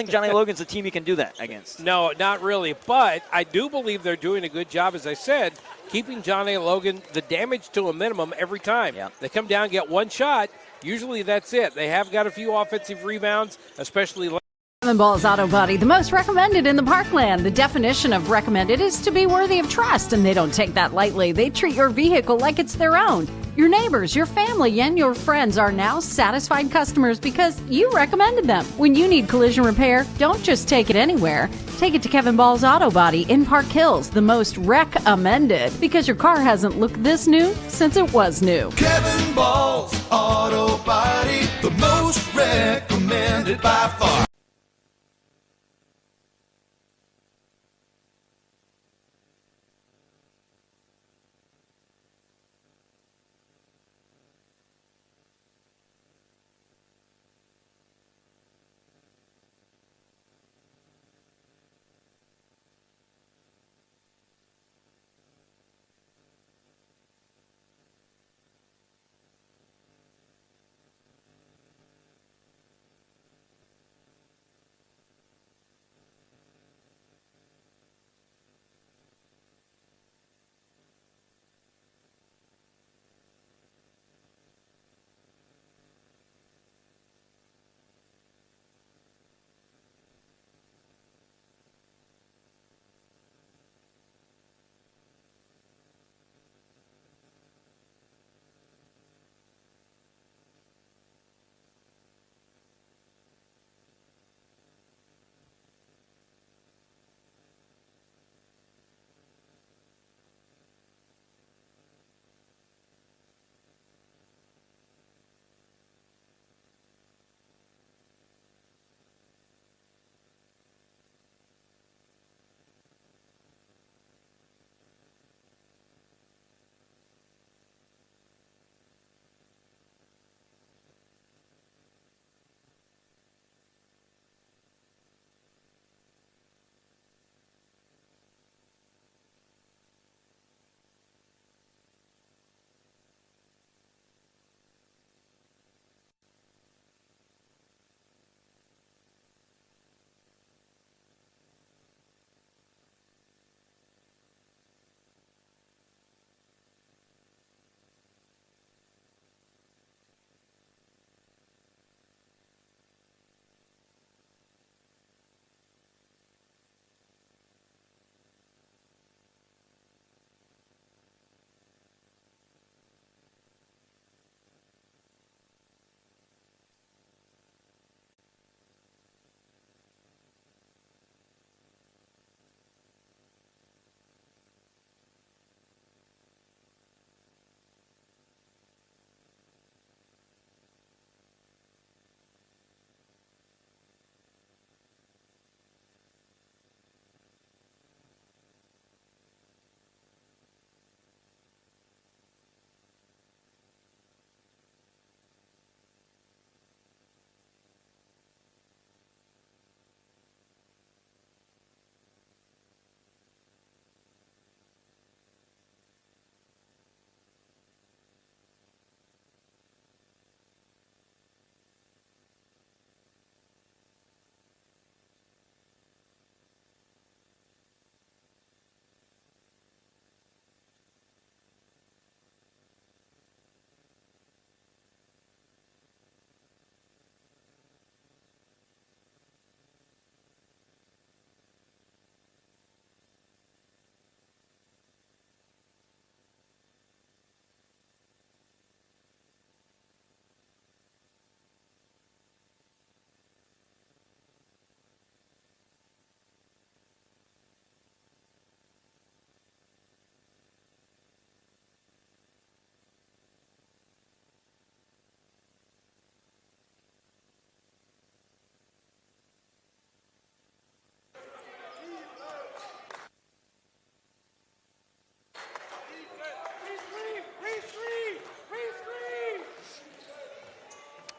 [SPEAKER 1] Johnny Logan's a team you can do that against.
[SPEAKER 2] No, not really. But I do believe they're doing a good job, as I said, keeping Johnny Logan the damage to a minimum every time.
[SPEAKER 1] Yeah.
[SPEAKER 2] They come down, get one shot. Usually that's it. They have got a few offensive rebounds, especially late.
[SPEAKER 12] Kevin Ball's Auto Body, the most recommended in the Parkland. The definition of recommended is to be worthy of trust, and they don't take that lightly. They treat your vehicle like it's their own. Your neighbors, your family, and your friends are now satisfied customers because you recommended them. When you need collision repair, don't just take it anywhere. Take it to Kevin Ball's Auto Body in Park Hills, the most recommended, because your car hasn't looked this new since it was new.
[SPEAKER 13] Kevin Ball's Auto Body, the most recommended by far.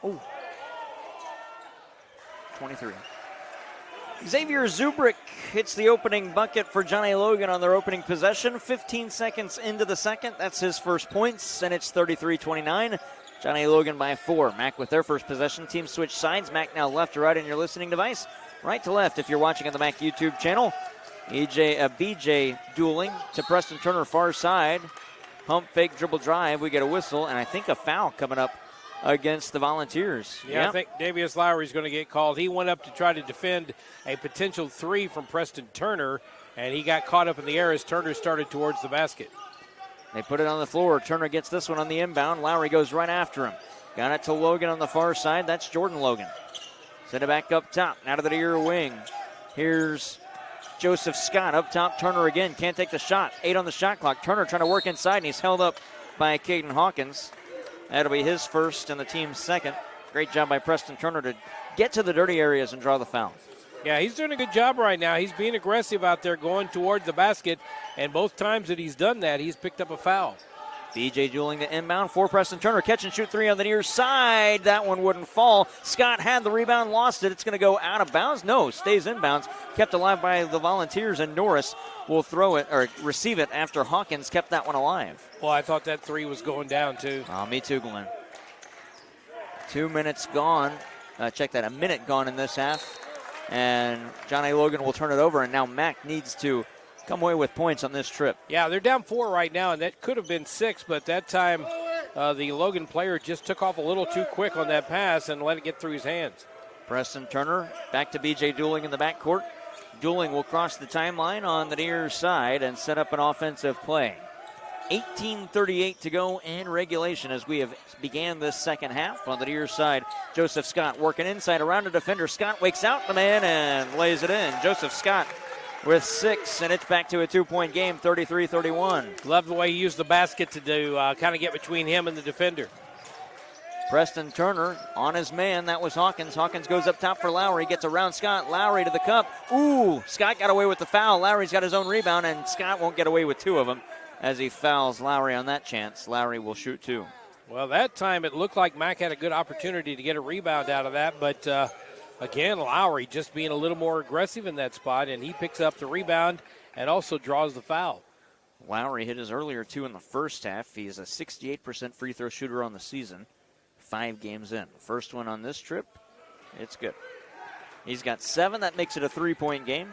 [SPEAKER 1] Oh. 23. Xavier Zubrick hits the opening bucket for John A. Logan on their opening possession. 15 seconds into the second. That's his first points, and it's 33-29. John A. Logan by 4. Mac with their first possession. Team switch sides. Mac now left to right on your listening device. Right to left if you're watching on the Mac YouTube channel. BJ dueling to Preston Turner far side. Pump fake dribble drive. We get a whistle, and I think a foul coming up against the Volunteers.
[SPEAKER 2] Yeah, I think Davius Lowry's going to get called. He went up to try to defend a potential three from Preston Turner, and he got caught up in the air as Turner started towards the basket.
[SPEAKER 1] They put it on the floor. Turner gets this one on the inbound. Lowry goes right after him. Got it to Logan on the far side. That's Jordan Logan. Send it back up top. Now to the near wing. Here's Joseph Scott up top. Turner again. Can't take the shot. 8 on the shot clock. Turner trying to work inside, and he's held up by Caden Hawkins. That'll be his first and the team's second. Great job by Preston Turner to get to the dirty areas and draw the foul.
[SPEAKER 2] Yeah, he's doing a good job right now. He's being aggressive out there going toward the basket, and both times that he's done that, he's picked up a foul.
[SPEAKER 1] BJ dueling the inbound for Preston Turner. Catch and shoot three on the near side. That one wouldn't fall. Scott had the rebound, lost it. It's going to go out of bounds. No, stays inbounds. Kept alive by the Volunteers, and Norris will throw it or receive it after Hawkins kept that one alive.
[SPEAKER 2] Well, I thought that three was going down too.
[SPEAKER 1] Oh, me too, Glenn. 2 minutes gone. Check that, a minute gone in this half. And John A. Logan will turn it over, and now Mac needs to come away with points on this trip.
[SPEAKER 2] Yeah, they're down 4 right now, and that could have been 6, but that time the Logan player just took off a little too quick on that pass and let it get through his hands.
[SPEAKER 1] Preston Turner back to B.J. Dooling in the backcourt. Dooling will cross the timeline on the near side and set up an offensive play. 18:38 to go in regulation as we have began this second half. On the near side, Joseph Scott working inside around a defender. Scott wakes out the man and lays it in. Joseph Scott with 6, and it's back to a 2-point game, 33-31.
[SPEAKER 2] Love the way he used the basket to do, kind of get between him and the defender.
[SPEAKER 1] Preston Turner on his man. That was Hawkins. Hawkins goes up top for Lowry. Gets around Scott. Lowry to the cup. Ooh, Scott got away with the foul. Lowry's got his own rebound, and Scott won't get away with 2 of them as he fouls Lowry on that chance. Lowry will shoot 2.
[SPEAKER 2] Well, that time it looked like Mac had a good opportunity to get a rebound out of that, but again, Lowry just being a little more aggressive in that spot, and he picks up the rebound and also draws the foul.
[SPEAKER 1] Lowry hit his earlier 2 in the first half. He is a 68% free throw shooter on the season, 5 games in. First one on this trip, it's good. He's got 7. That makes it a 3-point game.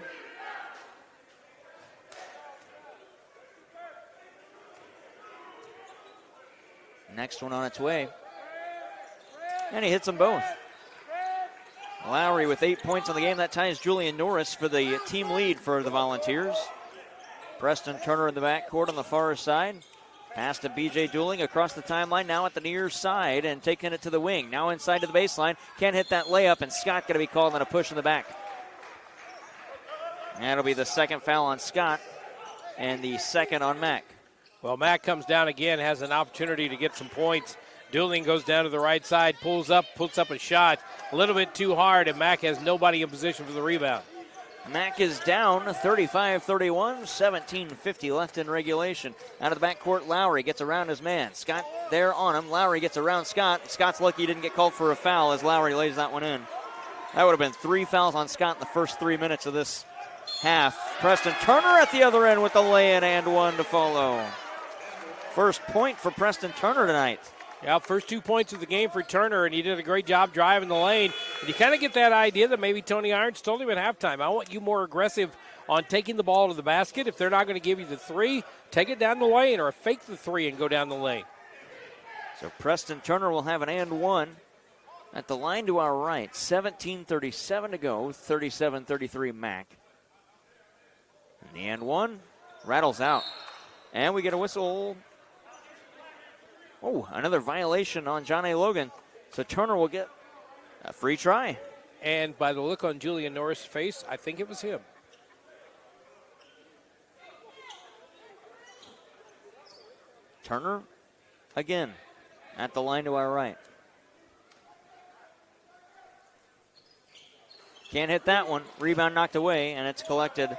[SPEAKER 1] Next one on its way. And he hits them both. Lowry with 8 points on the game. That ties Julian Norris for the team lead for the Volunteers. Preston Turner in the backcourt on the far side. Pass to B.J. Dooling across the timeline, now at the near side and taking it to the wing. Now inside to the baseline. Can't hit that layup, and Scott going to be called on a push in the back. That'll be the second foul on Scott and the second on Mac.
[SPEAKER 2] Well, Mac comes down again, has an opportunity to get some points. Dooling goes down to the right side, puts up a shot a little bit too hard, and Mac has nobody in position for the rebound.
[SPEAKER 1] Mac is down 35-31, 17:50 left in regulation. Out of the backcourt, Lowry gets around his man. Scott there on him. Lowry gets around Scott. Scott's lucky he didn't get called for a foul as Lowry lays that one in. That would have been 3 fouls on Scott in the first 3 minutes of this half. Preston Turner at the other end with the lay-in and 1 to follow. First point for Preston Turner tonight.
[SPEAKER 2] Yeah, first 2 points of the game for Turner, and he did a great job driving the lane. And you kind of get that idea that maybe Tony Irons told him at halftime, I want you more aggressive on taking the ball to the basket. If they're not going to give you the 3, take it down the lane or fake the 3 and go down the lane.
[SPEAKER 1] So Preston Turner will have an and 1 at the line to our right. 17:37 to go, 37-33 Mac. And the and 1 rattles out. And we get a whistle. Oh, another violation on John A. Logan. So Turner will get a free try.
[SPEAKER 2] And by the look on Julian Norris' face, I think it was him.
[SPEAKER 1] Turner again at the line to our right. Can't hit that one. Rebound knocked away, and it's collected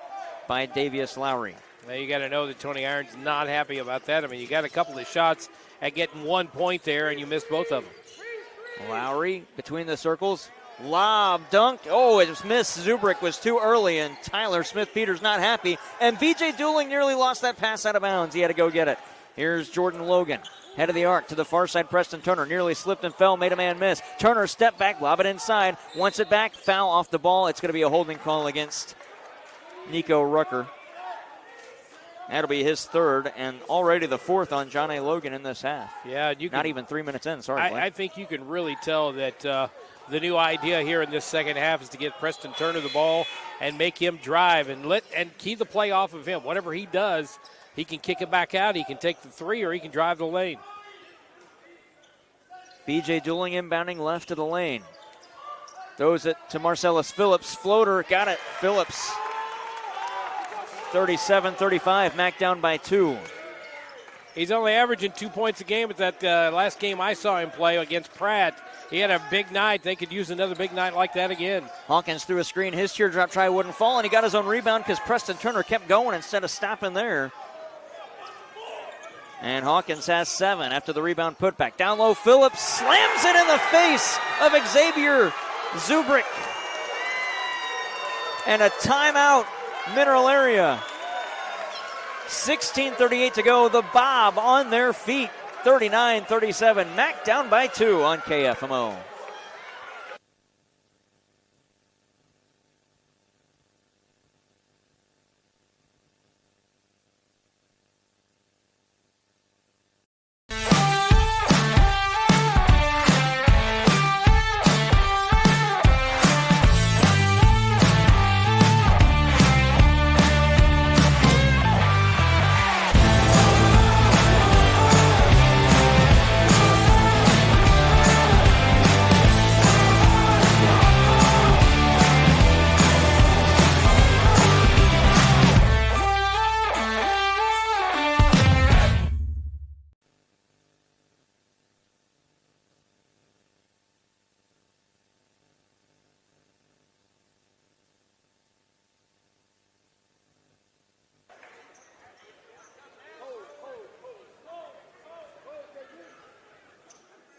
[SPEAKER 1] by Davius Lowry.
[SPEAKER 2] Now you got to know that Tony Irons is not happy about that. I mean, you got a couple of shots at getting 1 point there, and you missed both of them.
[SPEAKER 1] Lowry between the circles. Lob, dunk. Oh, it was missed. Zubrick was too early, and Tyler Smith-Peters not happy. And B.J. Dooling nearly lost that pass out of bounds. He had to go get it. Here's Jordan Logan. Head of the arc to the far side. Preston Turner nearly slipped and fell, made a man miss. Turner step back, lob it inside. Wants it back, foul off the ball. It's going to be a holding call against Nico Rucker. That'll be his third, and already the fourth on John A. Logan in this half.
[SPEAKER 2] Yeah,
[SPEAKER 1] not even 3 minutes in. Sorry,
[SPEAKER 2] I think you can really tell that the new idea here in this second half is to get Preston Turner the ball and make him drive and key the play off of him. Whatever he does, he can kick it back out. He can take the three, or he can drive the lane.
[SPEAKER 1] B.J. Dooling inbounding left of the lane. Throws it to Marcellus Phillips. Floater, got it. Phillips. 37-35, Mac down by 2.
[SPEAKER 2] He's only averaging 2 points a game, but that last game I saw him play against Pratt, he had a big night. They could use another big night like that again.
[SPEAKER 1] Hawkins threw a screen. His teardrop try wouldn't fall, and he got his own rebound because Preston Turner kept going instead of stopping there. And Hawkins has 7 after the rebound putback. Down low, Phillips slams it in the face of Xavier Zubrick. And a timeout, Mineral Area. 16:38 to go. The Bob on their feet. 39-37. Mac down by 2 on KFMO.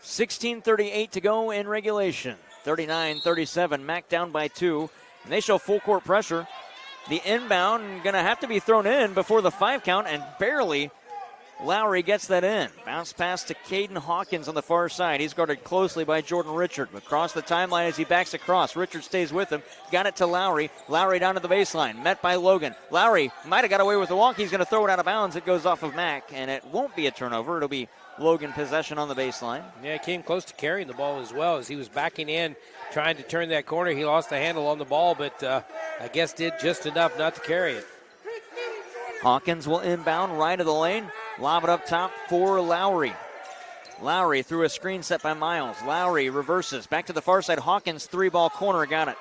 [SPEAKER 1] $16:38 to go in regulation. 39-37, Mac down by 2. And they show full court pressure. The inbound going to have to be thrown in before the 5 count, and barely Lowry gets that in. Bounce pass to Caden Hawkins on the far side. He's guarded closely by Jordan Richard. Across the timeline as he backs across. Richard stays with him. Got it to Lowry. Lowry down to the baseline. Met by Logan. Lowry might have got away with the walk. He's going to throw it out of bounds. It goes off of Mac, and it won't be a turnover. It'll be Logan possession on the baseline.
[SPEAKER 2] Yeah, came close to carrying the ball as well as he was backing in, trying to turn that corner. He lost the handle on the ball, but I guess did just enough not to carry it.
[SPEAKER 1] Hawkins will inbound right of the lane. Lob it up top for Lowry. Lowry through a screen set by Miles. Lowry reverses. Back to the far side. Hawkins 3-ball corner. Got it.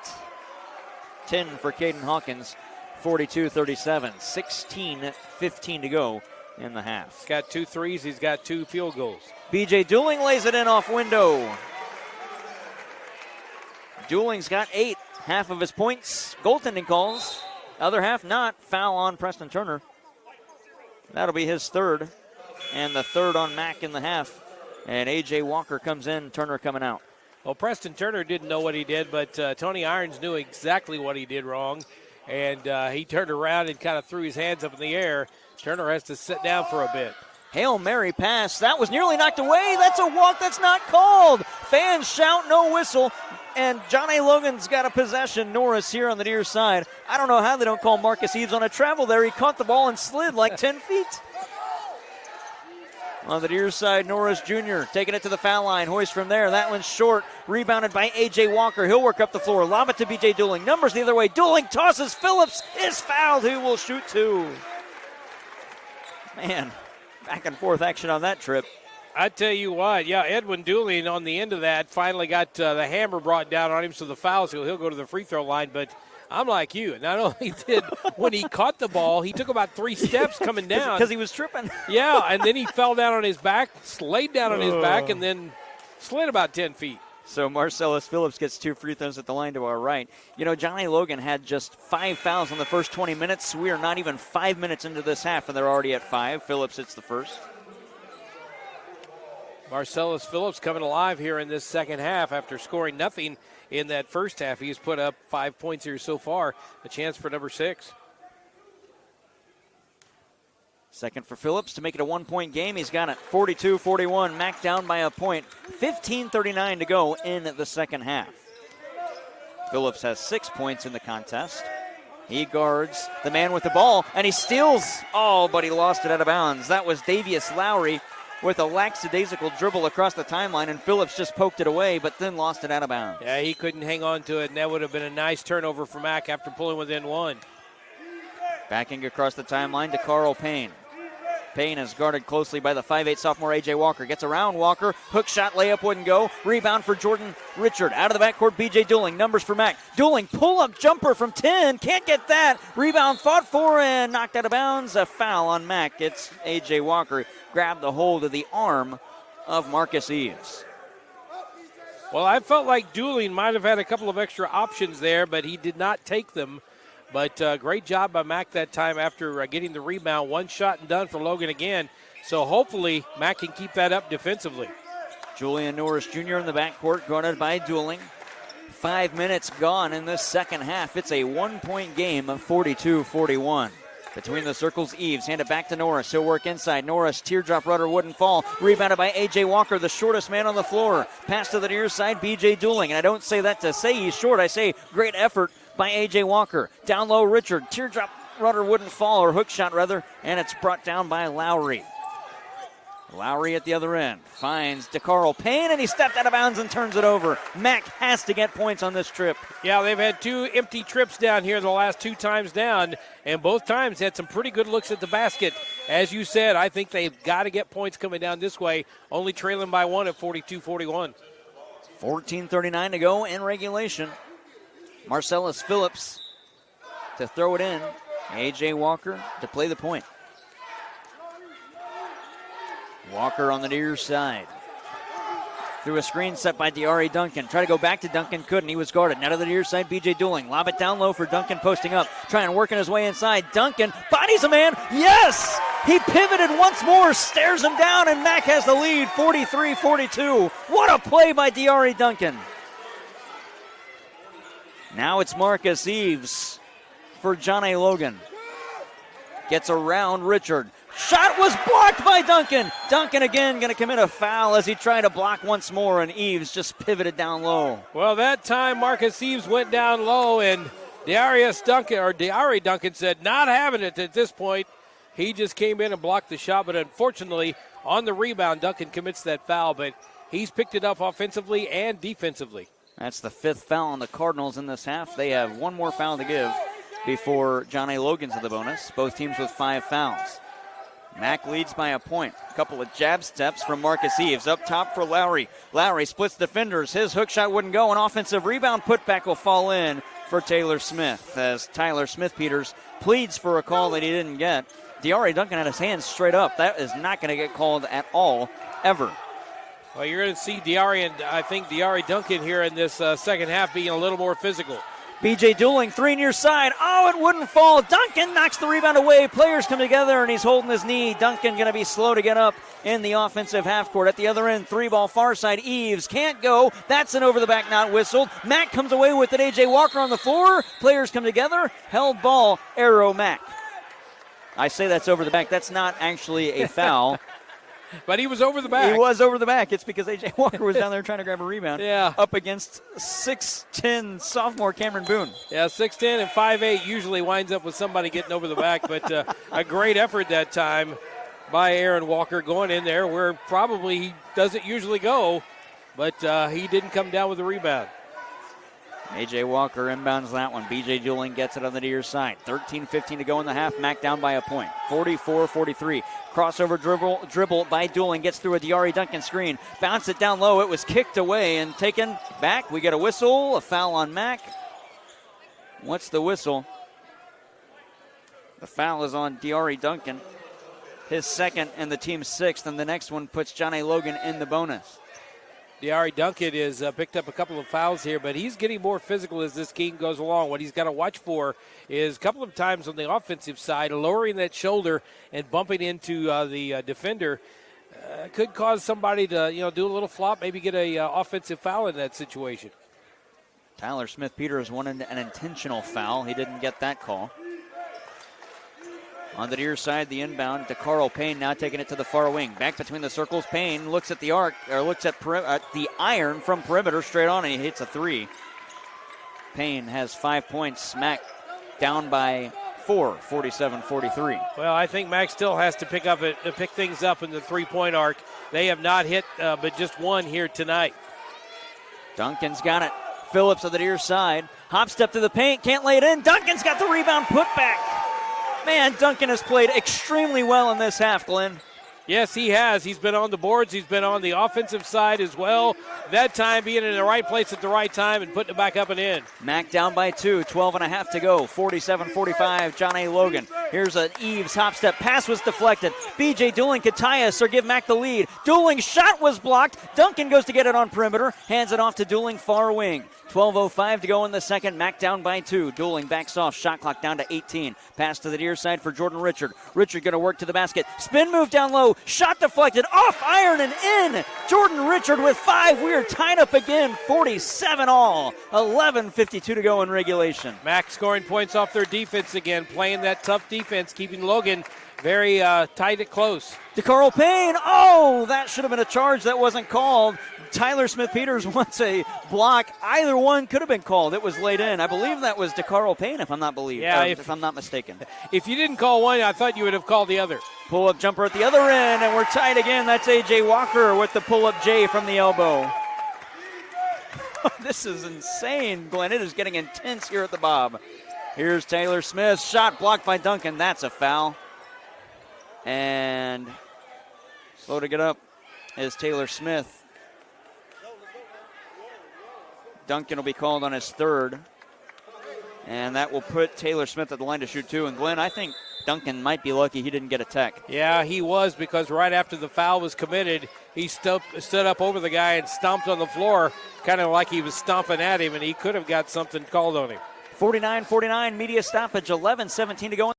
[SPEAKER 1] 10 for Caden Hawkins. 42-37. 16:15 to go in the half.
[SPEAKER 2] He's got 2 threes. He's got 2 field goals.
[SPEAKER 1] B.J. Dooling lays it in off window. Dooling's got 8. Half of his points. Goaltending calls. Other half not. Foul on Preston Turner. That'll be his third. And the third on Mac in the half. And A.J. Walker comes in. Turner coming out.
[SPEAKER 2] Well, Preston Turner didn't know what he did, but Tony Irons knew exactly what he did wrong. And he turned around and kind of threw his hands up in the air. Turner has to sit down for a bit.
[SPEAKER 1] Hail Mary pass. That was nearly knocked away. That's a walk that's not called. Fans shout no whistle. And John A. Logan's got a possession. Norris here on the near side. I don't know how they don't call Marcus Eves on a travel there. He caught the ball and slid like 10 feet. On the near side, Norris Jr. taking it to the foul line. Hoist from there. That one's short. Rebounded by A.J. Walker. He'll work up the floor. Lob it to B.J. Dooling. Numbers the other way. Dooling tosses. Phillips is fouled. He will shoot 2. Man, back and forth action on that trip.
[SPEAKER 2] I tell you what, yeah, Edwin Dooling on the end of that finally got the hammer brought down on him, so the foul, so he'll go to the free throw line. But I'm like you. Not only did when he caught the ball, he took about 3 steps coming down.
[SPEAKER 1] Because he was tripping.
[SPEAKER 2] Yeah, and then he fell down on his back, laid down on his back, and then slid about 10 feet.
[SPEAKER 1] So Marcellus Phillips gets 2 free throws at the line to our right. You know, Johnny Logan had just 5 fouls in the first 20 minutes. We are not even 5 minutes into this half, and they're already at 5. Phillips hits the first.
[SPEAKER 2] Marcellus Phillips coming alive here in this second half after scoring nothing in that first half. He's put up 5 points here so far. A chance for number 6.
[SPEAKER 1] Second for Phillips to make it a 1-point game. He's got it 42-41. Mac down by a point. 15:39 to go in the second half. Phillips has 6 points in the contest. He guards the man with the ball, and he steals. Oh, but he lost it out of bounds. That was Davius Lowry with a lackadaisical dribble across the timeline, and Phillips just poked it away, but then lost it out of bounds.
[SPEAKER 2] Yeah, he couldn't hang on to it, and that would have been a nice turnover for Mac after pulling within 1.
[SPEAKER 1] Backing across the timeline to Carl Payne. Payne is guarded closely by the 5'8 sophomore A.J. Walker. Gets around Walker. Hook shot, layup wouldn't go. Rebound for Jordan Richard. Out of the backcourt, B.J. Dooling. Numbers for Mac. Dooling, pull-up jumper from 10. Can't get that. Rebound fought for and knocked out of bounds. A foul on Mac. It's A.J. Walker. Grabbed the hold of the arm of Marcus Eves.
[SPEAKER 2] Well, I felt like Dooling might have had a couple of extra options there, but he did not take them. But great job by Mac that time after getting the rebound. One shot and done for Logan again. So hopefully Mac can keep that up defensively.
[SPEAKER 1] Julian Norris Jr. in the backcourt, guarded by Dooling. 5 minutes gone in this second half. It's a 1-point game of 42-41. Between the circles, Eves hand it back to Norris. He'll work inside. Norris, teardrop rudder wouldn't fall. Rebounded by A.J. Walker, the shortest man on the floor. Pass to the near side, B.J. Dooling. And I don't say that to say he's short. I say great effort by A.J. Walker. Down low, Richard. Teardrop rudder wouldn't fall, or hook shot rather, and it's brought down by Lowry. Lowry at the other end finds DeCarl Payne, and he stepped out of bounds and turns it over. Mac has to get points on this trip.
[SPEAKER 2] Yeah, they've had 2 empty trips down here the last 2 times down, and both times had some pretty good looks at the basket. As you said, I think they've got to get points coming down this way, only trailing by 1 at 42-41.
[SPEAKER 1] 14:39 to go in regulation. Marcellus Phillips to throw it in. A.J. Walker to play the point. Walker on the near side. Through a screen set by Diari Duncan. Try to go back to Duncan, couldn't. He was guarded. Now to the near side, B.J. Dooling. Lob it down low for Duncan posting up. Trying working his way inside. Duncan bodies a man. Yes! He pivoted once more, stares him down, and Mac has the lead, 43-42. What a play by Diari Duncan. Now it's Marcus Eves for John A. Logan. Gets around Richard. Shot was blocked by Duncan. Duncan again going to commit a foul as he tried to block once more, and Eves just pivoted down low.
[SPEAKER 2] Well, that time Marcus Eves went down low, and Diari Duncan said not having it at this point. He just came in and blocked the shot, but unfortunately on the rebound, Duncan commits that foul, but he's picked it up offensively and defensively.
[SPEAKER 1] That's the 5th foul on the Cardinals in this half. They have one more foul to give before John A. Logan's in the bonus. Both teams with 5 fouls. Mac leads by a point. A couple of jab steps from Marcus Eves. Up top for Lowry. Lowry splits defenders. His hook shot wouldn't go. An offensive rebound putback will fall in for Taylor Smith as Tyler Smith-Peters pleads for a call that he didn't get. Diari Duncan had his hands straight up. That is not going to get called at all, ever.
[SPEAKER 2] Well, you're going to see Diari Duncan here in this second half being a little more physical.
[SPEAKER 1] B.J. Dooling, 3 near side. Oh, it wouldn't fall. Duncan knocks the rebound away. Players come together, and he's holding his knee. Duncan going to be slow to get up in the offensive half court. At the other end, 3-ball far side. Eves can't go. That's an over-the-back not whistled. Mac comes away with it. A.J. Walker on the floor. Players come together. Held ball. Arrow Mac. I say that's over the back. That's not actually a foul.
[SPEAKER 2] But he was over the back.
[SPEAKER 1] He was over the back. It's because A.J. Walker was down there trying to grab a rebound.
[SPEAKER 2] Yeah.
[SPEAKER 1] Up against 6'10 sophomore Cameron Boone.
[SPEAKER 2] Yeah, 6'10 and 5'8 usually winds up with somebody getting over the back. But a great effort that time by Aaron Walker going in there where probably he doesn't usually go. But he didn't come down with the rebound.
[SPEAKER 1] A.J. Walker inbounds that one. B.J. Dooling gets it on the near side. 13:15 to go in the half. Mac down by a point. 44-43. Crossover dribble by Dooling. Gets through a Diari Duncan screen. Bounce it down low. It was kicked away and taken back. We get a whistle. A foul on Mac. What's the whistle? The foul is on Diari Duncan. His 2nd and the team's 6th. And the next one puts John A. Logan in the bonus.
[SPEAKER 2] Diari Duncan has picked up a couple of fouls here, but he's getting more physical as this game goes along. What he's got to watch for is a couple of times on the offensive side, lowering that shoulder and bumping into the defender. could cause somebody to, do a little flop, maybe get a offensive foul in that situation.
[SPEAKER 1] Tyler Smith-Peters wanted an intentional foul. He didn't get that call. On the near side, the inbound to Carl Payne, now taking it to the far wing. Back between the circles, Payne looks at the arc, or looks at the iron from perimeter straight on, and he hits a three. Payne has 5 points. Mac down by 4, 47-43.
[SPEAKER 2] Well, I think Mac still has to pick things up in the three-point arc. They have not hit but just one here tonight.
[SPEAKER 1] Duncan's got it. Phillips on the near side. Hop step to the paint, can't lay it in. Duncan's got the rebound, put back. Man, Duncan has played extremely well in this half, Glenn.
[SPEAKER 2] Yes, he has. He's been on the boards. He's been on the offensive side as well. That time being in the right place at the right time and putting it back up and in.
[SPEAKER 1] Mac down by 2, 12.5 to go. 47-45, John A. Logan. Here's an Eves hop step. Pass was deflected. B.J. Dooling could tie us or give Mac the lead. Dooling's shot was blocked. Duncan goes to get it on perimeter. Hands it off to Dooling, far wing. 12:05 to go in the second. Mac down by 2. Dooling backs off. Shot clock down to 18. Pass to the near side for Jordan Richard. Richard going to work to the basket. Spin move down low. Shot deflected. Off iron and in. Jordan Richard with 5. We are tied up again. 47 all. 11:52 to go in regulation.
[SPEAKER 2] Mac scoring points off their defense again. Playing that tough defense. Keeping Logan very tight and close.
[SPEAKER 1] To Carl Payne. Oh, that should have been a charge. That wasn't called. Tyler Smith-Peters wants a block. Either one could have been called. It was laid in. I believe that was to Carl Payne, if I'm not if I'm not mistaken.
[SPEAKER 2] If you didn't call one, I thought you would have called the other.
[SPEAKER 1] Pull-up jumper at the other end, and we're tied again. That's A.J. Walker with the pull-up J from the elbow. This is insane, Glenn. It is getting intense here at the Bob. Here's Taylor Smith. Shot blocked by Duncan. That's a foul. And slow to get up is Taylor Smith. Duncan will be called on his third. And that will put Taylor Smith at the line to shoot 2. And Glenn, I think Duncan might be lucky he didn't get a tech.
[SPEAKER 2] Yeah, he was, because right after the foul was committed, he stood up over the guy and stomped on the floor, kind of like he was stomping at him, and he could have got something called on him.
[SPEAKER 1] 49-49, media stoppage, 11-17 to go.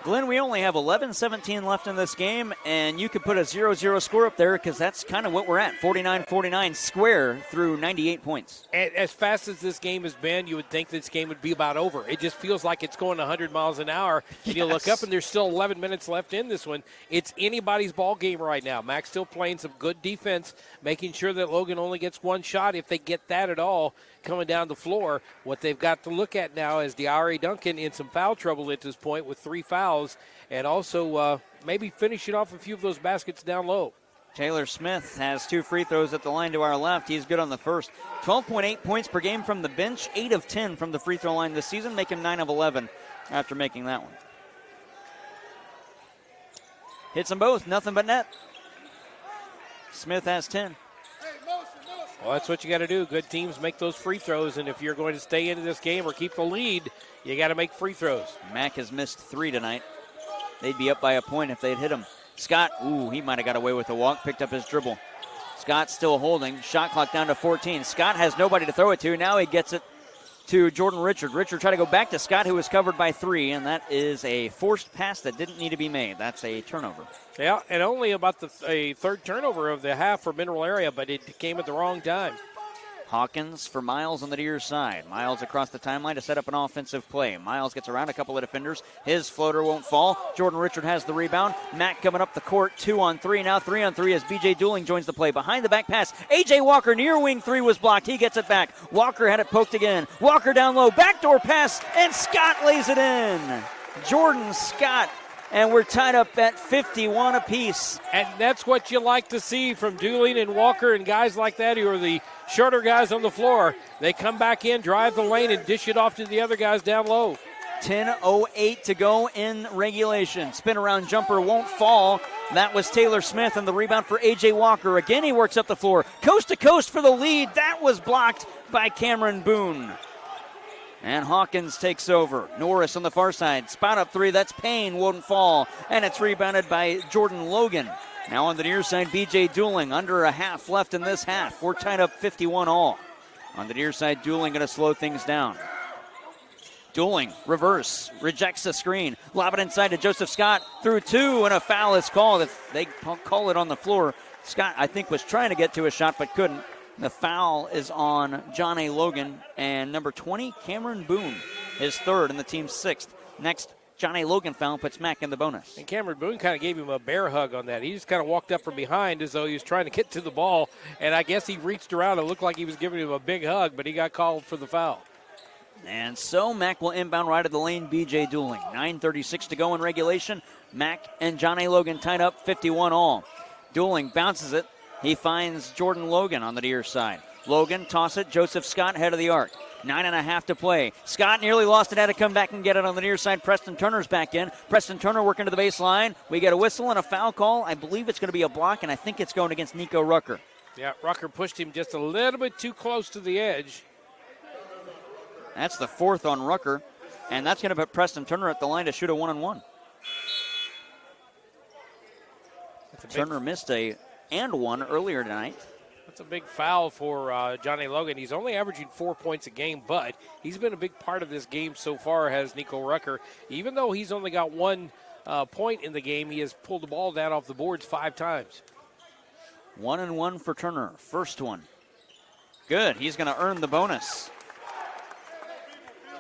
[SPEAKER 1] Glenn, we only have 11-17 left in this game, and you could put a 0-0 score up there because that's kind of what we're at, 49-49 square through 98 points.
[SPEAKER 2] As fast as this game has been, you would think this game would be about over. It just feels like it's going 100 miles an hour. And you look up, and there's still 11 minutes left in this one. It's anybody's ball game right now. Mac's still playing some good defense, making sure that Logan only gets one shot, if they get that at all, coming down the floor. What they've got to look at now is DeAndre Duncan in some foul trouble at this point with 3 fouls, and also maybe finishing off a few of those baskets down low.
[SPEAKER 1] Taylor Smith has 2 free throws at the line to our left. He's good on the first. 12.8 points per game from the bench, 8 of 10 from the free throw line this season, make him 9 of 11 after making that one. Hits them both, nothing but net. Smith has 10.
[SPEAKER 2] Well, that's what you got to do. Good teams make those free throws, and if you're going to stay into this game or keep the lead, you got to make free throws.
[SPEAKER 1] Mac has missed 3 tonight. They'd be up by a point if they'd hit him. Scott, he might have got away with a walk, picked up his dribble. Scott still holding. Shot clock down to 14. Scott has nobody to throw it to. Now he gets it to Jordan Richard. Richard tried to go back to Scott, who was covered by 3, and that is a forced pass that didn't need to be made. That's a turnover.
[SPEAKER 2] Yeah, and only about a third turnover of the half for Mineral Area, but it came at the wrong time.
[SPEAKER 1] Hawkins for Miles on the near side. Miles across the timeline to set up an offensive play. Miles gets around a couple of defenders. His floater won't fall. Jordan Richard has the rebound. Mack coming up the court, 2-on-3. Now 3-on-3 as B.J. Dooling joins the play. Behind the back pass, A.J. Walker near wing 3 was blocked. He gets it back. Walker had it poked again. Walker down low, backdoor pass, and Scott lays it in. Jordan Scott. And we're tied up at 51 apiece.
[SPEAKER 2] And that's what you like to see from Dooling and Walker and guys like that who are the shorter guys on the floor. They come back in, drive the lane, and dish it off to the other guys down low.
[SPEAKER 1] 10:08 to go in regulation. Spin around jumper won't fall. That was Taylor Smith, and the rebound for A.J. Walker. Again, he works up the floor. Coast to coast for the lead. That was blocked by Cameron Boone. And Hawkins takes over. Norris on the far side. Spot up 3. That's Payne. Won't fall. And it's rebounded by Jordan Logan. Now on the near side, B.J. Dooling. Under a half left in this half. We're tied up 51 all. On the near side, Dooling going to slow things down. Dooling, reverse, rejects the screen. Lob it inside to Joseph Scott. Through 2, and a foul is called. They call it on the floor. Scott, I think, was trying to get to a shot but couldn't. The foul is on John A. Logan and number 20, Cameron Boone, his third and the team's 6th. Next, John A. Logan foul puts Mack in the bonus.
[SPEAKER 2] And Cameron Boone kind of gave him a bear hug on that. He just kind of walked up from behind as though he was trying to get to the ball, and I guess he reached around and looked like he was giving him a big hug, but he got called for the foul.
[SPEAKER 1] And so Mack will inbound right at the lane, B.J. Dooling. 9:36 to go in regulation. Mack and John A. Logan tied up 51 all. Dooling bounces it. He finds Jordan Logan on the near side. Logan, toss it. Joseph Scott, head of the arc. 9.5 to play. Scott nearly lost it, had to come back and get it on the near side. Preston Turner's back in. Preston Turner working to the baseline. We get a whistle and a foul call. I believe it's going to be a block, and I think it's going against Nico Rucker.
[SPEAKER 2] Yeah, Rucker pushed him just a little bit too close to the edge.
[SPEAKER 1] That's the 4th on Rucker, and that's going to put Preston Turner at the line to shoot a 1-on-1. Turner missed a and 1 earlier tonight.
[SPEAKER 2] That's a big foul for John A. Logan. He's only averaging 4 points a game, but he's been a big part of this game so far, has Nico Rucker. Even though he's only got 1 point in the game, he has pulled the ball down off the boards 5 times.
[SPEAKER 1] 1-and-1 for Turner. First one. Good. He's going to earn the bonus.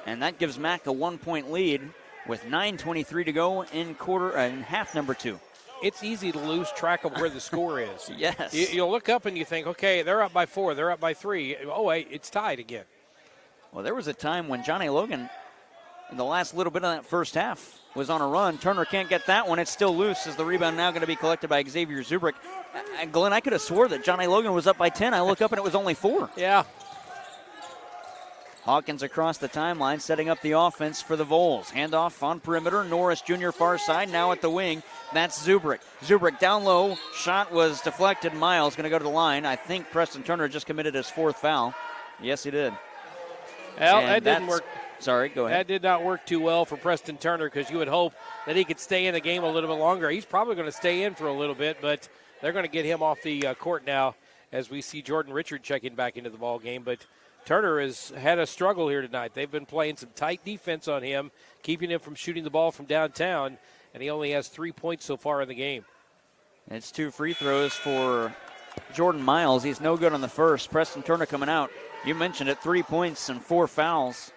[SPEAKER 1] And that gives Mack a 1-point lead with 9:23 to go in half number 2.
[SPEAKER 2] It's easy to lose track of where the score is.
[SPEAKER 1] Yes.
[SPEAKER 2] You'll look up and you think, okay, they're up by 4, they're up by 3. Oh, wait, it's tied again.
[SPEAKER 1] Well, there was a time when John A. Logan, in the last little bit of that first half, was on a run. Turner can't get that one. It's still loose as the rebound now going to be collected by Xavier Zubrick. Glenn, I could have swore that John A. Logan was up by 10. I look up and it was only 4.
[SPEAKER 2] Yeah.
[SPEAKER 1] Hawkins across the timeline, setting up the offense for the Vols. Handoff on perimeter. Norris Jr. far side, now at the wing. That's Zubrick. Zubrick down low. Shot was deflected. Miles going to go to the line. I think Preston Turner just committed his 4th foul. Yes, he did.
[SPEAKER 2] Well, that didn't work.
[SPEAKER 1] Sorry, go ahead.
[SPEAKER 2] That did not work too well for Preston Turner because you would hope that he could stay in the game a little bit longer. He's probably going to stay in for a little bit, but they're going to get him off the court now as we see Jordan Richard checking back into the ball game. But Turner has had a struggle here tonight. They've been playing some tight defense on him, keeping him from shooting the ball from downtown, and he only has 3 points so far in the game.
[SPEAKER 1] It's 2 free throws for Jordan Miles. He's no good on the first. Preston Turner coming out. You mentioned it, 3 points and 4 fouls.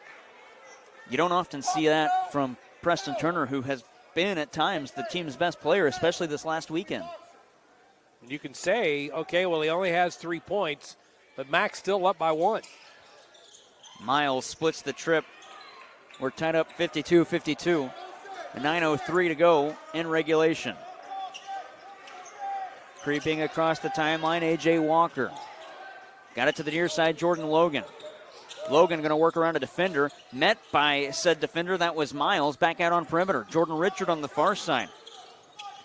[SPEAKER 1] You don't often see that from Preston Turner, who has been at times the team's best player, especially this last weekend.
[SPEAKER 2] You can say, okay, well, he only has 3 points, but Mack's still up by 1.
[SPEAKER 1] Miles splits the trip. We're tied up 52-52. 9:03 to go in regulation. Creeping across the timeline, A.J. Walker. Got it to the near side, Jordan Logan. Logan going to work around a defender. Met by said defender, that was Miles, back out on perimeter. Jordan Richard on the far side.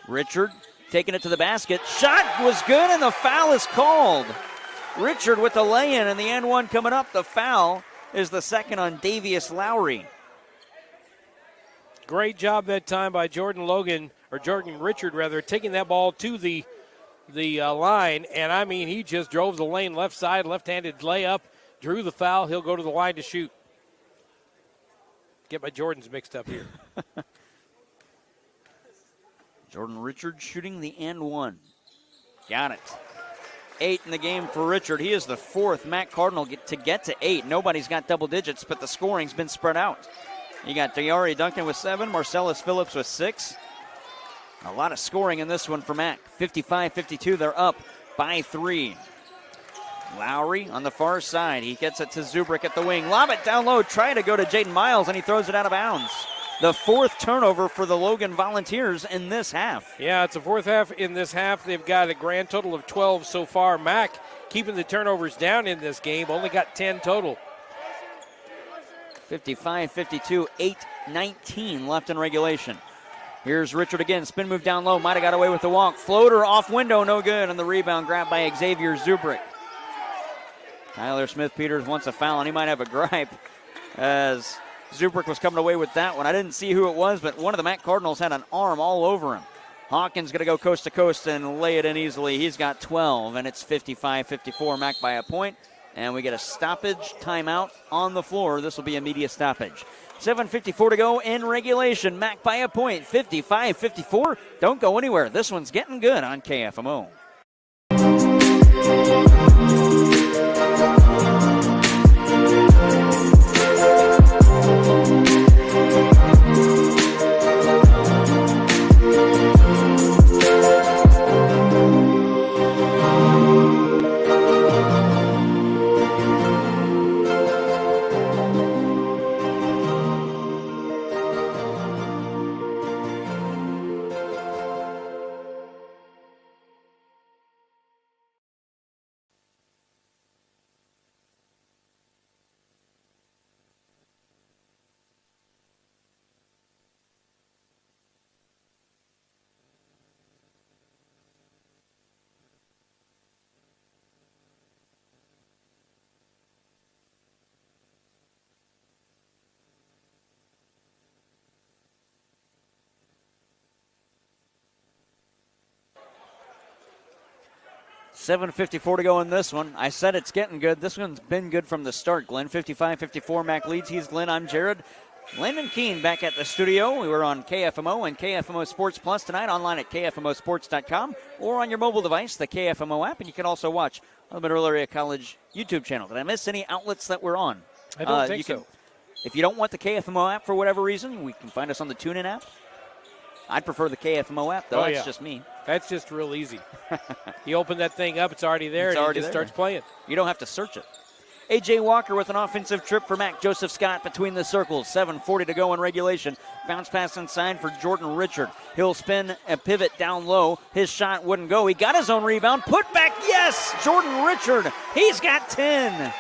[SPEAKER 1] Richard taking it to the basket. Shot was good, and the foul is called. Richard with the lay-in, and the and one coming up. The foul is the second on Davius Lowry.
[SPEAKER 2] Great job that time by Jordan Richard, taking that ball to the line. And, I mean, he just drove the lane left side, left-handed layup, drew the foul. He'll go to the line to shoot. Get my Jordans mixed up here.
[SPEAKER 1] Jordan Richard shooting the and one. Got it. 8 in the game for Richard. He is the 4th Mac Cardinal to get to 8. Nobody's got double digits, but the scoring's been spread out. You got Diari Duncan with 7, Marcellus Phillips with 6. A lot of scoring in this one for Mac. 55-52, they're up by 3. Lowry on the far side. He gets it to Zubrick at the wing. Lob it down low, try to go to Jaden Miles, and he throws it out of bounds. The 4th turnover for the Logan Volunteers in this half.
[SPEAKER 2] Yeah, it's the 4th half in this half. They've got a grand total of 12 so far. Mac keeping the turnovers down in this game, only got 10 total.
[SPEAKER 1] 55-52, 8:19 left in regulation. Here's Richard again. Spin move down low. Might have got away with the walk. Floater off window, no good. And the rebound grabbed by Xavier Zubrick. Tyler Smith-Peters wants a foul, and he might have a gripe as Zubrick was coming away with that one. I didn't see who it was, but one of the Mac Cardinals had an arm all over him. Hawkins going to go coast to coast and lay it in easily. He's got 12, and it's 55-54. Mac by a point. And we get a stoppage timeout on the floor. This will be a media stoppage. 7:54 to go in regulation. Mac by a point, 55-54. Don't go anywhere. This one's getting good on KFMO. $7:54 to go in this one. I said it's getting good. This one's been good from the start, Glenn. 55-54, Mac leads. He's Glenn. I'm Jared. Landon Keene back at the studio. We were on KFMO and KFMO Sports Plus tonight, online at KFMOsports.com or on your mobile device, the KFMO app. And you can also watch a little bit earlier College YouTube channel. Did I miss any outlets that we're on?
[SPEAKER 2] I don't think so.
[SPEAKER 1] If you don't want the KFMO app for whatever reason, we can find us on the TuneIn app. I'd prefer the KFMO app, though. That's just me.
[SPEAKER 2] That's just real easy. You open that thing up, it's already there, and it just starts playing.
[SPEAKER 1] You don't have to search it. A.J. Walker with an offensive trip for Mac. Joseph Scott between the circles. 7:40 to go in regulation. Bounce pass inside for Jordan Richard. He'll spin a pivot down low. His shot wouldn't go. He got his own rebound. Put back, yes! Jordan Richard. He's got 10.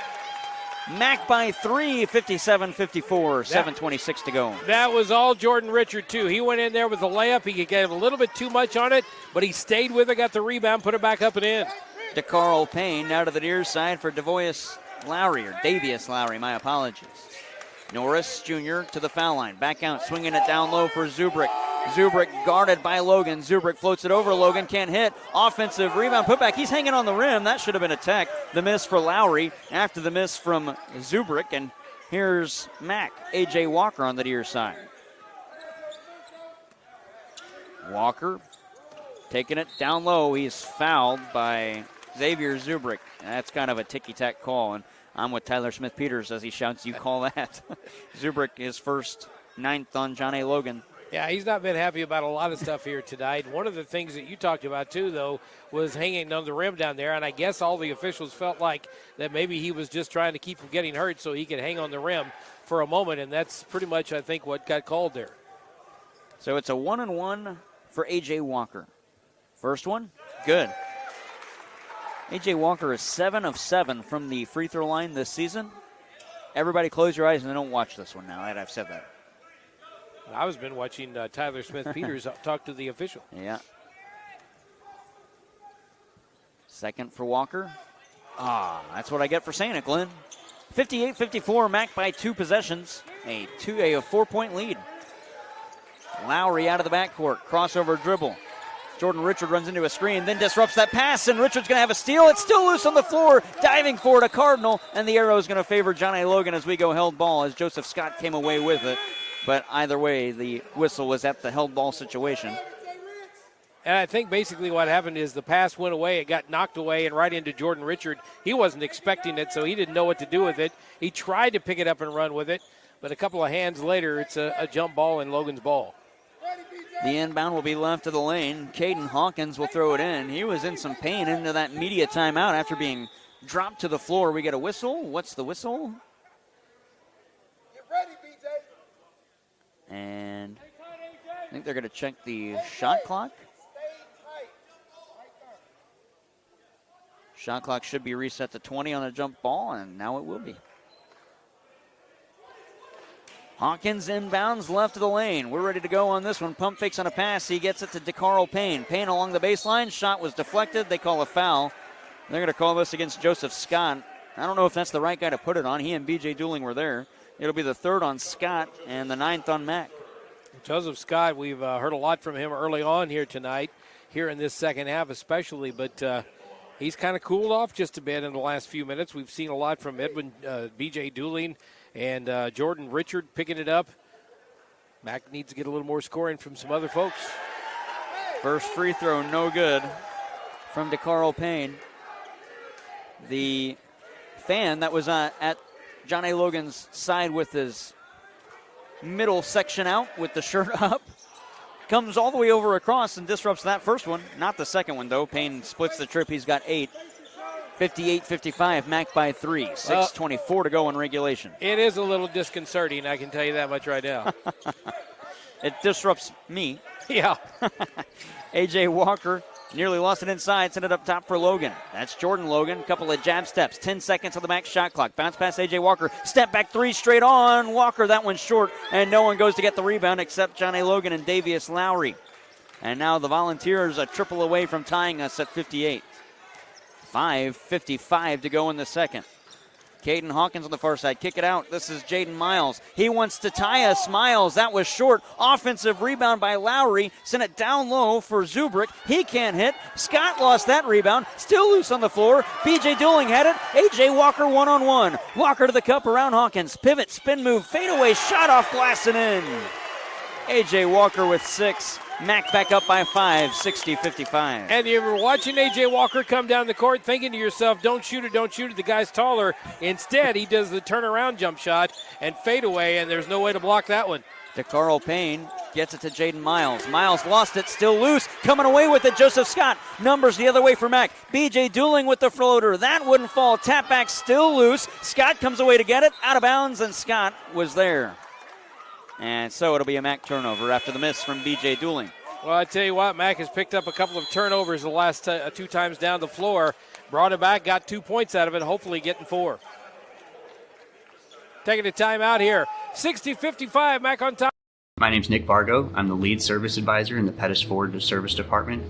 [SPEAKER 1] Mac by 3, 57-54, 7:26 to go.
[SPEAKER 2] That was all Jordan Richard, too. He went in there with the layup. He gave a little bit too much on it, but he stayed with it, got the rebound, put it back up and in.
[SPEAKER 1] DeCarl Payne now to the near side for Davius Lowry, my apologies. Norris Jr. to the foul line. Back out, swinging it down low for Zubrick. Zubrick guarded by Logan. Zubrick floats it over. Logan can't hit. Offensive rebound putback. He's hanging on the rim. That should have been a tech. The miss for Lowry after the miss from Zubrick. And here's Mac. A.J. Walker on the near side. Walker taking it down low. He's fouled by Xavier Zubrick. That's kind of a ticky-tack call. And I'm with Tyler Smith-Peters as he shouts, "You call that." Zubrick is first, 9th on John A. Logan.
[SPEAKER 2] Yeah, he's not been happy about a lot of stuff here tonight. One of the things that you talked about, too, though, was hanging on the rim down there, and I guess all the officials felt like that maybe he was just trying to keep from getting hurt so he could hang on the rim for a moment, and that's pretty much, I think, what got called there.
[SPEAKER 1] So it's a 1-and-1 for A.J. Walker. First one, good. A.J. Walker is 7 of 7 from the free throw line this season. Everybody close your eyes and don't watch this one now that I've said that.
[SPEAKER 2] I was been watching Tyler Smith-Peters talk to the official.
[SPEAKER 1] Yeah. Second for Walker. That's what I get for saying it, Glenn. 58-54, Mac by 2 possessions. A 4-point lead. Lowry out of the backcourt. Crossover dribble. Jordan Richard runs into a screen, then disrupts that pass, and Richard's going to have a steal. It's still loose on the floor. Diving for it, a Cardinal, and the arrow is going to favor John A. Logan as we go held ball as Joseph Scott came away with it. But either way, the whistle was at the held ball situation.
[SPEAKER 2] And I think basically what happened is the pass went away. It got knocked away and right into Jordan Richard. He wasn't expecting it, so he didn't know what to do with it. He tried to pick it up and run with it, but a couple of hands later, it's a jump ball and Logan's ball.
[SPEAKER 1] The inbound will be left to the lane. Caden Hawkins will throw it in. He was in some pain into that media timeout after being dropped to the floor. We get a whistle. What's the whistle?
[SPEAKER 13] Get ready, BJ.
[SPEAKER 1] And I think they're going to check the shot clock. Shot clock should be reset to 20 on the jump ball, and now it will be. Hawkins inbounds left of the lane. We're ready to go on this one. Pump fakes on a pass. He gets it to DeCarl Payne. Payne along the baseline. Shot was deflected. They call a foul. They're going to call this against Joseph Scott. I don't know if that's the right guy to put it on. He and B.J. Dooling were there. It'll be the third on Scott and the 9th on Mack.
[SPEAKER 2] Joseph Scott, we've heard a lot from him early on here tonight, here in this second half especially, but he's kind of cooled off just a bit in the last few minutes. We've seen a lot from Edwin, B.J. Dooling, and Jordan Richard picking it up. Mack needs to get a little more scoring from some other folks.
[SPEAKER 1] First free throw, no good from DeCarl Payne. The fan that was at John A. Logan's side with his middle section out with the shirt up comes all the way over across and disrupts that first one. Not the second one, though. Payne splits the trip. He's got 8. 58-55, Mack by 3. 6:24 to go in regulation.
[SPEAKER 2] It is a little disconcerting, I can tell you that much right now.
[SPEAKER 1] It disrupts me.
[SPEAKER 2] Yeah.
[SPEAKER 1] A.J. Walker nearly lost it inside, sent it up top for Logan. That's Jordan Logan. Couple of jab steps. 10 seconds on the Mack shot clock. Bounce pass A.J. Walker. Step back 3 straight on. Walker, that one's short, and no one goes to get the rebound except John A. Logan and Davius Lowry. And now the Volunteers a triple away from tying us at 58. 5:55 to go in the second. Caden Hawkins on the far side. Kick it out. This is Jaden Miles. He wants to tie us. Miles, that was short. Offensive rebound by Lowry. Sent it down low for Zubrick. He can't hit. Scott lost that rebound. Still loose on the floor. B.J. Dooling had it. A.J. Walker one-on-one. Walker to the cup around Hawkins. Pivot, spin move, fadeaway, shot off glass and in. A.J. Walker with 6. Mack back up by 5, 60-55.
[SPEAKER 2] And you were watching A.J. Walker come down the court thinking to yourself, don't shoot it, the guy's taller. Instead, he does the turnaround jump shot and fade away, and there's no way to block that one.
[SPEAKER 1] DeCarl Payne gets it to Jaden Miles. Miles lost it, still loose. Coming away with it, Joseph Scott. Numbers the other way for Mack. B.J. Dooling with the floater. That wouldn't fall. Tap back still loose. Scott comes away to get it. Out of bounds, and Scott was there. And so it'll be a Mack turnover after the miss from B.J. Dooling.
[SPEAKER 2] Well, I tell you what, Mack has picked up a couple of turnovers the last 2 times down the floor. Brought it back, got 2 points out of it, hopefully getting 4. Taking a timeout here. 60-55, Mack on top.
[SPEAKER 8] My name's Nick Vargo. I'm the lead service advisor in the Pettis Ford Service Department.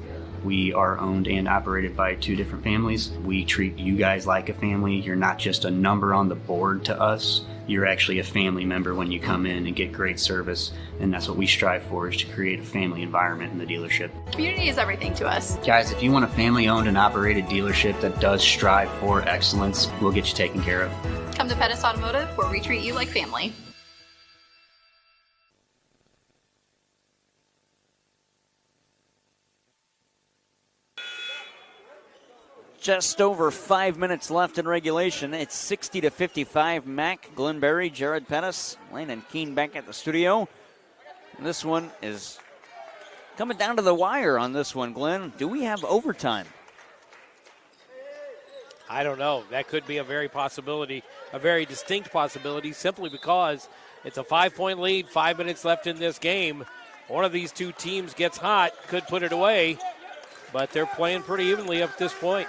[SPEAKER 8] We are owned and operated by 2 different families. We treat you guys like a family. You're not just a number on the board to us. You're actually a family member when you come in and get great service. And that's what we strive for, is to create a family environment in the dealership.
[SPEAKER 9] Community is everything to us.
[SPEAKER 8] Guys, if you want a family-owned and operated dealership that does strive for excellence, we'll get you taken care of.
[SPEAKER 9] Come to Pettis Automotive, where we treat you like family.
[SPEAKER 1] Just over 5 minutes left in regulation. It's 60-55. Mack, Glenberry, Jared Pettis, Lane and Keene back at the studio. This one is coming down to the wire on this one, Glenn. Do we have overtime?
[SPEAKER 2] I don't know. That could be a very distinct possibility, simply because it's a 5-point lead, 5 minutes left in this game. One of these 2 teams gets hot, could put it away, but they're playing pretty evenly up at this point.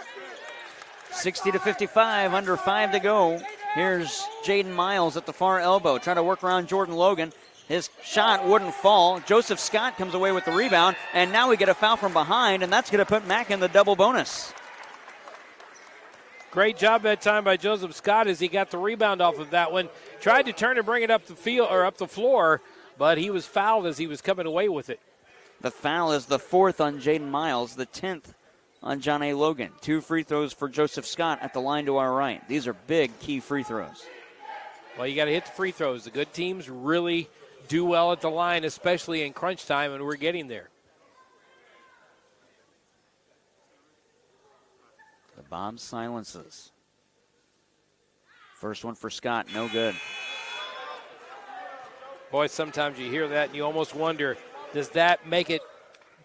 [SPEAKER 1] 60-55, under 5 to go. Here's Jaden Miles at the far elbow, trying to work around Jordan Logan. His shot wouldn't fall. Joseph Scott comes away with the rebound, and now we get a foul from behind, and that's going to put Mack in the double bonus.
[SPEAKER 2] Great job that time by Joseph Scott as he got the rebound off of that one. Tried to turn and bring it up the field or up the floor, but he was fouled as he was coming away with it.
[SPEAKER 1] The foul is the 4th on Jaden Miles, the 10th on John A. Logan. 2 free throws for Joseph Scott at the line to our right. These are big key free throws.
[SPEAKER 2] Well, you got to hit the free throws. The good teams really do well at the line, especially in crunch time, and we're getting there.
[SPEAKER 1] Bob silences. First one for Scott, no good.
[SPEAKER 2] Boy, sometimes you hear that and you almost wonder, does that make it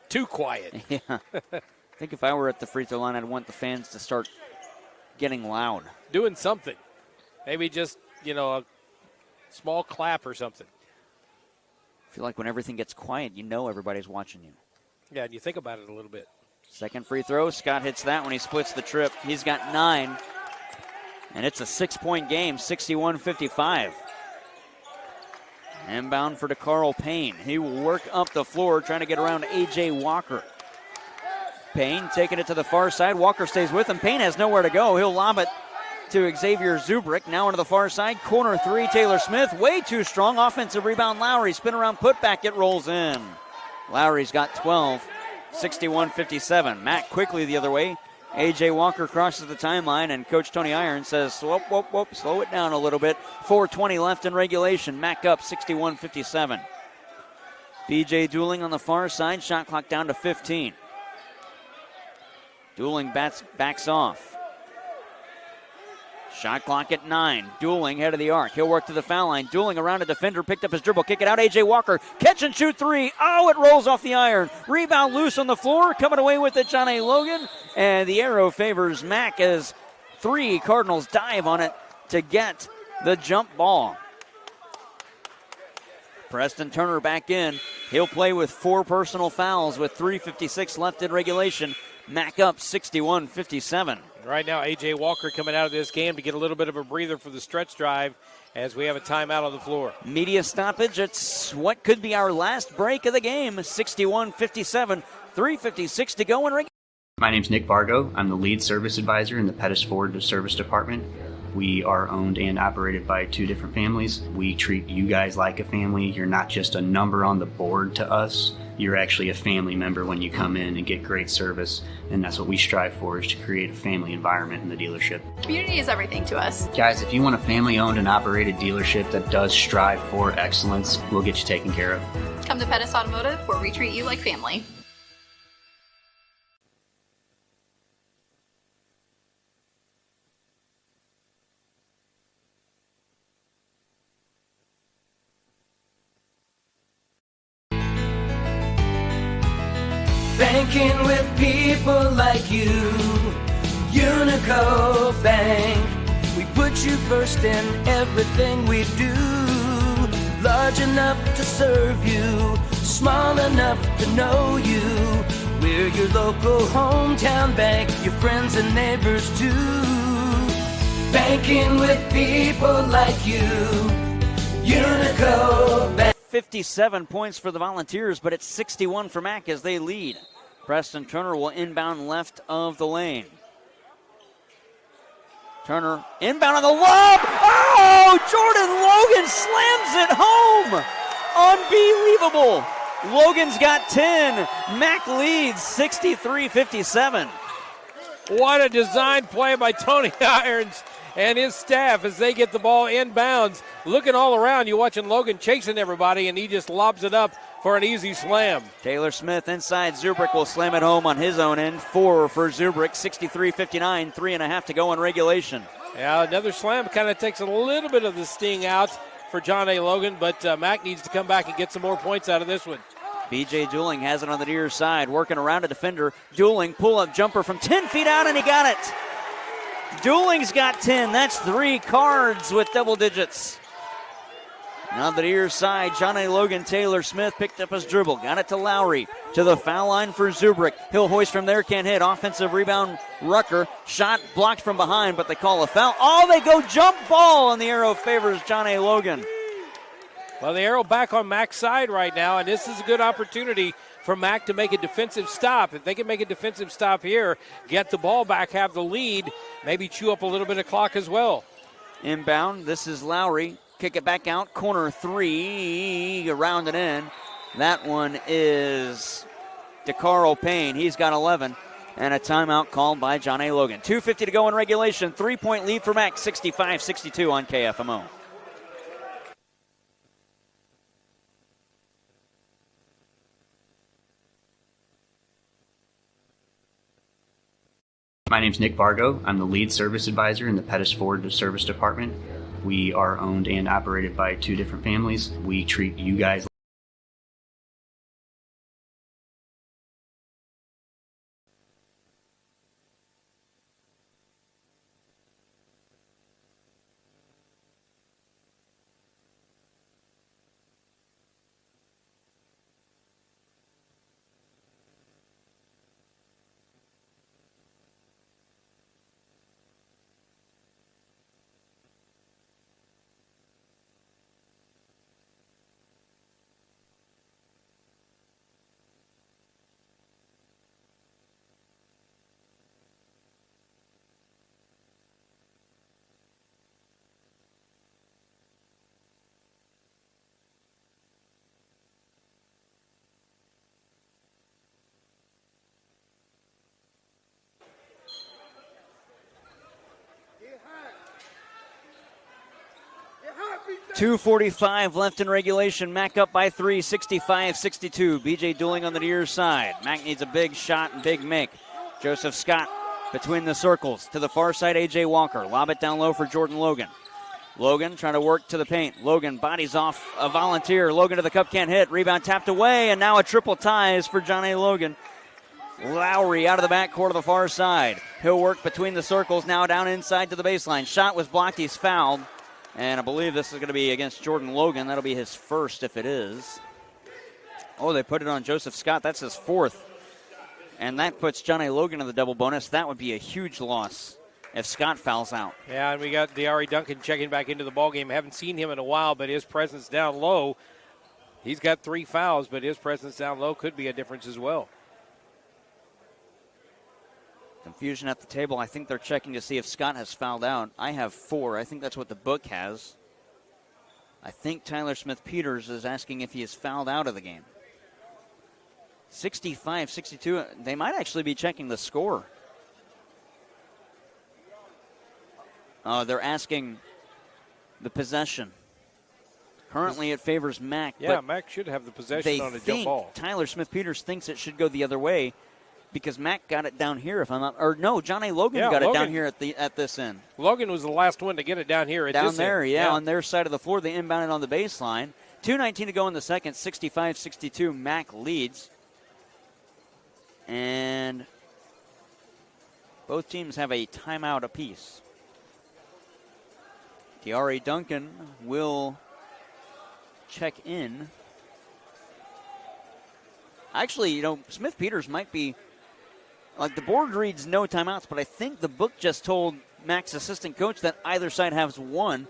[SPEAKER 2] too quiet?
[SPEAKER 1] Yeah. I think if I were at the free throw line, I'd want the fans to start getting loud.
[SPEAKER 2] Doing something. Maybe just, a small clap or something.
[SPEAKER 1] I feel like when everything gets quiet, everybody's watching you.
[SPEAKER 2] Yeah, and you think about it a little bit.
[SPEAKER 1] Second free throw. Scott hits that when he splits the trip. He's got 9. And it's a 6-point game, 61-55. Inbound for DeCarl Payne. He will work up the floor trying to get around A.J. Walker. Payne taking it to the far side. Walker stays with him. Payne has nowhere to go. He'll lob it to Xavier Zubrick. Now into the far side. Corner 3, Taylor Smith. Way too strong. Offensive rebound, Lowry. Spin around, put back. It rolls in. Lowry's got 12. 61-57. Matt quickly the other way. A.J. Walker crosses the timeline, and Coach Tony Irons says, whoop, slow it down a little bit. 4:20 left in regulation. Mac up 61-57. B.J. Dooling on the far side. Shot clock down to 15. Dooling backs off. Shot clock at 9. Dooling head of the arc. He'll work to the foul line. Dooling around a defender. Picked up his dribble. Kick it out. A.J. Walker. Catch and shoot 3. Oh, it rolls off the iron. Rebound loose on the floor. Coming away with it, John A. Logan. And the arrow favors Mack as 3 Cardinals dive on it to get the jump ball. Preston Turner back in. He'll play with 4 personal fouls with 3:56 left in regulation. Mack up 61-57.
[SPEAKER 2] Right now, A.J. Walker coming out of this game to get a little bit of a breather for the stretch drive as we have a timeout on the floor.
[SPEAKER 1] Media stoppage. It's what could be our last break of the game. 61-57, 3:56 to go in regulation.
[SPEAKER 8] My name's Nick Vargo. I'm the lead service advisor in the Pettis Ford Service Department. We are owned and operated by 2 different families. We treat you guys like a family. You're not just a number on the board to us. You're actually a family member when you come in and get great service. And that's what we strive for, is to create a family environment in the dealership.
[SPEAKER 9] Community is everything to us.
[SPEAKER 8] Guys, if you want a family-owned and operated dealership that does strive for excellence, we'll get you taken care of.
[SPEAKER 9] Come to Pettis Automotive, where we treat you like family.
[SPEAKER 6] Banking with people like you, Unico Bank. We put you first in everything we do. Large enough to serve you, small enough to know you. We're your local hometown bank, your friends and neighbors too. Banking with people like you, Unico Bank.
[SPEAKER 1] 57 points for the Volunteers, but it's 61 for Mack as they lead. Preston Turner will inbound left of the lane. Turner inbound on the lob. Oh, Jordan Logan slams it home. Unbelievable. Logan's got 10. Mack leads 63-57.
[SPEAKER 2] What a design play by Tony Irons and his staff as they get the ball inbounds. Looking all around, you're watching Logan chasing everybody, and he just lobs it up for an easy slam.
[SPEAKER 1] Taylor Smith inside. Zubrick will slam it home on his own end. 4 for Zubrick, 63-59, 3.5 to go in regulation.
[SPEAKER 2] Yeah, another slam kind of takes a little bit of the sting out for John A. Logan, but Mack needs to come back and get some more points out of this one.
[SPEAKER 1] B.J. Dooling has it on the near side, working around a defender. Dooling, pull-up jumper from 10 feet out, and he got it. Dooling's got 10. That's 3 Cards with double digits. Now the near side, John A. Logan, Taylor Smith picked up his dribble. Got it to Lowry. To the foul line for Zubrick. He'll hoist from there, can't hit. Offensive rebound, Rucker. Shot blocked from behind, but they call a foul. Oh, they go jump ball, and the arrow favors John A. Logan.
[SPEAKER 2] Well, the arrow back on Mack's side right now, and this is a good opportunity for Mack to make a defensive stop. If they can make a defensive stop here, get the ball back, have the lead, maybe chew up a little bit of clock as well.
[SPEAKER 1] Inbound, this is Lowry. Kick it back out, corner 3, around and in. That one is DeCarl Payne. He's got 11. And a timeout called by John A. Logan. 2:50 to go in regulation. 3-point lead for Mack, 65-62 on KFMO.
[SPEAKER 8] My name's Nick Vargo. I'm the lead service advisor in the Pettis Ford Service Department. We are owned and operated by 2 different families. We treat you guys
[SPEAKER 1] .245 left in regulation. Mac up by 3, 65-62. BJ dueling on the near side. Mac needs a big shot and big make. Joseph Scott between the circles. To the far side, A.J. Walker. Lob it down low for Jordan Logan. Logan trying to work to the paint. Logan bodies off a volunteer. Logan to the cup, can't hit. Rebound tapped away, and now a triple ties for John A. Logan. Lowry out of the backcourt to the far side. He'll work between the circles, now down inside to the baseline. Shot was blocked, he's fouled. And I believe this is going to be against Jordan Logan. That'll be his first if it is. Oh, they put it on Joseph Scott. That's his 4th. And that puts John A. Logan in the double bonus. That would be a huge loss if Scott fouls out.
[SPEAKER 2] Yeah, and we got Diari Duncan checking back into the ballgame. Haven't seen him in a while, but his presence down low, he's got 3 fouls, but his presence down low could be a difference as well.
[SPEAKER 1] Confusion at the table. I think they're checking to see if Scott has fouled out. I have 4. I think that's what the book has. I think Tyler Smith-Peters is asking if he is fouled out of the game. 65-62. They might actually be checking the score. They're asking the possession. Currently it favors Mac.
[SPEAKER 2] Yeah, Mac should have the possession on a jump ball.
[SPEAKER 1] Tyler Smith-Peters thinks it should go the other way, because Mac got it down here, if I'm not, or no, John A. Logan got it down here at this end.
[SPEAKER 2] Logan was the last one to get it down here at
[SPEAKER 1] down
[SPEAKER 2] this
[SPEAKER 1] there,
[SPEAKER 2] end.
[SPEAKER 1] yeah, on their side of the floor. They inbounded on the baseline. 2:19 to go in the second, 65-62. Mac leads. And both teams have a timeout apiece. Diari Duncan will check in. Actually, Smith-Peters might be, like, the board reads no timeouts, but I think the book just told Mac's assistant coach that either side has 1.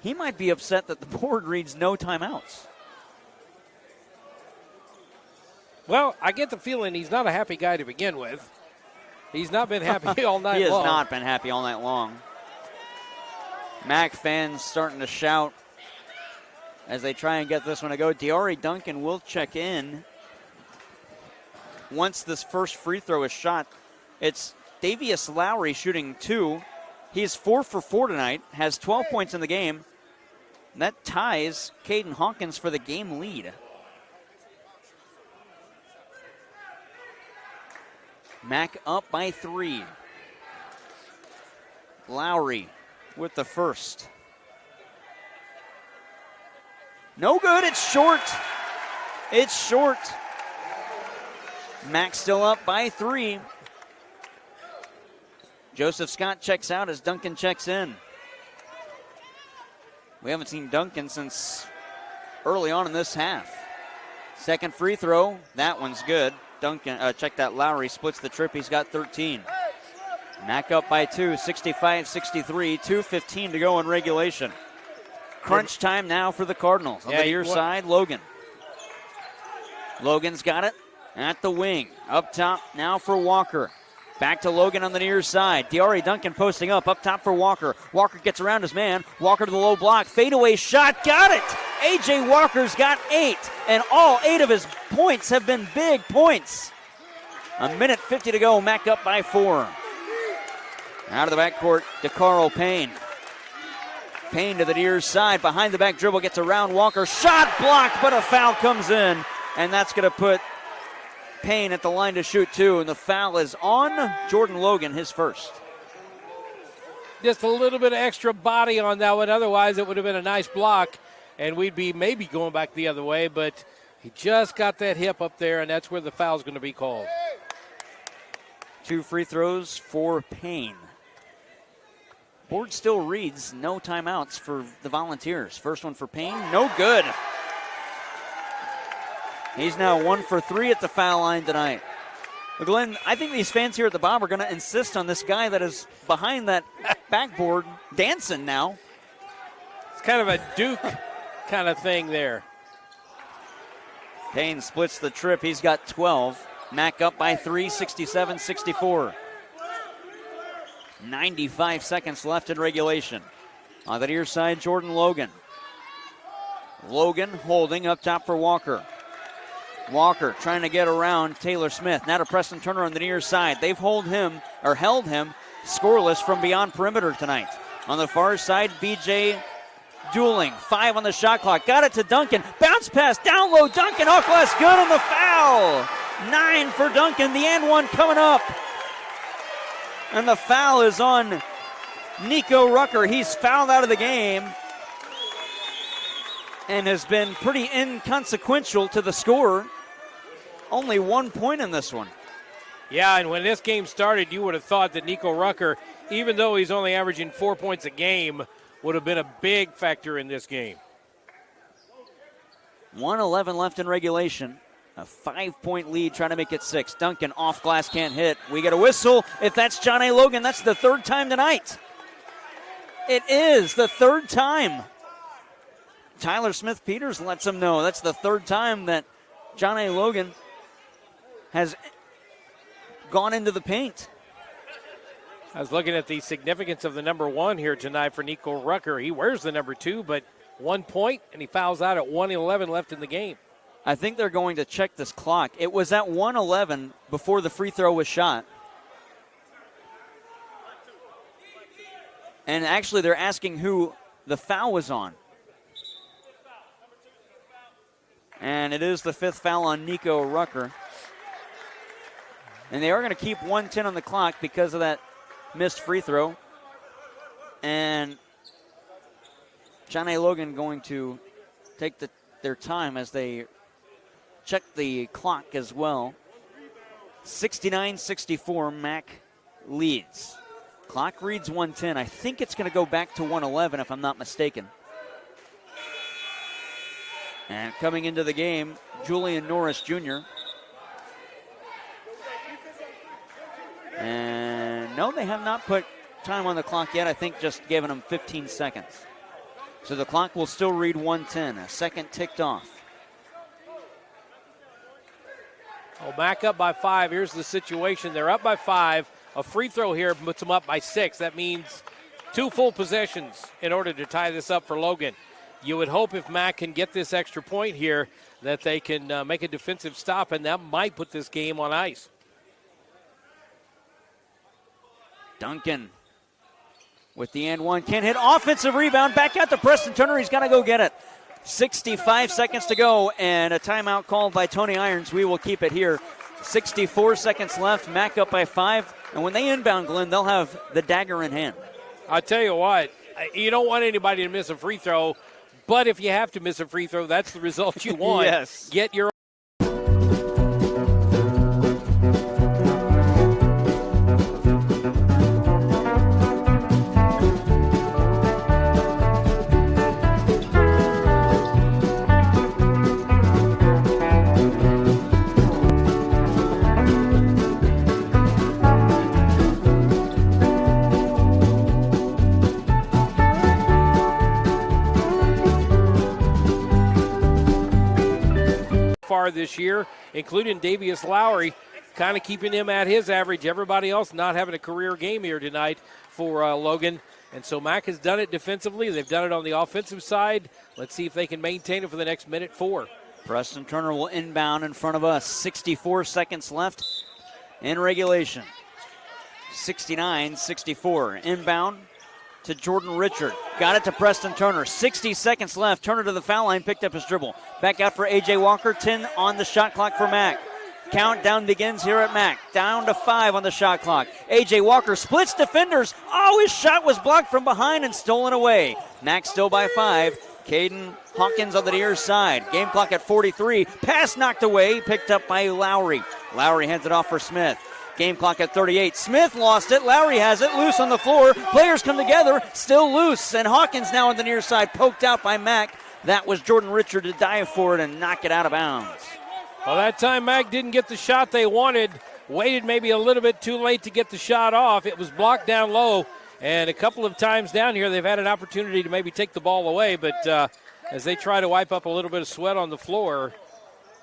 [SPEAKER 1] He might be upset that the board reads no timeouts.
[SPEAKER 2] Well, I get the feeling he's not a happy guy to begin with. He's not been happy all night long.
[SPEAKER 1] He has not been happy all night long. Mac fans starting to shout as they try and get this one to go. Diari Duncan will check in once this first free throw is shot. It's Davius Lowry shooting 2. He's 4 for 4 tonight, has 12 points in the game. That ties Caden Hawkins for the game lead. Mac up by 3. Lowry with the first. No good, it's short. It's short. Mac still up by 3. Joseph Scott checks out as Duncan checks in. We haven't seen Duncan since early on in this half. Second free throw, that one's good. Duncan, check that, Lowry splits the trip, he's got 13. Mac up by 2, 65-63, 2:15 to go in regulation. Crunch time now for the Cardinals. On the near side, Logan. Logan's got it at the wing. Up top now for Walker. Back to Logan on the near side. Diari Duncan posting up top for Walker. Walker gets around his man. Walker to the low block. Fadeaway shot. Got it! A.J. Walker's got 8, and all 8 of his points have been big points. 1:50 to go. Mac up by 4. Out of the backcourt, DeCarl Payne. Payne to the near side. Behind the back dribble. Gets around Walker. Shot blocked, but a foul comes in. And that's going to put Payne at the line to shoot two, and the foul is on Jordan Logan, his first.
[SPEAKER 2] Just a little bit of extra body on that one. Otherwise, it would have been a nice block, and we'd be maybe going back the other way, but he just got that hip up there, and that's where the foul's going to be called.
[SPEAKER 1] 2 free throws for Payne. Board still reads no timeouts for the Volunteers. First one for Payne, no good. He's now 1 for 3 at the foul line tonight. But Glenn, I think these fans here at the Bob are going to insist on this guy that is behind that backboard dancing now.
[SPEAKER 2] It's kind of a Duke kind of thing there.
[SPEAKER 1] Payne splits the trip. He's got 12. Mac up by 3, 67-64. 95 seconds left in regulation. On the near side, Jordan Logan. Logan holding up top for Walker. Walker trying to get around Taylor Smith. Now to Preston Turner on the near side. They've held him scoreless from beyond perimeter tonight. On the far side, BJ dueling. 5 on the shot clock. Got it to Duncan. Bounce pass down low. Duncan off glass. Good on the foul. 9 for Duncan. The and one coming up. And the foul is on Nico Rucker. He's fouled out of the game and has been pretty inconsequential to the score. Only 1 point in this one.
[SPEAKER 2] Yeah, and when this game started, you would have thought that Nico Rucker, even though he's only averaging 4 points a game, would have been a big factor in this game.
[SPEAKER 1] 1:11 left in regulation. A 5-point lead, trying to make it 6. Duncan off glass, can't hit. We get a whistle. If that's John A. Logan, that's the third time tonight. It is the third time. Tyler Smith-Peters lets him know that's the third time that John A. Logan has gone into the paint.
[SPEAKER 2] I was looking at the significance of the number 1 here tonight for Nico Rucker. He wears the number 2, but 1 point, and he fouls out at 1:11 left in the game.
[SPEAKER 1] I think they're going to check this clock. It was at 1:11 before the free throw was shot. And actually, they're asking who the foul was on. And it is the 5th foul on Nico Rucker. And they are going to keep 1:10 on the clock because of that missed free throw. And John A. Logan going to take their time as they check the clock as well. 69-64, Mac leads. Clock reads 1:10. I think it's going to go back to 1:11 if I'm not mistaken. And coming into the game, Julian Norris Jr. And no, they have not put time on the clock yet. I think just giving them 15 seconds. So the clock will still read 1:10. A second ticked off.
[SPEAKER 2] Oh, back up by 5. Here's the situation. They're up by 5. A free throw here puts them up by 6. That means 2 full possessions in order to tie this up for Logan. You would hope if Mac can get this extra point here that they can make a defensive stop, and that might put this game on ice.
[SPEAKER 1] Duncan with the and one. Can't hit. Offensive rebound. Back out to Preston Turner. He's got to go get it. 65 seconds to go, and a timeout called by Tony Irons. We will keep it here. 64 seconds left. Mac up by 5. And when they inbound, Glenn, they'll have the dagger in hand.
[SPEAKER 2] I'll tell you what, you don't want anybody to miss a free throw, but if you have to miss a free throw, that's the result you want.
[SPEAKER 1] Yes.
[SPEAKER 2] Get your this year, including Davius Lowry, kind of keeping him at his average. Everybody else not having a career game here tonight for Logan. And so Mac has done it defensively. They've done it on the offensive side. Let's see if they can maintain it for the next minute 4.
[SPEAKER 1] Preston Turner will inbound in front of us. 64 seconds left in regulation. 69-64. Inbound to Jordan Richard. Got it to Preston Turner. 60 seconds left. Turner to the foul line, picked up his dribble. Back out for A.J. Walker. 10 on the shot clock for Mac. countdown begins here at Mac. Down to 5 on the shot clock. A.J. Walker splits defenders. Oh, his shot was blocked from behind and stolen away. Mac still by 5. Caden Hawkins on the near side. Game clock at 43. Pass knocked away, picked up by Lowry. Lowry hands it off for Smith. Game clock at 38. Smith lost it. Lowry has it. Loose on the floor. Players come together. Still loose. And Hawkins now on the near side. Poked out by Mack. That was Jordan Richard to dive for it and knock it out of bounds.
[SPEAKER 2] Well, that time Mack didn't get the shot they wanted. Waited maybe a little bit too late to get the shot off. It was blocked down low. And a couple of times down here they've had an opportunity to maybe take the ball away. But as they try to wipe up a little bit of sweat on the floor,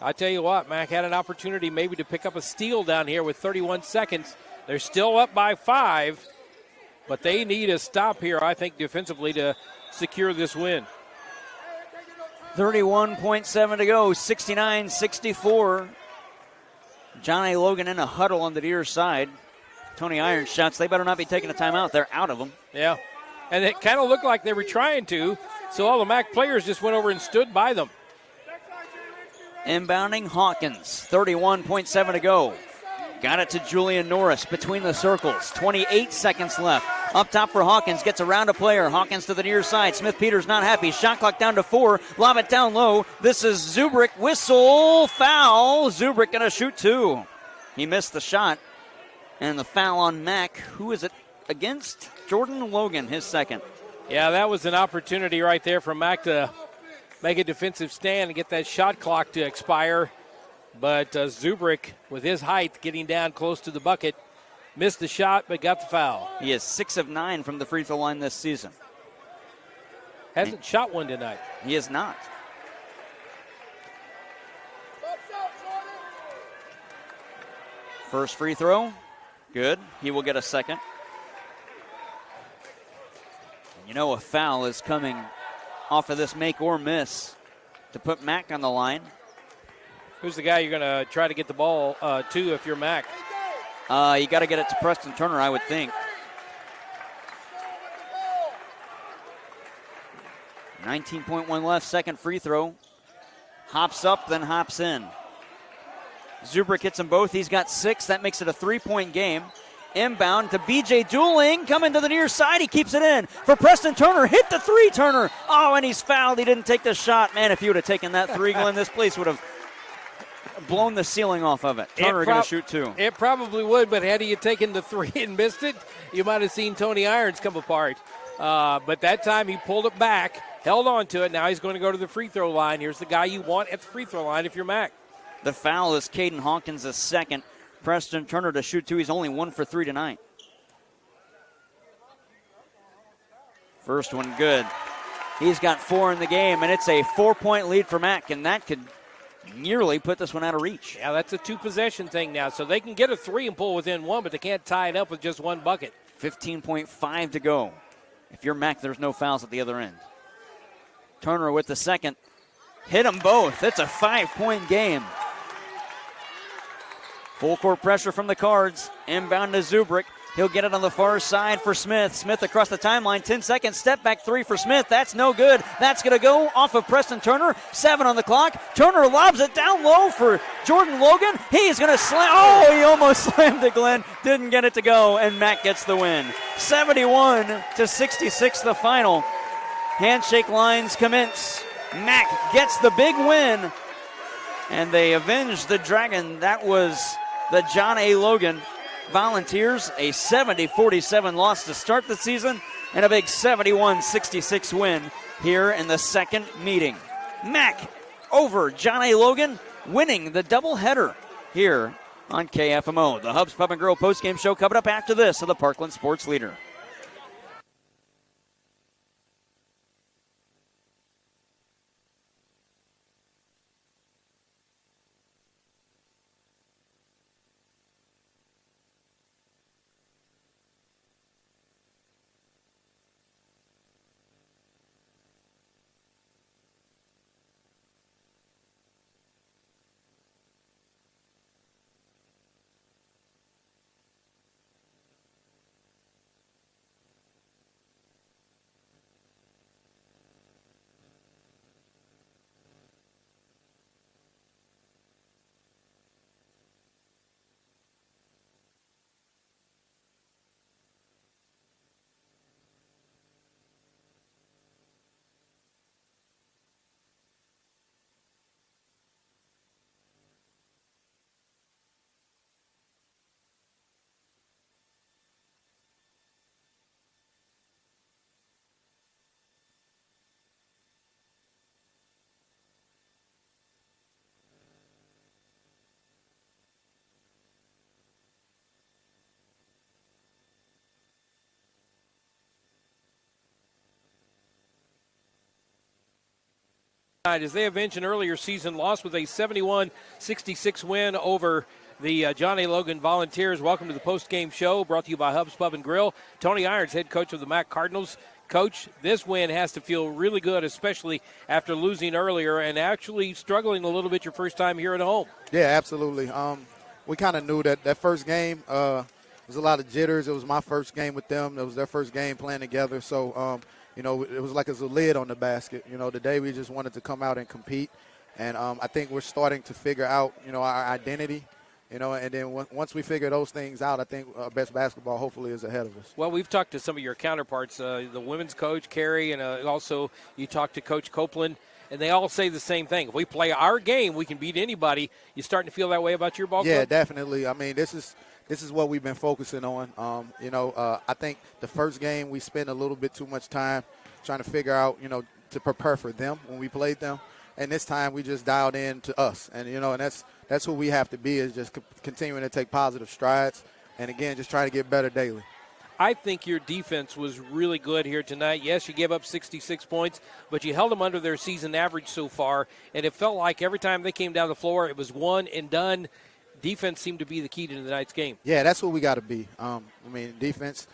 [SPEAKER 2] I tell you what, Mac had an opportunity maybe to pick up a steal down here with 31 seconds. They're still up by 5, but they need a stop here, I think, defensively to secure this win.
[SPEAKER 1] 31.7 to go, 69-64. John A. Logan in a huddle on the near side. Tony Irons shots, they better not be taking a timeout. They're out of them.
[SPEAKER 2] Yeah, and it kind of looked like they were trying to, so all the Mac players just went over and stood by them.
[SPEAKER 1] Inbounding Hawkins, 31.7 to go. Got it to Julian Norris between the circles. 28 seconds left. Up top for Hawkins, gets around a player. Hawkins to the near side. Smith-Peters not happy. Shot clock down to 4. Lob it down low. This is Zubrick. Whistle, foul. Zubrick going to shoot 2. He missed the shot. And the foul on Mack. Who is it against? Jordan Logan, his second.
[SPEAKER 2] Yeah, that was an opportunity right there for Mack to make a defensive stand and get that shot clock to expire. But Zubrick, with his height, getting down close to the bucket, missed the shot but got the foul.
[SPEAKER 1] He is 6 of 9 from the free throw line this season.
[SPEAKER 2] Hasn't shot one tonight.
[SPEAKER 1] He is not. First free throw, good. He will get a second. And you know a foul is coming off of this make or miss to put Mack on the line.
[SPEAKER 2] Who's the guy you're going to try to get the ball to if you're Mack?
[SPEAKER 1] You got to get it to Preston Turner, I would think. 19.1 left, second free throw. Hops up, then hops in. Zubrick hits them both. He's got 6. That makes it a 3-point game. Inbound to B.J. Dooling, coming to the near side. He keeps it in for Preston Turner. Hit the 3, Turner. Oh, and he's fouled. He didn't take the shot. Man, if he would have taken that 3, Glenn, this place would have blown the ceiling off of it. Turner going to shoot 2.
[SPEAKER 2] It probably would, but had he taken the 3 and missed it, you might have seen Tony Irons come apart. But that time he pulled it back, held on to it. Now he's going to go to the free throw line. Here's the guy you want at the free throw line if you're Mack.
[SPEAKER 1] The foul is Caden Hawkins' second. Preston Turner to shoot 2. He's only 1 for 3 tonight. First one good. He's got 4 in the game, and it's a 4-point lead for Mack, and that could nearly put this one out of reach.
[SPEAKER 2] Yeah, that's a 2-possession thing now. So they can get a 3 and pull within 1, but they can't tie it up with just 1 bucket.
[SPEAKER 1] 15.5 to go. If you're Mack, there's no fouls at the other end. Turner with the second. Hit them both. It's a 5-point game. Full court pressure from the Cards. Inbound to Zubrick. He'll get it on the far side for Smith. Smith across the timeline. 10 seconds. Step back 3 for Smith. That's no good. That's going to go off of Preston Turner. 7 on the clock. Turner lobs it down low for Jordan Logan. He's going to slam. Oh, he almost slammed it, Glenn. Didn't get it to go, and Mack gets the win. 71-66 the final. Handshake lines commence. Mack gets the big win, and they avenge the Dragon. That was the John A. Logan Volunteers, a 70-47 loss to start the season, and a big 71-66 win here in the second meeting. Mack over John A. Logan, winning the doubleheader here on KFMO. The Hubs Pub and Grill postgame show coming up after this of the Parkland Sports Leader.
[SPEAKER 2] as they avenge an earlier season loss with a 71-66 win over the John A. Logan Volunteers. Welcome to the post-game show, brought to you by Hub's Pub and Grill. Tony Irons, head coach of the Mac Cardinals. Coach, this win has to feel really good, especially after losing earlier and actually struggling a little bit your first time here at home.
[SPEAKER 16] Yeah, absolutely. We kind of knew that first game was a lot of jitters. It was my first game with them. It was their first game playing together. So, it was like it was a lid on the basket. Today we just wanted to come out and compete. And I think we're starting to figure out, our identity. And then once we figure those things out, I think best basketball hopefully is ahead of us.
[SPEAKER 2] Well, we've talked to some of your counterparts, the women's coach, Carrie, and also you talked to Coach Copeland, and they all say the same thing. If we play our game, we can beat anybody. You starting to feel that way about your ball club?
[SPEAKER 16] Yeah, definitely. I mean, this is what we've been focusing on. I think the first game we spent a little bit too much time trying to figure out, to prepare for them when we played them. And this time we just dialed in to us. And, and that's who we have to be, is just continuing to take positive strides. And, again, just trying to get better daily.
[SPEAKER 2] I think your defense was really good here tonight. Yes, you gave up 66 points, but you held them under their season average so far. And it felt like every time they came down the floor, it was one and done. Defense seemed to be the key to tonight's game.
[SPEAKER 16] Yeah, that's what we got to be. Defense,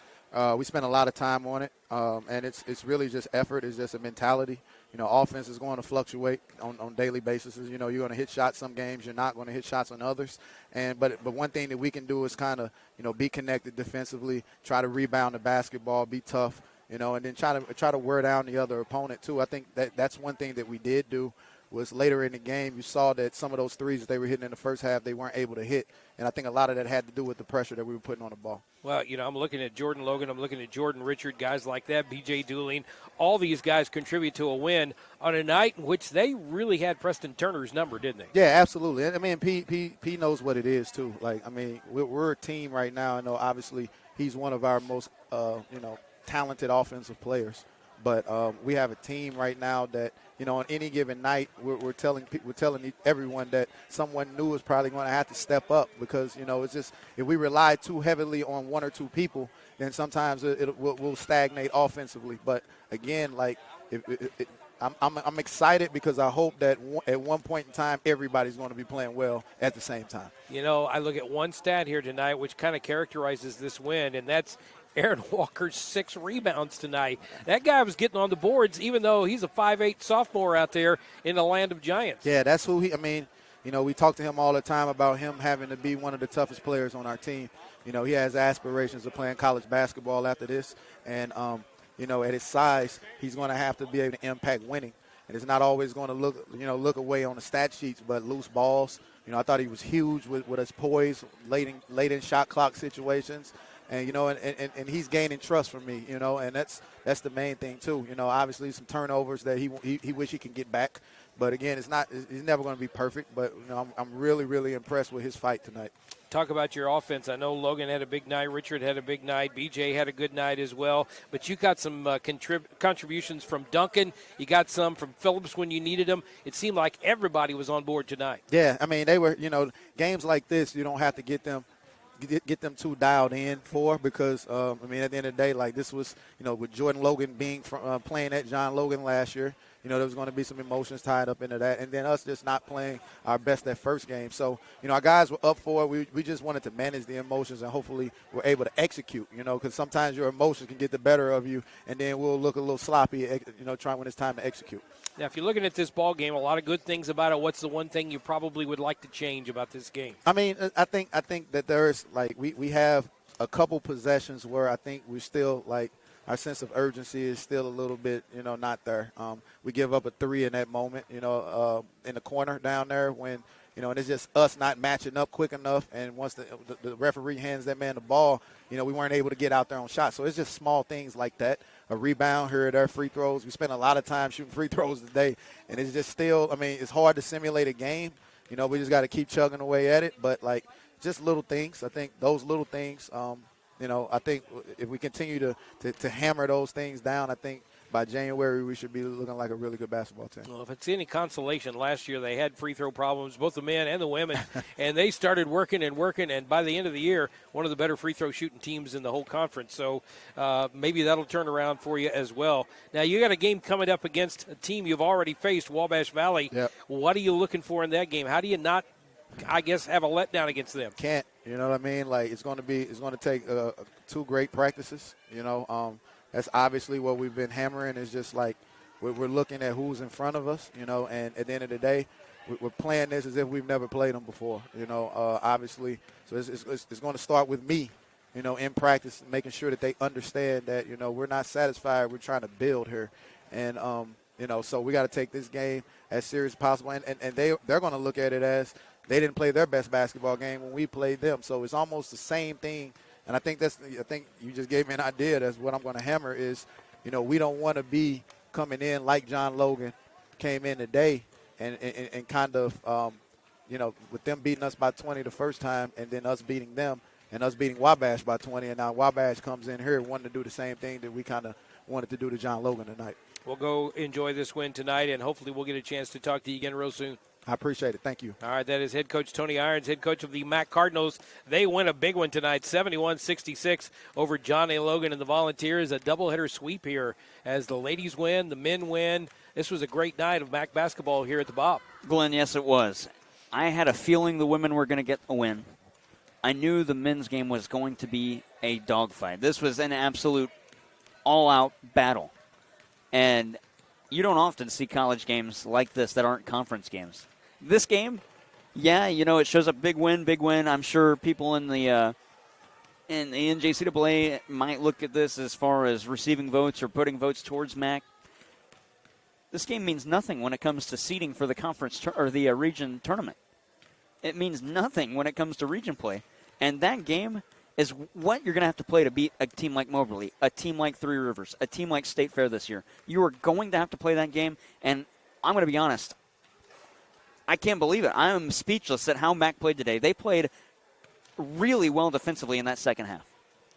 [SPEAKER 16] we spent a lot of time on it, and it's really just effort. It's just a mentality. Offense is going to fluctuate on daily basis. You're going to hit shots some games. You're not going to hit shots on others. But one thing that we can do is kind of, be connected defensively, try to rebound the basketball, be tough, and then try to wear down the other opponent too. I think that's one thing that we did do. Was later in the game, you saw that some of those threes that they were hitting in the first half, they weren't able to hit. And I think a lot of that had to do with the pressure that we were putting on the ball.
[SPEAKER 2] Well, I'm looking at Jordan Logan. I'm looking at Jordan Richard, guys like that, B.J. Dooling. All these guys contribute to a win on a night in which they really had Preston Turner's number, didn't they?
[SPEAKER 16] Yeah, absolutely. I mean, P knows what it is, too. We're a team right now. I know, obviously, he's one of our most, talented offensive players. But we have a team right now that, on any given night, we're telling everyone that someone new is probably going to have to step up because, it's just if we rely too heavily on one or two people, then sometimes we'll stagnate offensively. But, again, I'm excited because I hope that at one point in time everybody's going to be playing well at the same time.
[SPEAKER 2] I look at one stat here tonight which kind of characterizes this win, and that's Aaron Walker's 6 rebounds tonight. That guy was getting on the boards even though he's a 5'8" sophomore out there in the land of giants.
[SPEAKER 16] Yeah, that's who we talk to him all the time about him having to be one of the toughest players on our team. He has aspirations of playing college basketball after this. And, at his size, he's going to have to be able to impact winning. And it's not always going to look away on the stat sheets, but loose balls. I thought he was huge with his poise, late in shot clock situations. And, and he's gaining trust from me, and that's the main thing, too. Obviously some turnovers that he wish he can get back. But, again, he's never going to be perfect. But, I'm really, really impressed with his fight tonight.
[SPEAKER 2] Talk about your offense. I know Logan had a big night. Richard had a big night. BJ had a good night as well. But you got some contributions from Duncan. You got some from Phillips when you needed them. It seemed like everybody was on board tonight.
[SPEAKER 16] Yeah, they were, games like this, you don't have to get them too dialed in for because, at the end of the day, this was, with Jordan Logan being playing at John Logan last year, there was going to be some emotions tied up into that. And then us just not playing our best that first game. So, our guys were up for it. We just wanted to manage the emotions and hopefully we're able to execute, because sometimes your emotions can get the better of you and then we'll look a little sloppy, trying when it's time to execute.
[SPEAKER 2] Now, if you're looking at this ball game, a lot of good things about it. What's the one thing you probably would like to change about this game?
[SPEAKER 16] I think that there's we have a couple possessions where I think we're still our sense of urgency is still a little bit not there. We give up a 3 in that moment, in the corner down there when and it's just us not matching up quick enough. And once the referee hands that man the ball, we weren't able to get out there on shots. So it's just small things like that. A rebound here or there, free throws. We spent a lot of time shooting free throws today. And it's just still, it's hard to simulate a game. We just got to keep chugging away at it. But, just little things. I think those little things, I think if we continue to hammer those things down, I think by January, we should be looking like a really good basketball team.
[SPEAKER 2] Well, if it's any consolation, last year they had free throw problems, both the men and the women, and they started working, and by the end of the year, one of the better free throw shooting teams in the whole conference. So maybe that'll turn around for you as well. Now, you got a game coming up against a team you've already faced, Wabash Valley.
[SPEAKER 16] Yep.
[SPEAKER 2] What are you looking for in that game? How do you not, I guess, have a letdown against them?
[SPEAKER 16] Can't. You know what I mean? Like, it's going to take 2 great practices. You know, that's obviously what we've been hammering is just like we're looking at who's in front of us, you know, and at the end of the day, we're playing this as if we've never played them before, you know, obviously. So it's going to start with me, you know, in practice, making sure that they understand that, you know, we're not satisfied. We're trying to build here. And, you know, so we got to take this game as serious as possible. And they're going to look at it as they didn't play their best basketball game when we played them. So it's almost the same thing. And I think you just gave me an idea. That's what I'm going to hammer is, you know, we don't want to be coming in like John Logan came in today and kind of, you know, with them beating us by 20 the first time and then us beating them and us beating Wabash by 20. And now Wabash comes in here wanting to do the same thing that we kind of wanted to do to John Logan tonight.
[SPEAKER 2] We'll go enjoy this win tonight, and hopefully we'll get a chance to talk to you again real soon.
[SPEAKER 16] I appreciate it. Thank you.
[SPEAKER 2] All right, that is head coach Tony Irons, head coach of the Mac Cardinals. They win a big one tonight, 71-66 over John A. Logan and the Volunteers. A doubleheader sweep here as the ladies win, the men win. This was a great night of Mac basketball here at the Bob.
[SPEAKER 1] Glenn, yes, it was. I had a feeling the women were going to get a win. I knew the men's game was going to be a dogfight. This was an absolute all-out battle. And you don't often see college games like this that aren't conference games. This game, yeah, you know, it shows up big win. I'm sure people in the NJCAA might look at this as far as receiving votes or putting votes towards MAC. This game means nothing when it comes to seeding for the conference or the region tournament. It means nothing when it comes to region play. And that game is what you're going to have to play to beat a team like Moberly, a team like Three Rivers, a team like State Fair this year. You are going to have to play that game, and I'm going to be honest, I can't believe it. I am speechless at how MAC played today. They played really well defensively in that second half.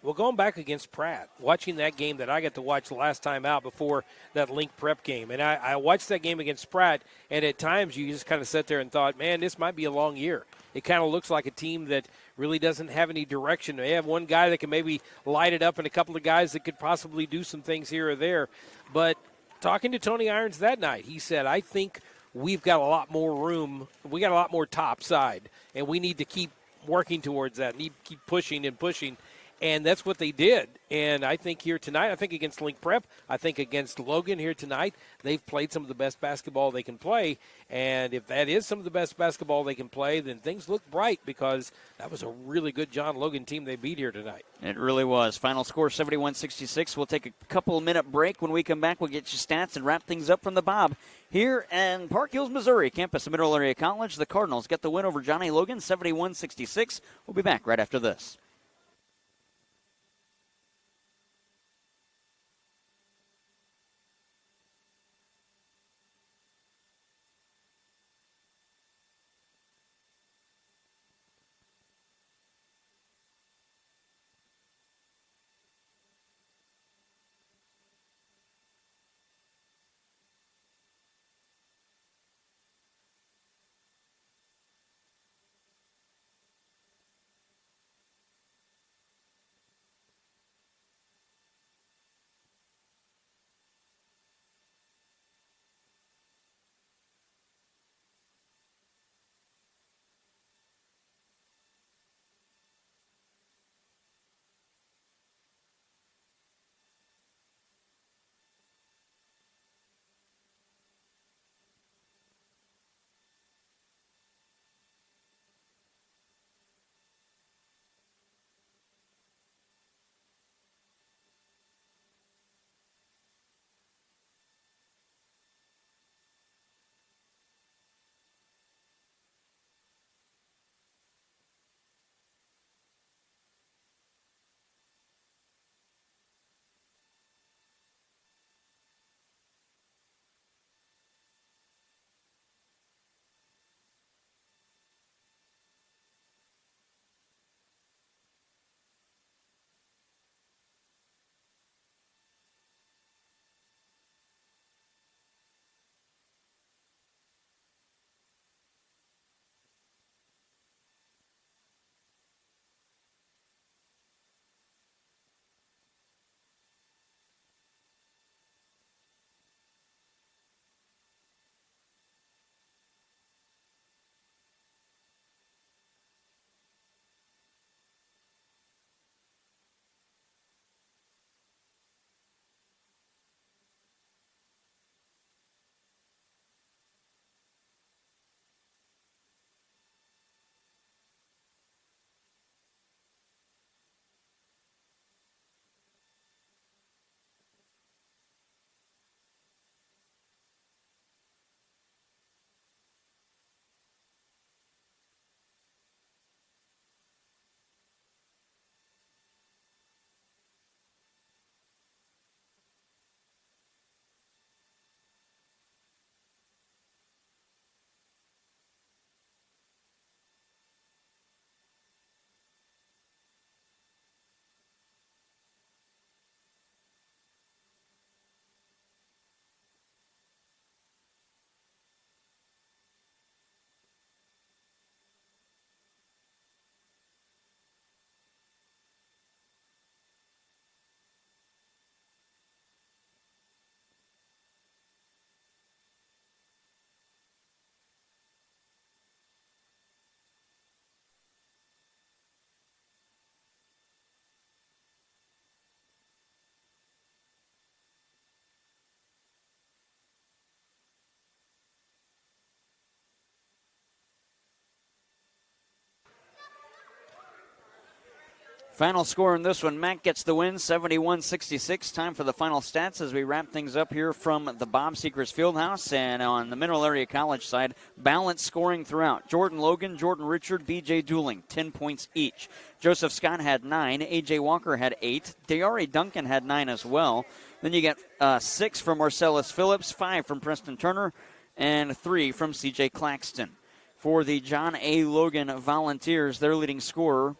[SPEAKER 2] Well, going back against Pratt, watching that game that I got to watch the last time out before that Link Prep game, and I watched that game against Pratt, and at times you just kind of sat there and thought, man, this might be a long year. It kind of looks like a team that really doesn't have any direction. They have one guy that can maybe light it up and a couple of guys that could possibly do some things here or there. But talking to Tony Irons that night, he said, I think we've got a lot more room. We got a lot more top side, and we need to keep working towards that, need to keep pushing and pushing. And that's what they did. And I think here tonight, I think against Link Prep, I think against Logan here tonight, they've played some of the best basketball they can play. And if that is some of the best basketball they can play, then things look bright because that was a really good John Logan team they beat here tonight.
[SPEAKER 1] It really was. Final score 71-66. We'll take a couple-minute break. When we come back, we'll get you stats and wrap things up from the Bob. Here in Park Hills, Missouri, campus of Mineral Area College, the Cardinals get the win over John A. Logan, 71-66. We'll be back right after this. Final score in this one, Mac gets the win, 71-66. Time for the final stats as we wrap things up here from the Bob Seekers Fieldhouse. And on the Mineral Area College side, balanced scoring throughout. Jordan Logan, Jordan Richard, B.J. Dooling, 10 points each. Joseph Scott had 9. A.J. Walker had 8. De'Ari Duncan had 9 as well. Then you get 6 from Marcellus Phillips, 5 from Preston Turner, and 3 from C.J. Claxton. For the John A. Logan Volunteers, their leading scorer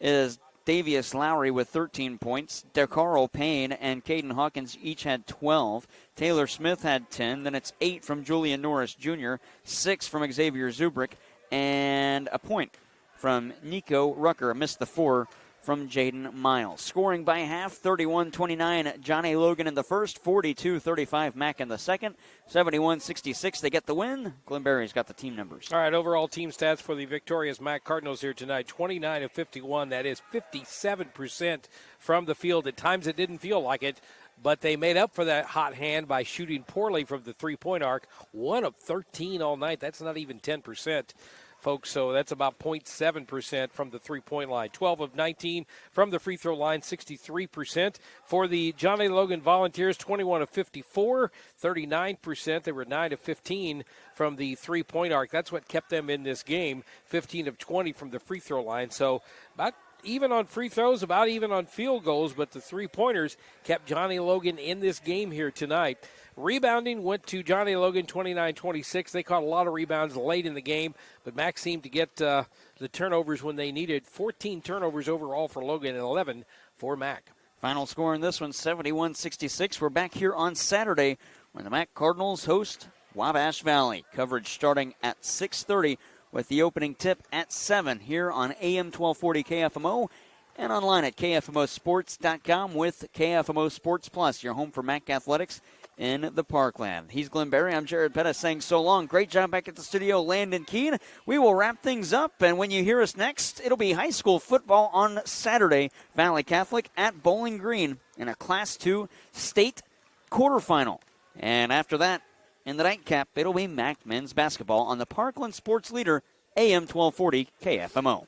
[SPEAKER 1] is Davius Lowry with 13 points. DeCarl Payne and Caden Hawkins each had 12. Taylor Smith had 10. Then it's 8 from Julian Norris Jr., 6 from Xavier Zubrick, and a point from Nico Rucker. Missed the 4 from Jaden Miles. Scoring by half, 31-29, John A. Logan in the first, 42-35, Mac in the second, 71-66. They get the win. Glenn Berry's got the team numbers.
[SPEAKER 2] All right, overall team stats for the victorious Mac Cardinals here tonight, 29 of 51. That is 57% from the field. At times it didn't feel like it, but they made up for that hot hand by shooting poorly from the three-point arc. 1 of 13 all night. That's not even 10%. Folks, so that's about 0.7% from the three-point line. 12 of 19 from the free throw line, 63%. For the John A. Logan Volunteers, 21 of 54, 39%. They were 9 of 15 from the three-point arc. That's what kept them in this game, 15 of 20 from the free throw line. So about even on free throws, about even on field goals, but the three-pointers kept John A. Logan in this game here tonight. Rebounding went to John A. Logan, 29-26. They caught a lot of rebounds late in the game, but Mac seemed to get the turnovers when they needed. 14 turnovers overall for Logan and 11 for Mac.
[SPEAKER 1] Final score in this one, 71-66. We're back here on Saturday when the Mac Cardinals host Wabash Valley. Coverage starting at 6:30 with the opening tip at 7 here on AM 1240 KFMO and online at KFMOsports.com with KFMO Sports Plus, your home for Mac Athletics in the Parkland. He's Glenn Berry. I'm Jared Pettis saying so long. Great job back at the studio, Landon Keene. We will wrap things up, and when you hear us next, it'll be high school football on Saturday. Valley Catholic at Bowling Green in a Class 2 state quarterfinal. And after that, in the nightcap, it'll be Mac men's basketball on the Parkland Sports Leader, AM 1240 KFMO.